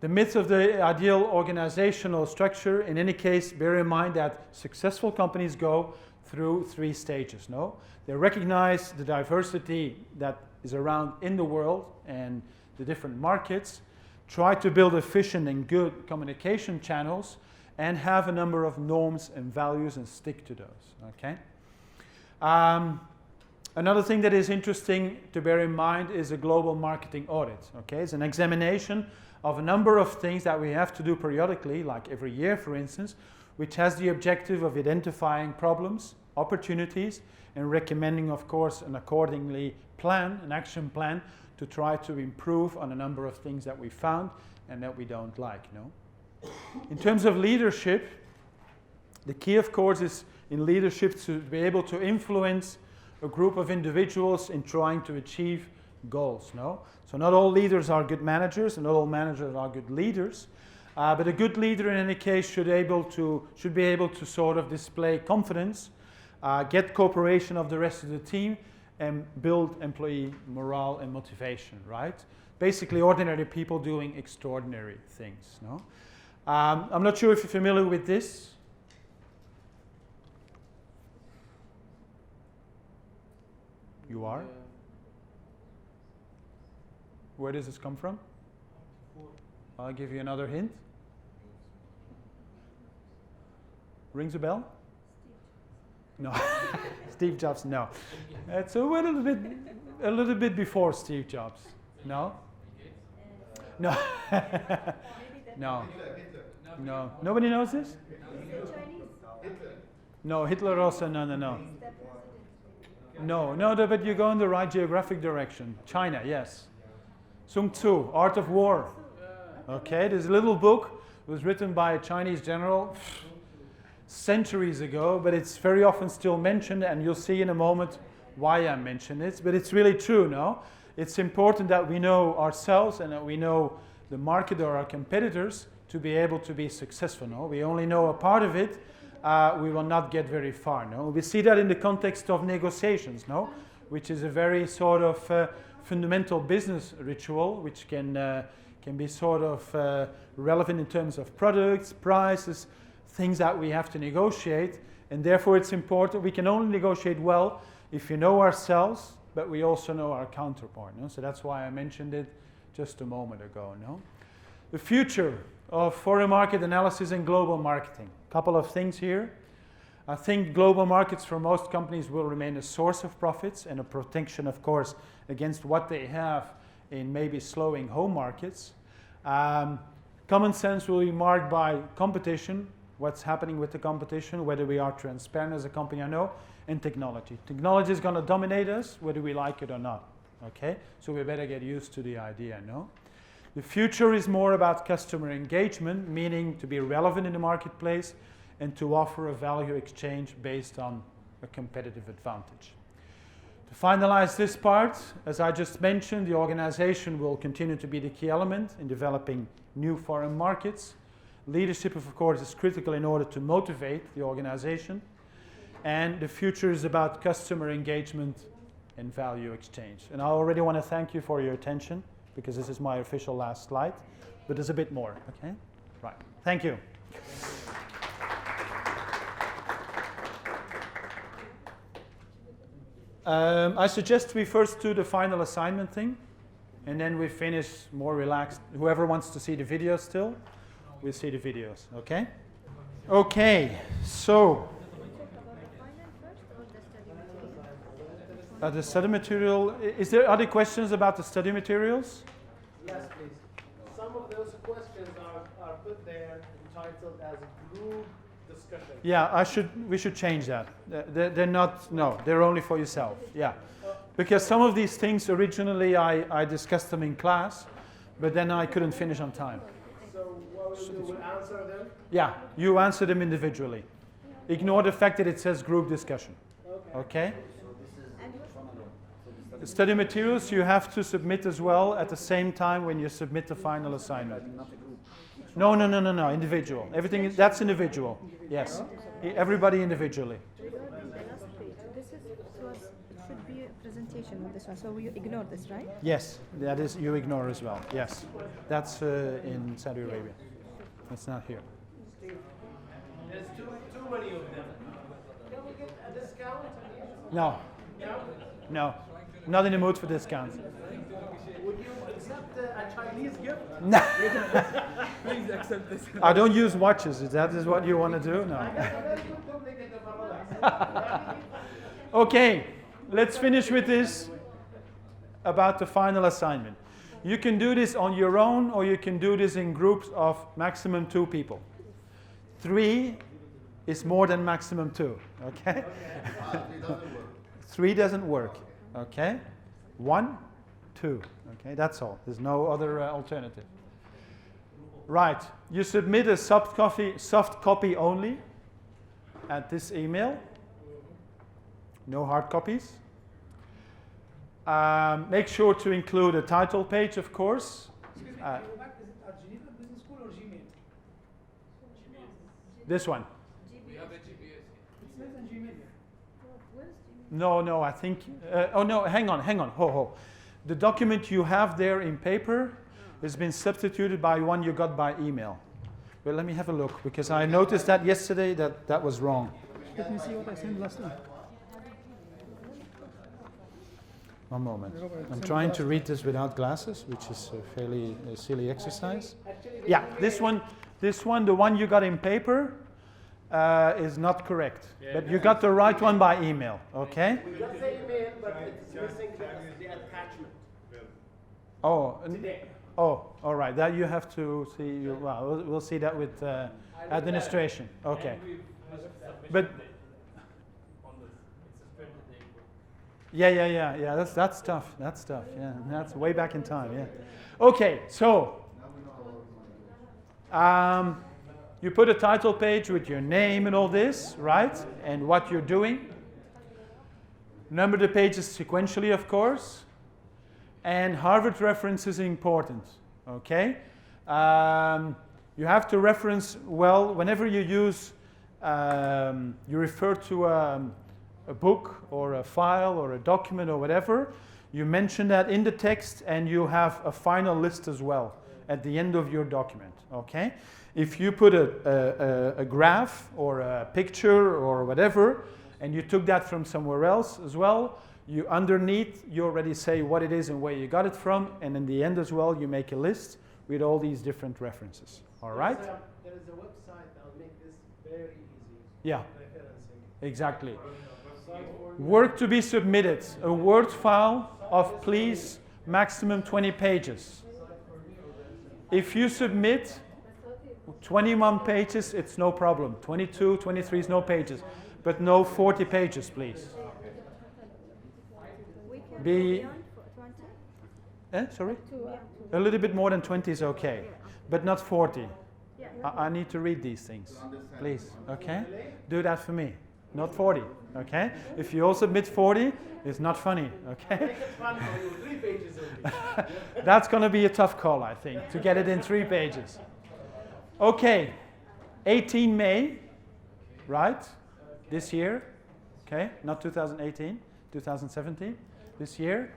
The myth of the ideal organizational structure, in any case, bear in mind that successful companies go through 3 stages. No? They recognize the diversity that is around in the world and the different markets, try to build efficient and good communication channels, and have a number of norms and values and stick to those. Okay. Another thing that is interesting to bear in mind is a global marketing audit. Okay, it's an examination of a number of things that we have to do periodically, like every year, for instance, which has the objective of identifying problems, opportunities, and recommending, of course, an accordingly plan, an action plan, to try to improve on a number of things that we found and that we don't like. No? In terms of leadership, the key, of course, is in leadership to be able to influence a group of individuals in trying to achieve goals. No? So not all leaders are good managers, and not all managers are good leaders. But a good leader, in any case, should be able to sort of display confidence, get cooperation of the rest of the team, and build employee morale and motivation, right? Basically, ordinary people doing extraordinary things. No? I'm not sure if you're familiar with this. You are? Where does this come from? I'll give you another hint. Rings a bell? No. Steve Jobs, no. It's a little bit before Steve Jobs. No? No. No. No. Nobody knows this? No, Hitler also, no. No, but you go in the right geographic direction. China, yes. Sun Tzu, Art of War. Okay, there's a little book. It was written by a Chinese general centuries ago, but it's very often still mentioned, and you'll see in a moment why I mention it. But it's really true, no? It's important that we know ourselves and that we know the market or our competitors to be able to be successful, no? We only know a part of it, we will not get very far, no? We see that in the context of negotiations, no? Which is a very sort of fundamental business ritual, which can be sort of relevant in terms of products, prices, things that we have to negotiate, and therefore it's important. We can only negotiate well if we know ourselves, but we also know our counterpart. No? So that's why I mentioned it just a moment ago. No? The future of foreign market analysis and global marketing. A couple of things here. I think global markets for most companies will remain a source of profits and a protection, of course, against what they have in maybe slowing home markets. Common sense will be marked by competition, what's happening with the competition, whether we are transparent as a company or no, and technology. Technology is going to dominate us, whether we like it or not. Okay? So we better get used to the idea, no? The future is more about customer engagement, meaning to be relevant in the marketplace and to offer a value exchange based on a competitive advantage. To finalize this part, as I just mentioned, the organization will continue to be the key element in developing new foreign markets. Leadership, of course, is critical in order to motivate the organization. And the future is about customer engagement and value exchange. And I already want to thank you for your attention, because this is my official last slide. But there's a bit more, okay? Right. Thank you. I suggest we first do the final assignment thing, and then we finish more relaxed. Whoever wants to see the videos still, we'll see the videos, okay? Okay, so the study material, is there other questions about the study materials? Yes, please. Some of those questions are put there entitled as group discussion. Yeah, we should change that. They're not, no, they're only for yourself. Yeah. Because some of these things originally I discussed them in class, but then I couldn't finish on time. So what we'll do, we'll answer them? Yeah, you answer them individually. Ignore the fact that it says group discussion. Okay? The study materials you have to submit as well at the same time when you submit the final assignment. No, individual. Everything, that's individual. Yes, everybody individually. Regarding the last page, it should be a presentation of this one, so we ignore this, right? Yes, that is, you ignore as well. Yes, that's in Saudi Arabia. It's not here. There's too many of them. Can we get a discount? No. No. Not in the mood for discounts. Would you accept a Chinese gift? No. Please accept this. I don't use watches. If that is what you want to do, no. Okay, let's finish with this about the final assignment. You can do this on your own, or you can do this in groups of maximum 2 people. 3 is more than maximum 2, okay? 3 doesn't work, okay? 1, 2, okay? That's all. There's no other alternative. Right, you submit a soft copy only at this email. No hard copies. Make sure to include a title page, of course. Excuse me, can you go back? Is it at Geneva Business School or Gmail? This one. We have a GPS. It says on Gmail here. No, I think, oh no, hang on, ho. The document you have there in paper has been substituted by one you got by email. Well, let me have a look, because I noticed that yesterday that was wrong. Let me see what I sent last time. One moment. I'm trying to read this without glasses, which is a fairly silly exercise. Yeah, this one, the one you got in paper, is not correct. But you got the right one by email, okay? We got the email, but it's missing the attachment. Oh, Today. oh, all right. That you have to see. Well, we'll see that with administration. Okay. But yeah. That's tough. That's tough. Yeah, that's way back in time. Yeah. Okay, so you put a title page with your name and all this, right? And what you're doing. Number the pages sequentially, of course. And Harvard reference is important, okay? You have to reference well whenever you use, you refer to a book or a file or a document or whatever, you mention that in the text and you have a final list as well at the end of your document, okay? If you put a graph or a picture or whatever, and you took that from somewhere else as well, you underneath, you already say what it is and where you got it from, and in the end as well, you make a list with all these different references. All right? There is a website that will make this very easy. Yeah. Referencing. Exactly. Work to be submitted. A Word file of please maximum 20 pages. If you submit 21 pages, it's no problem. 22, 23 is no pages. But no 40 pages, please. Sorry? A little bit more than 20 is okay, but not 40. I need to read these things, please, okay? Do that for me, not 40, okay? If you all submit 40, it's not funny, okay? That's going to be a tough call, I think, to get it in 3 pages. Okay, 18 May, right? This year, okay? Not 2018, 2017. This year.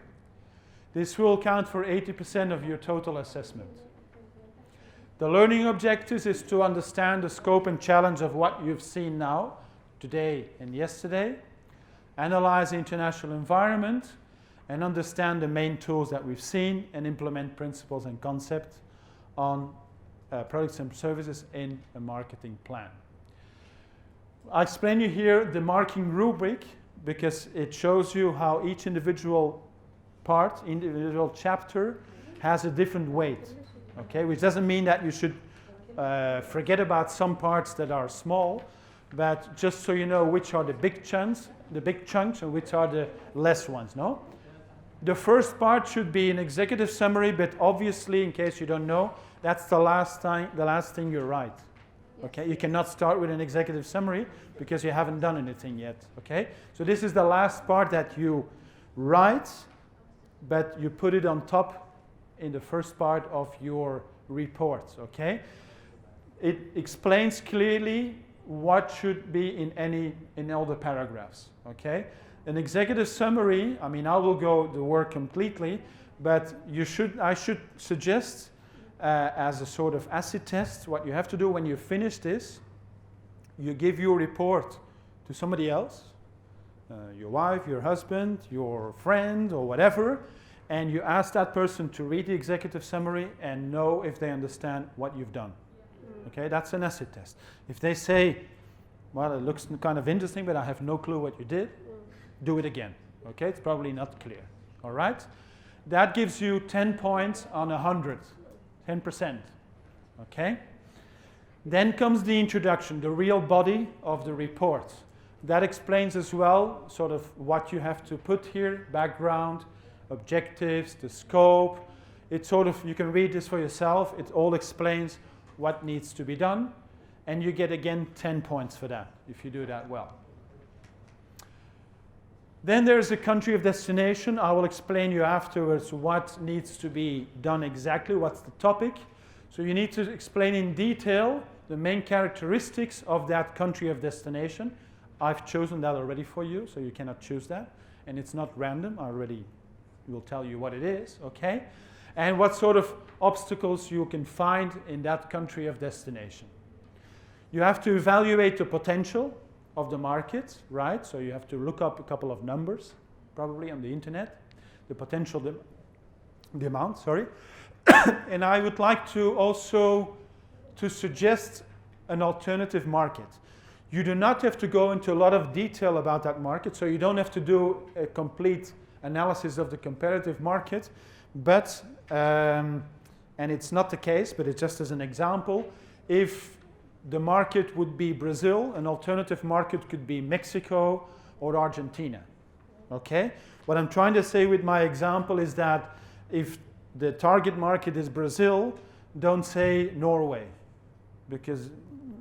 This will count for 80% of your total assessment. The learning objectives is to understand the scope and challenge of what you've seen now, today and yesterday, analyze the international environment, and understand the main tools that we've seen and implement principles and concepts on products and services in a marketing plan. I explain you here the marking rubric because it shows you how each individual part, individual chapter has a different weight, okay? Which doesn't mean that you should forget about some parts that are small, but just so you know which are the big chunks and which are the less ones, no? The first part should be an executive summary, but obviously, in case you don't know, that's the last thing you write. Okay, you cannot start with an executive summary because you haven't done anything yet. Okay, so this is the last part that you write, but you put it on top in the first part of your report. Okay, it explains clearly what should be in all the paragraphs. Okay, an executive summary. I mean, I will go the work completely, but I should suggest. As a sort of acid test, what you have to do when you finish this, you give your report to somebody else, your wife, your husband, your friend, or whatever, and you ask that person to read the executive summary and know if they understand what you've done. Okay, that's an acid test. If they say, well, it looks kind of interesting, but I have no clue what you did, do it again. Okay, it's probably not clear. All right? That gives you 10 points on 100. 10%, okay? Then comes the introduction, the real body of the report. That explains as well sort of what you have to put here, background, objectives, the scope. It's sort of, you can read this for yourself, it all explains what needs to be done, and you get again 10 points for that, if you do that well. Then there's a country of destination. I will explain you afterwards what needs to be done exactly, what's the topic. So you need to explain in detail the main characteristics of that country of destination. I've chosen that already for you, so you cannot choose that. And it's not random. I already will tell you what it is, okay? And what sort of obstacles you can find in that country of destination. You have to evaluate the potential of the market, right? So you have to look up a couple of numbers, probably on the internet, the potential demand, sorry. And I would like to also to suggest an alternative market. You do not have to go into a lot of detail about that market, so you don't have to do a complete analysis of the competitive market, but, and it's not the case, but it's just as an example, if the market would be Brazil, an alternative market could be Mexico or Argentina, okay? What I'm trying to say with my example is that if the target market is Brazil, don't say Norway, because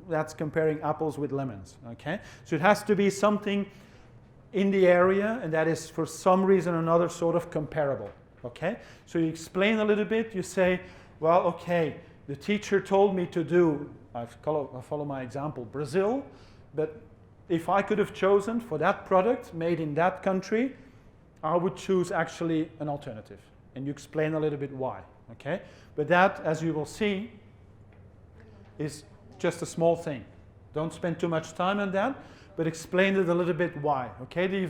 that's comparing apples with lemons, okay? So it has to be something in the area, and that is for some reason or another sort of comparable, okay? So you explain a little bit, you say, well, okay, the teacher told me to do, I follow my example, Brazil, but if I could have chosen for that product made in that country, I would choose actually an alternative. And you explain a little bit why, okay? But that, as you will see, is just a small thing. Don't spend too much time on that, but explain it a little bit why, okay?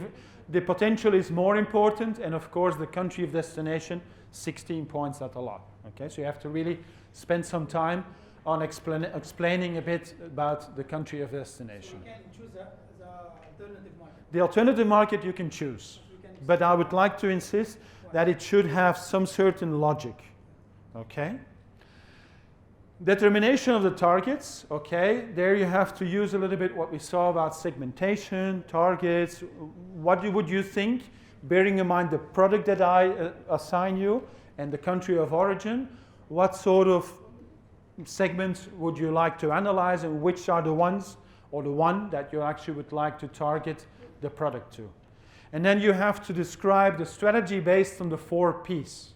The potential is more important, and of course the country of destination, 16 points, that's a lot, okay? So you have to really spend some time on explaining a bit about the country of destination. So you can choose the alternative market. The alternative market you can choose, but I would like to insist that it should have some certain logic, okay? Determination of the targets, okay, there you have to use a little bit what we saw about segmentation, targets. What would you think, bearing in mind the product that I assign you and the country of origin, what sort of segments would you like to analyze, and which are the ones or the one that you actually would like to target the product to? And then you have to describe the strategy based on the 4 Ps,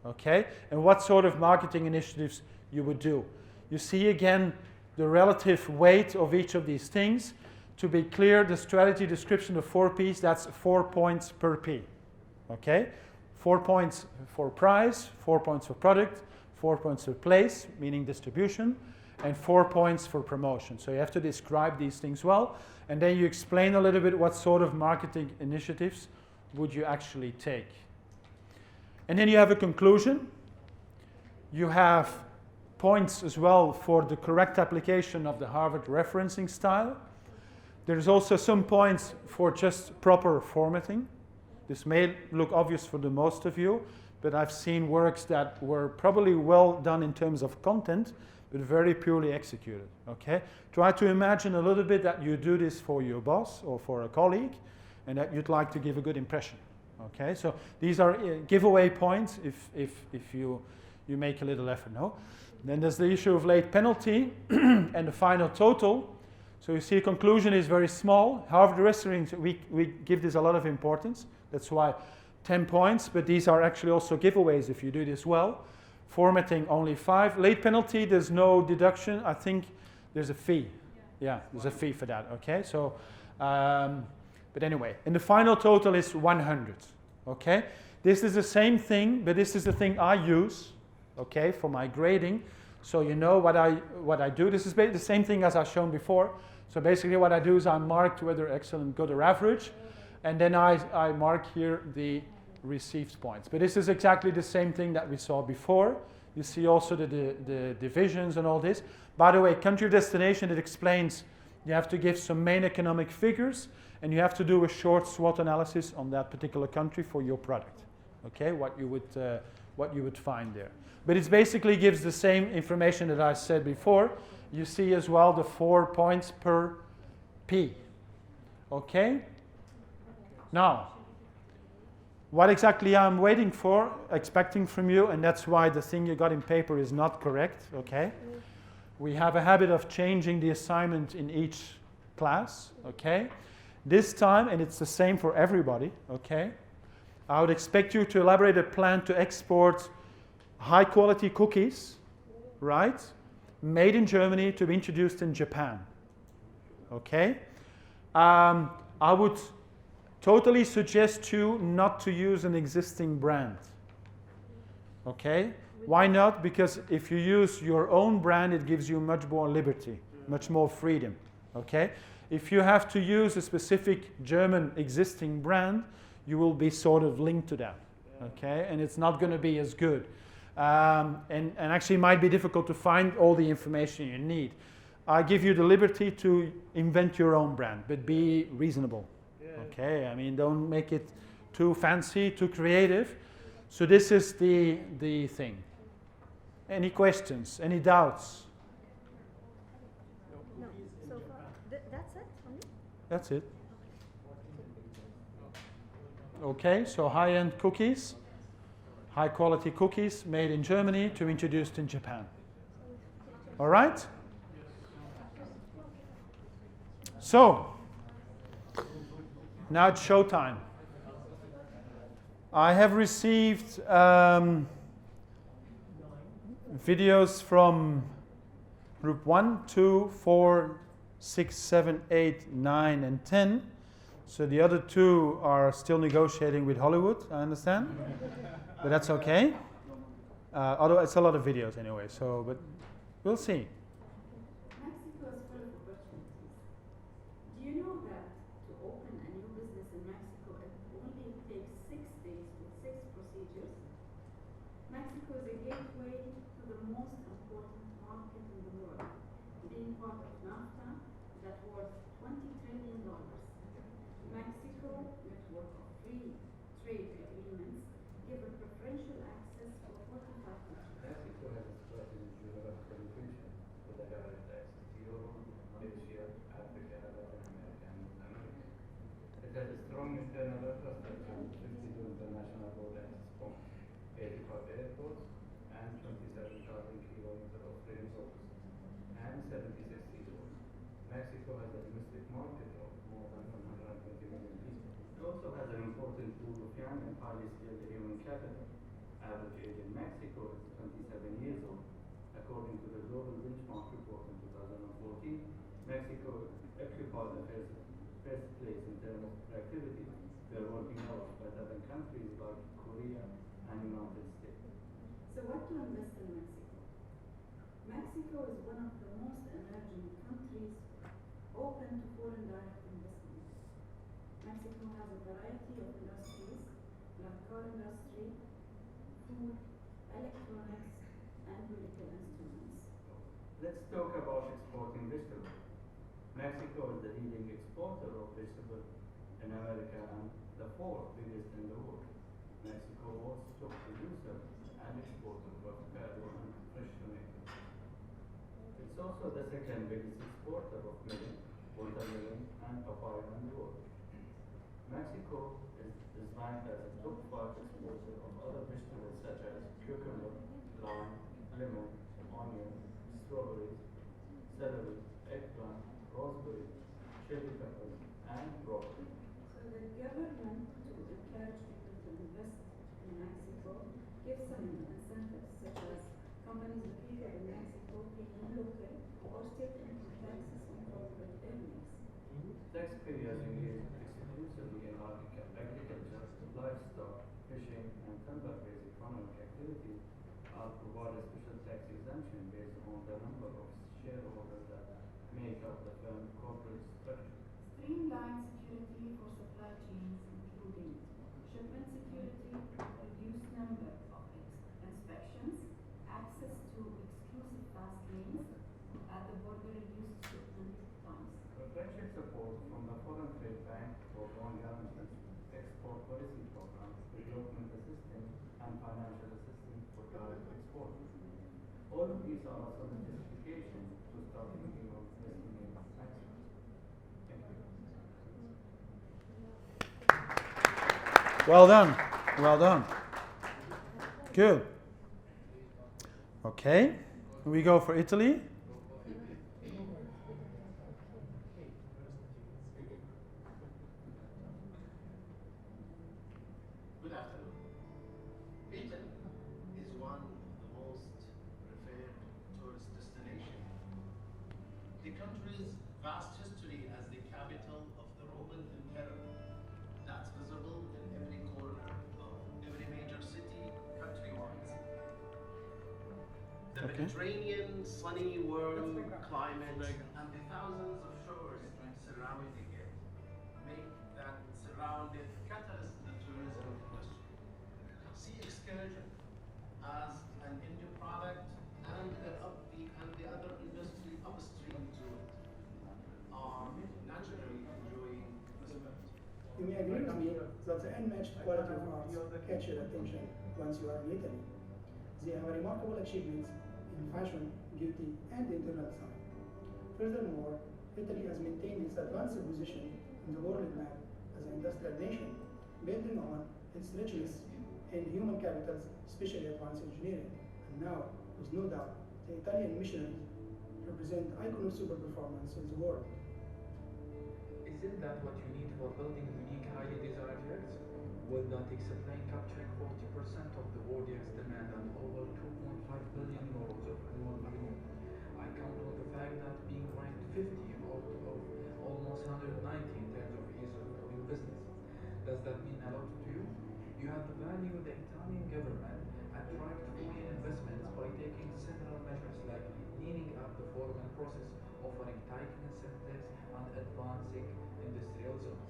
okay, and what sort of marketing initiatives you would do. You see again the relative weight of each of these things. To be clear, the strategy description of 4 Ps, that's 4 points per P, okay? 4 points for price, 4 points for product, 4 points for place, meaning distribution, and 4 points for promotion. So you have to describe these things well, and then you explain a little bit what sort of marketing initiatives would you actually take. And then you have a conclusion. You have points as well for the correct application of the Harvard referencing style. There's also some points for just proper formatting. This may look obvious for the most of you, but I've seen works that were probably well done in terms of content, but very purely executed, okay? Try to imagine a little bit that you do this for your boss or for a colleague, and that you'd like to give a good impression, okay? So these are giveaway points if you make a little effort, no? Then there's the issue of late penalty and the final total. So you see conclusion is very small. However, the restaurants, we give this a lot of importance. That's why 10 points, but these are actually also giveaways if you do this well. Formatting only 5. Late penalty, there's no deduction. I think there's a fee. Yeah, there's a fee for that, okay? So, but anyway, and the final total is 100, okay? This is the same thing, but this is the thing I use, okay, for my grading. So you know what I do. This is the same thing as I've shown before. So basically what I do is I mark whether excellent, good, or average, and then I mark here the received points. But this is exactly the same thing that we saw before. You see also the divisions and all this. By the way, country of destination, it explains you have to give some main economic figures, and you have to do a short SWOT analysis on that particular country for your product. Okay, what you would find there. But it basically gives the same information that I said before. You see as well the 4 points per P. Okay? Now, what exactly I'm waiting for, expecting from you, and that's why the thing you got in paper is not correct, okay? We have a habit of changing the assignment in each class, okay? This time, and it's the same for everybody, okay? I would expect you to elaborate a plan to export high quality cookies, right? Made in Germany to be introduced in Japan, okay? I would totally suggest you not to use an existing brand, okay? Why not? Because if you use your own brand, it gives you much more liberty, much more freedom, okay? If you have to use a specific German existing brand, you will be sort of linked to that, Okay, and it's not going to be as good. And actually might be difficult to find all the information you need. I give you the liberty to invent your own brand, but be reasonable. Okay, I mean, don't make it too fancy, too creative. So this is the thing. Any questions? Any doubts? No. So far, that's it only? That's it. Okay, so high-end cookies, high-quality cookies made in Germany to introduced in Japan. All right? So, now it's showtime. I have received videos from group 1, 2, 4, 6, 7, 8, 9, and 10. So the other 2 are still negotiating with Hollywood, I understand. But that's okay. Although it's a lot of videos anyway, so, but we'll see. Mexico is full of opportunities. Do you know that to open a new business in Mexico, it only takes 6 days with 6 procedures? Mexico is a gateway to the most important market in the world, being part of NAFTA that worth $20 trillion. Mexico network of free trade agreements give a preferential access for 45 countries. Mexico has a strategic geographical location with a direct access to Europe, Asia, Africa, Latin America, and North America. It has a strong internal infrastructure with 52 international road access points, 85 airports, and 27,000 kilometers of railroads, and 76 seaports. Mexico has a domestic market of more than 120 million people. It also has an important pool of young and highly skilled human capital. Average age in Mexico is 27 years old. According to the Global Benchmark Report in 2014, Mexico occupied the first place in terms of productivity. They are working hours better than countries like Korea and United States. So what to invest in Mexico? Mexico is one of the most emerging countries open to foreign direct investment. Mexico has a variety of industries like car industry, food, electronics, and medical instruments. Let's talk about exporting vegetables. Mexico is the leading exporter of vegetables in America and the 4th biggest in the world. Mexico was top producer and exporter of avocado and fresh tomatoes. It's also the 2nd biggest exporter of melon, watermelon, and papaya in the world. Mexico is ranked as a top 5 exporter of other vegetables such as cucumber, lime, lemon, onion, strawberries, celery, eggplant, raspberry, chili peppers, and broccoli. So the government, to encourage people to invest in Mexico, gives some incentives such as companies located in Mexico paying local or state income taxes on corporate earnings. Taxpayers engage exclusively in agriculture, livestock, fishing, and timber-based economic activities are provided special tax exemption based on the number of shareholders that make up the firm corporate structure. Streamlined security for supply chains, including shipment security, reduced number of inspections, access to exclusive fast lanes at the border, reduced shipment times. Preferential support from the Foreign Trade Bank for loan guarantees, export policy program, development assistance, and financial assistance for direct export. All of these are solid justification to start thinking of investing in Mexico. Thank you. Well done. Well done. Good. Okay. We go for Italy. Good afternoon. Italy is one of the most preferred tourist destinations. The country's vast history as the capital of the Roman Empire, that's visible in every corner of every major city country-wise. The Mediterranean, sunny, warm climate, and the thousands of shores surrounding it make that surrounded catalyst in the tourism industry. shared as an indie product, and the other industry upstream to it are naturally enjoying respect. You may agree with me that the unmatched quality of arts catch your attention once you are in Italy. They have remarkable achievements in fashion, beauty, and internal design. Furthermore, Italy has maintained its advanced position in the world map as an industrial nation, building on its richness in human capitals, especially advanced engineering. And now, with no doubt, the Italian missionaries represent icon of super performance in the world. Isn't that what you need for building unique, highly desired yaks? Would that explain capturing 40% of the world yaks demand and over 2.5 billion euros of annual revenue? I count on the fact that being ranked 50 out of almost 190 in terms of ease of doing business. Does that mean a lot to you? You have the value the Italian government attract foreign investments by taking several measures like cleaning up the formal process, offering tighter incentives, and advancing industrial zones.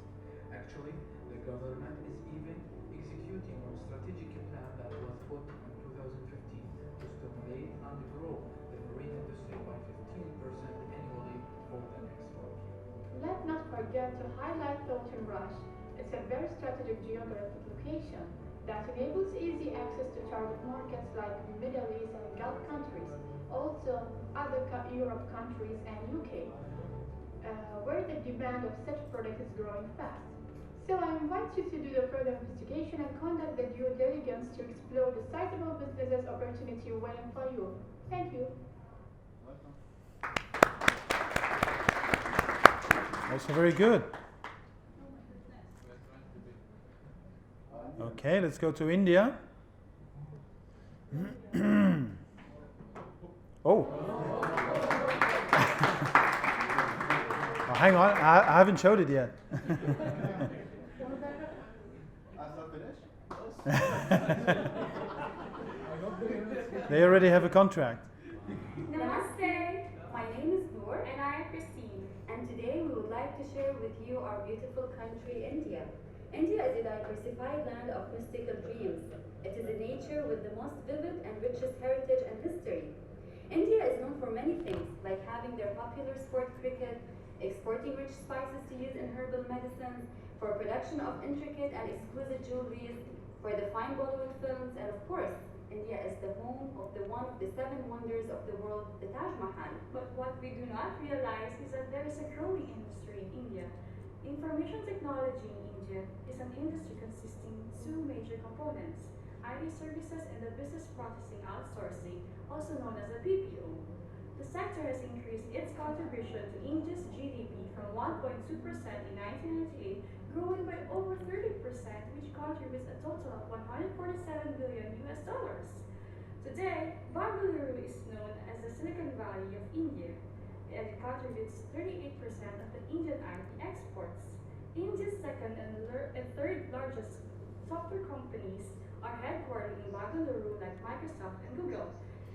Actually, the government is even executing on a strategic plan that was put in 2015 to stimulate and grow the marine industry by 15% annually for the next 5 years. Let's not forget to highlight Totem Rush. It's a very strategic geographic location that enables easy access to target markets like Middle East and Gulf countries, also other Europe countries and UK, where the demand of such products is growing fast. So I invite you to do the further investigation and conduct the due diligence to explore the sizable businesses opportunity waiting for you. Thank you. Also very good. Okay, let's go to India. Oh. Oh, hang on, I haven't showed it yet. They already have a contract. Namaste. My name is Noor. And I am Christine. And today we would like to share with you our beautiful country, India. India is a diversified land of mystical dreams. It is a nature with the most vivid and richest heritage and history. India is known for many things, like having their popular sport cricket, exporting rich spices to use in herbal medicines, for production of intricate and exquisite jewelries, for the fine Bollywood films, and of course, India is the home of one of the 7 wonders of the world, the Taj Mahal. But what we do not realize is that there is a growing industry in India. Information technology in India is an industry consisting of 2 major components, IT services and the business processing outsourcing, also known as a BPO. The sector has increased its contribution to India's GDP from 1.2% in 1998, growing by over 30%, which contributes a total of $147 billion US dollars. Today, Bangalore is known as the Silicon Valley of India, and it contributes 38% of the Indian IT exports. India's second and third largest software companies are headquartered in Bangalore, like Microsoft and Google.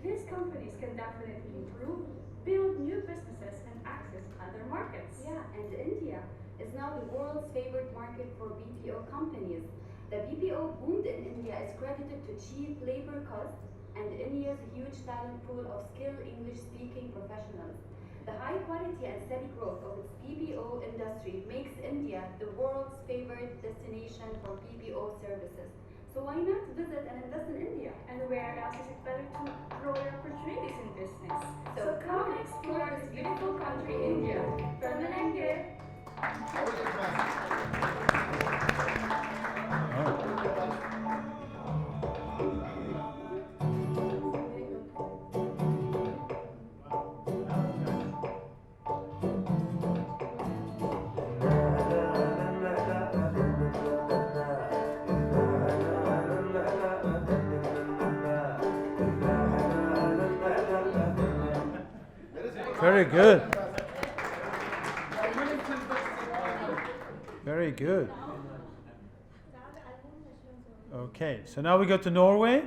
These companies can definitely improve, build new businesses, and access other markets. Yeah, and India is now the world's favorite market for BPO companies. The BPO boom in India is credited to cheap labor costs and India's huge talent pool of skilled English-speaking professionals. The high quality and steady growth of its BPO industry makes India the world's favorite destination for BPO services. So why not visit and invest in India? And where else is it better to grow your opportunities in business? So come and explore this beautiful country, India. From Malenge. Very good. Very good. Okay, so now we go to Norway.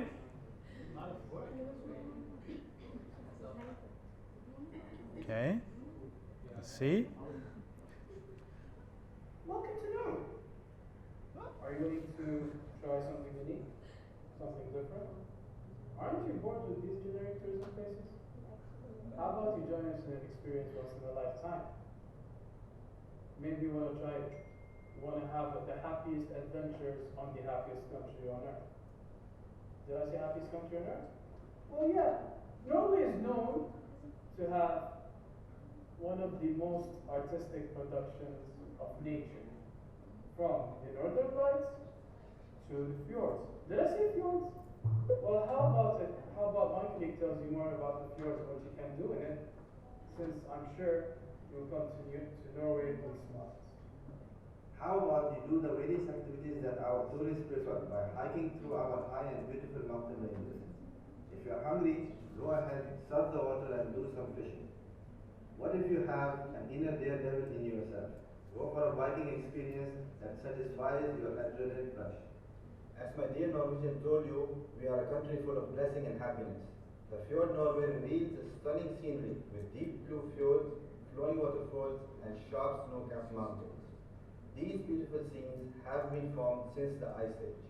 Okay, let's see. Welcome to Norway. Are you ready to try something unique? something different. Aren't you bored with these generic tourism places? How about you join us in an experience once in a lifetime? Maybe you want to try it. You want to have the happiest adventures on the happiest country on earth. Did I say happiest country on earth? Well, yeah. Norway is known to have one of the most artistic productions of nature, from the northern lights to the fjords. Did I say fjords? Well, how about it? How about my colleague tells you more about the fjords and what you can do in it, since I'm sure you'll come to Norway with smiles. How about you do the various activities that our tourists prefer by hiking through our high and beautiful mountain ranges? If you're hungry, go ahead, surf the water and do some fishing. What if you have an inner daredevil in yourself? Go for a biking experience that satisfies your adrenaline rush. As my dear Norwegian told you, we are a country full of blessing and happiness. The fjord Norway reveals a stunning scenery with deep blue fjords, flowing waterfalls, and sharp snow-capped mountains. These beautiful scenes have been formed since the Ice Age.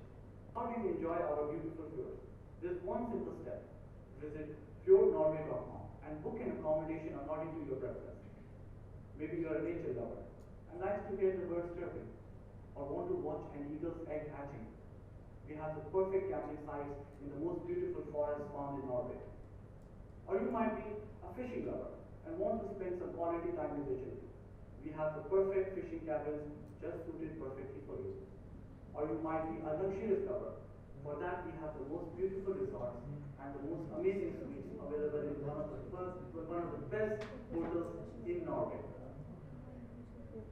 How do you enjoy our beautiful fjords? There's one simple step. Visit fjordnorway.com and book an accommodation according to your preference. Maybe you're a nature lover and likes to hear the birds chirping, or want to watch an eagle's egg hatching. We have the perfect camping sites in the most beautiful forests found in Norway. Or you might be a fishing lover and want to spend some quality time in the gym. We have the perfect fishing cabins just suited perfectly for you. Or you might be a luxurious lover. For that, we have the most beautiful resorts and the most amazing suites available in one of the best hotels in Norway.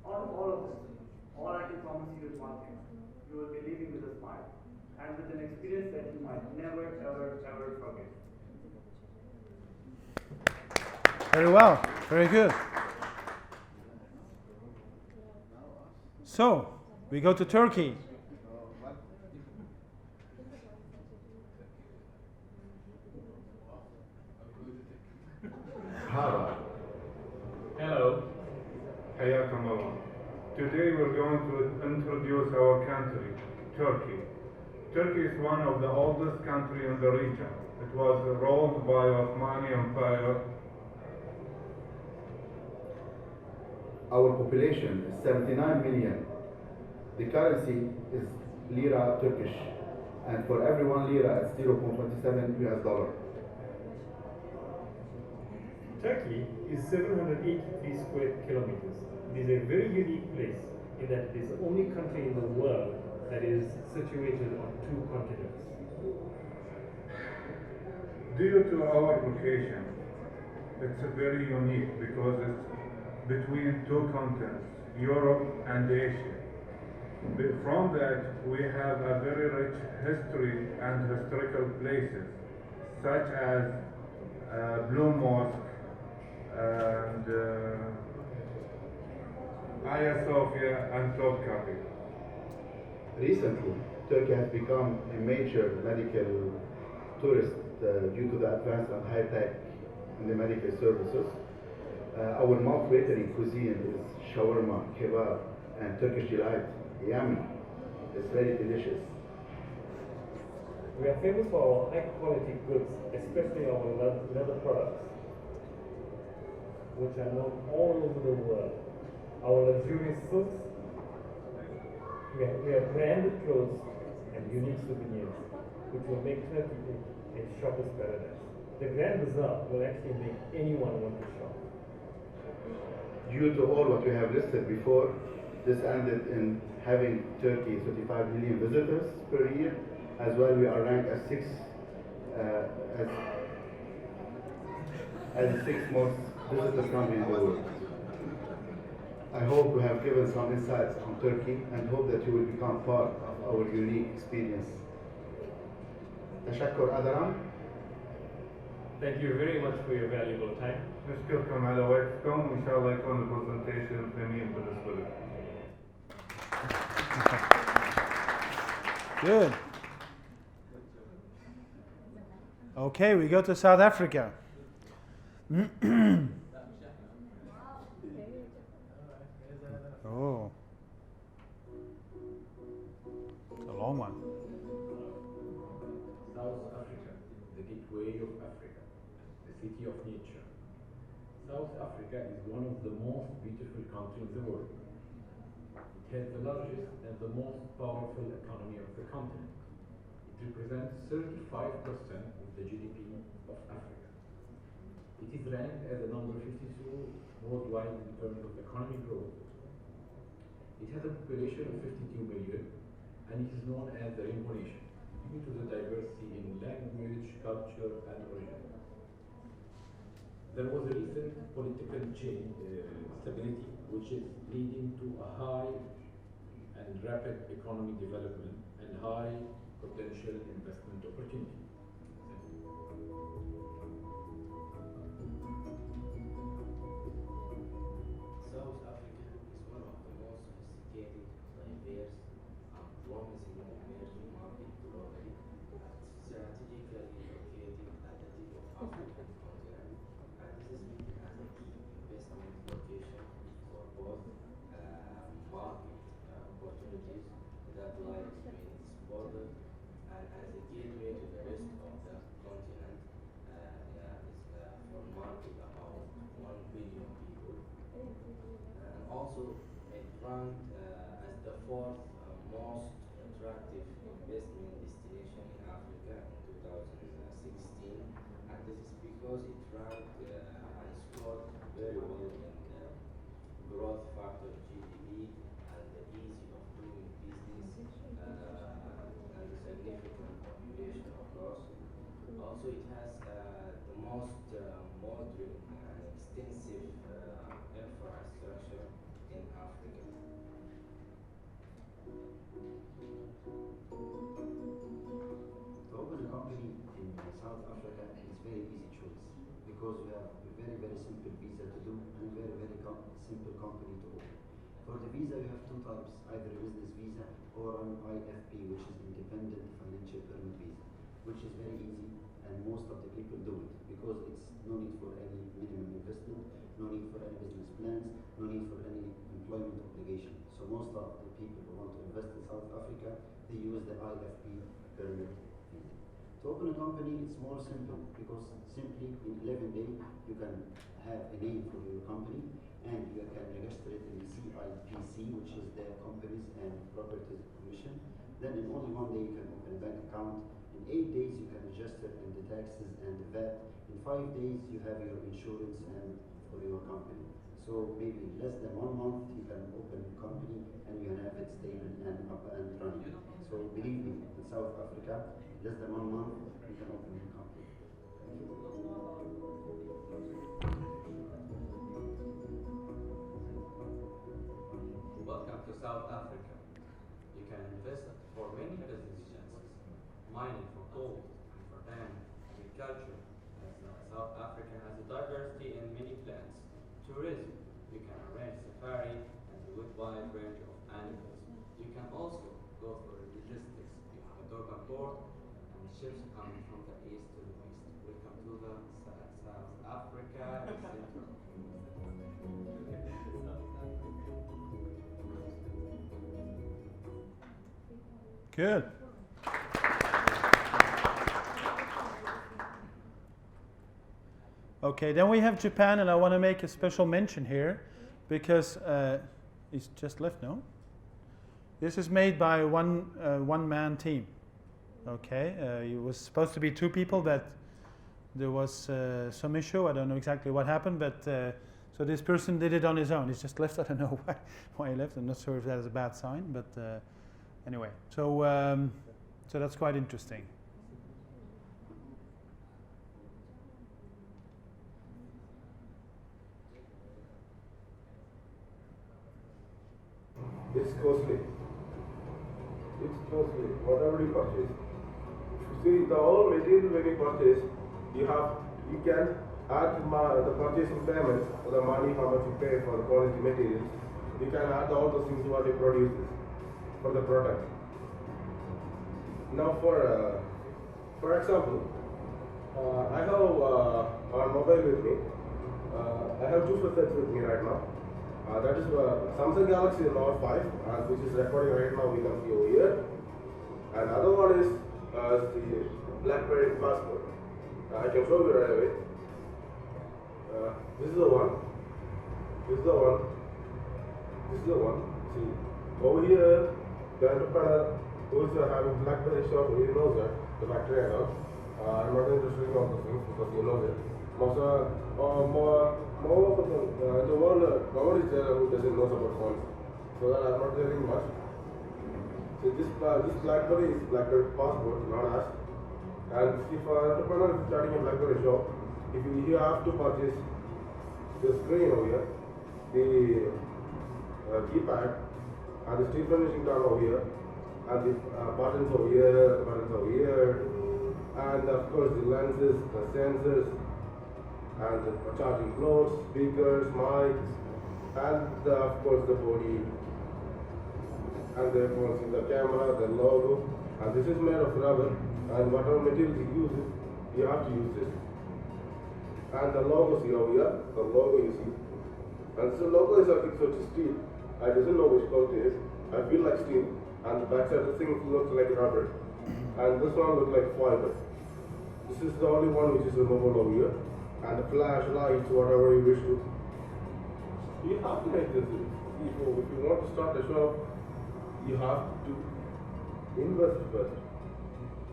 Out of all of this, all I can promise you is one thing. You will be leaving with a smile and with an experience that you might never, ever, ever forget. Very well. Very good. So, we go to Turkey. Hello. حياكم الله. Today we're going to introduce our country, Turkey. Turkey is one of the oldest countries in the region. It was ruled by Ottoman Empire. Our population is 79 million. The currency is lira Turkish, and for every 1 lira it's 0.27 US dollar. Turkey is 783 square kilometers. It is a very unique place in that it is the only country in the world that is situated on 2 continents. Due to our location, it's very unique because it's between 2 continents, Europe and Asia. From that, we have a very rich history and historical places, such as Blue Mosque and Hagia Sophia and Topkapi. Recently, Turkey has become a major medical tourist due to the advanced and high tech in the medical services. Our mouth-watering cuisine is shawarma, kebab, and Turkish delight, yummy. It's very delicious. We are famous for our high quality goods, especially our leather products, which are known all over the world. Our luxurious silks, we have branded clothes and unique souvenirs, which will make Turkey a shopper's paradise. The Grand Bazaar will actually make anyone want to shop. Due to all what we have listed before, this ended in having Turkey 35 million visitors per year. As well, we are ranked as the 6th most visited country in the world. I hope we have given some insights on Turkey and hope that you will become part of our unique experience. تشكر أدرام. Thank you very much for your valuable time. نشكركم على وقتكم وإن شاء الله يكون البرزنتيشن ثمين بالنسبة لكم. Good. Okay, we go to South Africa. Oh, it's a long one. Africa is one of the most beautiful countries in the world. It has the largest and the most powerful economy of the continent. It represents 35% of the GDP of Africa. It is ranked as the number 52 worldwide in terms of economic growth. It has a population of 52 million, and it is known as the Rainbow Nation due to the diversity in language, culture, and origin. There was a recent political change, stability, which is leading to a high and rapid economic development and high potential investment opportunity. South Africa is one of the most sophisticated, diverse, and promising emerging markets globally, strategically located at the tip of African continent, and this is viewed as a key investment location for both market opportunities that lie between its borders and as a gateway to the rest of the continent. For market about 1 billion people, and also it ranked as the fourth most attractive investment destination in Africa in 2016, and this is because it ranked and scored very well in the growth factor GDP and the ease of doing business and the significant population, of course. Also, it has the most modern and extensive infrastructure in Africa. To open a company in South Africa is very easy choice because we have a very, very simple visa to do and very, very simple company to open. For the visa, you have two types, either a business visa or an IFP, which is Independent Financial Permit Visa, which is very easy and most of the people do it because it's no need for any minimum investment, no need for any business plans, no need for any employment obligation. So most of the people who want to invest in South Africa, they use the IFP permit visa. To open a company, it's more simple because simply in 11 days you can have a name for your company and you can register it in the CIPC, which is the Companies and Properties Commission. Then in only 1 day you can open a bank account. In 8 days you can register in the taxes and the VAT. In 5 days you have your insurance and for your company. So maybe less than 1 month you can open a company and you can have it stable and up and running. So believe me, in South Africa, less than 1 month you can open your company. Thank you. Welcome to South Africa. You can invest for many business chances, mining for gold, and for agriculture, as South Africa has a diversity in many plants. Tourism, you can arrange safari and a wide range of animals. You can also go for logistics. You have a Durban port and ships coming from the east to the west. Welcome to the South Africa Center. Good. Okay, then we have Japan, and I want to make a special mention here because he's just left now. This is made by a one-man team. Okay, it was supposed to be 2 people, but there was some issue. I don't know exactly what happened, but so this person did it on his own. He's just left. I don't know why he left. I'm not sure if that is a bad sign, but anyway. So so that's quite interesting. It's costly. It's costly, whatever you purchase. See, the whole material when you purchase, you can add the purchasing payment for the money, how much you pay for the quality materials. You can add all those things what you produce for the product. Now for example, I have on mobile with me. I have 2 sets with me right now. That is Samsung Galaxy Note 5, which is recording right now. We can see over here. And other one is the BlackBerry Passport. I can show you right away. This is the one. This is the one. This is the one. See, over here, the entrepreneur who is having BlackBerry shop, he knows that, the factory and all. I'm not interested in all those things because he knows it. Most more of the world, nobody is there who doesn't know about phones. So that I'm not telling much. So this BlackBerry is BlackBerry passport, not us. And if an entrepreneur is starting a BlackBerry shop, if you have to purchase the screen over here, the keypad, and the steel finishing down over here, and the buttons over here, and of course the lenses, the sensors, and the charging ports, speakers, mics, and of course the body, and the camera, the logo, and this is made of rubber, and whatever material you use, you have to use this. And the logo, see over here, the logo you see, and so logo is I think so it's steel. I doesn't know which color it is. I feel like steel, and the backside of the thing looks like rubber, and this one looks like fiber. This is the only one which is removable over here, and the flash lights, whatever you wish to. You have to make this. If you want to start a shop, you have to invest first.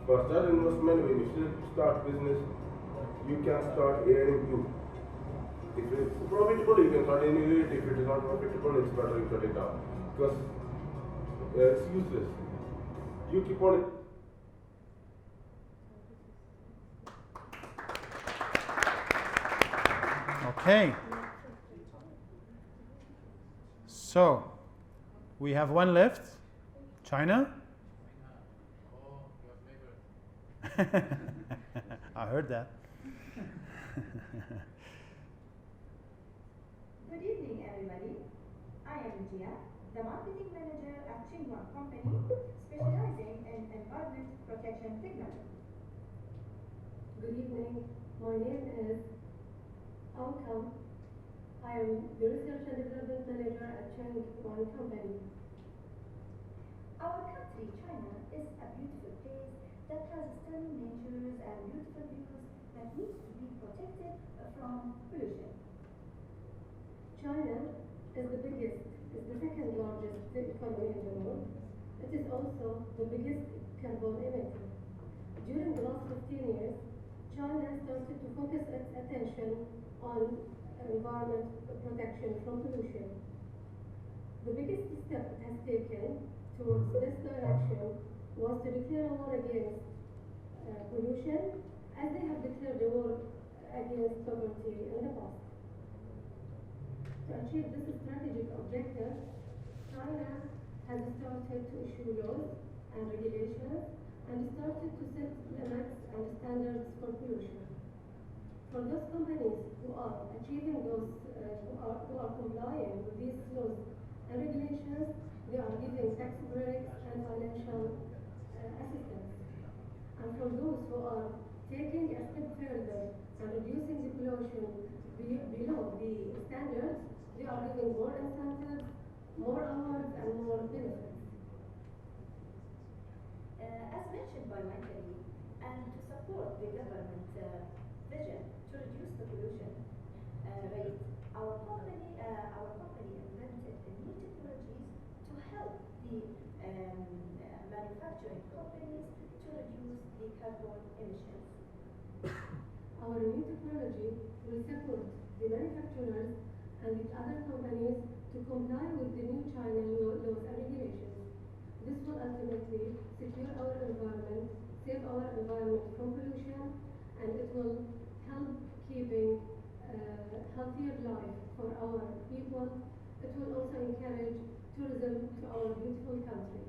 For that investment, when you start business, you can start earning too. If it's profitable, you can continue it. If it is not profitable, it's better you cut it down. Because it's useless. You keep on it. Okay. So, we have one left. China? I heard that. Good evening, everybody. I am Jia, the marketing manager at Xinguang Company, specializing in environment protection technology. Good evening. My name is Outcome. I am the research and development manager at Xinguang Company. Our country, China, is a beautiful place that has stunning natures and beautiful views that needs to be protected from pollution. China is the second largest economy in the world. It is also the biggest carbon emitter. During the last 15 years, China started to focus its attention on environment protection from pollution. The biggest step it has taken towards this direction was to declare a war against pollution, as they have declared a war against poverty in the past. To achieve this strategic objective, China has started to issue laws and regulations and started to set limits and standards for pollution. For those companies who are achieving those, who are complying with these laws and regulations, they are giving tax breaks and financial assistance. And for those who are taking a step further and reducing the pollution below the standards, they are giving more incentives, more awards, and more benefits. As mentioned by my colleague, and to support the government vision to reduce the pollution rate, our company invented new technologies to help the manufacturing companies to reduce the carbon emissions. Our new technology will support the manufacturers and the other companies to comply with the new China laws and regulations. This will ultimately secure our environment, save our environment from pollution, and it will help keeping healthier life for our people. It will also encourage tourism to our beautiful country.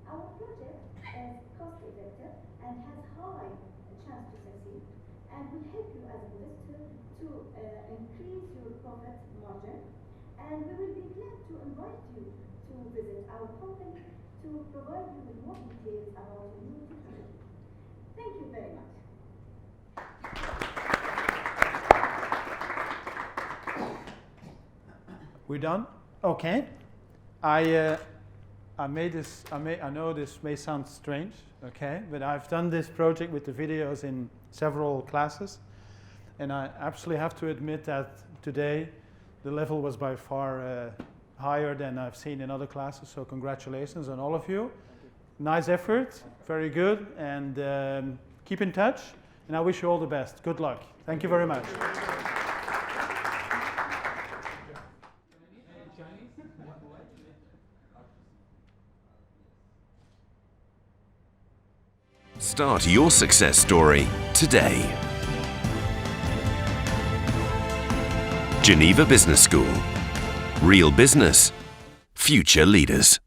Our project is cost-effective and has high chance to succeed, and will help you as an investor to increase your profit margin. And we will be glad to invite you to visit our company to provide you with more details about the new technology. Thank you very much. We're done? Okay. I know this may sound strange, okay, but I've done this project with the videos in several classes. And I absolutely have to admit that today the level was by far higher than I've seen in other classes, so congratulations on all of you. Nice effort, very good, and keep in touch, and I wish you all the best. Good luck. Thank you very much. Start your success story today. Geneva Business School. Real business, future leaders.